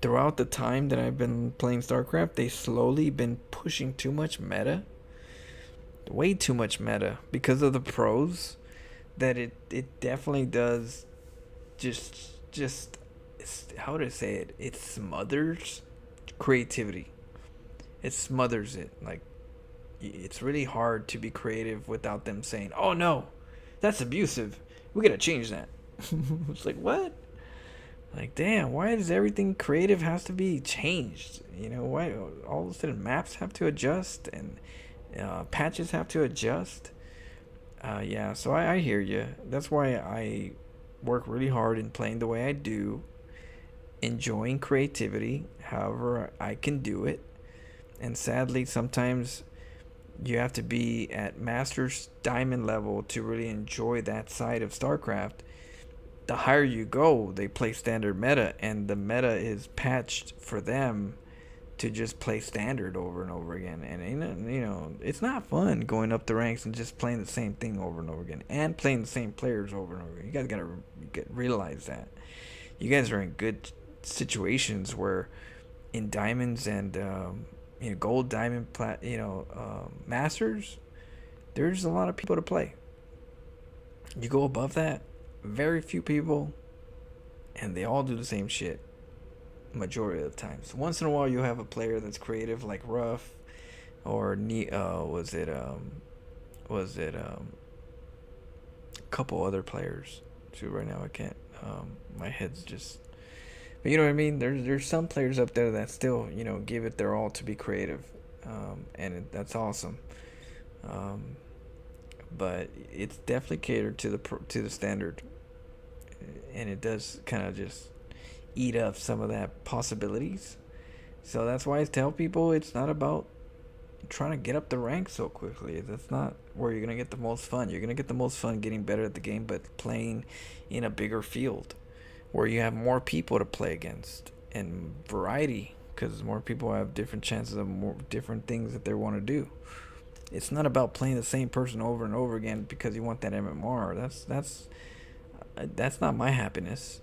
throughout the time that I've been playing StarCraft, they slowly been pushing too much meta, way too much meta, because of the pros, that it definitely does just how to say it, it smothers creativity. It smothers it. Like, it's really hard to be creative without them saying, oh no, that's abusive, we gotta change that. It's like, what? Like, damn, why does everything creative has to be changed? You know, why all of a sudden maps have to adjust and patches have to adjust? Yeah, so I hear you. That's why I work really hard in playing the way I do, enjoying creativity however I can do it. And sadly, sometimes you have to be at Master's Diamond level to really enjoy that side of StarCraft. The higher you go, they play standard meta, and the meta is patched for them to just play standard over and over again. And you know, it's not fun going up the ranks and just playing the same thing over and over again, and playing the same players over and over again. You guys gotta realize that you guys are in good situations where in diamonds and you know, gold, diamond, masters, there's a lot of people to play. You go above that, very few people, and they all do the same shit majority of the time. So once in a while you'll have a player that's creative, like Ruff, or was it a couple other players too. Right now I can't, my head's just, but you know what I mean. There's some players up there that still, you know, give it their all to be creative, and that's awesome. But it's definitely catered to the standard, and it does kind of just eat up some of that possibilities. So that's why I tell people it's not about trying to get up the ranks so quickly. That's not where you're gonna get the most fun. You're gonna get the most fun getting better at the game, but playing in a bigger field where you have more people to play against and variety, because more people have different chances of more different things that they want to do. It's not about playing the same person over and over again because you want that MMR. That's not my happiness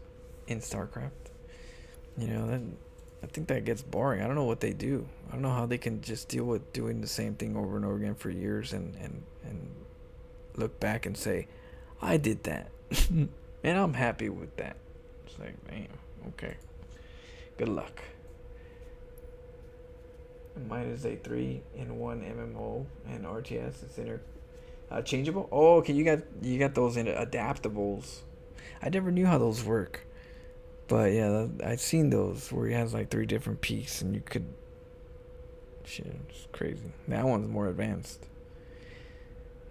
in StarCraft. You know, I think that gets boring. I don't know what they do. I don't know how they can just deal with doing the same thing over and over again for years and look back and say, I did that. And I'm happy with that. It's like, damn, okay. Good luck. Mine is a 3-in-1 MMO and RTS. It's Changeable? Oh, okay. You got those in adaptables. I never knew how those work. But yeah, I've seen those where he has like 3 different peaks and you could. Shit, it's crazy. That one's more advanced.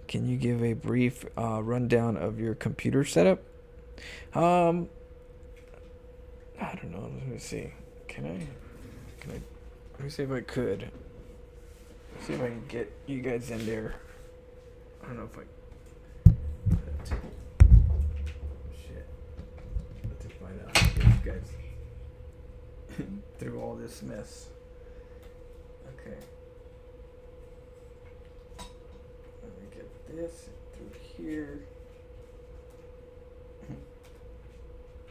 Can you give a brief rundown of your computer setup? I don't know. Let me see. Can I? Let me see if I could. See if I can get you guys in there. I don't know if I. Shit. Let's find out how to get you guys through all this mess. Okay. Let me get this through here.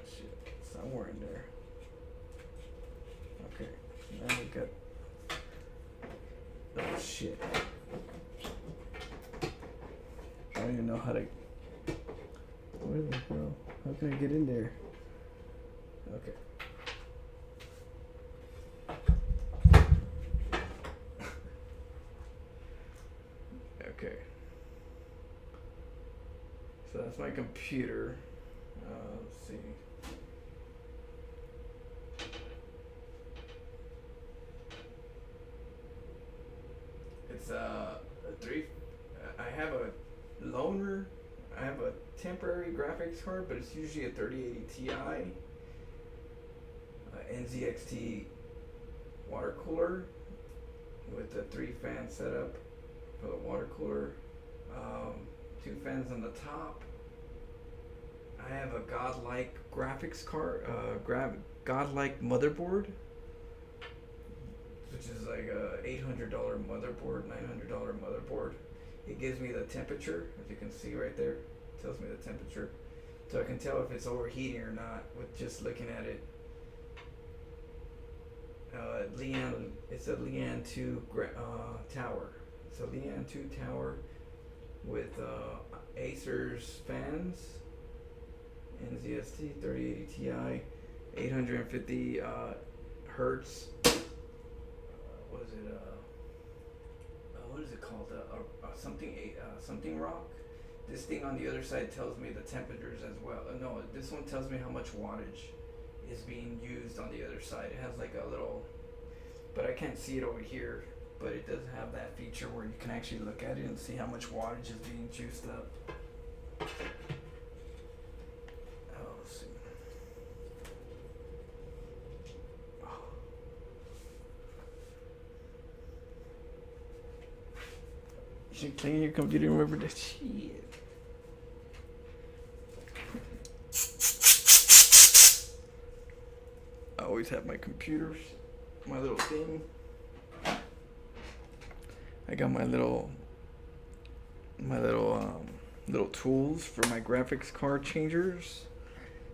Shit, somewhere in there. Okay. Now we got. Oh shit. I don't even know how to. Where the hell? How can I get in there? Okay. Okay. So that's my computer. Let's see. It's a 3. I have a loaner. I have a temporary graphics card, but it's usually a 3080 Ti. NZXT water cooler with a 3-fan setup for the water cooler. 2 fans on the top. I have a godlike graphics card, godlike motherboard, which is like a $800 motherboard, $900 motherboard. It gives me the temperature, as you can see right there. It tells me the temperature, so I can tell if it's overheating or not with just looking at it. It's a Lian 2 tower. It's a Lian 2 tower with Acer's fans, NZST 3080 Ti, 850 hertz. What is it? What is it called? Something rock. This thing on the other side tells me the temperatures as well. No, this one tells me how much wattage is being used on the other side. It has like a little, but I can't see it over here. But it does have that feature where you can actually look at it and see how much wattage is being juiced up. Oh, let's see. Oh. You should clean your computer and remember that shit. I always have my computers, my little thing. I got my little tools for my graphics card changers.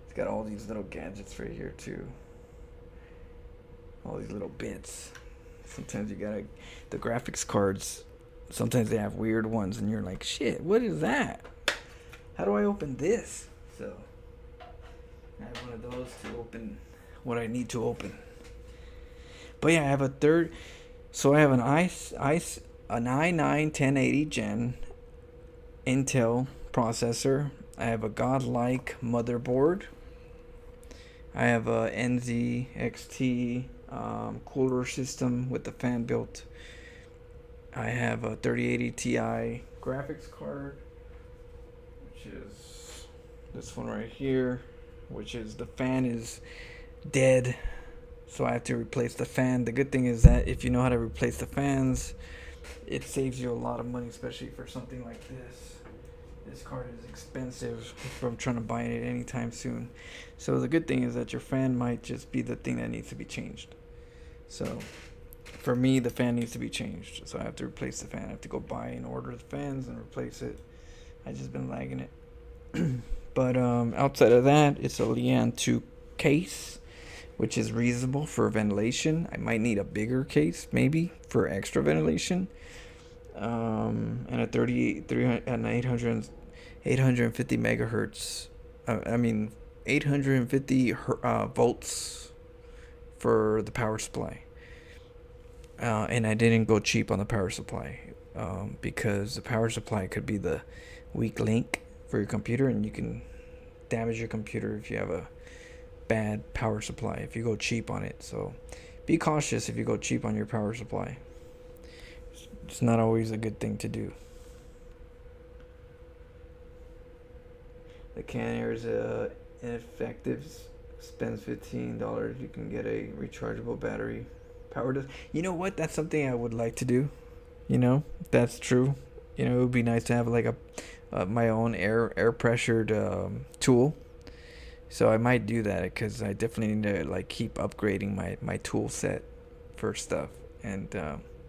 It's got all these little gadgets right here too. All these little bits. Sometimes you gotta, the graphics cards, sometimes they have weird ones and you're like, shit, what is that? How do I open this? So I have one of those to open what I need to open. But yeah, I have a third. So I have an an i9 1080 Gen Intel processor. I have a godlike motherboard. I have a NZXT cooler system with the fan built. I have a 3080 Ti graphics card, which is this one right here, which is the fan is dead, so I have to replace the fan. The good thing is that if you know how to replace the fans, it saves you a lot of money, especially for something like this. This card is expensive if I'm trying to buy it anytime soon. So the good thing is that your fan might just be the thing that needs to be changed. So for me, the fan needs to be changed. So I have to replace the fan. I have to go buy and order the fans and replace it. I just been lagging it. But outside of that, it's a Lian 2 case, which is reasonable for ventilation. I might need a bigger case maybe for extra ventilation. And a 850 megahertz. 850 volts for the power supply. And I didn't go cheap on the power supply. because the power supply could be the weak link for your computer, and you can damage your computer if you have a bad power supply, if you go cheap on it. So be cautious if you go cheap on your power supply. It's not always a good thing to do. The Canner is ineffective, spends $15. You can get a rechargeable battery powered. You know what? That's something I would like to do. You know, that's true. You know, it would be nice to have like a my own air pressured tool. So I might do that because I definitely need to like keep upgrading my tool set for stuff. And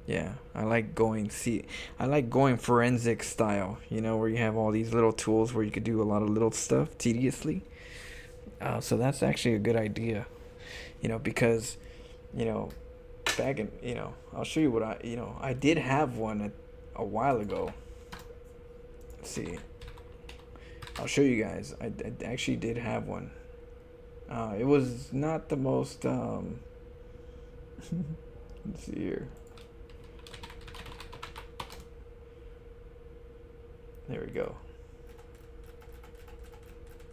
yeah, I like going forensic style, you know, where you have all these little tools where you could do a lot of little stuff tediously. So that's actually a good idea, you know, because, you know, back in, you know, I'll show you what I did have one a while ago. Let's see. I'll show you guys. I actually did have one. It was not the most, let's see here. There we go.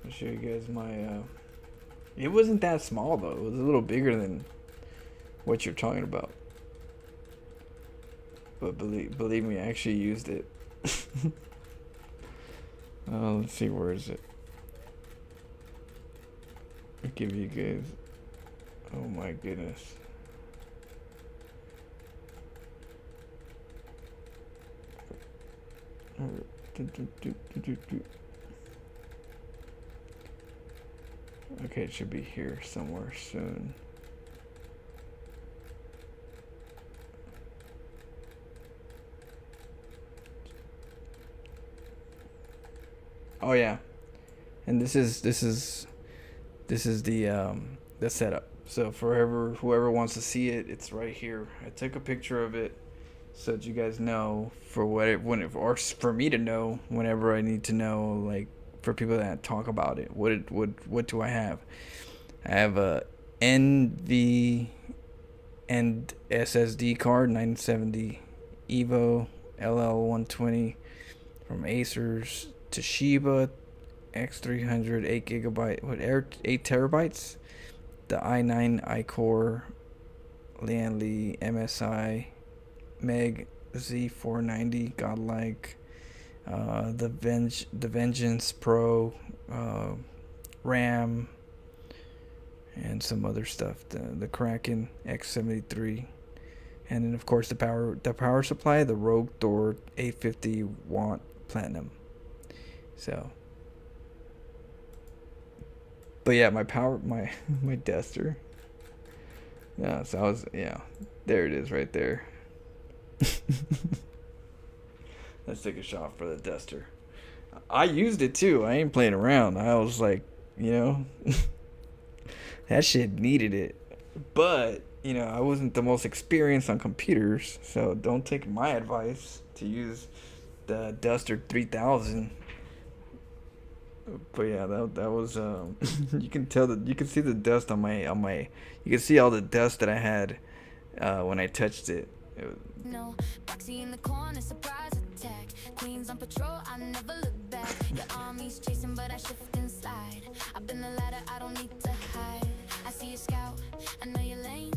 I'll show you guys my, it wasn't that small though. It was a little bigger than what you're talking about. But believe me, I actually used it. Let's see, where is it? I'll give you guys, oh my goodness. Okay, it should be here somewhere soon. Oh yeah, and this is the setup. So for whoever wants to see it, it's right here. I took a picture of it so that you guys know or for me to know whenever I need to know, like for people that talk about it. What do I have? I have a NV and SSD card, 970 Evo LL120 from Acer's. Toshiba X300 8GB 8 terabytes. The i9 iCore Lianli MSI Meg Z490 Godlike. The Vengeance Pro RAM and some other stuff. The Kraken X73, and then of course the power supply, the Rogue Thor 850 watt platinum. So, but yeah, my duster. Yeah, so there it is right there. Let's take a shot for the duster. I used it too. I ain't playing around. I was like, you know, that shit needed it. But, you know, I wasn't the most experienced on computers, so don't take my advice to use the Duster 3000. But yeah, that was you can see the dust on my you can see all the dust that I had when I touched it.
No, boxy in the corner, surprise attack. Queens on patrol, I never look back. Your army's chasing, but I shift and slide. I've been the ladder, I don't need to hide. I see you scout, I know your lane.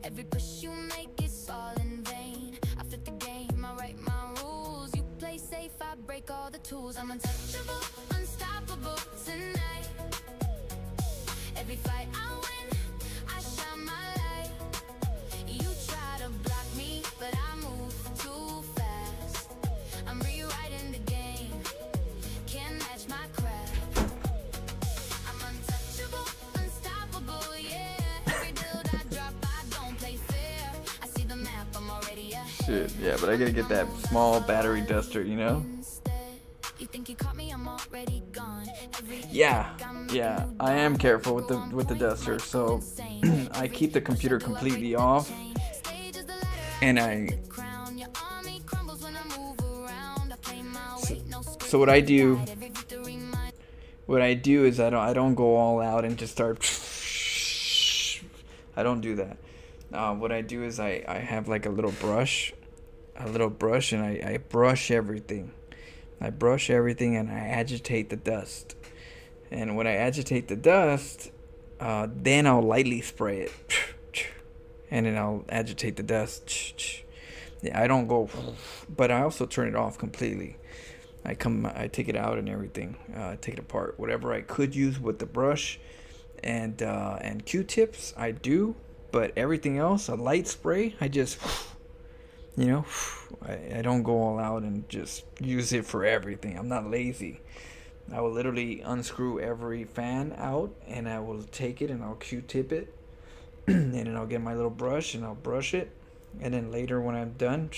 Every push you make is all in vain. I flip the game, I write my rules. You play safe, I break all the tools. I'm untouchable, unstoppable tonight. Every fight I win, I shine my light. You try to block me, but I move too fast. I'm rewriting the game, can't match my craft. I'm untouchable, unstoppable, yeah. Every build I drop, I don't play fair. I see the map, I'm already ahead.
Shit, yeah, but I gotta get that small battery duster, you know?
You think you caught me, I'm already gone.
Yeah, I am careful with the duster, so I keep the computer completely off, and so what I do is I don't go all out and just start. I don't do that. What I do is I have like a little brush a little brush and I brush everything. I brush everything and I agitate the dust. And when I agitate the dust, then I'll lightly spray it. And then I'll agitate the dust. Yeah, I don't go, but I also turn it off completely. I take it out and everything. Take it apart. Whatever I could use with the brush and Q-tips, I do. But everything else, a light spray, I just, you know, I don't go all out and just use it for everything. I'm not lazy. I will literally unscrew every fan out and I will take it and I'll Q-tip it. And then I'll get my little brush and I'll brush it. And then later when I'm done,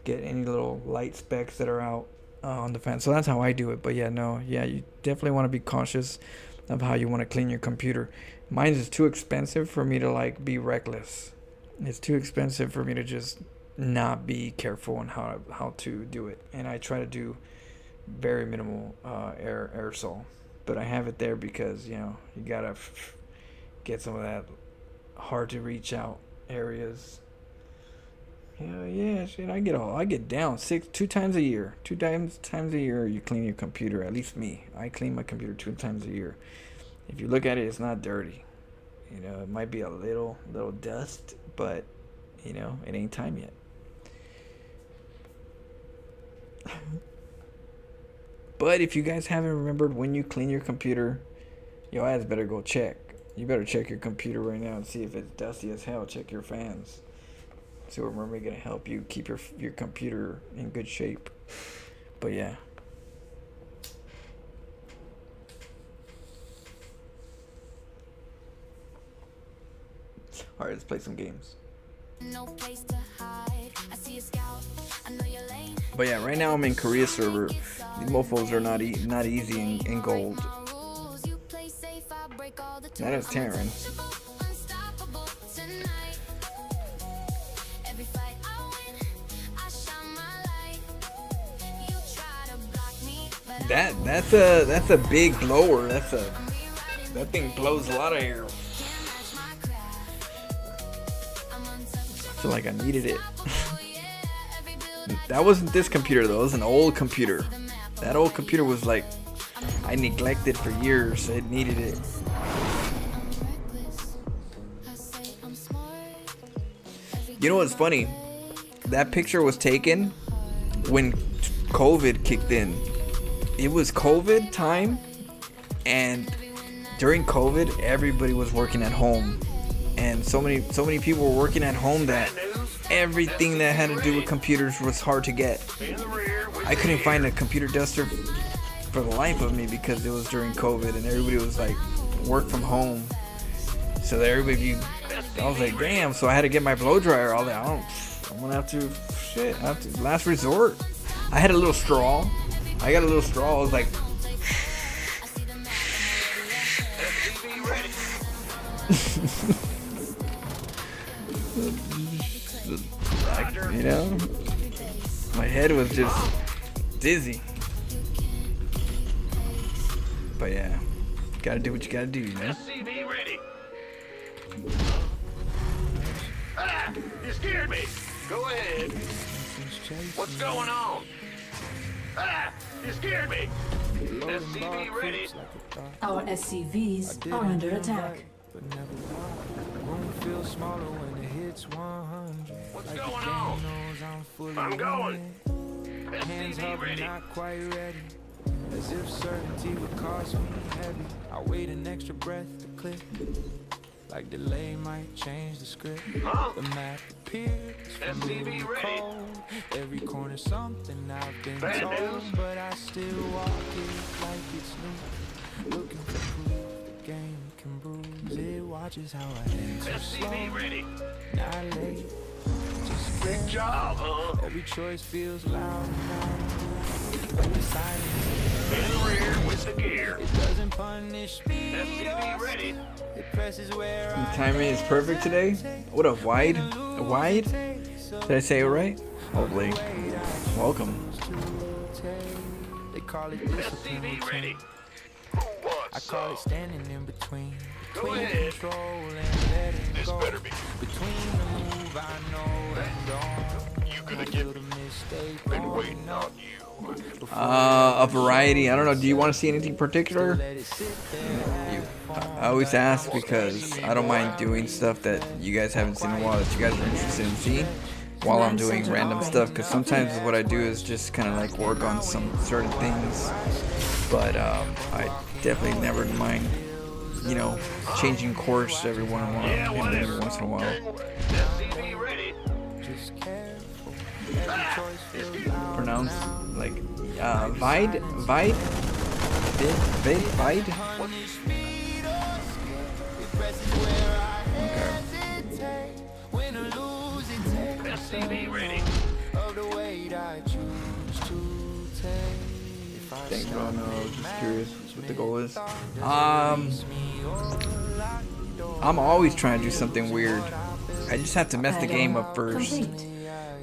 get any little light specks that are out on the fan. So that's how I do it. But yeah, you definitely want to be cautious of how you want to clean your computer. Mine is too expensive for me to like be reckless. It's too expensive for me to just not be careful on how to do it. And I try to do very minimal aerosol. But I have it there because, you know, you gotta get some of that hard to reach out areas. Yeah, shit. I get down 2 times a year. 2 times a year you clean your computer. At least me. I clean my computer 2 times a year. If you look at it, it's not dirty. You know, it might be a little dust, but you know, it ain't time yet. But if you guys haven't remembered when you clean your computer, your ass better go check. You better check your computer right now and see if it's dusty as hell. Check your fans. So we're going to help you keep your computer in good shape. But yeah. Alright, let's play some games. But yeah, right now I'm in Korea server. These mofos are not easy in gold. That is Terran. That's a big blower. That thing blows a lot of air. I feel like I needed it. That wasn't this computer though. It was an old computer. That old computer was like, I neglected for years. It needed it. You know what's funny? That picture was taken when COVID kicked in. It was COVID time, and during COVID, everybody was working at home, and so many people were working at home that everything that had to do with computers was hard to get. I couldn't find a computer duster for the life of me because it was during COVID, and everybody was like work from home. So that everybody, I was like, damn. So I had to get my blow dryer. All that. I'm gonna have to. Last resort. I had a little straw. I got a little straw. I was like, you know, my head was just dizzy. But yeah, gotta do what you gotta do, you know.
SCV ready. Ah, you scared me. Go ahead. What's going on? Ah, you scared me. SCV ready.
Our SCVs are under attack.
Room feels smaller when it hits 100.
What's going on? I'm going.
Hands
SCV
up,
ready.
not quite ready. As if certainty would cost me heavy. I wait an extra breath to click. Like delay might change the script. The map appears
SCV ready.
cold. Every corner something I've been
Bad
told,
news.
but I still walk it like it's new. Looking for proof the game can bruise. It watches how I answer slow.
SCV ready.
Not late. Just
Big job, huh?
every choice feels loud now. Like the silence.
In the rear with the gear.
It doesn't punish me.
SCV ready.
It presses where
The timing is perfect today. What up, wide? A wide? Did I say it right? Hopefully. Welcome.
They call it discipline.
SCV ready.
I call it standing in between. Between control and letting go. Between the move I know and don't. You could have given mistake. Been waiting on you.
A variety. I don't know. Do you want to see anything particular? I always ask because I don't mind doing stuff that you guys haven't seen in a while that you guys are interested in seeing while I'm doing random stuff. Because sometimes what I do is just kind of like work on some certain things, but I definitely never mind, you know, changing course every once in a while. Pronounce like Vide. Thanks, bro. No, just curious what the goal is. I'm always trying to do something weird. I just have to mess the game up first.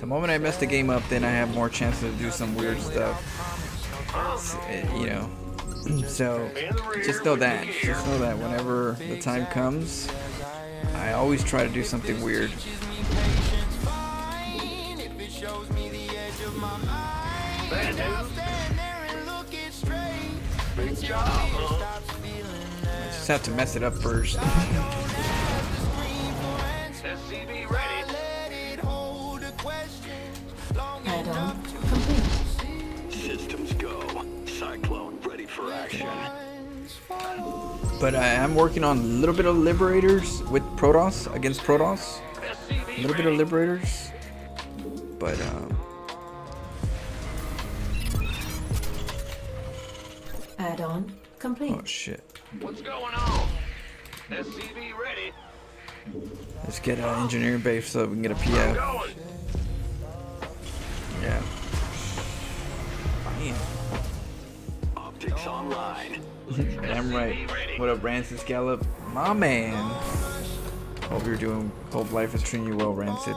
The moment I mess the game up, then I have more chances to do some weird stuff. You know. So just know that. Just know that whenever the time comes, I always try to do something weird. I just have to mess it up first.
Add-on complete.
Systems go. Cyclone ready for action.
But I am working on a little bit of Liberators with Protoss, against Protoss. A little bit of Liberators. But
Add-on complete.
oh shit.
What's going on? SCV ready.
Let's get an engineering base so we can get a PF. Yeah. Bam.
Optics online.
Damn right. What up, Rancid Scallop? My man. Hope life is treating you well, Rancid.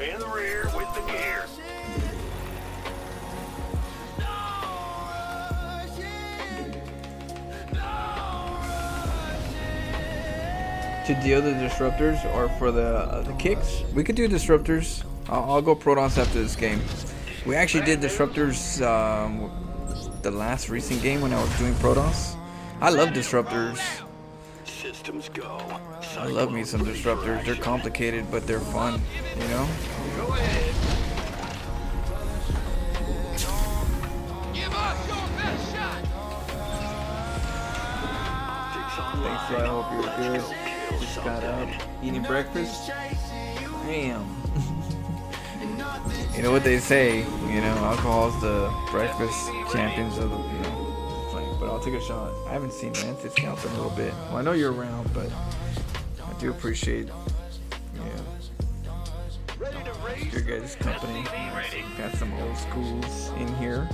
In the rear with the gear.
To deal the disruptors or for the kicks, we could do disruptors. I'll go Protoss after this game. We actually did disruptors the last recent game when I was doing Protoss. I love disruptors.
Systems go.
I love me some disruptors. They're complicated, but they're fun, you know?
Go ahead. Give us your best shot.
Thanks, so I hope you're good. Just got up, eating breakfast. Damn. You know what they say, you know, alcohol is the breakfast champions of the, you know, it's like, but I'll take a shot. I haven't seen Rancid Scalp in a little bit. Well, I know you're around, but I do appreciate, your guys' company. Got some old schools in here.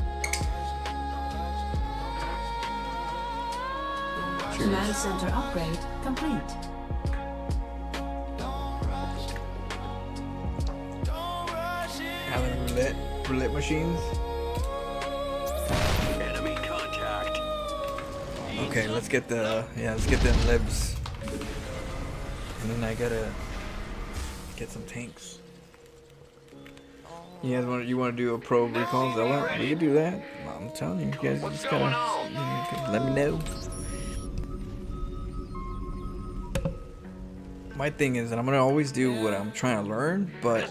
Cheers.
Command center upgrade complete.
Roulette machines.
Enemy contact.
Okay, let's get them libs. And then I gotta get some tanks. You guys want to do a pro recall Zella? We can do that. I'm telling you, you guys just gotta let me know. My thing is that I'm gonna always do what I'm trying to learn, but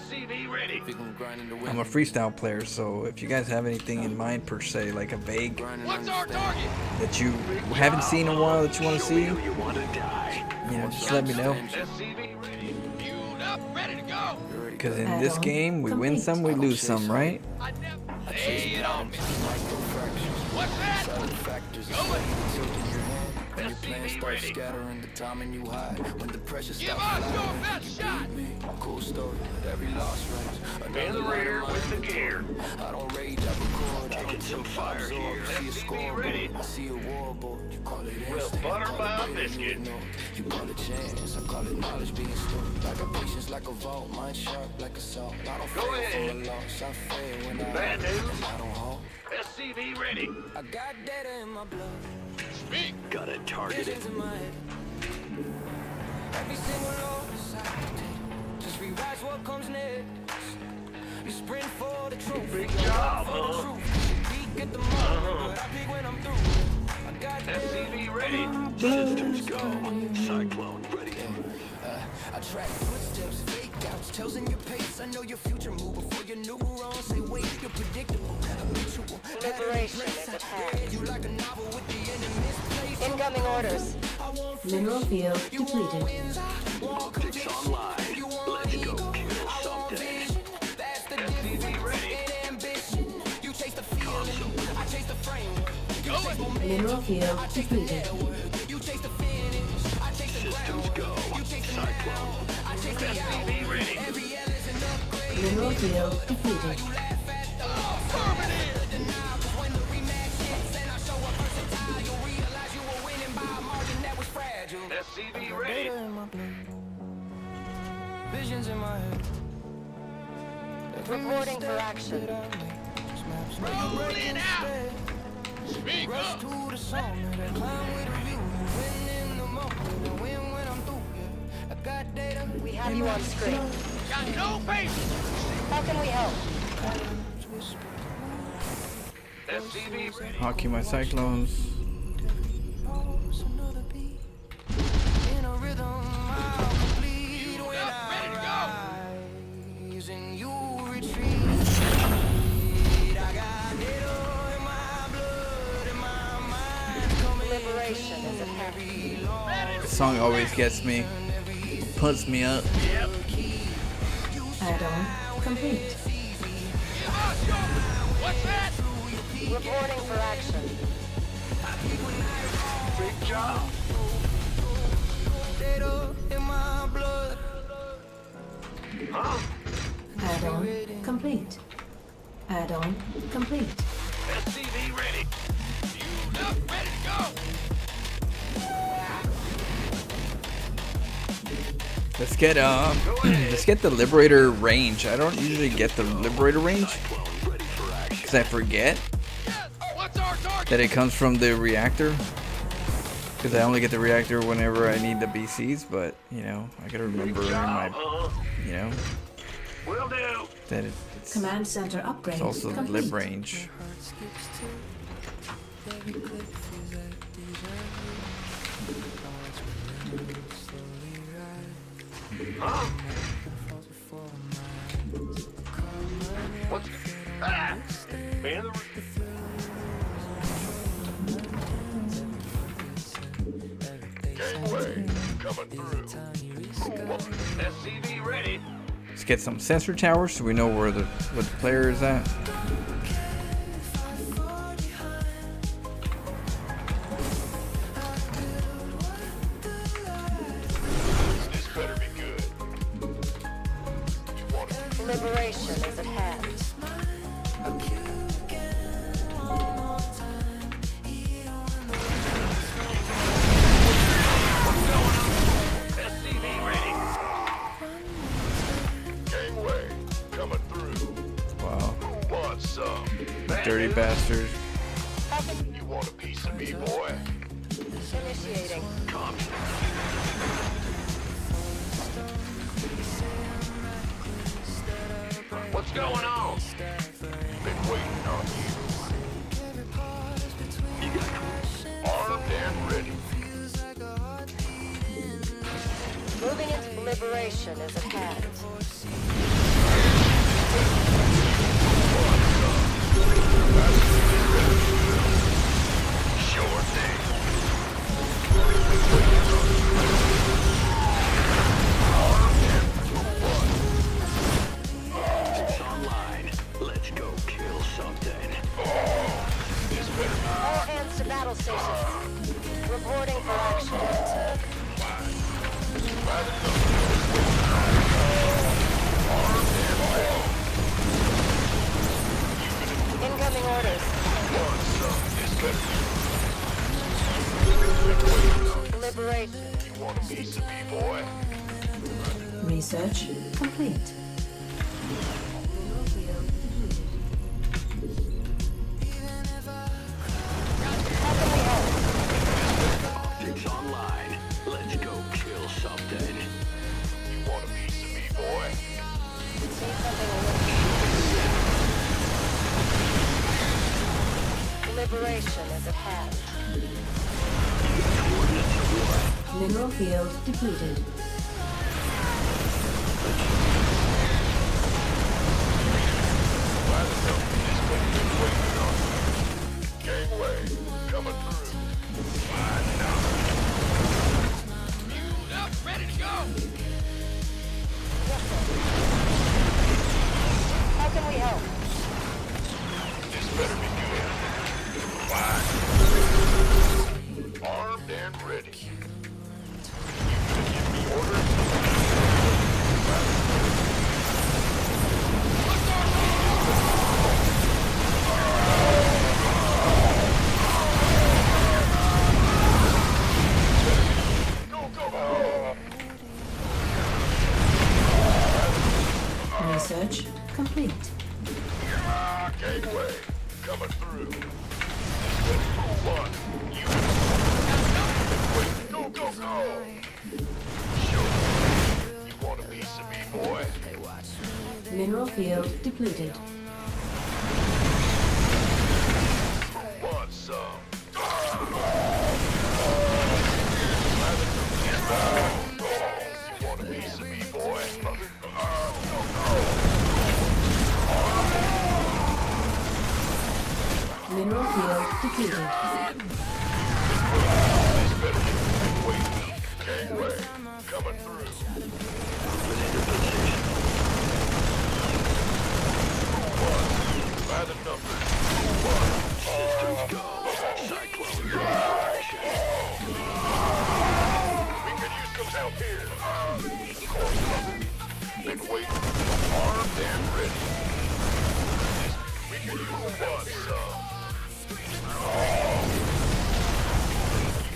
I'm a freestyle player, so if you guys have anything in mind per se, like a vague that you haven't seen in a while that you want to see, you know, just let me know. Because in this game, we win some, we lose some, right?
Lay it on me. What's that? Go
When your plans start scattering, the timing you hide. When the pressure
Give us your best shot.
Cool story, every loss range.
In the rear with the gear.
I don't rage, I record. I don't
some fire here.
SCV ready. I see a war board. You call it instinct.
Butter my biscuit.
You call it chance. I call it knowledge being stored. I got patience like a vault. Mind sharp like a salt. I don't fail from a loss. I fail when
Bad news.
I don't halt.
SCV ready.
I got data in my blood.
Speak. Got it targeted.
Visions in my head. Every single loss I take. Just rewatch what comes next. You sprint for the truth.
Big job, huh?
Peek at the moment, but I peek when I'm through. I got
SCV ready. Systems go. Cyclone ready.
I track footsteps, fake outs, tells in your pace. I know your future move before your neurons say wait. You're predictable, habitual.
Liberation is at hand.
You like a novel with the enemy's place.
Incoming orders.
Mineral field depleted.
Optics online. Let's go kill something. SCV ready.
You chase the feeling, I chase the framework.
Mineral field depleted.
You chase the finish, I chase the
Systems go. Cyclone. SCV ready.
Mineral field depleted.
SCV ready.
Visions in my head.
Reporting for action.
Rolling out. Speak
Rush
up.
to the song and I climb with a view. Win in the moment, I win when I'm through. Yeah. I got data.
We have you on screen.
Got no patience.
How can we help?
SCV ready.
Hockey my cyclones.
In a rhythm, I'll complete when
Ready to go.
I rise and you retreat. I got data in my blood, in my mind. Coming
Liberation is at hand.
This song always gets me. Puts me up.
Add-on complete.
What's that?
Reporting for action.
Big job.
data in my blood.
Huh?
Add-on complete. Add-on complete.
SCV ready.
Fueled up, ready to go.
Let's get the Liberator range. I don't usually get the Liberator range because I forget
What's our target?
that it comes from the reactor. Because I only get the reactor whenever I need the BCs, but you know, I gotta remember in my, you know,
Will do.
that it's
Command center upgrade
also the
complete.
lib range.
Huh? What's that? Man, Gateway coming through. SCV ready.
Let's get some sensor towers so we know where the player is at.
This better be good. You want it?
Liberation is at hand.
SCV ready. Gateway coming through.
Wow,
Who wants some?
dirty bastard.
You want a piece of me, boy?
Initiating.
What's going on? Been waiting on you. You got armed and ready.
Moving into liberation is at hand.
Sure thing. It's online. Let's go kill something. This better be.
All hands to battle stations. Reporting for action.
Research complete.
Optics online. Let's go kill something. You want a piece of me, boy?
Liberation is at hand.
Mineral field depleted.
Gangway coming through.
Fueled up, ready to go.
How can we help?
This better be good. Fine. Armed and ready. You gonna give me orders?
Research complete.
Gateway coming through. One, you. Wait, go, go, go. Sure. You want a piece of me, boy?
Mineral field depleted.
Want some? You want a piece of me, boy?
Mineral field depleted.
Gateway coming through. By the numbers. Systems go. Cyclone. We could use some help here. Been waiting. Armed and ready. We could use some.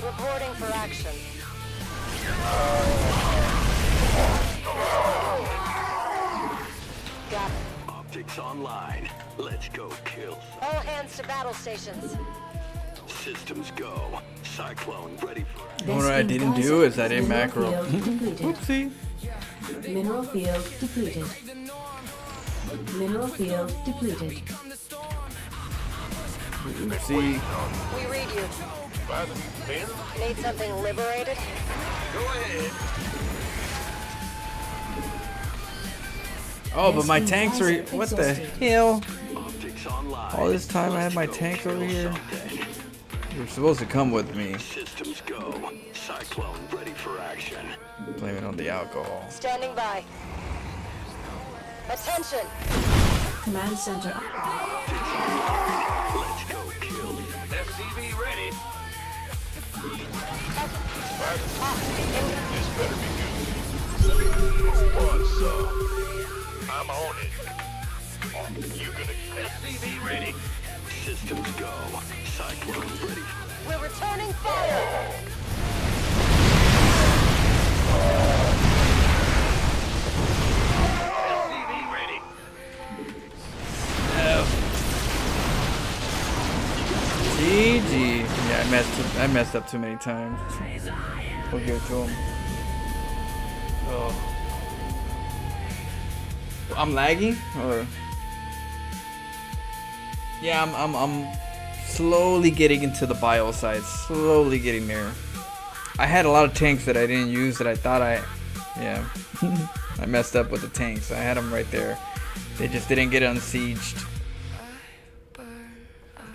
Reporting for action. Got it.
Optics online. Let's go kill.
All hands to battle stations.
Systems go. Cyclone ready for.
You know what I didn't do is I didn't macro.
Oopsie. Mineral field depleted. Mineral field depleted.
See.
We read you. Need something liberated?
Go ahead.
Oh, but my tanks are. What the hell?
Optics online.
All this time I had my tanks over here. You're supposed to come with me.
Systems go. Cyclone ready for action.
Blame it on the alcohol.
Standing by. Attention!
Command center.
Let's go kill. FCV ready. This better be good. What's up? I'm on it. You gonna FCV ready? Systems go. Cyclone ready.
We're returning fire!
FCV ready.
GG. Yeah, I messed up too many times. We'll give it to him. Oh. I'm lagging, or yeah, I'm slowly getting into the bio side. Slowly getting there. I had a lot of tanks that I didn't use that I thought yeah. I messed up with the tanks. I had them right there. They just didn't get unsieged.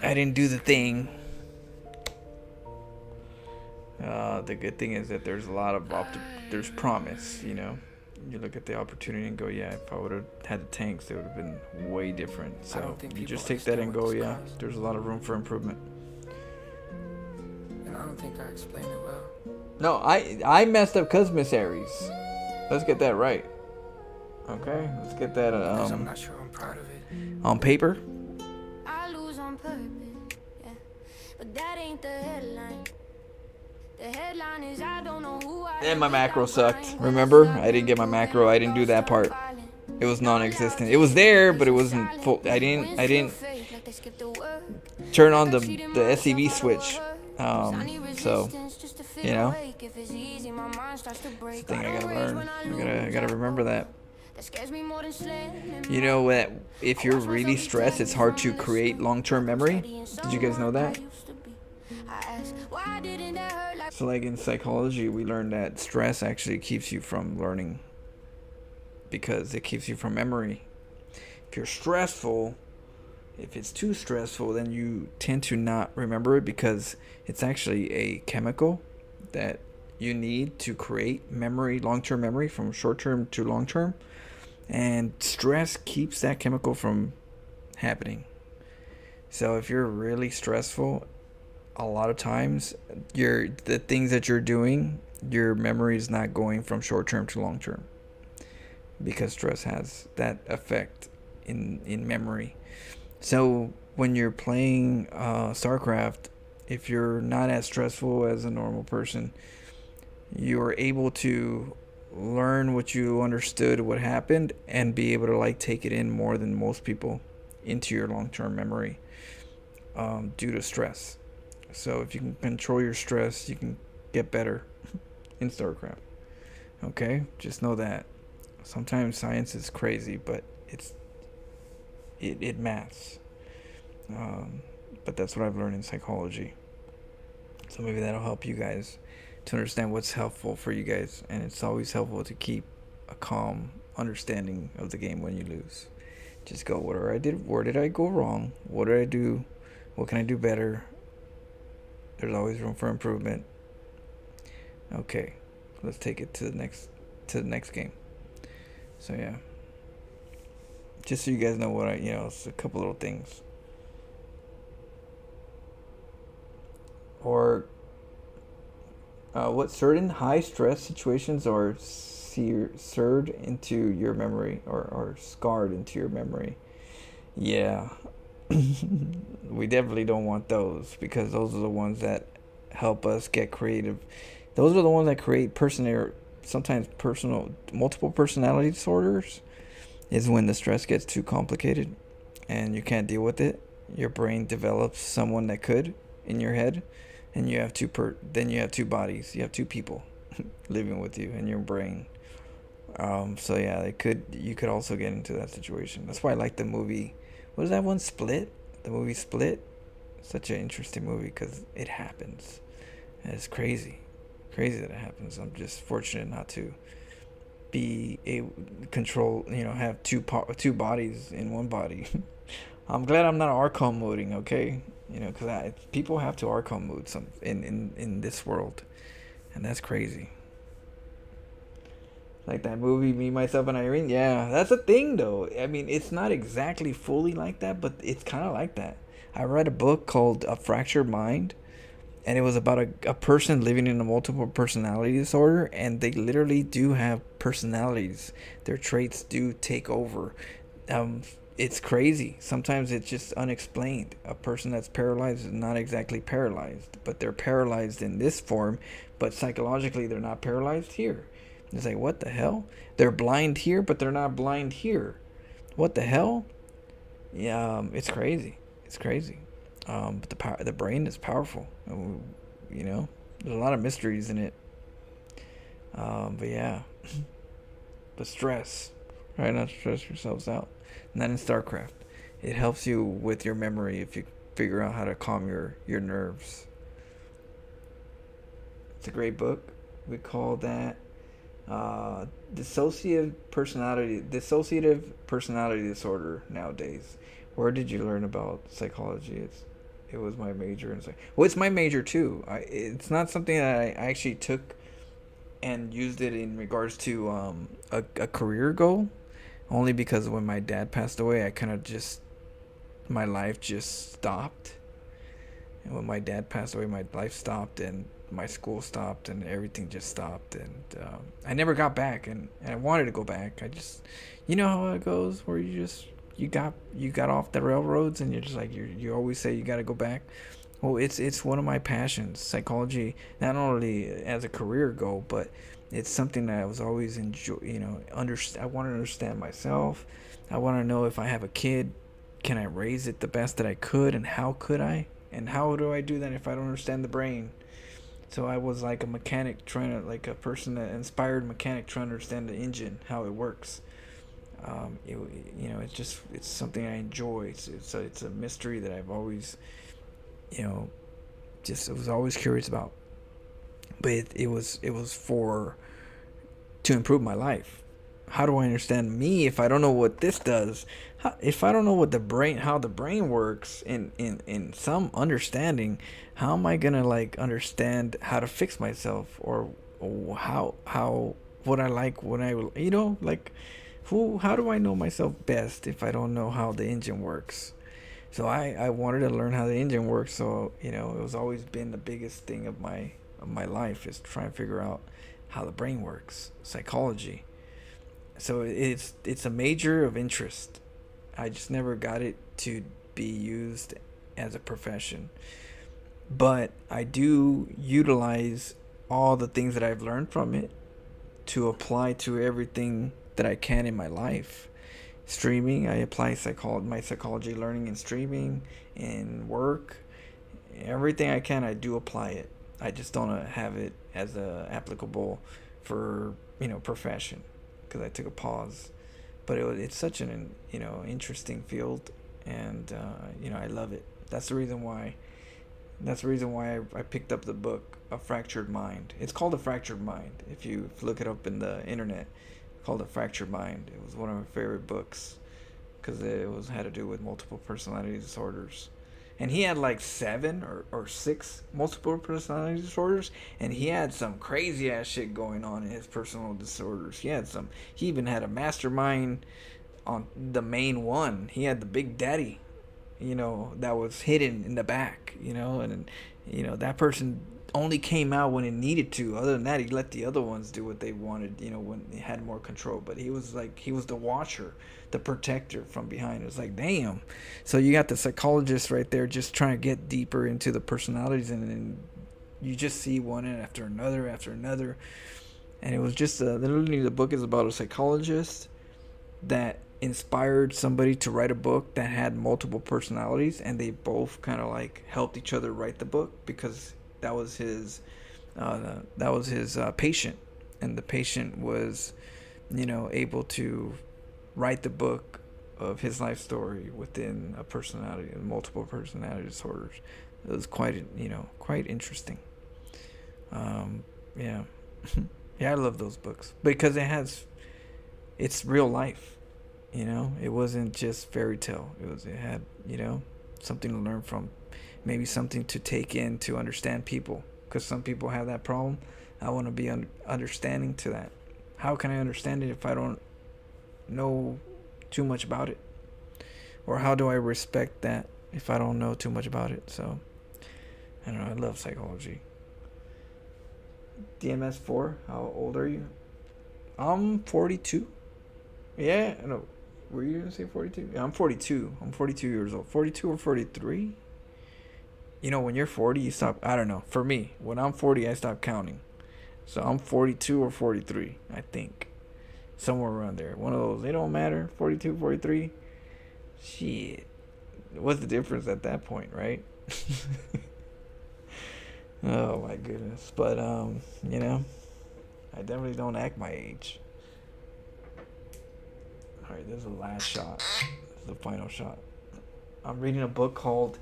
I didn't do the thing. The good thing is that there's a lot of there's promise, you know. You look at the opportunity and go, yeah, if I would have had the tanks, it would have been way different. So you just take that and go, yeah, there's a lot of room for improvement.
And I don't think I explained it well.
No, I messed up commissaries. Let's get that right. Okay, let's get that
I'm not sure I'm proud of it.
on paper.
I lose on purpose, yeah. But that ain't the headline.
And my macro sucked. Remember? I didn't get my macro. I didn't do that part. It was non-existent. It was there, but it wasn't full. I didn't turn on the SCV switch. So, you know, it's the thing I gotta learn. I gotta remember that. You know that if you're really stressed, it's hard to create long-term memory. Did you guys know that? So like in psychology, we learned that stress actually keeps you from learning because it keeps you from memory. If you're stressful, if it's too stressful, then you tend to not remember it because it's actually a chemical that you need to create memory, long-term memory from short-term to long-term. And stress keeps that chemical from happening. So if you're really stressful, a lot of times the things that you're doing, your memory is not going from short-term to long-term because stress has that effect in memory. So when you're playing StarCraft, if you're not as stressful as a normal person, you're able to learn what you understood, what happened, and be able to like take it in more than most people into your long-term memory due to stress. So if you can control your stress, you can get better in StarCraft. Okay, just know that. Sometimes science is crazy, but it maths. But that's what I've learned in psychology. So maybe that'll help you guys to understand what's helpful for you guys. And it's always helpful to keep a calm understanding of the game when you lose. Just go, where did I go wrong? What did I do? What can I do better? There's always room for improvement. Okay, let's take it to the next game. So yeah, just so you guys know what it's a couple little things. Or what certain high stress situations are seared into your memory or scarred into your memory. Yeah. We definitely don't want those because those are the ones that help us get creative. Those are the ones that create sometimes multiple personality disorders. Is when the stress gets too complicated and you can't deal with it. Your brain develops someone that could in your head, and you have two bodies. You have two people living with you in your brain. So yeah, you could also get into that situation. That's why I like the movie. What is that one? Split? The movie Split? Such an interesting movie because it happens. And it's crazy. Crazy that it happens. I'm just fortunate not to be have two bodies in one body. I'm glad I'm not Archon moding, okay? Because people have to Archon mode in this world. And that's crazy. Like that movie, Me, Myself, and Irene. Yeah, that's a thing, though. I mean, it's not exactly fully like that, but it's kind of like that. I read a book called A Fractured Mind, and it was about a person living in a multiple personality disorder, and they literally do have personalities. Their traits do take over. It's crazy. Sometimes it's just unexplained. A person that's paralyzed is not exactly paralyzed, but they're paralyzed in this form, but psychologically they're not paralyzed here. It's like, what the hell? They're blind here, but they're not blind here. What the hell? Yeah, it's crazy. It's crazy. But the brain is powerful. There's a lot of mysteries in it. But yeah. But stress. Try not to stress yourselves out. Not in StarCraft. It helps you with your memory if you figure out how to calm your nerves. It's a great book. We call that dissociative personality disorder nowadays. Where did you learn about psychology? It was my major. It's my major too. It's not something that I actually took and used it in regards to a career goal. Only because when my dad passed away, my life just stopped. And when my dad passed away, my life stopped and my school stopped and everything just stopped. And I never got back. And I wanted to go back. You know how it goes where you got off the railroads and you're just like, you always say you got to go back. Well, it's one of my passions, psychology, not only as a career goal, but it's something that I was always enjoy. I want to understand myself. I want to know if I have a kid, can I raise it the best that I could, and how could I? And how do I do that if I don't understand the brain? So I was like a mechanic like a person that inspired mechanic trying to understand the engine, how it works. It's something I enjoy. It's a mystery that I've always, I was always curious about. But it was to improve my life. How do I understand me if I don't know what this does? If I don't know how the brain works in some understanding, how am I gonna like understand how to fix myself, or how what I like when I how do I know myself best if I don't know how the engine works? So I wanted to learn how the engine works. So it was always been the biggest thing of my life, is trying to figure out how the brain works, psychology. So it's a major of interest. I just never got it to be used as a profession, but I do utilize all the things that I've learned from it to apply to everything that I can in my life. Streaming, I apply my psychology learning in streaming, in work, everything I can, I do apply it. I just don't have it as applicable for profession, because I took a pause. But it's such an interesting field, and I love it. That's the reason why I picked up the book A Fractured Mind. It's called A Fractured Mind. If you look it up in the internet, called A Fractured Mind. It was one of my favorite books because it had to do with multiple personality disorders. And he had like 7 or 6 multiple personality disorders, and he had some crazy ass shit going on in his personal disorders. He even had a mastermind on the main one. He had the big daddy, that was hidden in the back, and that person only came out when it needed to. Other than that, he let the other ones do what they wanted, when they had more control. But he was the watcher, the protector from behind. It was like, damn. So you got the psychologist right there just trying to get deeper into the personalities, and then you just see one after another. And it was just literally, the book is about a psychologist that inspired somebody to write a book that had multiple personalities, and they both kind of like helped each other write the book, because that was his patient, and the patient was able to write the book of his life story within a personality and multiple personality disorders. It was quite interesting. Yeah. Yeah, I love those books because it's real life. It wasn't just fairy tale. It had something to learn from, maybe something to take in to understand people, because some people have that problem. I want to be understanding to that. How can I understand it if I don't know too much about it? Or how do I respect that if I don't know too much about it? So I don't know, I love psychology. DMS4, how old are you? I'm 42. Yeah, no. Were you gonna say 42? Yeah, I'm 42. I'm 42 years old. 42 or 43? When you're 40, you stop. I don't know. For me, when I'm 40, I stop counting. So I'm 42 or 43, I think. Somewhere around there. One of those. It don't matter. 42, 43. Shit. What's the difference at that point, right? Oh my goodness. But I definitely don't act my age. Alright, this is the last shot. This is the final shot. I'm reading a book called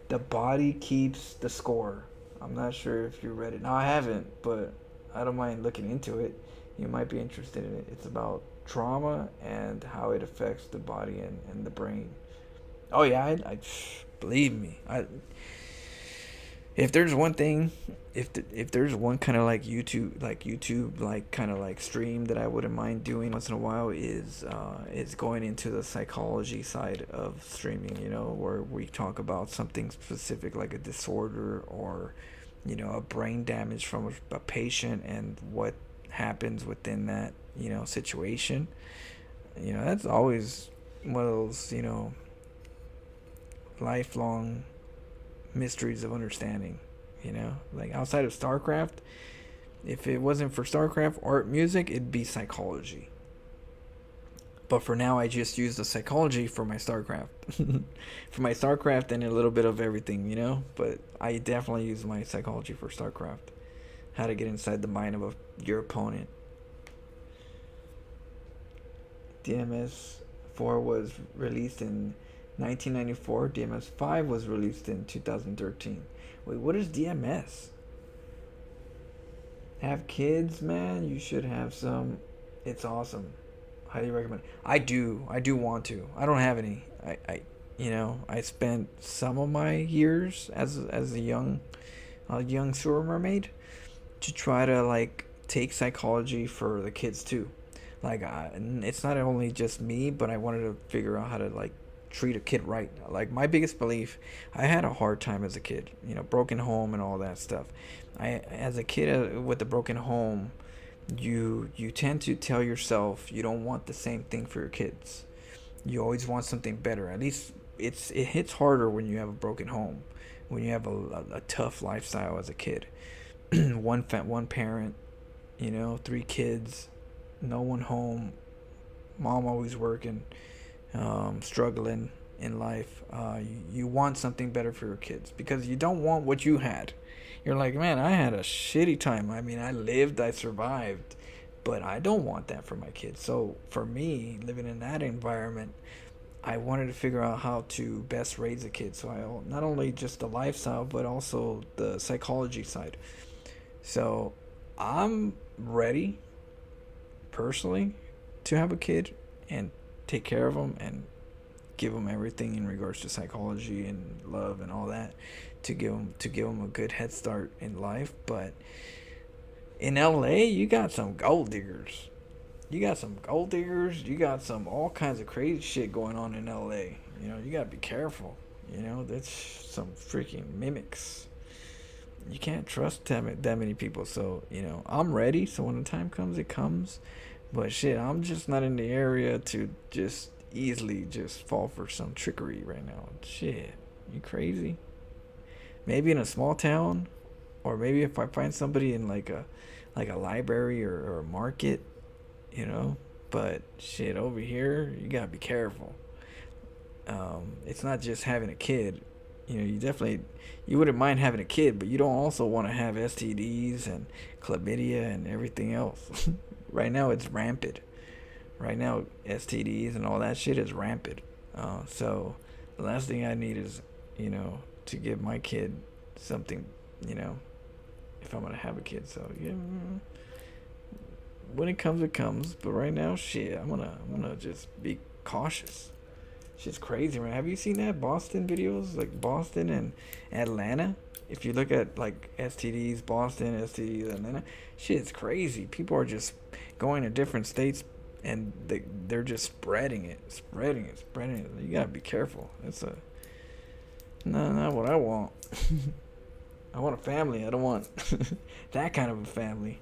The Body Keeps the Score. I'm not sure if you read it. No, I haven't, but I don't mind looking into it. You might be interested in it. It's about trauma and how it affects the body and the brain. Oh yeah, I believe me. If there's one thing, if there's one kind of like YouTube like kind of like stream that I wouldn't mind doing once in a while, is going into the psychology side of streaming, where we talk about something specific like a disorder or a brain damage from a patient and what happens within that situation. That's always one of those lifelong mysteries of understanding, you know? Like outside of StarCraft, if it wasn't for StarCraft art music, it'd be psychology. But for now, I just use the psychology for my StarCraft. For my StarCraft and a little bit of everything, you know? But I definitely use my psychology for StarCraft. How to get inside the mind of your opponent. DMS 4 was released in 1994. DMS 5 was released in 2013. Wait, what is DMS? Have kids, man? You should have some. It's awesome. Highly recommend. I do want to. I don't have any. I you know, I spent some of my years as a young sewer mermaid to try to like take psychology for the kids too. Like it's not only just me, but I wanted to figure out how to like treat a kid right. Like my biggest belief, I had a hard time as a kid, you know, broken home and all that stuff. As a kid with a broken home, you tend to tell yourself you don't want the same thing for your kids. You always want something better. At least it hits harder when you have a broken home, when you have a tough lifestyle as a kid. one parent, you know, 3 kids, no one home, mom always working, struggling in life. You want something better for your kids because you don't want what you had. You're like, man, I had a shitty time. I mean, I lived, I survived, but I don't want that for my kids. So for me, living in that environment, I wanted to figure out how to best raise a kid. So I not only just the lifestyle, but also the psychology side. So I'm ready, personally, to have a kid and take care of them and give them everything in regards to psychology and love and all that, to give them a good head start in life. But in LA, you got some gold diggers. You got some all kinds of crazy shit going on in LA. You know, you gotta be careful. You know, that's some freaking mimics. You can't trust that many people. So, you know, I'm ready. So when the time comes, it comes. But shit, I'm just not in the area to just easily just fall for some trickery right now. Shit, you crazy? Maybe in a small town, or maybe if I find somebody in like a library or a market, you know. But shit, over here, you gotta be careful. It's not just having a kid. You know, you wouldn't mind having a kid, but you don't also want to have STDs and chlamydia and everything else. Right now, it's rampant. Right now, STDs and all that shit is rampant. So the last thing I need is, you know, to give my kid something, you know, if I'm gonna have a kid. So yeah, when it comes, it comes. But right now, shit, I'm gonna just be cautious. Shit's crazy, man. Have you seen that Boston videos, like Boston and Atlanta? If you look at like STDs, Boston, STDs, Atlanta, shit's crazy. People are just going to different states and they're just spreading it. You gotta be careful. It's not what I want. I want a family. I don't want that kind of a family.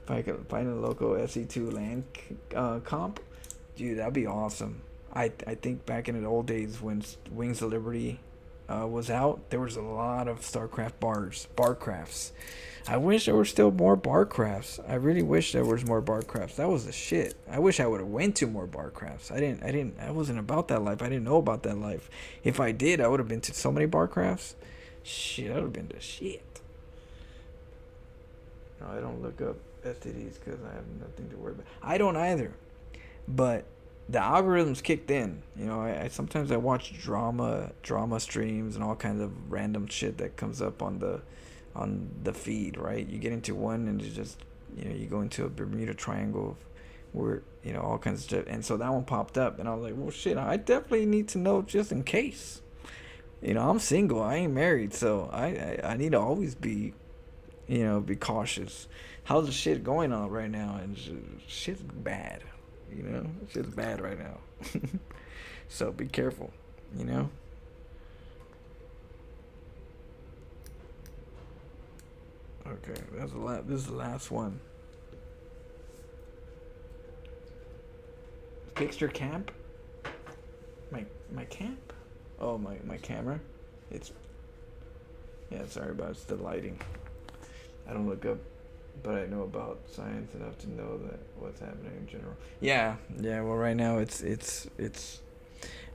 If I could find a local SE2 land comp, dude, that'd be awesome. I think back in the old days when Wings of Liberty was out, there was a lot of StarCraft barcrafts. I wish there were still more barcrafts. I really wish there was more barcrafts. That was the shit. I wish I would have went to more barcrafts. I wasn't about that life. I didn't know about that life. If I did, I would have been to so many barcrafts. Shit, that would have been the shit. No, I don't look up STDs because I have nothing to worry about. I don't either. But the algorithms kicked in. You know, I sometimes I watch drama streams and all kinds of random shit that comes up on the feed, right? You get into one and you just, you know, you go into a Bermuda Triangle where, you know, all kinds of stuff. And so that one popped up and I was like, well, shit, I definitely need to know just in case. You know, I'm single. I ain't married. So I need to always be, you know, be cautious. How's the shit going on right now? And shit's bad. You know, shit's bad right now. So be careful, you know. Okay, this is the last one. Fixed your camp? My camp? Oh, my camera. It's yeah. Sorry about the lighting. I don't look up, but I know about science enough to know that what's happening in general. Yeah. Well, right now it's.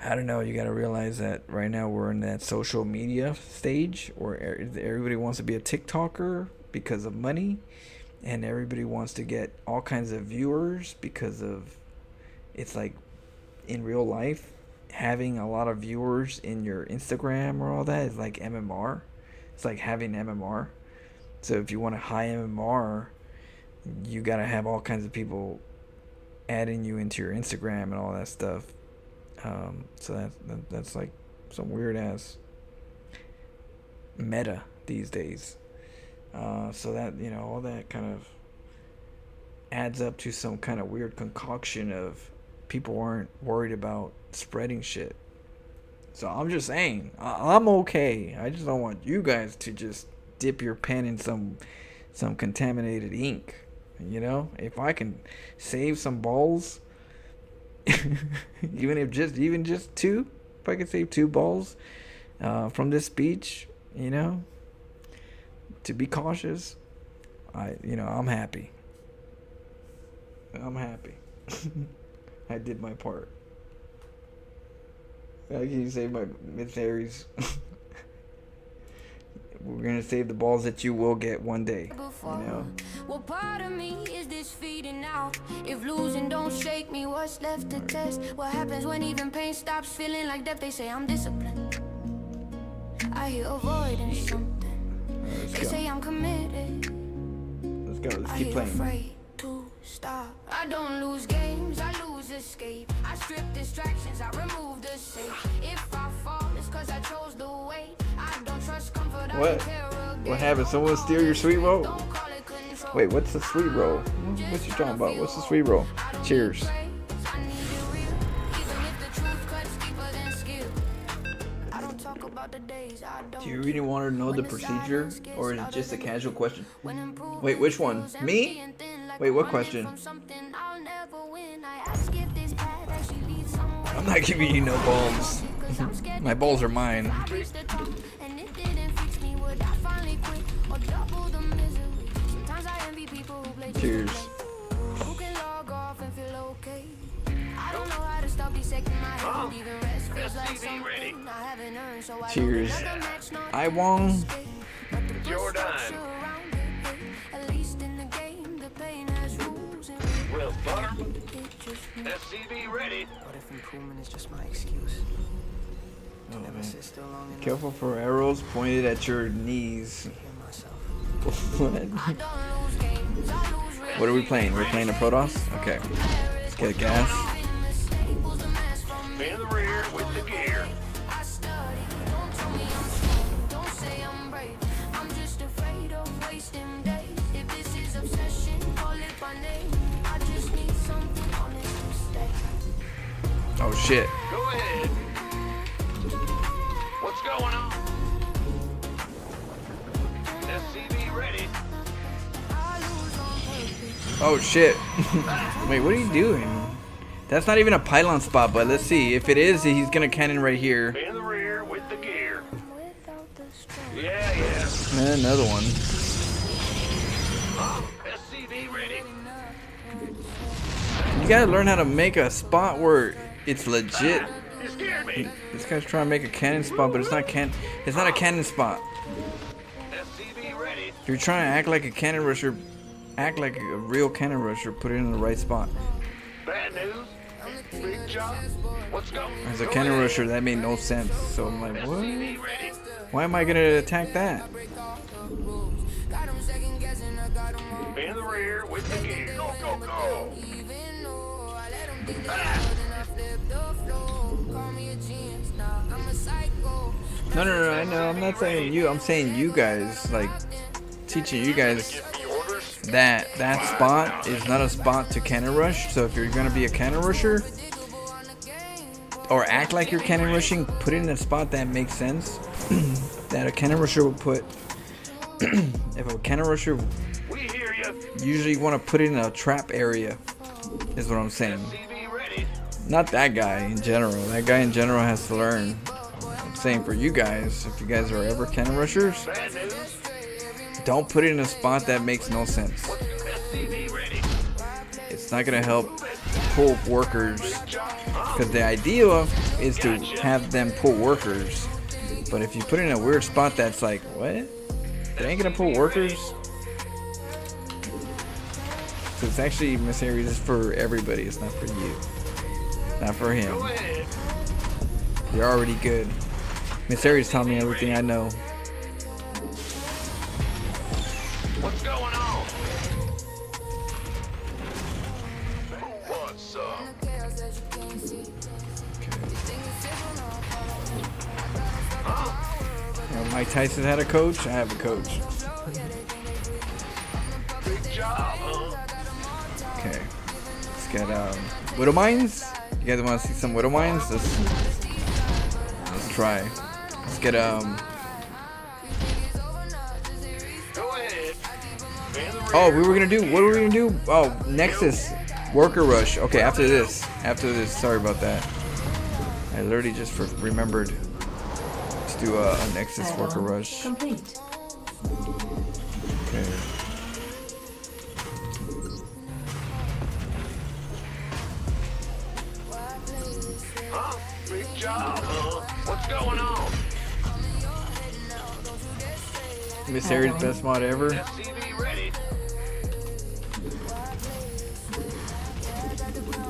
I don't know. You got to realize that right now we're in that social media stage where everybody wants to be a TikToker because of money, and everybody wants to get all kinds of viewers because of. It's like, in real life, having a lot of viewers in your Instagram or all that is like MMR. It's like having MMR. So if you want a high MMR, you gotta have all kinds of people adding you into your Instagram and all that stuff. So that's like some weird ass meta these days. So that, you know, all that kind of adds up to some kind of weird concoction of people aren't worried about spreading shit. So I'm just saying, I'm okay. I just don't want you guys to just dip your pen in some contaminated ink. You know, if I can save some balls, even just two, if I can save 2 balls from this speech, you know, to be cautious, I'm happy. I did my part. Can you save my Miss Harry's? We're gonna save the balls that you will get one day. You know.
What part of me is this feeding now? If losing don't shake me, what's left to test? What happens when even pain stops feeling like death? They say I'm disciplined. I hear avoiding something. They say I'm committed.
Let's go. Let's keep playing.
Afraid to stop. I don't lose games, I lose escape. I strip distractions, I remove the safe. If I fall, it's cause I chose the way. I don't trust comfort.
What happened? Someone steal your sweet roll? Wait, what's the sweet roll? What you talking about? What's the sweet roll? Cheers. Do you really want to know the procedure, or is it just a casual question? Wait, which one? Me? Wait, what question? I'm not giving you no balls. My balls are mine. Cheers. Cheers. I won.
You're done. Well, butter. SCV ready.
What if improvement is just my excuse?
Oh,
Never
man.
sit still long enough.
Careful for arrows pointed at your knees. What are we playing? We're playing a Protoss? Okay. Let's get gas.
In the rear with the gear.
Oh shit.
Go ahead. What's going on? SCV ready.
Oh shit. Wait, what are you doing? That's not even a pylon spot, but let's see. If it is, he's gonna cannon right here.
In the rear with the gear. Yeah.
And another one.
SCV ready.
You gotta learn how to make a spot where it's legit.
You scared me.
This guy's trying to make a cannon spot, but it's not a cannon spot.
SCV ready.
If you're trying to act like a cannon rusher, act like a real cannon rusher, put it in the right spot.
Bad news. Big job. What's going on?
As a cannon rusher, that made no sense. So I'm like, what?
SCV ready.
Why am I gonna attack that?
In the rear with the gear. Go.
No, I know. I'm not saying you. I'm saying you guys. Like, teaching you guys that spot is not a spot to cannon rush. So if you're gonna be a cannon rusher, or act like you're cannon rushing, put it in a spot that makes sense. That a cannon rusher would put. If a cannon rusher, usually you want to put it in a trap area, is what I'm saying. Not that guy in general. That guy in general has to learn. saying for you guys, if you guys are ever cannon rushers, don't put it in a spot that makes no sense. It's not gonna help pull workers, because the idea is to have them pull workers. But if you put it in a weird spot that's like, what? They ain't gonna pull workers? So it's actually, Miss Aries, is for everybody. It's not for you. Not for him. You're already good. Miss Aries taught me everything I know.
What's going on? What's up?
You know, Mike Tyson had a coach. I have a coach.
Big job, huh?
Okay. Let's get Widow Mines. You guys want to see some Widow Mines? Let's try. Let's get Oh, we were gonna do. What were we gonna do? Oh, Nexus Worker Rush. Okay, after this. After this. Sorry about that. I literally just remembered to do a Nexus Worker Rush.
Complete.
Okay.
Huh? Big job, huh? What's going on?
Miss Aries, best mod ever.
SCV ready.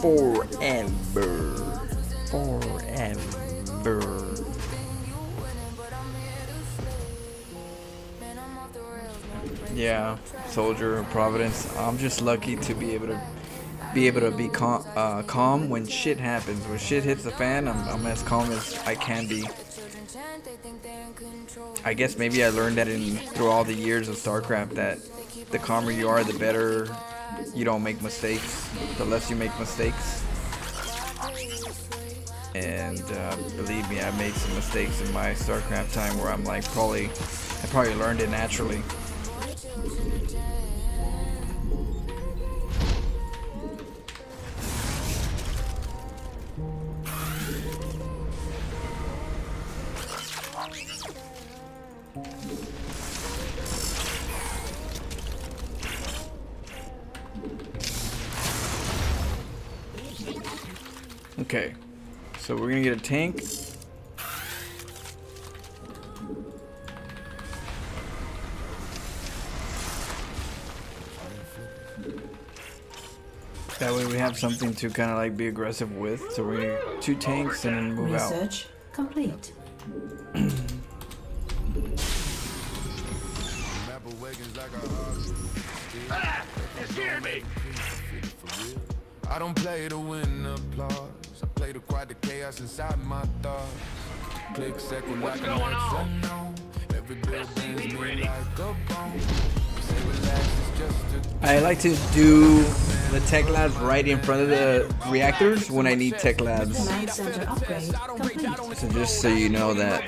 Forever. Yeah, Soldier of Providence. I'm just lucky to be able to be calm when shit happens. When shit hits the fan, I'm as calm as I can be. I guess maybe I learned that through all the years of StarCraft, that the calmer you are, the better you don't make mistakes, the less you make mistakes. And believe me, I made some mistakes in my StarCraft time where I'm like, I probably learned it naturally. Okay, so we're gonna get a tank. That way we have something to kind of like be aggressive with. So we're gonna get 2 tanks and then move out.
Research complete.
You scared me.
I don't play to win applause. I play to quiet the chaos inside my thoughts. Click second like an unknown. Every bill bends me like a bone. Say relax, it's just a
I like to do the tech labs right in front of the reactors when I need tech labs.
Command center upgrade complete.
So just so you know that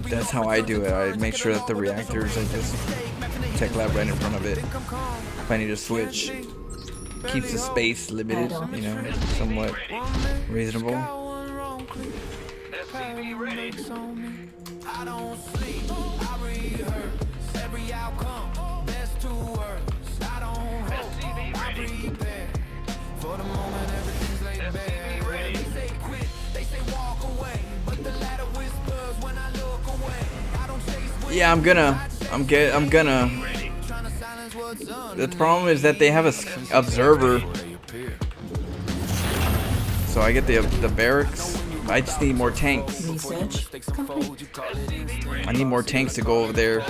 that's how I do it. I make sure that the reactors, I just tech lab right in front of it. If I need to switch, keeps the space limited, you know, somewhat reasonable.
SCV ready.
I don't sleep, I rehearse every outcome, best to worst. I don't hope, I prepare for the moment everything's laid bare. They say quit, they say walk away, but the ladder whispers when I look away. I don't chase.
Yeah, I'm gonna. The problem is that they have a observer, so I get the barracks. I just need more tanks.
Research complete.
I need more tanks to go over there.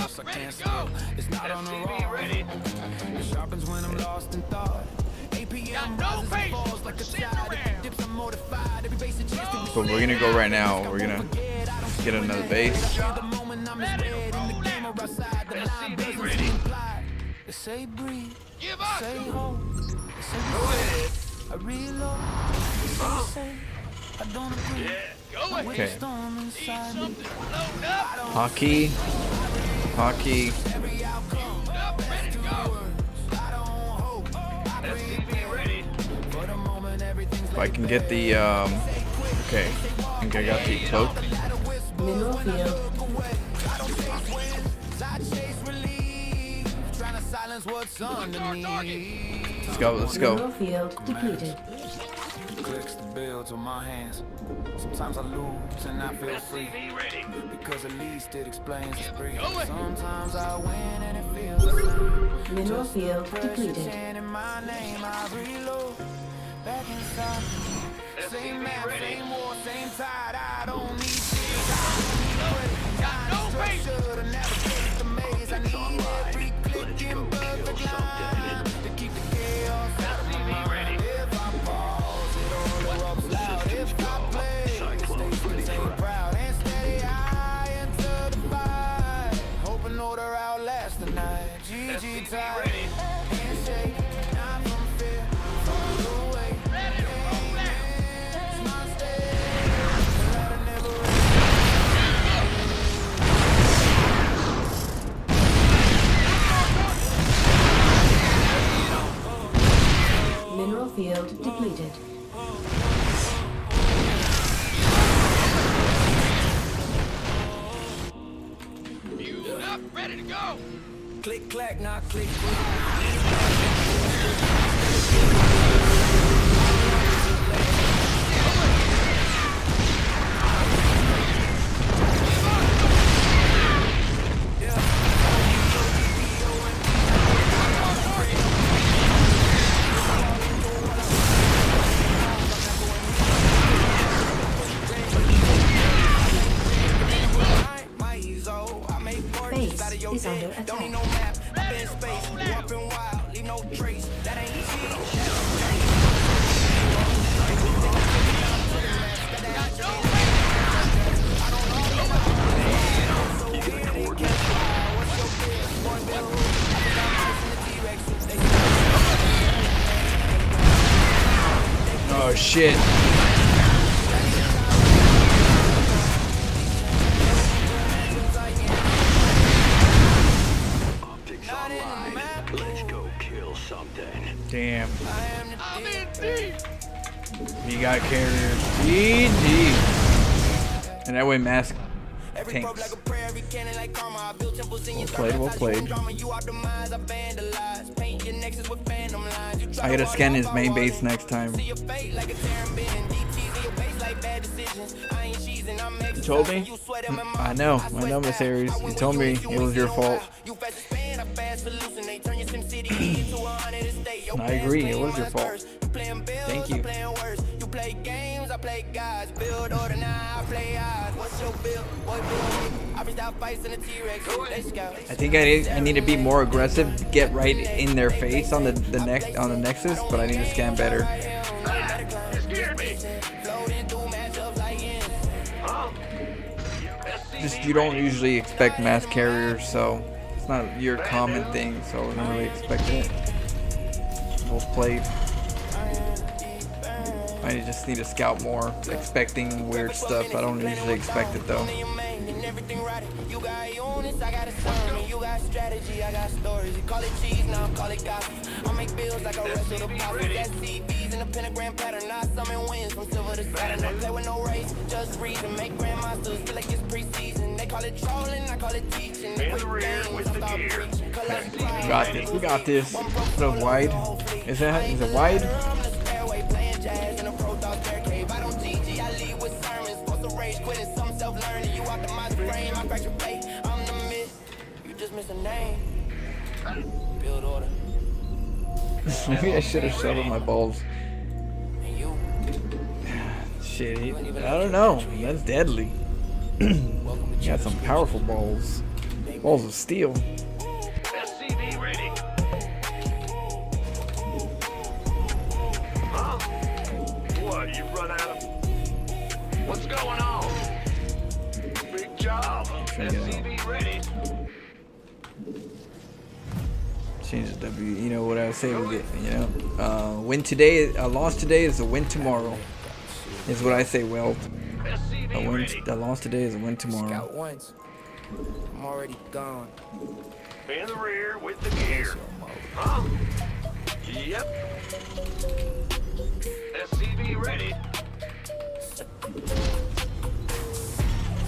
But we're gonna go right now. We're gonna get another base.
Say breathe, say hold, say I reload, say I don't agree.
Okay.
Storm inside.
Hockey. If I can get the okay, Okay, I think I got the cloak.
Mineral field.
Let's go, let's go.
Mineral field depleted.
Clicks the build to my hands. Sometimes I lose and I feel free. Because at least it explains the spree. Sometimes I win and it feels the same.
Mineral field depleted.
In my name, I reload. Back inside. Same map, same war, same tide. I don't need tears. Got no structure to navigate the maze. I need every click in perfect line to keep the chaos out of my mind. If I pause, it all erupts loud. If I play, the stakes stay proud and steady. I enter the fight, hoping order outlast the night. GG time, handshake, not from fear, from the way.
Mineral field depleted.
Up, ready to go.
Click, clack, not click,
Base is under attack.
Oh shit.
Let's go kill something.
Damn.
I'm in deep.
You got carriers. GG. And that way mask tanks. Well played, well played. I gotta scan his main base next time. You told me? I know, Miss Aries. You told me it was your fault. And I agree, it was your fault. Thank you. I think I need to be more aggressive to get right in their face on the Nexus, but I need to scan better. Just you don't usually expect mass carriers, so it's not your common thing, so I don't really expect it. Well played. I just need to scout more, expecting weird stuff. I don't usually expect it though.
You got units, I got a sermon. You got strategy, I got stories. You call it cheese, now call it gossip. I make bills like a rest of the profit. That's CBs in a pentagram pattern. Not summon wins from silver to Saturn. Don't play with no race, just reason. Make grandmasters feel like it's preseason. They call it trolling, I call it teaching.
In the rear with the gear.
We got this. We got this. The wide. Is it wide? Maybe I should have shoveled my balls. Shit, I don't know. That's deadly. Got some powerful balls. Balls of steel.
SCV ready. Huh? What, you run out of... What's going on? Big job. SCV ready.
Change the W. You know what I would say? We get, you know, win today. A loss today is a win tomorrow. Is what I say. Well, a loss today is a win tomorrow.
Scout once. I'm already gone.
In the rear with the gear. Huh? Yep. SCV ready.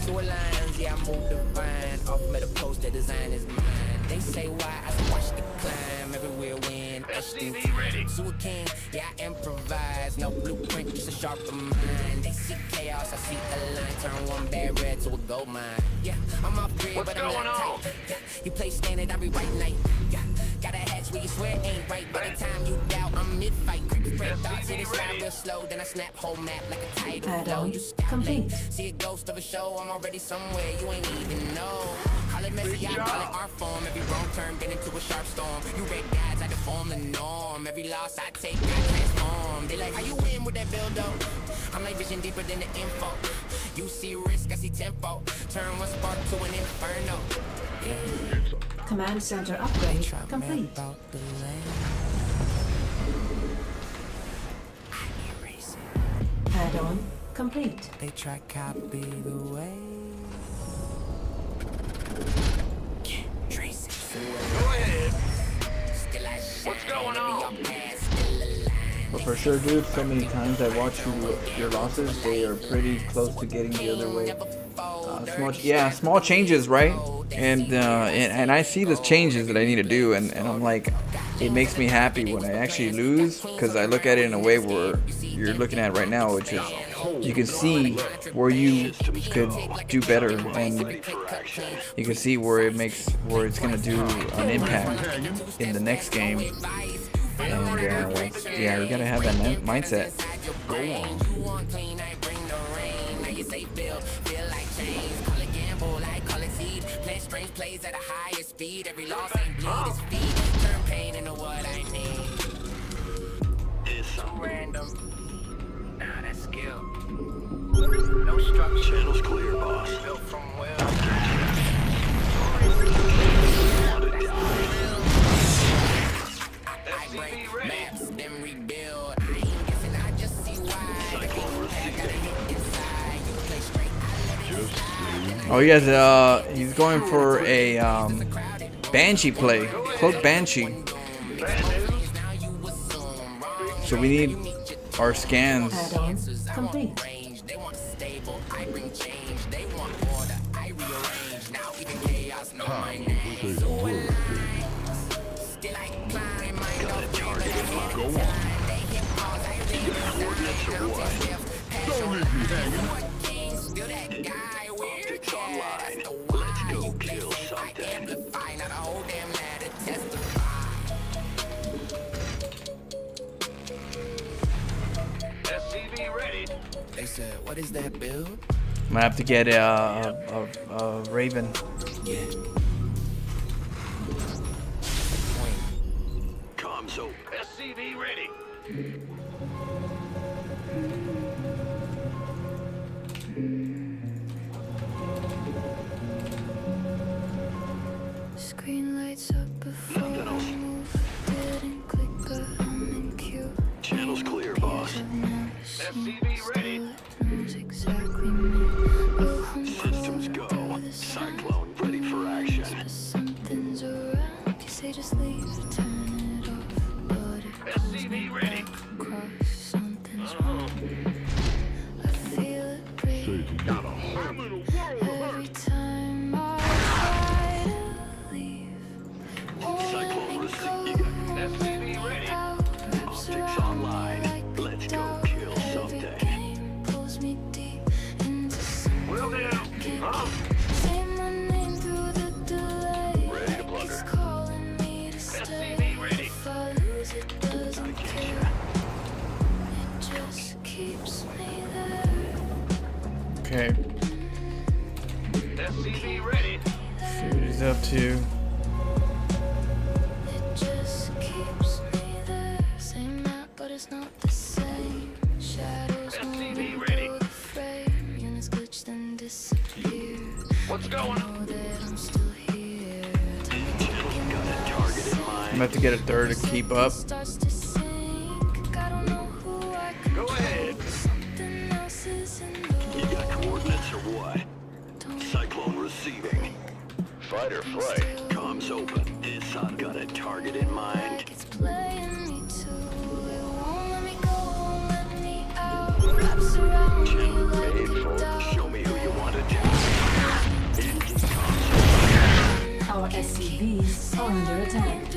Sewer lines, yeah, I moved the vine off metal post, that design is mine. They say why I watch the climb everywhere when SCV ready. Sewer king, yeah, I improvise. No blueprint, just a sharper mind. They see chaos, I see a line. Turn one bad red to a gold mine. Yeah, I'm off grid, but I'm not tight. Yeah, you play standard, I rewrite night. Yeah, got a hatch where you swear it ain't right. By the time you doubt, I'm mid-fight. Spread thoughts, hit it slide real slow. Then I snap whole map like a tidal flow. You complete. See a ghost of a show, I'm already somewhere you ain't even know. Call it messy, I call it art form. Every wrong turn been into a sharp storm. You red guys, I deform the norm. Every loss I take, I transform. They like, how you win with that build up? I'm like vision deeper than the info. You see risk, I see tempo. Turn one spark to an inferno. Yeah.
Command center upgrade complete. Add-on complete.
They try copy the way. Trace it.
Go ahead. What's going on?
But for sure, dude, so many times I watch your losses, they are pretty close to getting the other way. Small changes, right? And I see the changes that I need to do, and I'm like, it makes me happy when I actually lose, because I look at it in a way where you're looking at right now, which is you can see where you could do better, and you can see where it's gonna do an impact in the next game. And yeah, you gotta have that mindset.
Go on. Strange plays at a higher speed. Every loss ain't bleed, it's feed. Turn pain into what I need. It's so random. Nah, that's skill. No structure. Channel's clear, boss. Built from well. I break maps, then rebuild. I ain't guessing, I just see why. The king got a hit inside. You play straight, I let it slide.
Oh, he's going for a Banshee play, Cloak Banshee. So we need our scans.
Add-on complete.
They want stable, I bring change. They want order, I rearrange. Now even chaos know my name. So when still I climb, I know go on. They hit pause, I leave. Don't leave me hanging. Still that guy, weird cat. That's the why you play safe, I amplify. Not a whole damn ladder, testify.
SCV ready.
They said, what is that build?
I'm gonna have to get a Raven.
Yeah.
Comms open.
SCV ready.
Screen lights up before I move. Didn't click, but I'm in queue.
Channel's clear, boss.
SCV ready.
Exactly me.
Systems go. Cyclone ready for action.
Something's around. You say just leave, turn it off. But if
SCV ready.
cross, something's wrong. I feel it breathe. Every time I try to leave.
Cyclone receive.
SCV ready.
Optics online. Let's go kill something.
Pulls me deep into
Will do. Huh?
say my name through the delay.
Ready to plunder.
It's calling me to stay.
SCV ready.
If I lose it, doesn't care. It just keeps me there.
Okay.
SCV ready.
See what he's up to.
It just keeps me there. Same map, but it's not the same. Shadows moving through the frame. Units glitch then disappear.
What's going on?
Know that I'm still here.
Got a target in
I'm
mind.
gonna have to get a third to keep up.
Starts to sink. I don't know who I can
Go ahead.
Something else is in the
You got coordinates or what? Cyclone receiving. Fight or flight. Comms open. Assad got a target in mind.
It's playing me too. It won't let me go, won't let me out. Wraps around me
Show me who you want to do.
Our SCVs are under attack.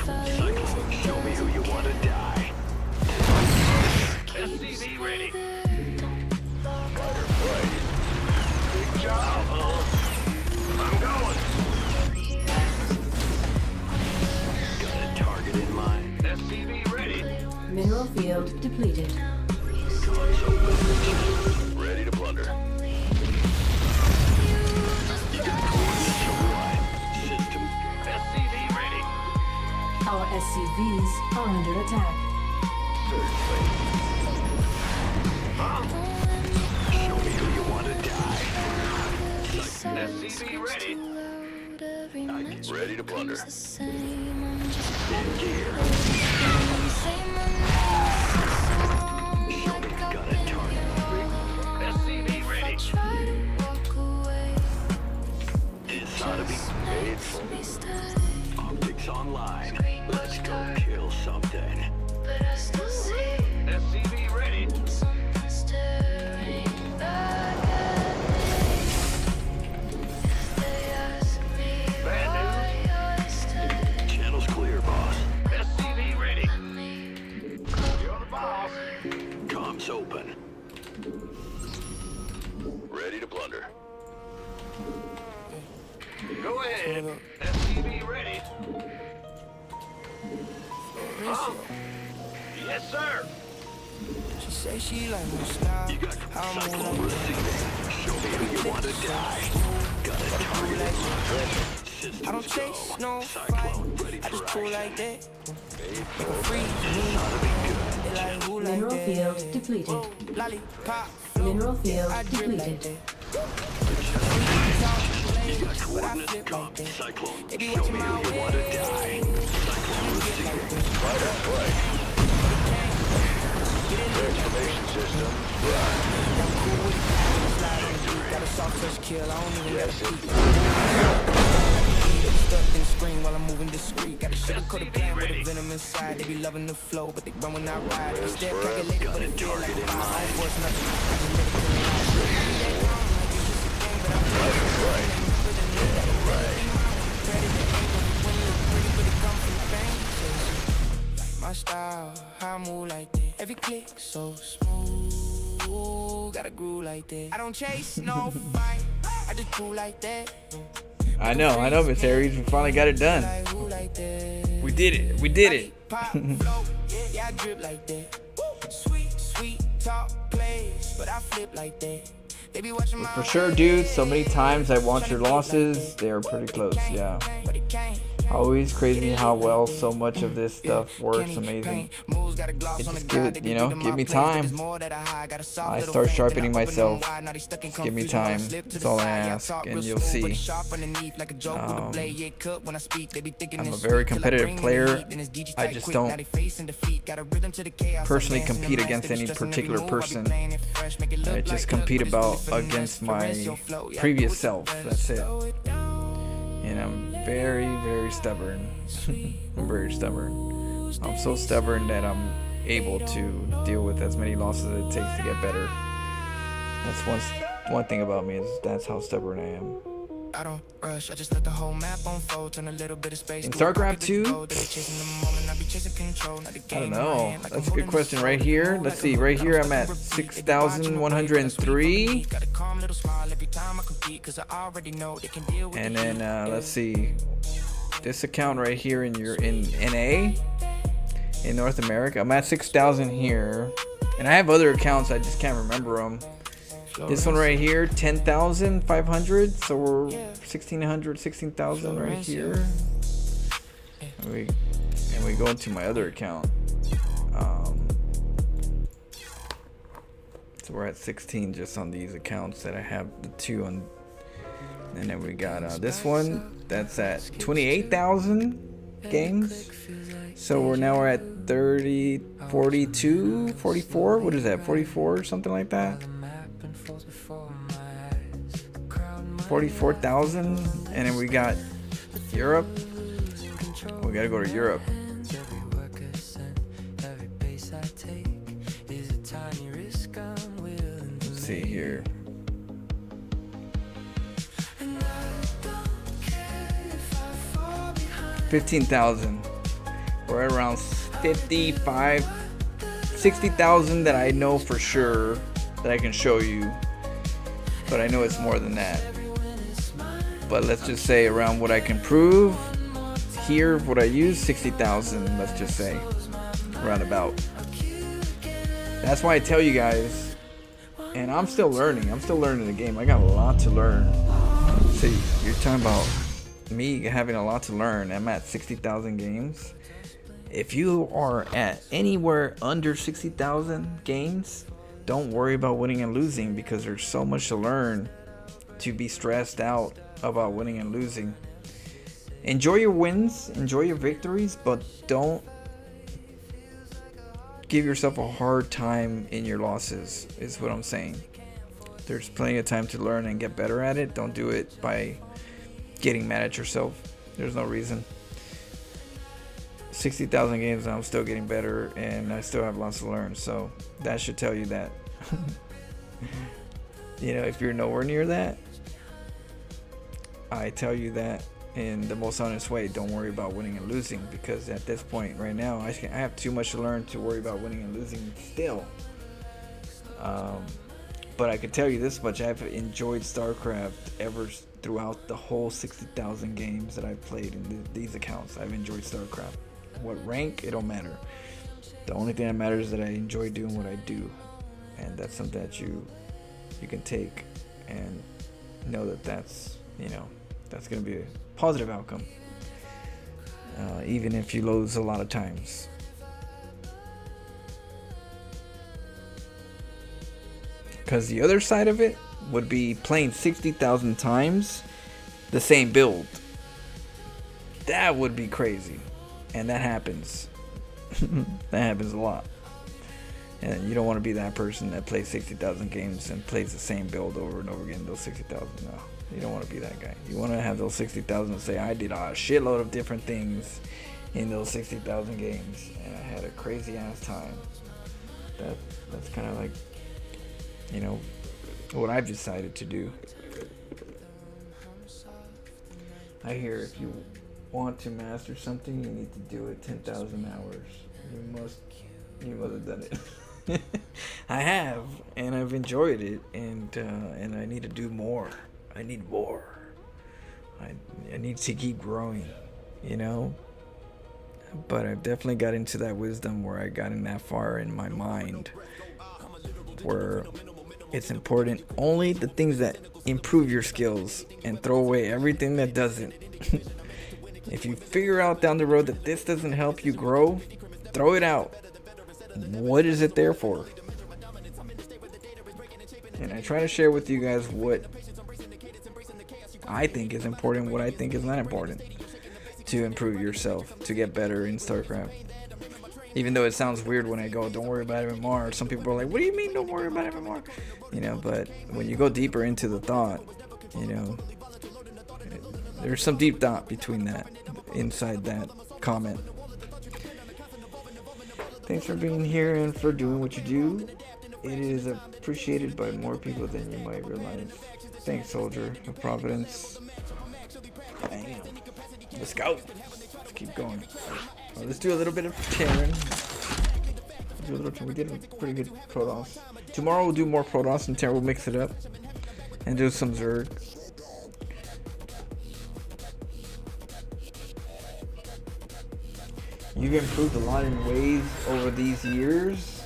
Cyclone, show me who you want to die. SCV ready. Firefight. Big job, huh? I'm going. Got a target in mind. SCV ready.
Mineral field depleted.
Ready to plunder. You got coordinates online. System. SCV ready.
Our SCVs are under attack.
Third phase. Huh? Show me who you want to die. SCV ready. Ready to plunder. In gear. Show me you got a target. SCV ready. This ought to be paid for. Optics online. Let's go kill something. SCV ready. Bad news. Channel's clear, boss. SCV ready. You're the boss. Comms open. Ready to plunder. Go ahead. SCV ready. Huh? Yes, sir.
She say she like my style.
You got Cyclone receiving. Show me who you want to die. Got a target in mind. Systems
I don't chase
go.
no
Cyclone
fight.
ready
I
for
just pull
action.
like that.
Made for
Freeze
this
me.
ought to be good.
They like who like
Mineral
that.
field depleted.
Lollipop.
Mineral field
I drip like
depleted.
that.
You got coordinates. Comp. Cyclone. Show me who you want to die. Cyclone receiving. Right up, right. Excavation system. Right.
Got a soft touch kill. I don't even
Yes,
gotta speak. Stuck in the screen while I'm moving discreet. Got a sugar coated plan with a venom inside. They be loving the flow, but they run when I ride. They step calculated, but it feel like a fire. I ain't force nothing. I just let it kill my style, how I move like that. Every click so smooth, got a groove like that. I don't chase no fight, I just do like that.
I know, Miss Aries. We finally got it done. We did it.
Yeah, I drip like that. Sweet talk plays, but I flip like that. They be watching my
For sure, dude. So many times I watch your losses. They are pretty close. Yeah. Always crazy how well so much of this stuff works. Amazing. It just give me time. I start sharpening myself. Just give me time. That's all I ask, and you'll see. I'm a very competitive player. I just don't personally compete against any particular person. I just compete against my previous self. That's it. And I'm very, very stubborn. I'm very stubborn. I'm so stubborn that I'm able to deal with as many losses as it takes to get better. That's one thing about me, is that's how stubborn I am.
I don't rush, I just let the whole map unfold, turn a little bit of space.
In StarCraft 2? I don't know. That's a good question right here. Let's see. Right here I'm at 6,103. And then let's see. This account right here in NA in North America, I'm at 6,000 here. And I have other accounts, I just can't remember them. This one right here, 10,500. So we're 1,600, 16,000 right here. And we go into my other account. So we're at 16 just on these accounts that I have the two on. And then we got this one that's at 28,000 games. So we're at 30, 42, 44. What is that? 44 or something like that. 44,000. And then we got Europe. We gotta go to Europe. see here. 15,000. We're at around 55, 60,000 that I know for sure that I can show you. But I know it's more than that. But let's just say around what I can prove here, what I use, 60,000. Let's just say roundabout. That's why I tell you guys, and I'm still learning. I'm still learning the game. I got a lot to learn. See, you're talking about me having a lot to learn. I'm at 60,000 games. If you are at anywhere under 60,000 games, don't worry about winning and losing, because there's so much to learn to be stressed out about winning and losing. Enjoy your wins, enjoy your victories, but don't give yourself a hard time in your losses, is what I'm saying. There's plenty of time to learn and get better at it. Don't do it by getting mad at yourself. There's no reason. 60,000 games and I'm still getting better, and I still have lots to learn. So that should tell you that. You know, if you're nowhere near that, I tell you that in the most honest way. Don't worry about winning and losing, because at this point right now, I have too much to learn to worry about winning and losing still. But I can tell you this much: I've enjoyed StarCraft ever throughout the whole 60,000 games that I've played in these accounts. I've enjoyed StarCraft. What rank, it don't matter. The only thing that matters is that I enjoy doing what I do, and that's something that you can take and know that that's, you know, that's going to be a positive outcome, even if you lose a lot of times. Because the other side of it would be playing 60,000 times the same build. That would be crazy. And that happens. That happens a lot. And you don't want to be that person that plays 60,000 games and plays the same build over and over again. Those 60,000, no. You don't want to be that guy. You want to have those 60,000 and say, I did a shitload of different things in those 60,000 games, and I had a crazy ass time. That's kind of like, you know, what I've decided to do. I hear if you want to master something, you need to do it 10,000 hours. You must have done it. I have, and I've enjoyed it, and I need to do more. I need more. I need to keep growing, you know. But I've definitely got into that wisdom where I got in that far in my mind, where it's important only the things that improve your skills, and throw away everything that doesn't. If you figure out down the road that this doesn't help you grow, throw it out. What is it there for? And I try to share with you guys what I think is important, what I think is not important, to improve yourself, to get better in StarCraft. Even though it sounds weird when I go, don't worry about it anymore. Some people are like, what do you mean don't worry about it anymore? You know, but when you go deeper into the thought, you know, there's some deep thought between that, inside that comment. Thanks for being here and for doing what you do. It is appreciated by more people than you might realize. Thanks, Soldier of Providence. Bam. Let's go. Let's keep going. Well, let's do a little bit of Terran. We did a pretty good Protoss. Tomorrow we'll do more Protoss and Terran. We'll mix it up and do some Zerg. You've improved a lot in ways over these years.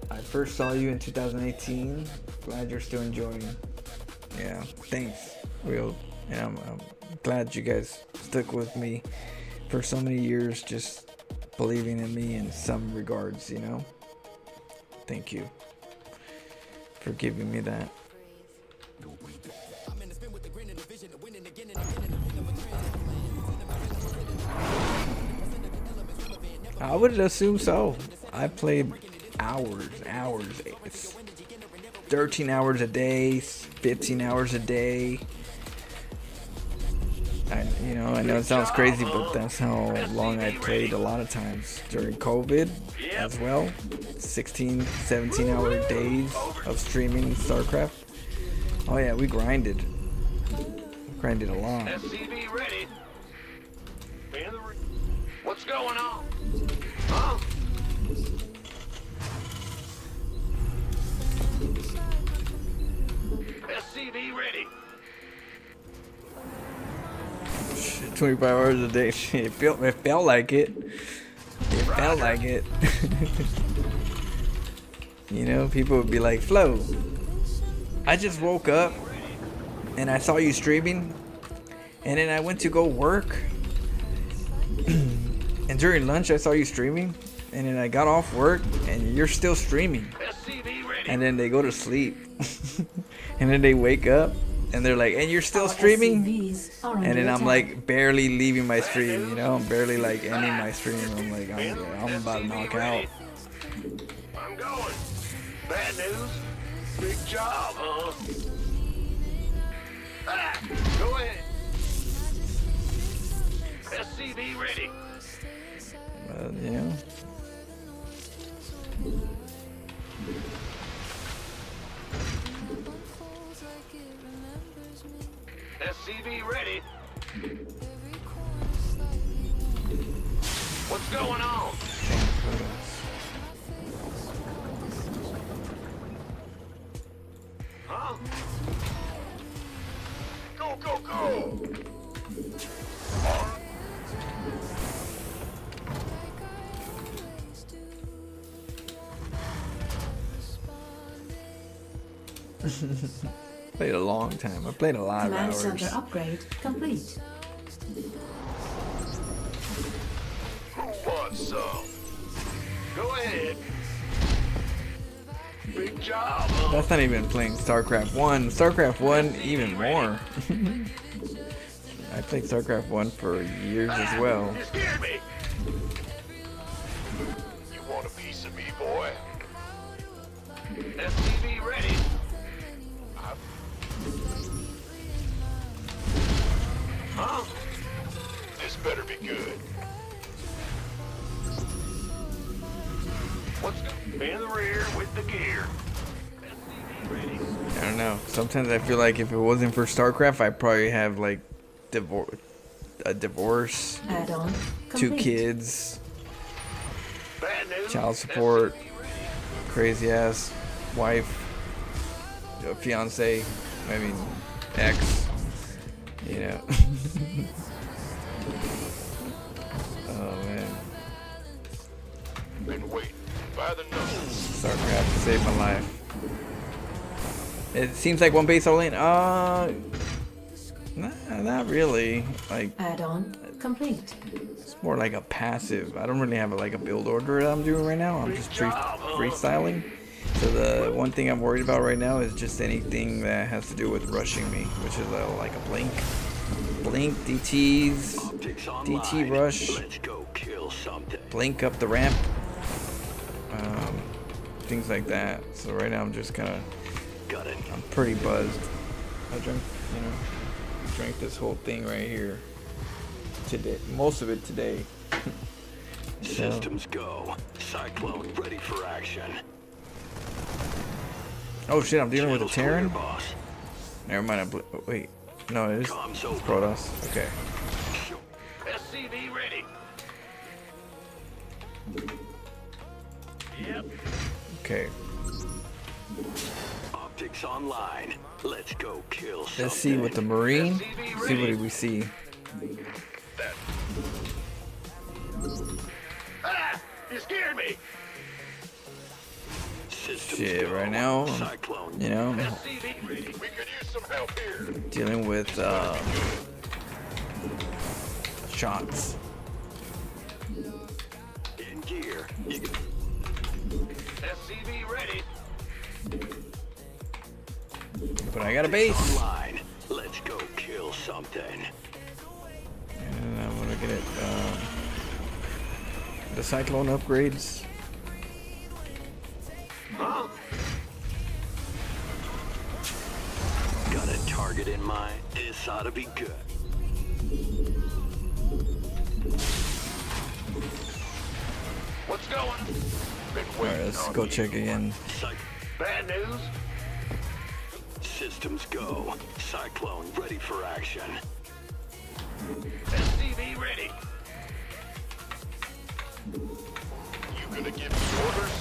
I first saw you in 2018. Glad you're still enjoying. Yeah, thanks, real. And I'm glad you guys stuck with me for so many years, just believing in me in some regards, you know. Thank you for giving me that. I would assume so. I played hours. It's 13 hours a day, 15 hours a day. I You know, I know it sounds crazy, but that's how long I played a lot of times during COVID as well. 16, 17-hour days of streaming StarCraft. Oh yeah, we grinded. Grinded a lot.
SCV ready. What's going on? Huh? SCV ready.
25 hours a day. Shit, it felt like it. It felt like it. You know, people would be like, Flo, I just woke up and I saw you streaming, and then I went to go work, and during lunch I saw you streaming, and then I got off work and you're still streaming. And then they go to sleep. And then they wake up and they're like, and you're still streaming? And then I'm like barely leaving my stream, you know? I'm barely like ending my stream. I'm like, I'm about to knock out.
I'm going. Bad news. Big job, huh? Ah, go ahead. SCV ready.
You know?
SCV ready. What's going on? Huh? Go, go, go!
Played a long time. I played a lot of
Command
hours.
center upgrade complete.
Who wants some? Go ahead. Big job, huh?
That's not even playing StarCraft 1. StarCraft 1 even more. I played StarCraft 1 for years as well.
You scared me. You want a piece of me, boy? SCV ready. Huh? This better be good. What's in the rear with the gear? SCV ready.
I don't know. Sometimes I feel like if it wasn't for StarCraft, I'd probably have like a divorce,
Add-on
2
complete.
kids,
Bad news.
child support, crazy ass wife, fiance, I mean ex, you know. Oh man.
Been waiting by the nose.
StarCraft saved my life. It seems like one base only. Not really. Like
Add-on complete.
it's more like a passive. I don't really have like a build order that I'm doing right now. I'm just freestyling. So the one thing I'm worried about right now is just anything that has to do with rushing me, which is like a blink, DTs, DT rush,
Let's go kill something.
blink up the ramp, things like that. So right now I'm just kind of, I'm pretty buzzed. I drank this whole thing right here today, most of it today. So.
Systems go. Cyclone ready for action.
Oh shit, I'm dealing with a Terran?
Boss.
Never mind, wait. No, it is Protoss. Okay.
SCV ready. Yep.
Okay.
Optics online. Let's go kill something.
Let's see with the Marine. See what do we see.
Ah! You scared me.
Shit, right now, you know,
We could use some help here.
dealing with shots.
In gear. SCV ready.
But I got a base.
Online. Let's go kill something.
And I'm gonna get it. The Cyclone upgrades.
Huh? Got a target in mind. This ought to be good. What's going?
Alright, let's go check again.
Bad news? Systems go. Cyclone ready for action. SCV ready. You gonna give me orders?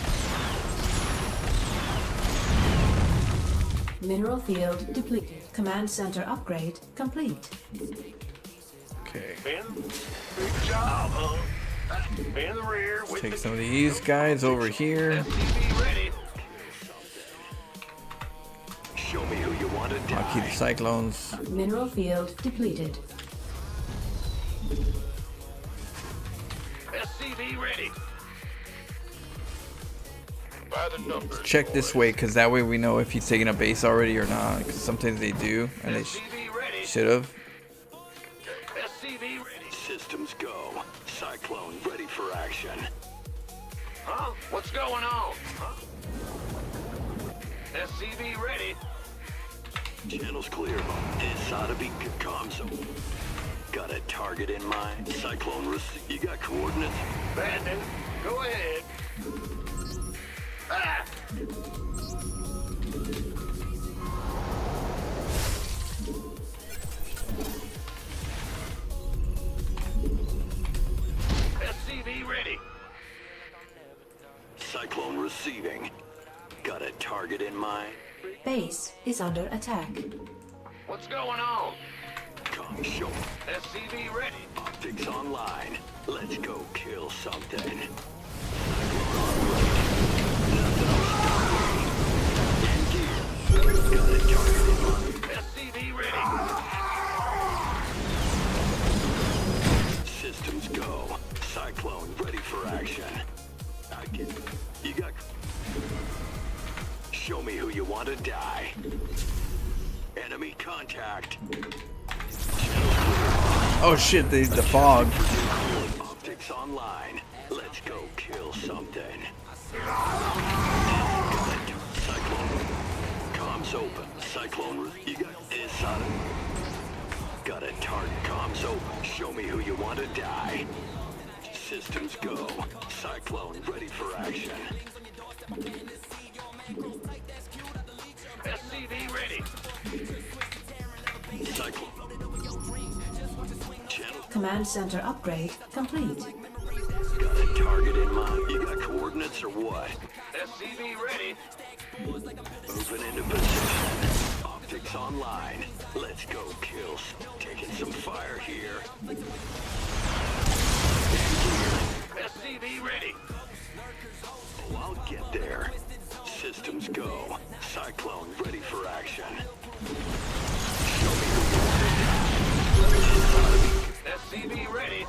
Mineral field depleted. Command center upgrade complete.
Okay.
Ben, big job, huh? In the rear with
Take some of these guys over here.
SCV ready. Show me who you want to die.
I'll keep the cyclones.
Mineral field depleted.
SCV ready. By the numbers.
Check this way, because that way we know if he's taking a base already or not. Because sometimes they do, and they should have.
SCV ready. Systems go. Cyclone ready for action. Huh? What's going on? Huh? SCV ready. Channels clear. This ought to be comms. Got a target in mind? Cyclone, you got coordinates? Bad news. Go ahead. Ah! SCV ready. Cyclone receiving. Got a target in mind?
Base is under attack.
What's going on? Come show. SCV ready. Optics online. Let's go kill something. Got a target in mind. SCV ready. Systems go. Cyclone ready for action. I get. You got. Show me who you want to die. Enemy contact.
Oh shit, the fog.
Optics online. Let's go kill something. Cyclone. Comms open. Cyclone. You got this on it. Got a target. Comms open. Show me who you want to die. Systems go. Cyclone ready for action. SCV ready. Cyclone. Channel.
Command center upgrade complete.
Got a target in mind. You got coordinates or what? SCV ready. Moving into position. Optics online. Let's go kill. Taking some fire here. SCV ready. Oh, I'll get there. Systems go. Cyclone ready for action. Show me who you want to die. SCV ready.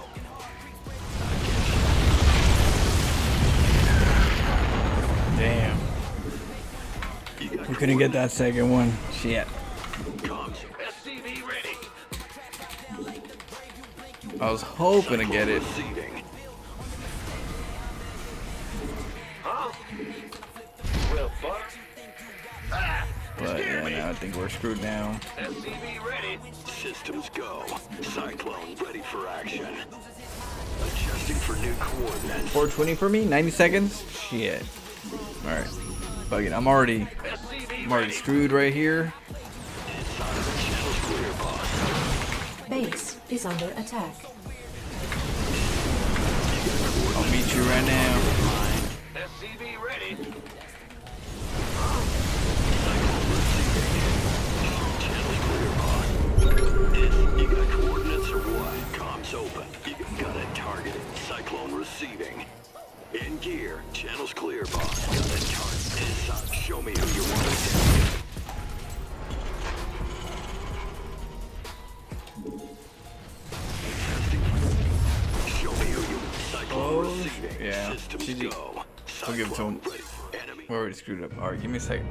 Damn. We couldn't get that second one. Shit.
SCV ready.
I was hoping to get it.
Huh? Well, butter. Ah!
But yeah, now I think we're screwed now.
SCV ready. Systems go. Cyclone ready for action. Adjusting for new coordinates.
420 for me? 90 seconds? Shit. Alright. Fuck it. I'm already screwed right here.
Base is under attack.
I'll meet you right now.
SCV ready. You got coordinates or what? Comms open. You got a target. Cyclone receiving. In gear. Channels clear, boss. Got a target. Inside. Show me who you want to get. Show me who you. Cyclone receiving.
Yeah.
Systems
GG.
go.
I'll give it to him.
Ready. Enemy.
We're already screwed up. Alright, give me a second.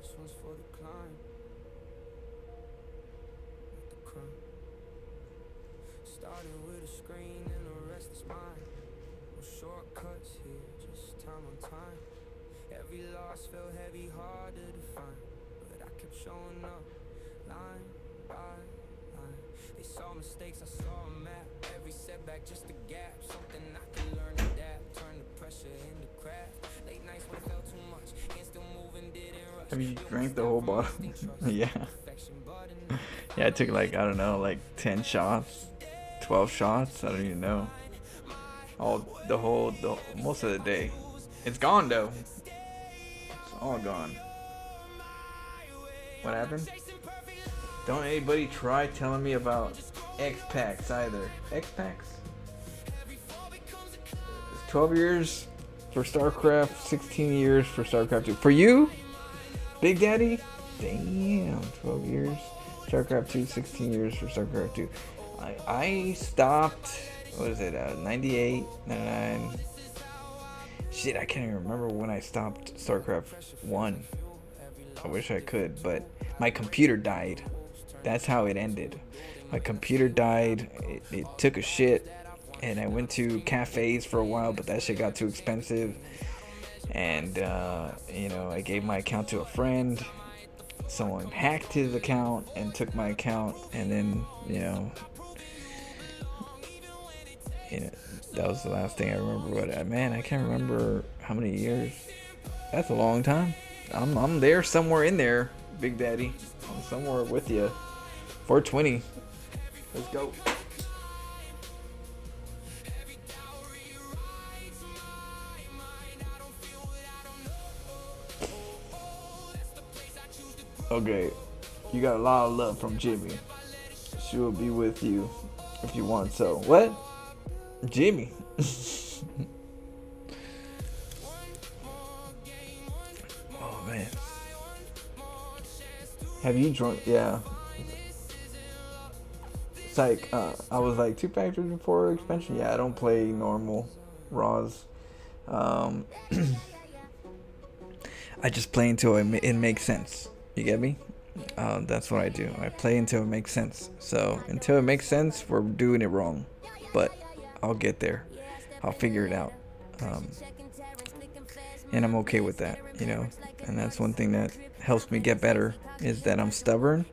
This one's for the climb. With the crime. Started with a screen and the rest is mine. No shortcuts here, just time on time. Every loss felt heavy, harder to find.
kept showing up, line by line. They saw mistakes, I saw a map. Every setback, just a gap. Something I can learn, adapt. Turn the pressure into craft. Late nights when it felt too much. And still moving, didn't rush.
Have you drank the whole bottle? Yeah. Yeah, I took like, I don't know, like 10 shots, 12 shots. I don't even know. Most of the day. It's gone though. It's all gone. What happened? Don't anybody try telling me about X-Packs either. X-Packs? It's 12 years for StarCraft, 16 years for StarCraft 2. For you? Big Daddy? Damn, 12 years. StarCraft 2, 16 years for StarCraft 2. I stopped, what is it, 98, 99. Shit, I can't even remember when I stopped StarCraft 1. I wish I could, but my computer died. That's how it ended. My computer died, it took a shit, and I went to cafes for a while, but that shit got too expensive. And, you know, I gave my account to a friend. Someone hacked his account and took my account, and then, you know, that was the last thing I remember. But man, I can't remember how many years. That's a long time. I'm there somewhere in there, Big Daddy. I'm somewhere with you. 420. Let's go. Okay, you got a lot of love from Jimmy. She will be with you if you want so. What? Jimmy. Oh man. Have you drunk? Yeah. It's like, I was like 2 factors before expansion. Yeah, I don't play normal Raws. I just play until it makes sense. You get me? That's what I do. I play until it makes sense. So until it makes sense, we're doing it wrong. But I'll get there. I'll figure it out. And I'm okay with that, you know. And that's one thing that helps me get better, is that I'm stubborn.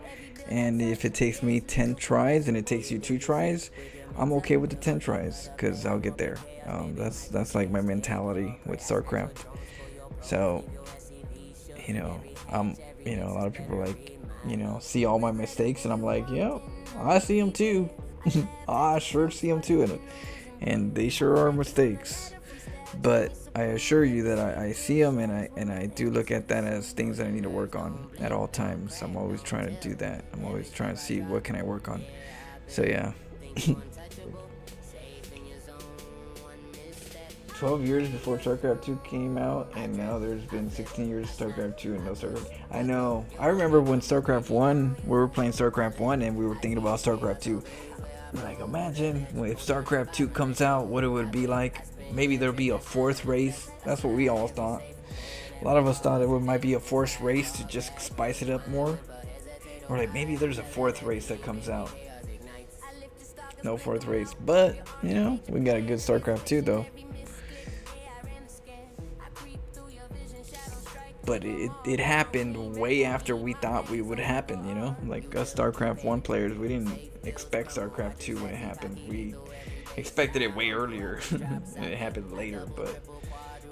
And if it takes me 10 tries and it takes you 2 tries, I'm okay with the 10 tries, because I'll get there. That's like my mentality with StarCraft. So, you know, you know, a lot of people like, you know, see all my mistakes, and I'm like, yeah, I see them too. I sure see them too, and they sure are mistakes. But I assure you that I see them, and I do look at that as things that I need to work on at all times. I'm always trying to do that. I'm always trying to see what can I work on. So yeah. 12 years before StarCraft 2 came out, and now there's been 16 years of StarCraft 2 and no StarCraft. I know. I remember when StarCraft 1, we were playing StarCraft 1 and we were thinking about StarCraft 2. Like, imagine if StarCraft 2 comes out, what it would be like. Maybe there'll be a 4th race. That's what we all thought. A lot of us thought it might be a 4th race to just spice it up more. Or like, maybe there's a 4th race that comes out. No 4th race. But, you know, we got a good StarCraft 2 though. But it happened way after we thought we would happen, you know? Like us StarCraft 1 players, we didn't expect StarCraft 2 when it happened. We expected it way earlier. And it happened later, but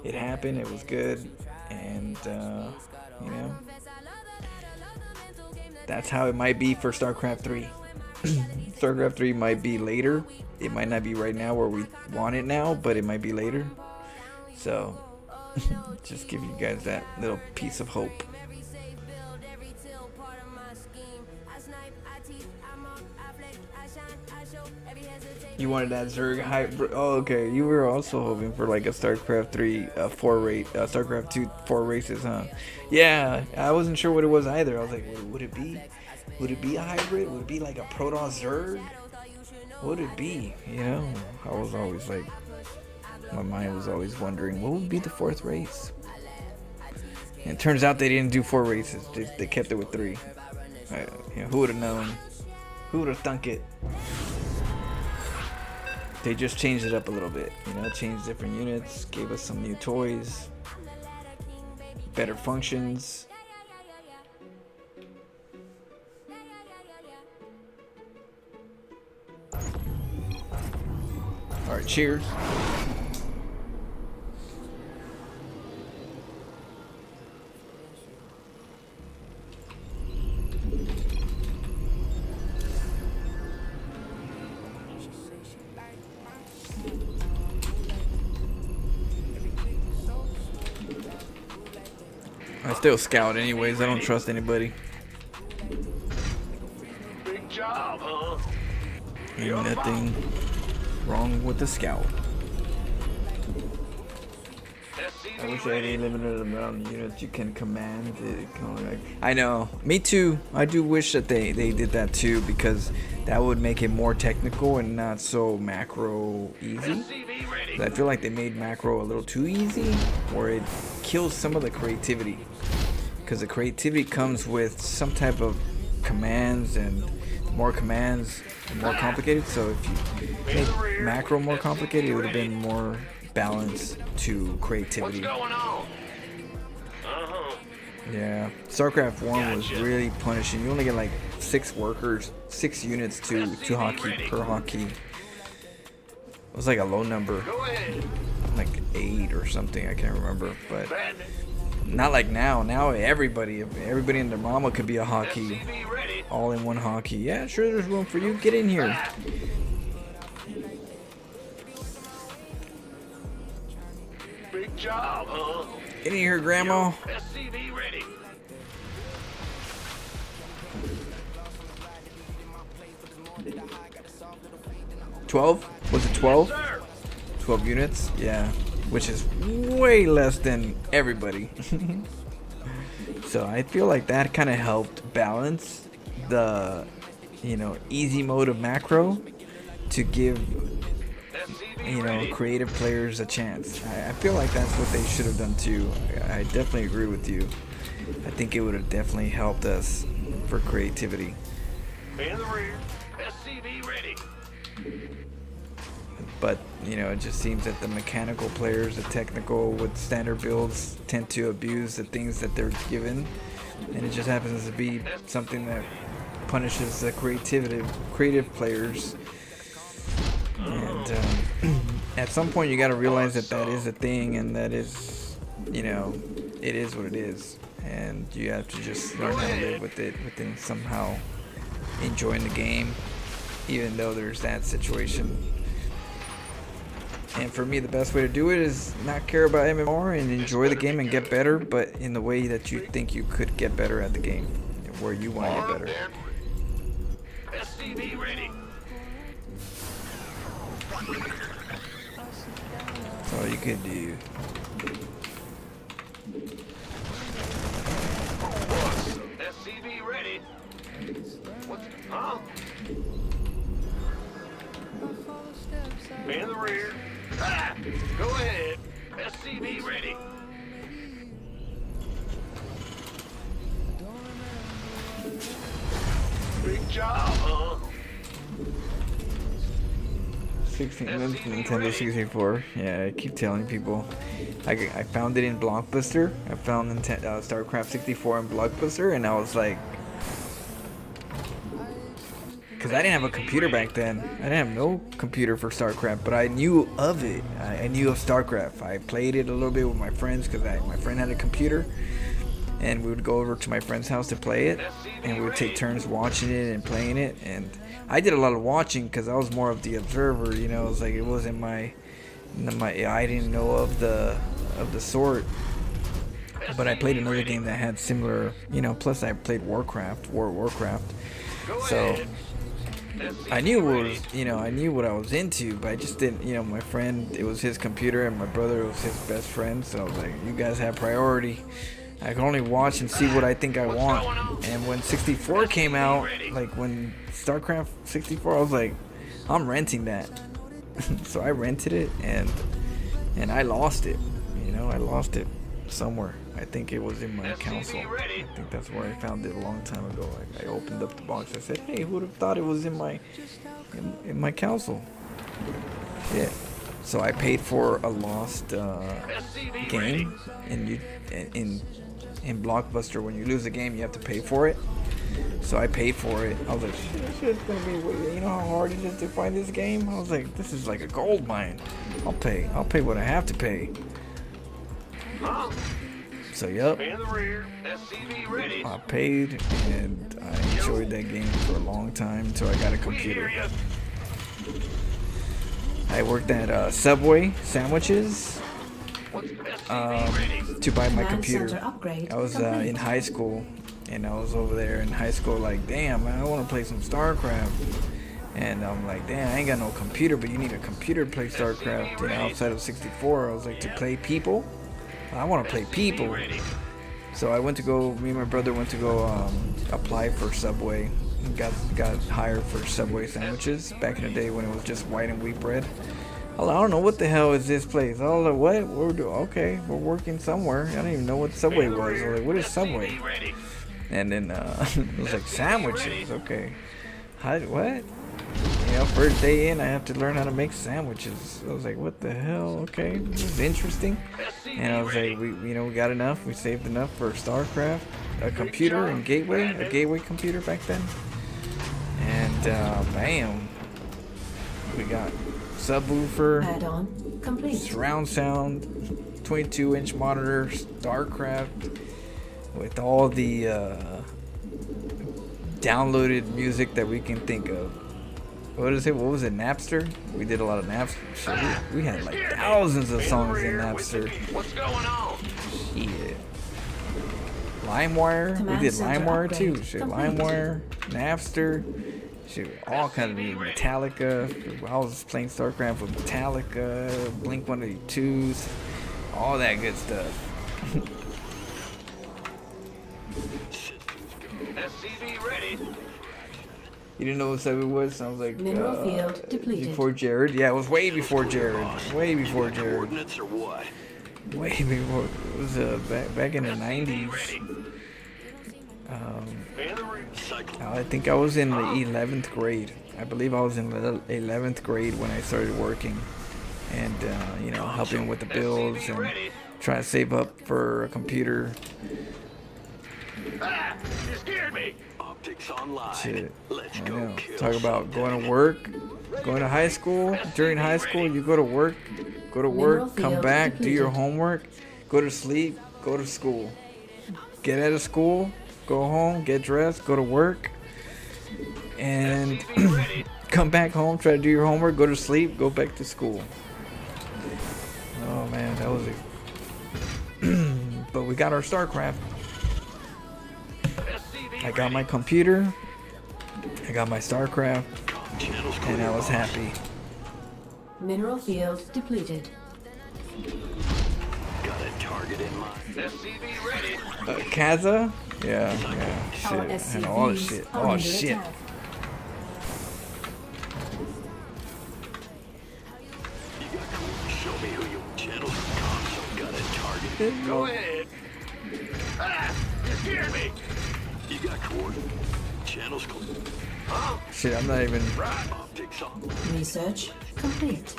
it happened, it was good, and you know, that's how it might be for StarCraft 3. StarCraft 3 might be later. It might not be right now where we want it now, but it might be later. So just give you guys that little piece of hope. You wanted that Zerg hybrid? Oh, okay. You were also hoping for like a StarCraft 3 4 race, StarCraft 2 4 races, huh? Yeah, I wasn't sure what it was either. I was like, would it be a hybrid? Would it be like a Protoss Zerg? What would it be? You know, I was always like, my mind was always wondering, what would be the 4th race? And it turns out they didn't do 4 races. They kept it with 3. You know, who would have known? Who would have thunk it? They just changed it up a little bit, you know, changed different units, gave us some new toys, better functions. Alright, cheers. I still scout anyways, I don't trust anybody.
Big job, huh?
Ain't nothing wrong with the scout. I wish I had a limited amount of units you can command. I know, me too. I do wish that they did that too, because that would make it more technical and not so macro easy. I feel like they made macro a little too easy, or it kills some of the creativity. Because the creativity comes with some type of commands, and the more commands, the more complicated. So if you made macro more complicated, it would have been more balance to creativity.
What's going on?
Yeah, StarCraft 1 was really punishing. You only get like 6 workers, 6 units to hotkey per hotkey. It was like a low number, like 8 or something. I can't remember, but not like now. Now everybody and their mama could be a hotkey, all in one hotkey. Yeah, sure. There's room for you. Get in here.
Big job, huh?
Get in here, Grandma.
SCV ready.
$12? Was it 12? 12 units? Yeah, which is way less than everybody. So I feel like that kind of helped balance the, easy mode of macro to give, creative players a chance. I feel like that's what they should have done too. I definitely agree with you. I think it would have definitely helped us for creativity.
In the rear. SCV ready.
But, it just seems that the mechanical players, the technical with standard builds, tend to abuse the things that they're given. And it just happens to be something that punishes the creative players. And at some point you got to realize that that is a thing, and that is, it is what it is. And you have to just learn how to live with it within somehow enjoying the game, even though there's that situation. And for me, the best way to do it is not care about MMR and enjoy the game and get better, but in the way that you think you could get better at the game, where you want to get better.
SCV ready.
That's all you could do.
SCV ready. Huh? In the rear. Go ahead. SCV ready. Big job, huh?
16 Nintendo 64. Yeah, I keep telling people. I found it in Blockbuster. I found StarCraft 64 in Blockbuster, and I was like, because I didn't have a computer back then. I didn't have no computer for StarCraft, but I knew of it. I knew of StarCraft. I played it a little bit with my friends because my friend had a computer, and we would go over to my friend's house to play it, and we would take turns watching it and playing it. And I did a lot of watching because I was more of the observer. It was like it wasn't my I didn't know of the sort. But I played another game that had similar, plus I played Warcraft, Warcraft. So I knew what was, I knew what I was into, but I just didn't, my friend, it was his computer, and my brother was his best friend, so I was like, you guys have priority. I can only watch and see what I think I want. And when 64 came out, like when StarCraft 64, I was like, I'm renting that. So I rented it, and I lost it. I lost it somewhere. I think it was in my console. I think that's where I found it a long time ago. I opened up the box. I said, "Hey, who would have thought it was in my console?" Yeah. So I paid for a lost game, and in Blockbuster, when you lose a game, you have to pay for it. So I paid for it. I was like, shit's gonna be, you know how hard it is to find this game? I was like, this is like a gold mine. I'll pay what I have to pay. So yep, I paid and I enjoyed that game for a long time until I got a computer. I worked at Subway sandwiches to buy my computer. I was in high school, and I was over there in high school like, damn man, I want to play some StarCraft. And I'm like, damn, I ain't got no computer, but you need a computer to play StarCraft, you know, outside of 64. I was like, to play people? I want to play people. So I went to go, me and my brother went to go apply for Subway. Got hired for Subway sandwiches back in the day when it was just white and wheat bread. I don't know what the hell is this place. I was like, what? We're doing okay. We're working somewhere. I don't even know what Subway was. I was like, what is Subway? And then it was like sandwiches. Okay, what? You know, first day in, I have to learn how to make sandwiches. I was like, what the hell? Okay, this is interesting. And I was like, we got enough. We saved enough for StarCraft, a computer, and a gateway computer back then. And bam, we got subwoofer, surround sound, 22-inch monitor, StarCraft, with all the downloaded music that we can think of. What is it? What was it? Napster? We did a lot of Napster. Shit, we had like thousands of songs in Napster.
What's going on?
Shit. LimeWire. We did LimeWire too. Shit, LimeWire, Napster. Shit, all kind of music. Metallica. I was playing StarCraft with Metallica, Blink-182s, all that good stuff.
SCV ready.
You didn't know what sub it was? I was like,
Mineral field depleted.
Before Jared? Yeah, it was way before Jared. Way before Jared.
Coordinates or what?
Way before. It was back in the 90s. I think I was in the 11th grade. I believe I was in the 11th grade when I started working. And, you know, helping with the bills and trying to save up for a computer.
Ah, you scared me. Optics online.
Shit.
Let's
I
go
know.
kill
Talk about going to work, going to high school. During high school, you go to work, come back, do your homework, go to sleep, go to school. Get out of school, go home, get dressed, go to work, and come back home, try to do your homework, go to sleep, go back to school. Oh man, that was it. But we got our StarCraft. I got my computer, I got my StarCraft, and I was happy.
Mineral field depleted.
Got a target in mind. SCV ready.
Kaza? Yeah, shit, and all the shit. Oh shit.
Show me who you channel console got a target. Go ahead. Ah, you scared me. You got coordinates. Channels clear. Huh?
Shit, I'm not even.
Optics on.
Research complete.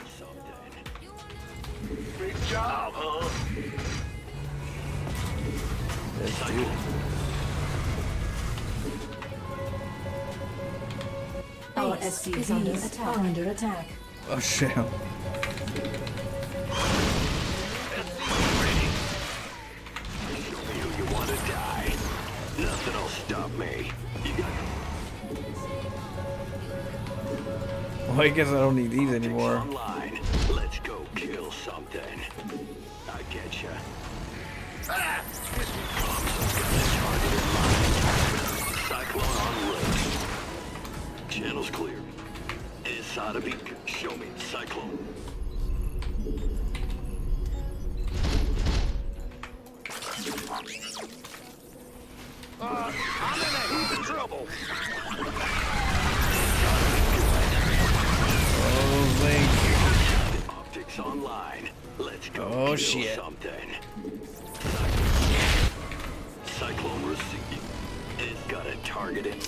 Big job, huh?
Let's do it.
Our SCVs are under attack.
Oh shit.
You want to die? Nothing'll stop me. You got.
Well, I guess I don't need these anymore.
Online. Let's go kill something. I get ya. Ah! Cyclone on route. Channels clear. Inside a beacon. Show me Cyclone. I'm in a heap of trouble.
Oh, thank you.
Optics online. Let's go
oh,
kill
shit.
something. Cyclone received. It's got a target in.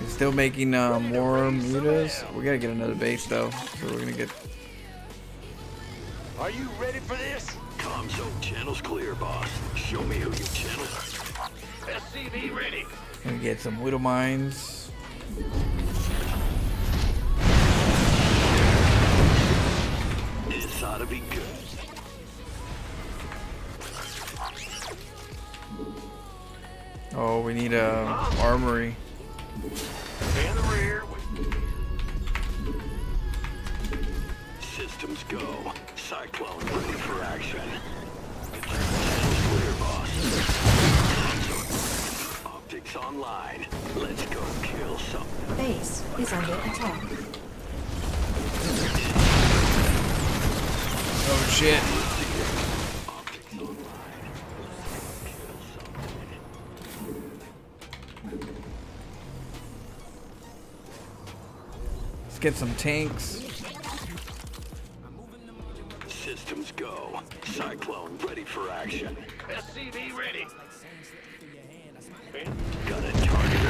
He's still making more mutas. We gotta get another base though, so we're gonna get.
Are you ready for this? Comms zone channels clear, boss. Show me who you channel. SCV ready.
Gonna get some widow mines.
This ought to be good.
Oh, we need a armory.
In the rear. Systems go. Cyclone ready for action. Clear, boss. Optics online. Let's go kill something.
Base is under attack.
Oh shit. Let's get some tanks.
Systems go. Cyclone ready for action. SCV ready. Got a target.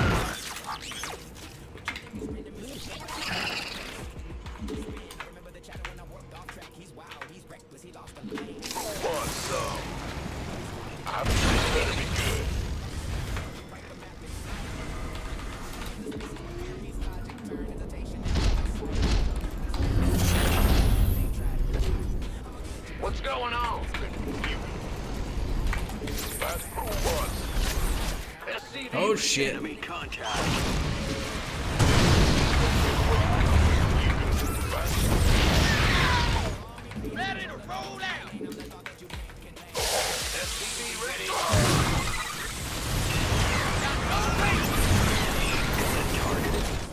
What's up? I think it better be good. What's going on?
Oh shit.
Enemy contact.
Ready to roll out.
SCV ready.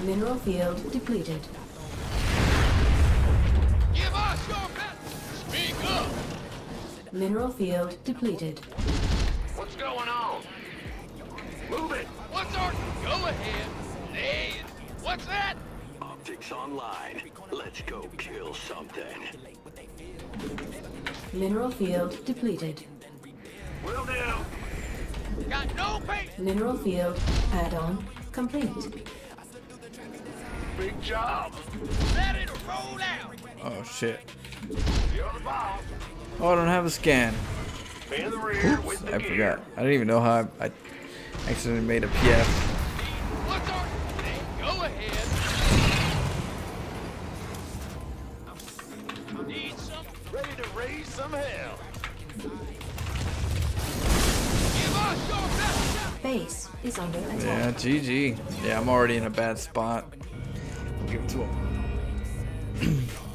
Mineral field depleted.
Give us your best. Speak up.
Mineral field depleted.
What's going on? Move it.
What's our... Go ahead. Hey, what's that?
Optics online. Let's go kill something.
Mineral field depleted.
Will do.
Got no patience.
Mineral field add-on complete.
Big job.
Ready to roll out.
Oh shit.
You're the boss.
Oh, I don't have a scan.
In the rear
Oops,
with the
I
gear.
forgot. I didn't even know how I accidentally made a PF.
What's our... Hey, go ahead. Need some...
Ready to raise some hell.
Give us your best shot.
Base is under attack.
Yeah, GG. Yeah, I'm already in a bad spot. I'll give it to him.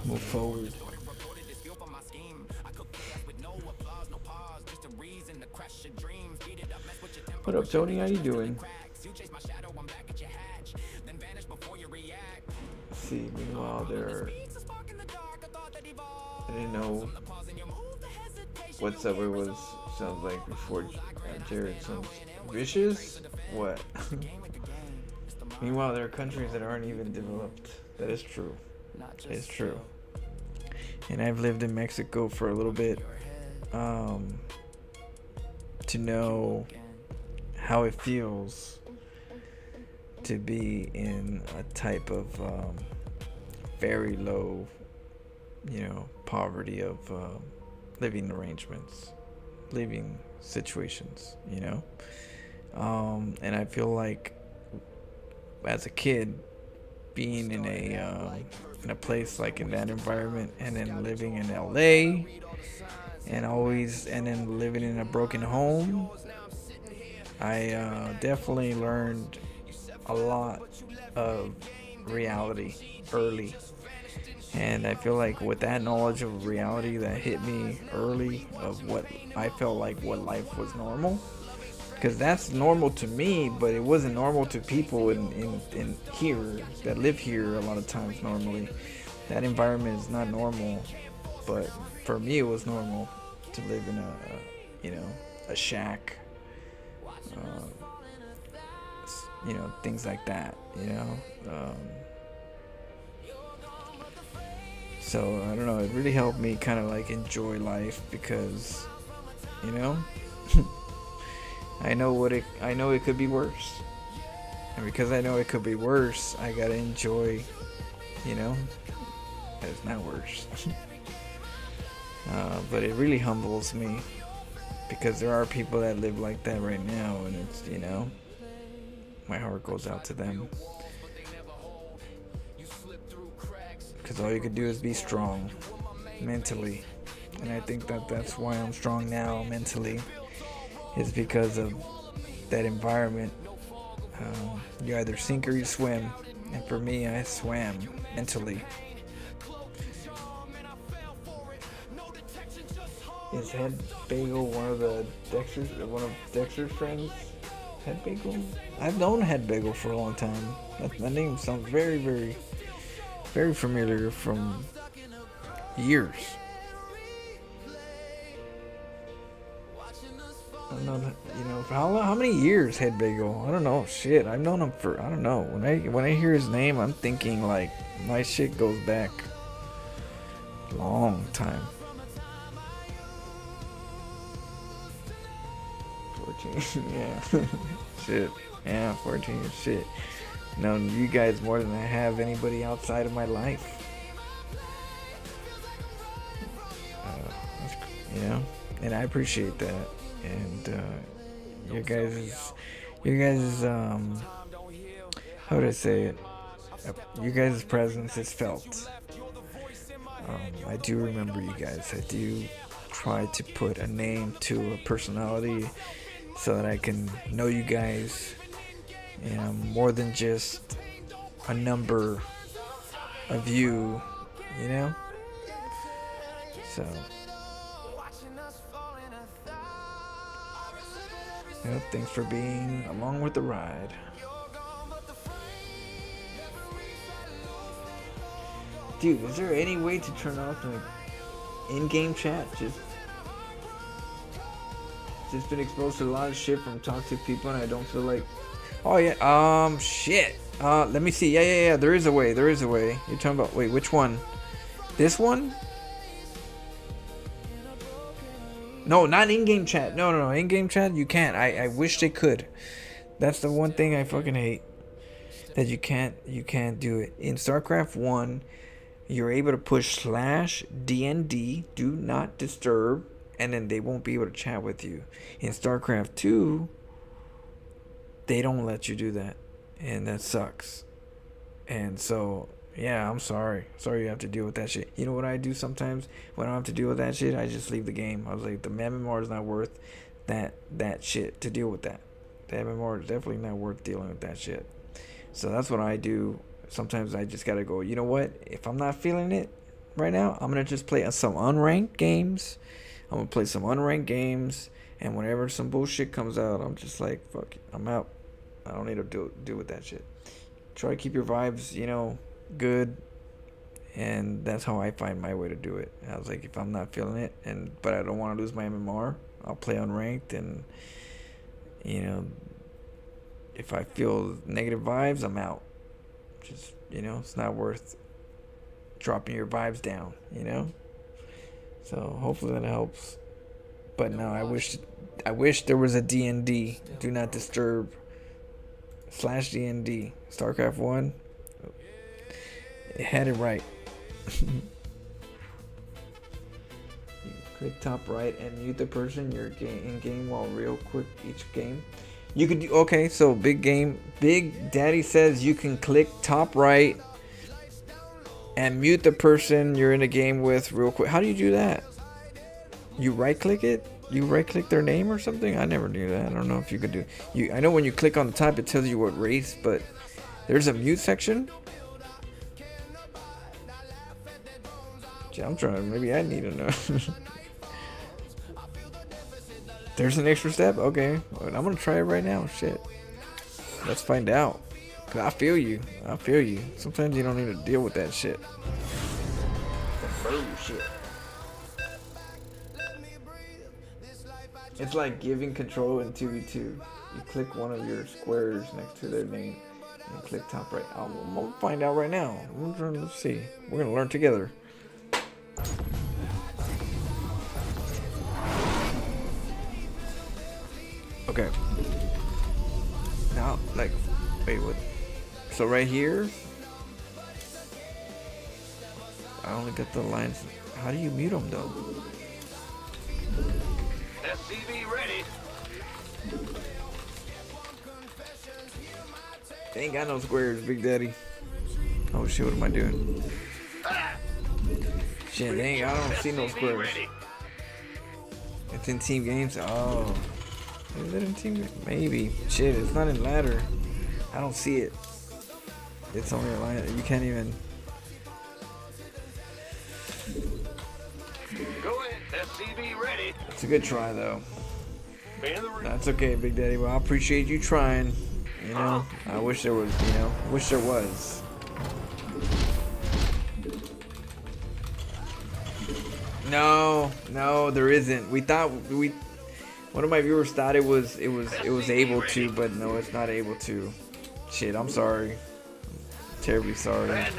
Move forward. What up, Tony? How you doing? Let's see, meanwhile, there. I didn't know what subway was. Sounds like before Jared. Sounds vicious? What? Meanwhile, there are countries that aren't even developed. That is true. It's true. And I've lived in Mexico for a little bit. To know how it feels to be in a type of very low, poverty of living arrangements, living situations, and I feel like as a kid being in a place like in that environment, and then living in LA, and then living in a broken home, I definitely learned a lot of reality early. And I feel like with that knowledge of reality that hit me early, of what I felt like what life was normal, because that's normal to me, but it wasn't normal to people in here that live here a lot of times. Normally that environment is not normal, but for me it was normal to live in a shack, things like that, so I don't know, it really helped me kind of like enjoy life, because I know it could be worse, and because I know it could be worse, I gotta enjoy that it's not worse. But it really humbles me because there are people that live like that right now, and it's, you know, my heart goes out to them. Because all you could do is be strong mentally, and I think that that's why I'm strong now mentally, is because of that environment. You either sink or you swim, and for me, I swam mentally. Is Head Bagel one of Dexter's friends? Head Bagel? I've known Head Bagel for a long time. That name sounds very, very, very familiar from years. I'm not, you know, for how many years, Head Bagel? I don't know. Shit, I've known him for, I don't know. When I hear his name, I'm thinking like my shit goes back a long time. 14, yeah. Shit, yeah, 14, shit. Known you guys more than I have anybody outside of my life. You know, and I appreciate that. And your guys' how would I say it? You guys' presence is felt. I do remember you guys. I do try to put a name to a personality so that I can know you guys, you know, more than just a number of you, you know? So, you know, thanks for being along with the ride. Dude, is there any way to turn off like in-game chat? Just been exposed to a lot of shit from toxic people, and I don't feel like. Oh yeah. Shit. Let me see. Yeah. There is a way. You're talking about. Wait, which one? This one? No, not in-game chat. No. In-game chat, you can't. I wish they could. That's the one thing I fucking hate. That you can't do it. In StarCraft 1, you're able to push /DND, do not disturb, and then they won't be able to chat with you. In StarCraft 2, they don't let you do that, and that sucks. And so, yeah, I'm sorry. Sorry you have to deal with that shit. You know what I do sometimes when I don't have to deal with that shit? I just leave the game. I was like, the MMR is not worth that shit to deal with that. The MMR is definitely not worth dealing with that shit. So that's what I do. Sometimes I just gotta go, you know what? If I'm not feeling it right now, I'm gonna just play some unranked games. And whenever some bullshit comes out, I'm just like, fuck it, I'm out. I don't need to deal with that shit. Try to keep your vibes, you know, good. And that's how I find my way to do it. I was like, if I'm not feeling it, but I don't want to lose my MMR, I'll play unranked. And, you know, if I feel negative vibes, I'm out. Just, you know, it's not worth dropping your vibes down, you know? So hopefully that helps. But no, I wish there was a DND, do not disturb /DND. StarCraft 1, it had it right. You click top right and mute the person you're in game while real quick each game. You could do, okay, so Big Daddy says you can click top right and mute the person you're in a game with real quick. How do you do that? You right click it? You right click their name or something? I never knew that. I don't know if you could do. I know when you click on the top it tells you what race, but there's a mute section. Gee, I'm trying. Maybe I need to know. There's an extra step? Okay. Well, I'm gonna try it right now. Shit. Let's find out. Cause I feel you. Sometimes you don't need to deal with that shit. Bullshit. It's like giving control in 2v2. You click one of your squares next to their name and click top right. I'm gonna find out right now. Let's see. We're gonna learn together. Okay. Now, like, wait, what? So right here, I only got the lines. How do you mute them though?
SCV ready.
They ain't got no squares, Big Daddy. Oh shit, what am I doing? Shit, dang, I don't see no squares. It's in team games? Oh. Is it in team games? Maybe. Shit, it's not in ladder. I don't see it. It's only a line. You can't even.
Go ahead, SCV ready.
It's a good try, though. That's okay, Big Daddy. Well, I appreciate you trying. You know, I wish there was, you know, wish there was. No, there isn't. We thought one of my viewers thought it was able to, but no, it's not able to. Shit, I'm sorry. I'm terribly sorry, Dad.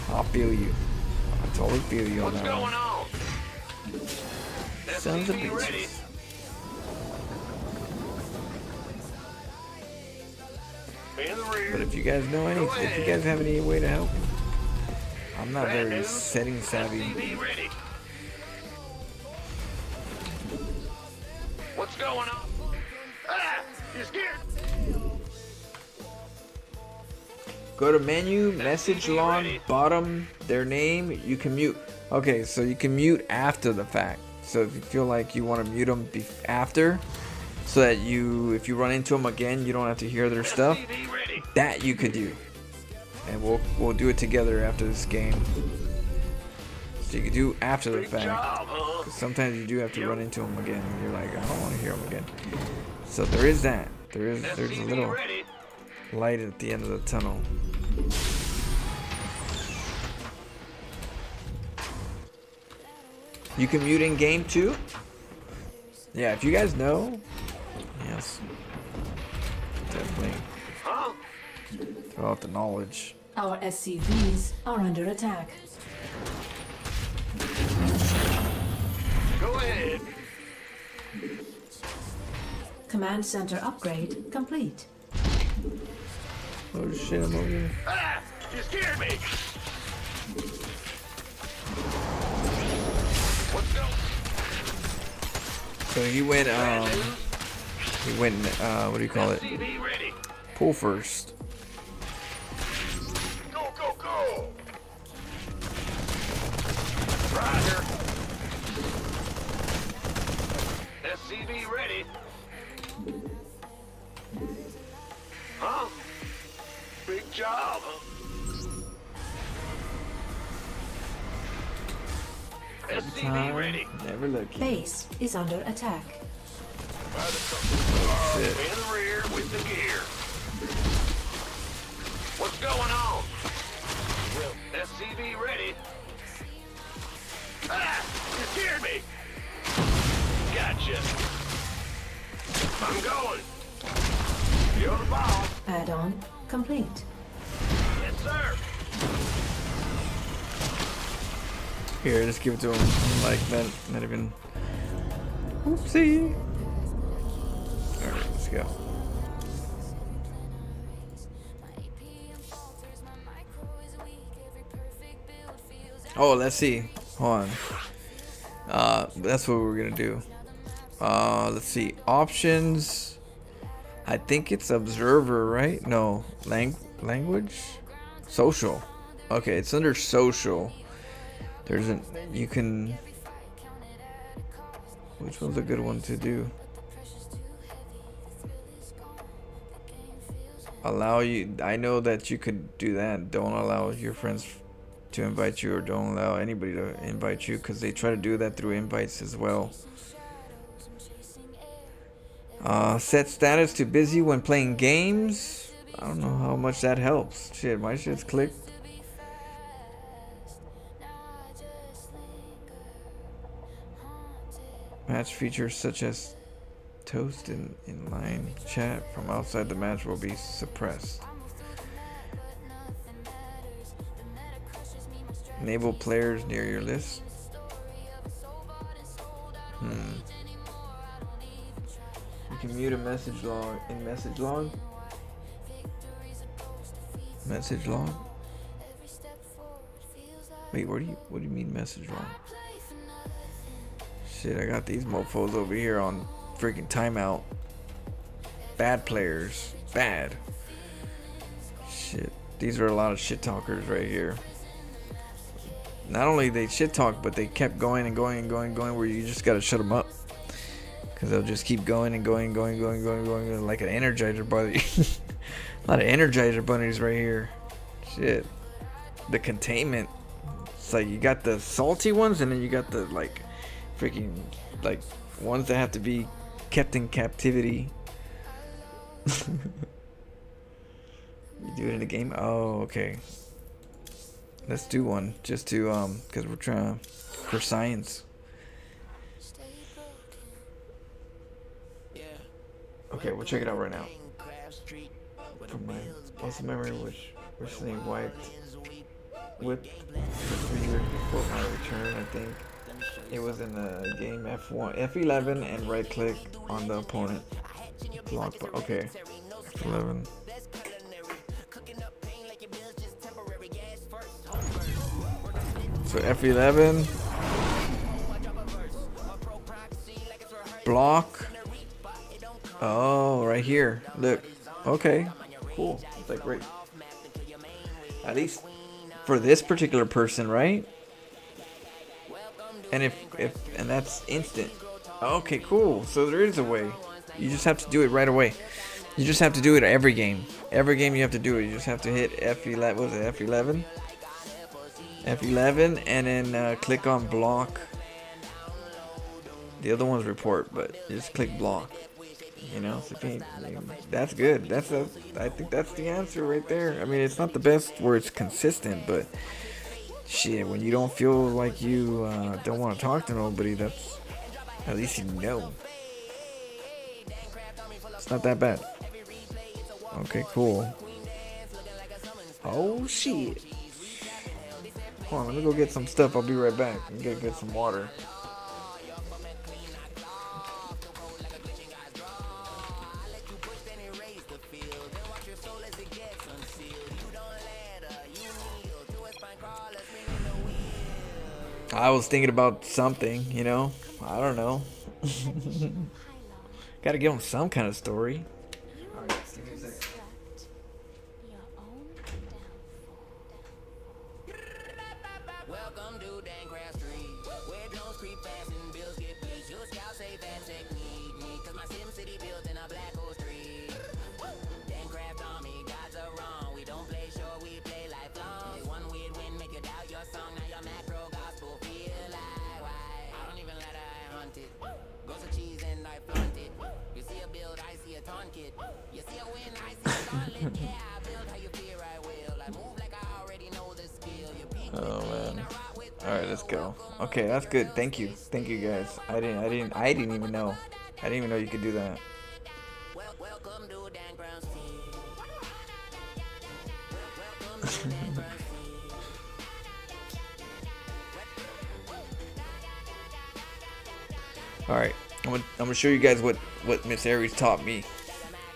I feel you. I totally feel you on that one. Sons of bitches. But if you guys know if you guys have any way to help, I'm not very setting savvy.
What's going on? Ah, you scared?
Go to menu, message log, bottom, their name. You can mute. Okay, so you can mute after the fact. So if you feel like you want to mute them after, so that if you run into them again, you don't have to hear their stuff. That you could do, and we'll do it together after this game. So you can do after the fact. 'Cause sometimes you do have to run into them again, and you're like, I don't want to hear them again. So there is that. There's a little light at the end of the tunnel. You can mute in game too. Yeah, if you guys know, yes, definitely throw out the knowledge.
Our SCVs are under attack.
Go ahead.
Command center upgrade complete.
Oh shit, I'm over here.
Ah, you scared me. What's going?
So he went what do you call it? Pull first.
Go, go, go. Roger. SCV ready. Huh? Big job. SCV ready.
Never lucky.
Base is under attack.
In the rear with the gear. What's going on? SCV ready. Ah! You scared me. Gotcha. I'm going. You're the boss.
Add-on complete.
Yes, sir.
Here, just give it to him. Like that, not even. Oopsie. Alright, let's go. Oh, let's see. Hold on. That's what we're gonna do. Let's see. Options. I think it's observer, right? No. Language? Social. Okay, it's under social. There's you can. Which one's a good one to do? Allow you. I know that you could do that. Don't allow your friends to invite you, or don't allow anybody to invite you, because they try to do that through invites as well. Set status to busy when playing games. I don't know how much that helps. Shit, my shit's clicked. Match features such as toast and inline chat from outside the match will be suppressed. Enable players near your list. You can mute a message log in message log. Message log. Wait, what do you mean message log? Shit, I got these mofos over here on freaking timeout. Bad players. Bad. Shit. These are a lot of shit talkers right here. Not only they shit talk, but they kept going and going and going and going, where you just gotta shut them up. Because they'll just keep going and going, going, like an Energizer bunny. A lot of Energizer bunnies right here. Shit. The containment. It's like you got the salty ones, and then you got the like freaking like ones that have to be kept in captivity. You do it in a game? Oh, okay. Let's do one just to because we're trying for science. Okay, we'll check it out right now. From my muscle memory, which recently wiped with 3 years before my return, I think. It was in the game F11 and right click on the opponent. Block, okay. F11. So F11. Block. Oh, right here. Look. Okay. Cool. It's like great. At least for this particular person, right? And and that's instant. Okay, cool. So there is a way. You just have to do it right away. You just have to do it every game. Every game you have to do it. You just have to hit F11. What was it? F11? F11 and then click on block. The other one's report, but just click block. You know, so that's good. I think that's the answer right there. I mean, it's not the best where it's consistent, but shit, when you don't feel like you don't want to talk to nobody, that's at least you know. It's not that bad. Okay, cool. Oh shit. Hold on, let me go get some stuff. I'll be right back. I'm gonna get some water. I was thinking about something, you know. I don't know. Gotta give them some kind of story.
Welcome to StarCraft Street, where drones creep fast and bills get bleached. Your scouts say fast technique, cause my sim city built in a black hole street. StarCraft army, gods are wrong. We don't play short, we play lifelong. One weird win make you doubt your song. Now your macro gospel feel like why? I don't even let I hunt it. Goes to cheese and I flaunt it. You see a build, I see a taunt kit. You see a win, I see a gauntlet. Yeah, I build how you fear I will. I move like I already know the skill. You peek
Oh man. Alright, let's go. Okay, that's good. Thank you. Thank you guys. I didn't even know. I didn't even know you could do that.
Welcome to StarCraft
Alright, I'm gonna show you guys what Miss Aries taught me.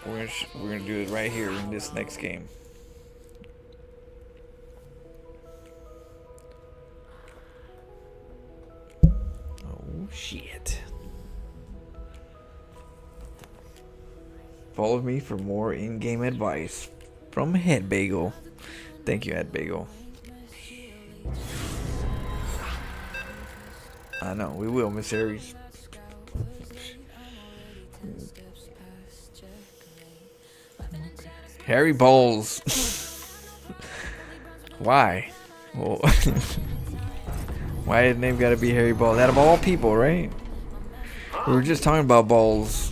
We're gonna do it right here in this next game. Oh shit. Follow me for more in-game advice from Head Bagel. Thank you, Head Bagel. I know, we will, Miss Aries. Harry Balls. Why? Well, why did the name gotta be Harry Balls? Out of all people, right? We were just talking about balls.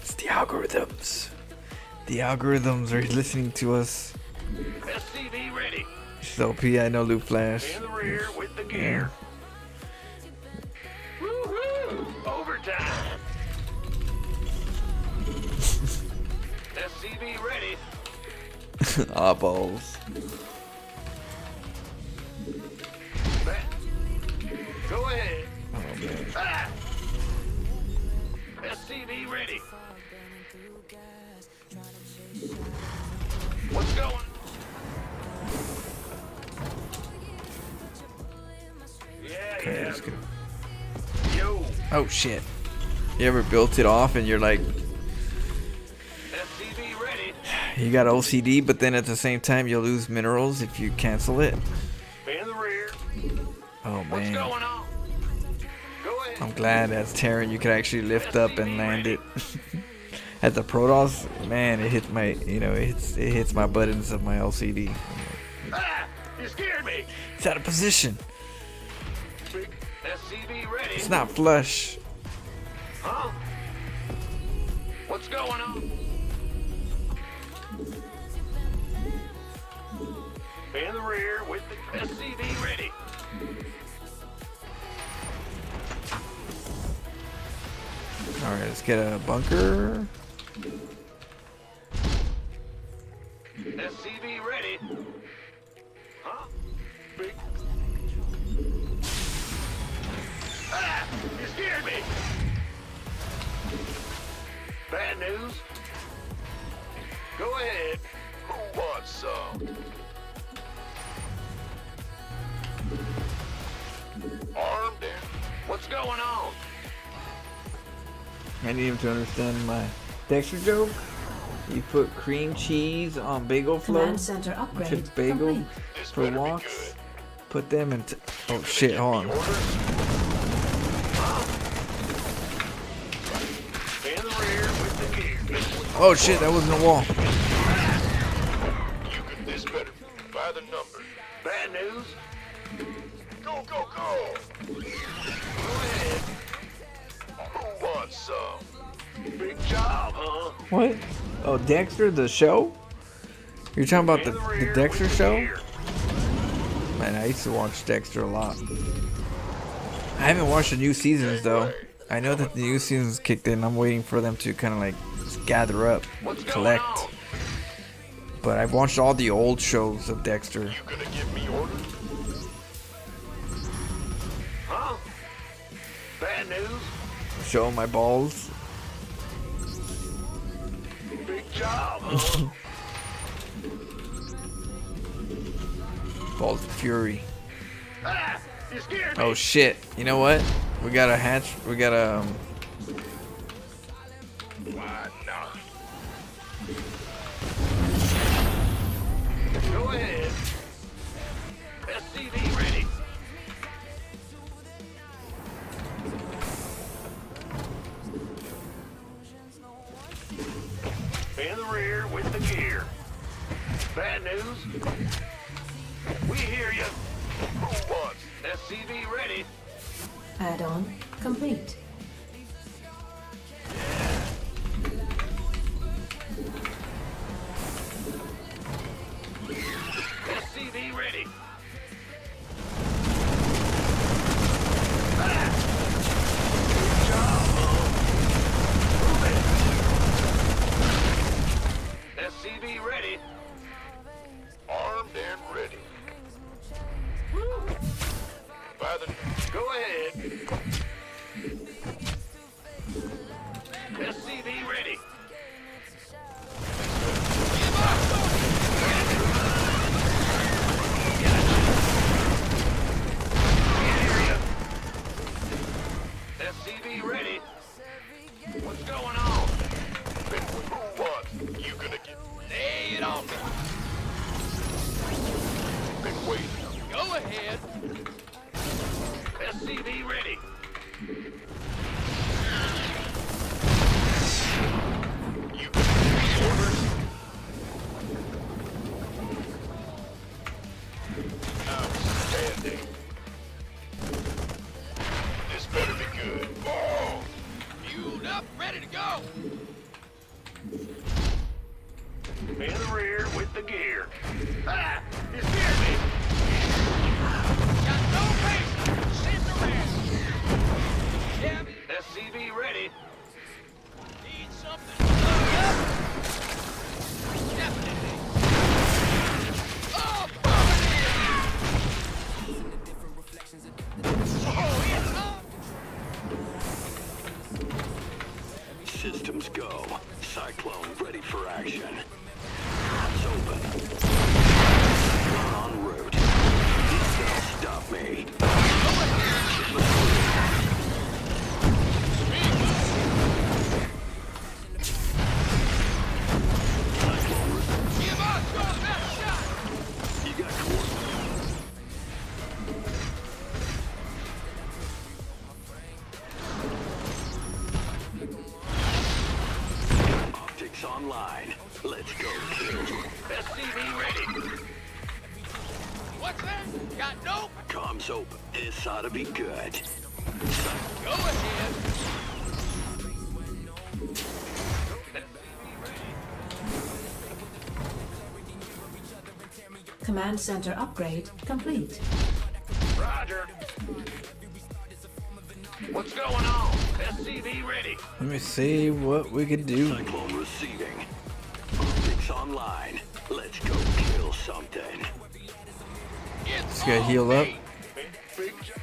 It's the algorithms. The algorithms are listening to us.
SCV ready.
So P, I know Loot Flash.
In the rear with the gear. Woohoo! Overtime. SCV ready.
Ah, balls.
Go ahead.
Oh man.
Ah. SCV ready. What's going?
Oh shit. You ever built it off and you're like, you got OCD, but then at the same time you'll lose minerals if you cancel it? Oh man. I'm glad as Terran you could actually lift up and land it. At the Protoss, man, it hits my, you know, it hits my buttons of my LCD.
You scared me.
It's out of position.
SCV ready.
It's not flush.
Huh? What's going on? In the rear with the SCV ready.
Alright, let's get a bunker.
SCV ready. Huh? Big. Ah! You scared me. Bad news? Go ahead. Who wants some? Armed and what's going on?
I need him to understand my Dexter joke. You put cream cheese on bagel flour.
Command center upgrade
Took bagel
complete.
for walks. Put them in. Oh shit! Hold on. Oh shit! That wasn't a wall.
This better by the numbers. Bad news? Go, go, go! Go ahead. Who wants some? Big job, huh?
What? Oh, Dexter, the show? You're talking about the Dexter show? Man, I used to watch Dexter a lot. I haven't watched the new seasons though. I know that the new seasons kicked in. I'm waiting for them to kind of like just gather up, collect. But I've watched all the old shows of Dexter.
You gonna give me orders? Huh? Bad news?
Show my balls.
Big job, huh?
Balls of Fury.
Ah, you scared me.
Oh shit! You know what? We got a hatch. We got a.
Why not? Go ahead. SCV ready. In the rear with the gear. Bad news? We hear you. Who wants? SCV ready.
Add-on complete.
SCV ready. SCV ready. Armed and ready. By the... Go ahead. SCV ready. SCV ready. What's going on? Who wants? You gonna get... Lay it on me. Been waiting. Go ahead. SCV ready. You can give orders. Outstanding. This better be good. Oh! Fueled up, ready to go. In the rear with the gear. Ah! You scared me. Got no pace. Send the rest. Yeah. SCV ready. Need something. Definitely. Oh, systems go. Cyclone ready for action. It's open. En route. Nothing will stop me. Optics online. Let's go, kill. SCV ready.
What's that? Got nope.
Comms open. This ought to be good.
Go ahead.
Command center upgrade complete.
Roger. What's going on? SCV ready.
Let me see what we could do.
Cyclone receiving. Optics online. Let's go kill something.
Let's get healed up.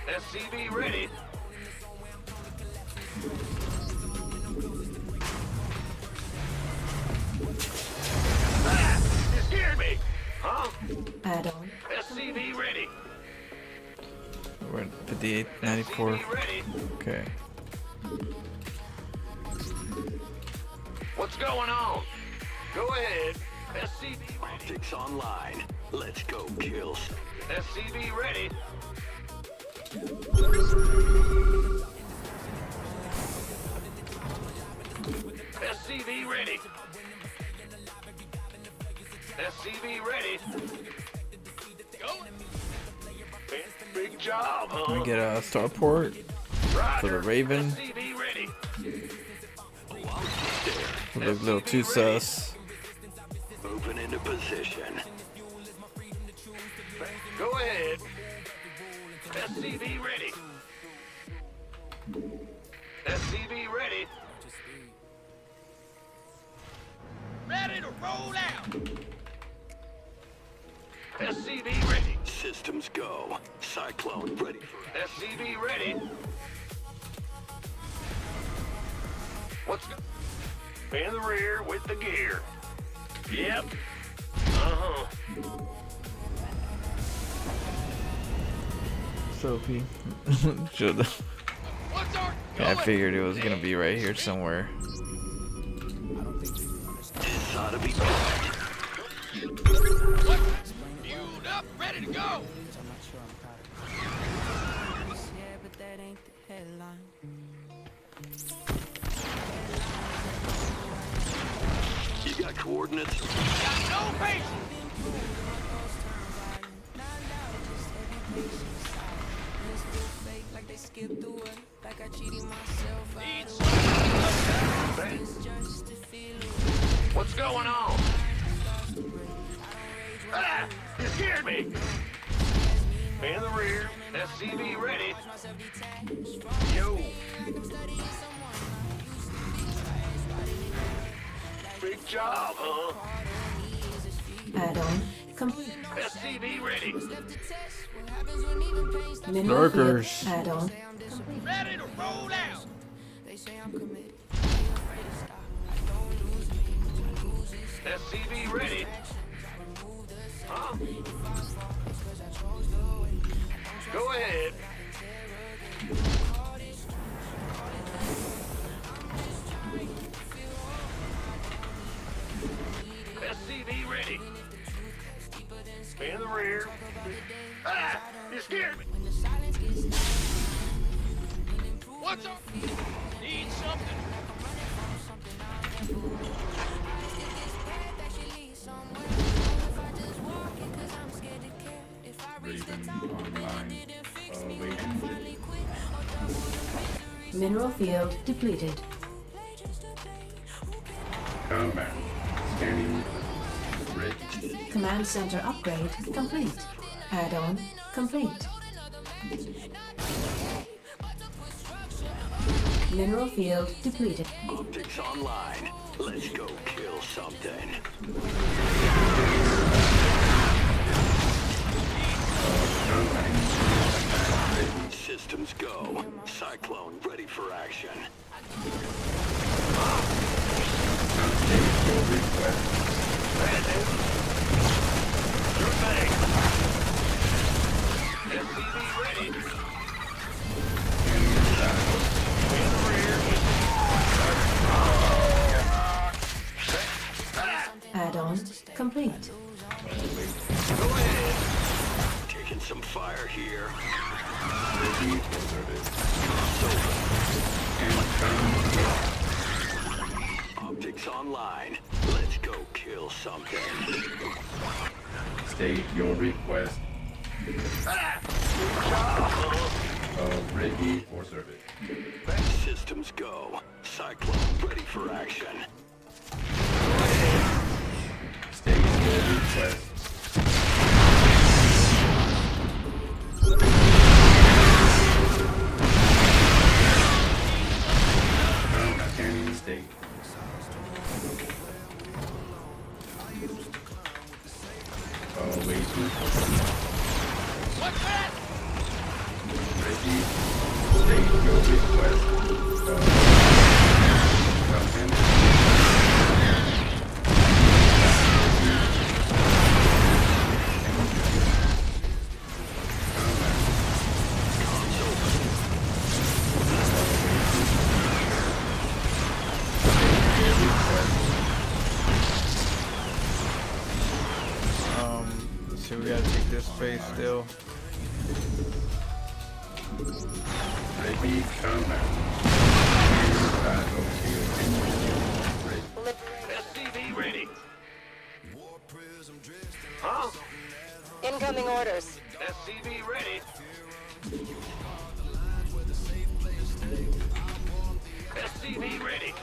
SCV ready. Ah, you scared me. Huh?
Add-on.
SCV ready.
We're at 58, 94. Okay.
What's going on? Go ahead. SCV Optics online. Let's go kill. SCV ready. SCV ready. SCV ready. Go. Big job, huh?
We get a starport for the Raven.
SCV ready.
We look a little too sus.
Moving into position. Go ahead. SCV ready. SCV ready.
Ready to roll out.
SCV ready. Systems go. Cyclone ready for SCV ready. What's in the rear with the gear? Yep. Uh-huh.
Sophie. Should. I figured it was gonna be right here somewhere.
This ought to be good.
Fueled up, ready to go.
You got coordinates?
Got no patience.
What's going on? Ah! You scared me! In the rear, SCV ready. Yo! Big job, huh?
Add-on complete.
SCV ready.
Lurkers.
Add-on.
Ready to roll out.
SCV ready. Huh? Go ahead. SCV ready. In the rear. Ah! You scared me.
What's up? Need something?
Raven online. Awaiting.
Mineral field depleted.
Combat. Scanning. Ready.
Command center upgrade complete. Add-on complete. Mineral field depleted.
Optics online. Let's go kill something. Systems go. Cyclone ready for action. Sure thing. SCV ready. In the rear.
Add-on complete.
Go ahead. Taking some fire here. Optics Optics online. Let's go kill something.
State your request. Ready for service.
Systems go. Cyclone ready for action.
State your request. Scanning state. Wait.
What's that?
Ready. State your request.
So we gotta take this space still.
Ready, combat.
SCV ready.
Huh? Incoming orders.
SCV ready. SCV ready.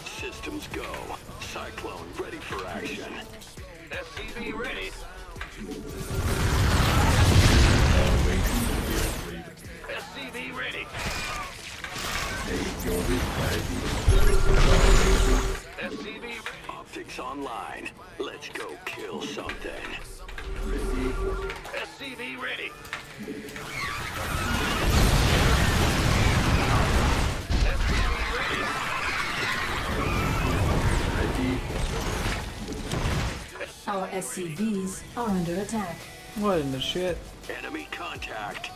Systems go. Cyclone ready for action. SCV ready. SCV ready.
State your request.
SCV optics online. Let's go kill something. SCV ready. SCV ready.
Our SCVs are under attack.
What in the shit?
Enemy contact.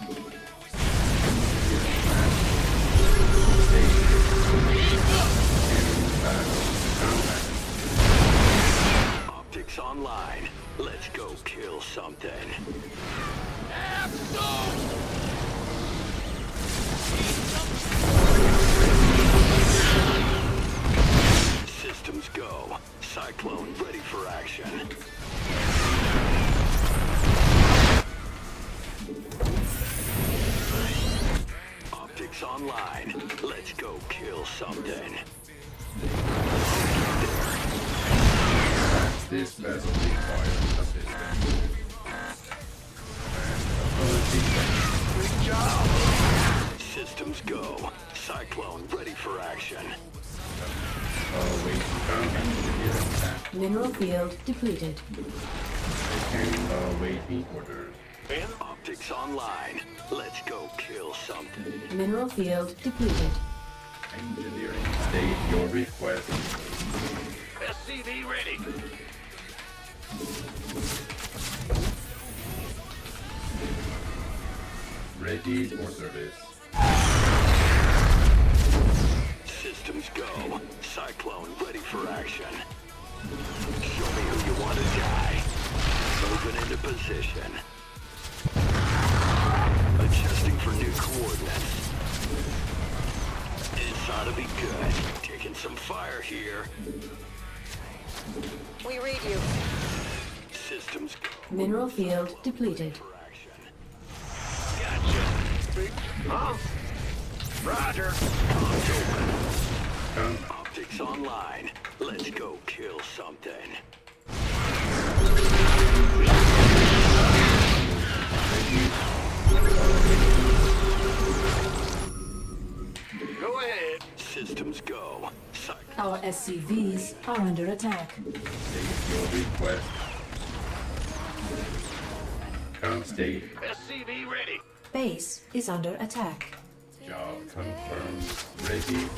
Optics online. Let's go kill something. Systems go. Cyclone ready for action. Optics online. Let's go kill something.
This vessel requires assistance.
Good job. Systems go. Cyclone ready for action.
Mineral field depleted.
Waiting orders.
Optics online. Let's go kill something.
Mineral field depleted.
Engineering. State your request.
SCV ready.
Ready for service.
Systems go. Cyclone ready for action. Show me who you want to die. Moving into position. Adjusting for new coordinates. This ought to be good. Taking some fire here.
We read you.
Systems go.
Mineral field depleted.
Gotcha. Huh? Roger. Optics online. Let's go kill something. Go ahead. Systems go.
Our SCVs are under attack.
Your request. State.
SCV ready.
Base is under attack.
Job confirmed. Ready.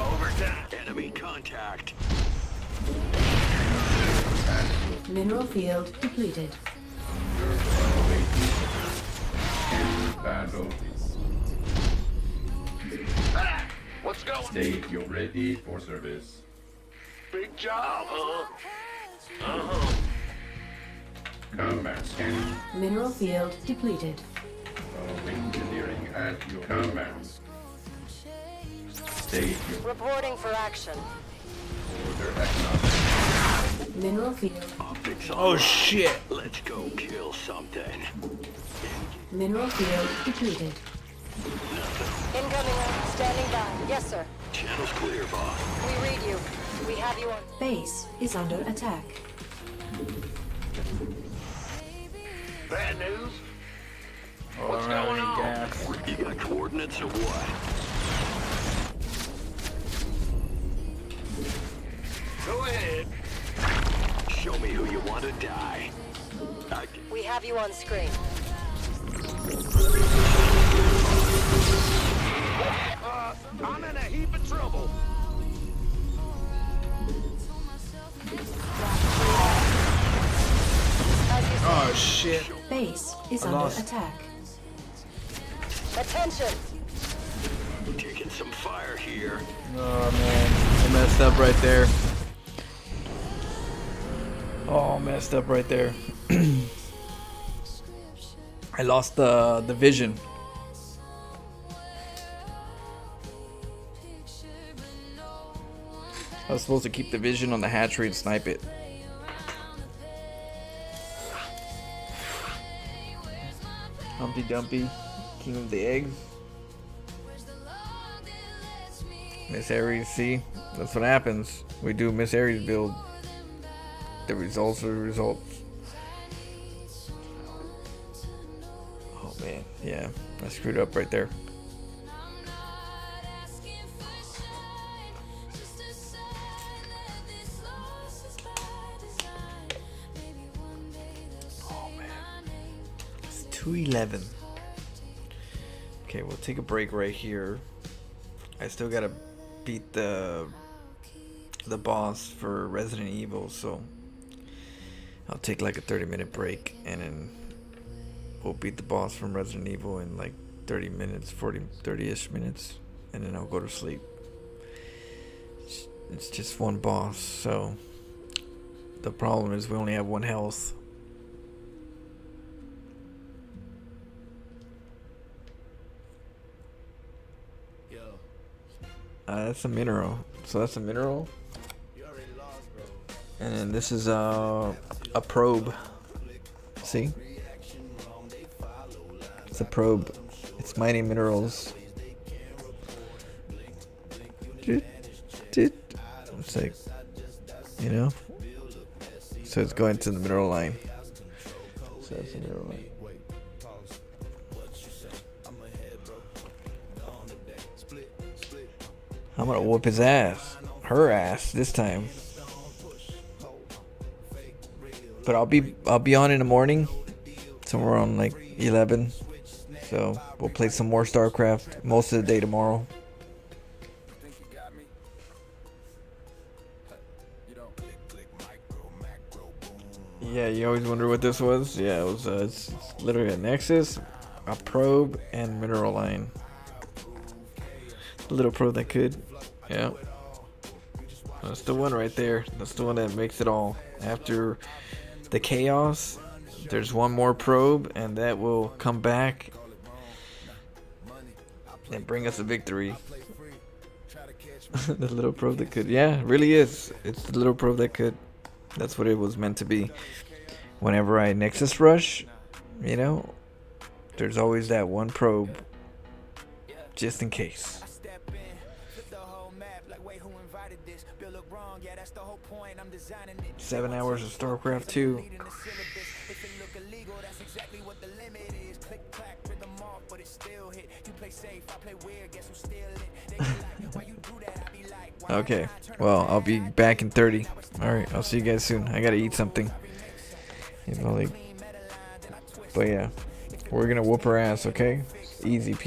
Overtime. Enemy contact.
Mineral field depleted.
Battle.
What's going?
State you're ready for service.
Big job, huh?
Combat scanning.
Mineral field depleted.
Engineering at your command. State your
Reporting for action.
order economic.
Mineral field.
Oh shit!
Let's go kill something.
Mineral field depleted.
Incoming. Standing by. Yes, sir.
Channel's clear, boss.
We read you. We have you on.
Base is under attack.
Bad news?
What's going on? Gas.
You got coordinates or what? Go ahead. Show me who you want to die.
We have you on screen.
I'm in a heap of trouble.
Oh shit!
Base is
I
under
lost.
attack.
Attention.
Taking some fire here.
Oh man, I messed up right there. Oh, messed up right there. I lost the vision. I was supposed to keep the vision on the hatchery and snipe it. Humpty Dumpty, king of the eggs. Miss Aries, see? That's what happens. We do Miss Aries build. The results are the results. Oh man, yeah. I screwed up right there. Oh man. It's 2:11. Okay, we'll take a break right here. I still gotta beat the boss for Resident Evil, so I'll take like a 30-minute break and then we'll beat the boss from Resident Evil in like 30 minutes, 30-ish minutes, and then I'll go to sleep. It's just one boss, so the problem is we only have one health. That's a mineral. So that's a mineral. And then this is a probe. See? It's a probe. It's mining minerals. It's like, you know? So it's going to the mineral line. So that's the mineral line. I'm gonna whoop his ass. Her ass this time. But I'll be on in the morning. Somewhere around like 11. So we'll play some more StarCraft most of the day tomorrow. Yeah, you always wonder what this was? Yeah, it was it's literally a Nexus, a probe, and mineral line. The little probe that could. Yeah. That's the one right there. That's the one that makes it all. After the chaos, there's one more probe, and that will come back and bring us a victory. The little probe that could. Yeah, it really is. It's the little probe that could. That's what it was meant to be. Whenever I Nexus rush, you know, there's always that one probe just in case. 7 hours of StarCraft 2. Okay, well, I'll be back in 30. Alright, I'll see you guys soon. I gotta eat something. You know, like, but yeah, we're gonna whoop her ass, okay? Easy peasy.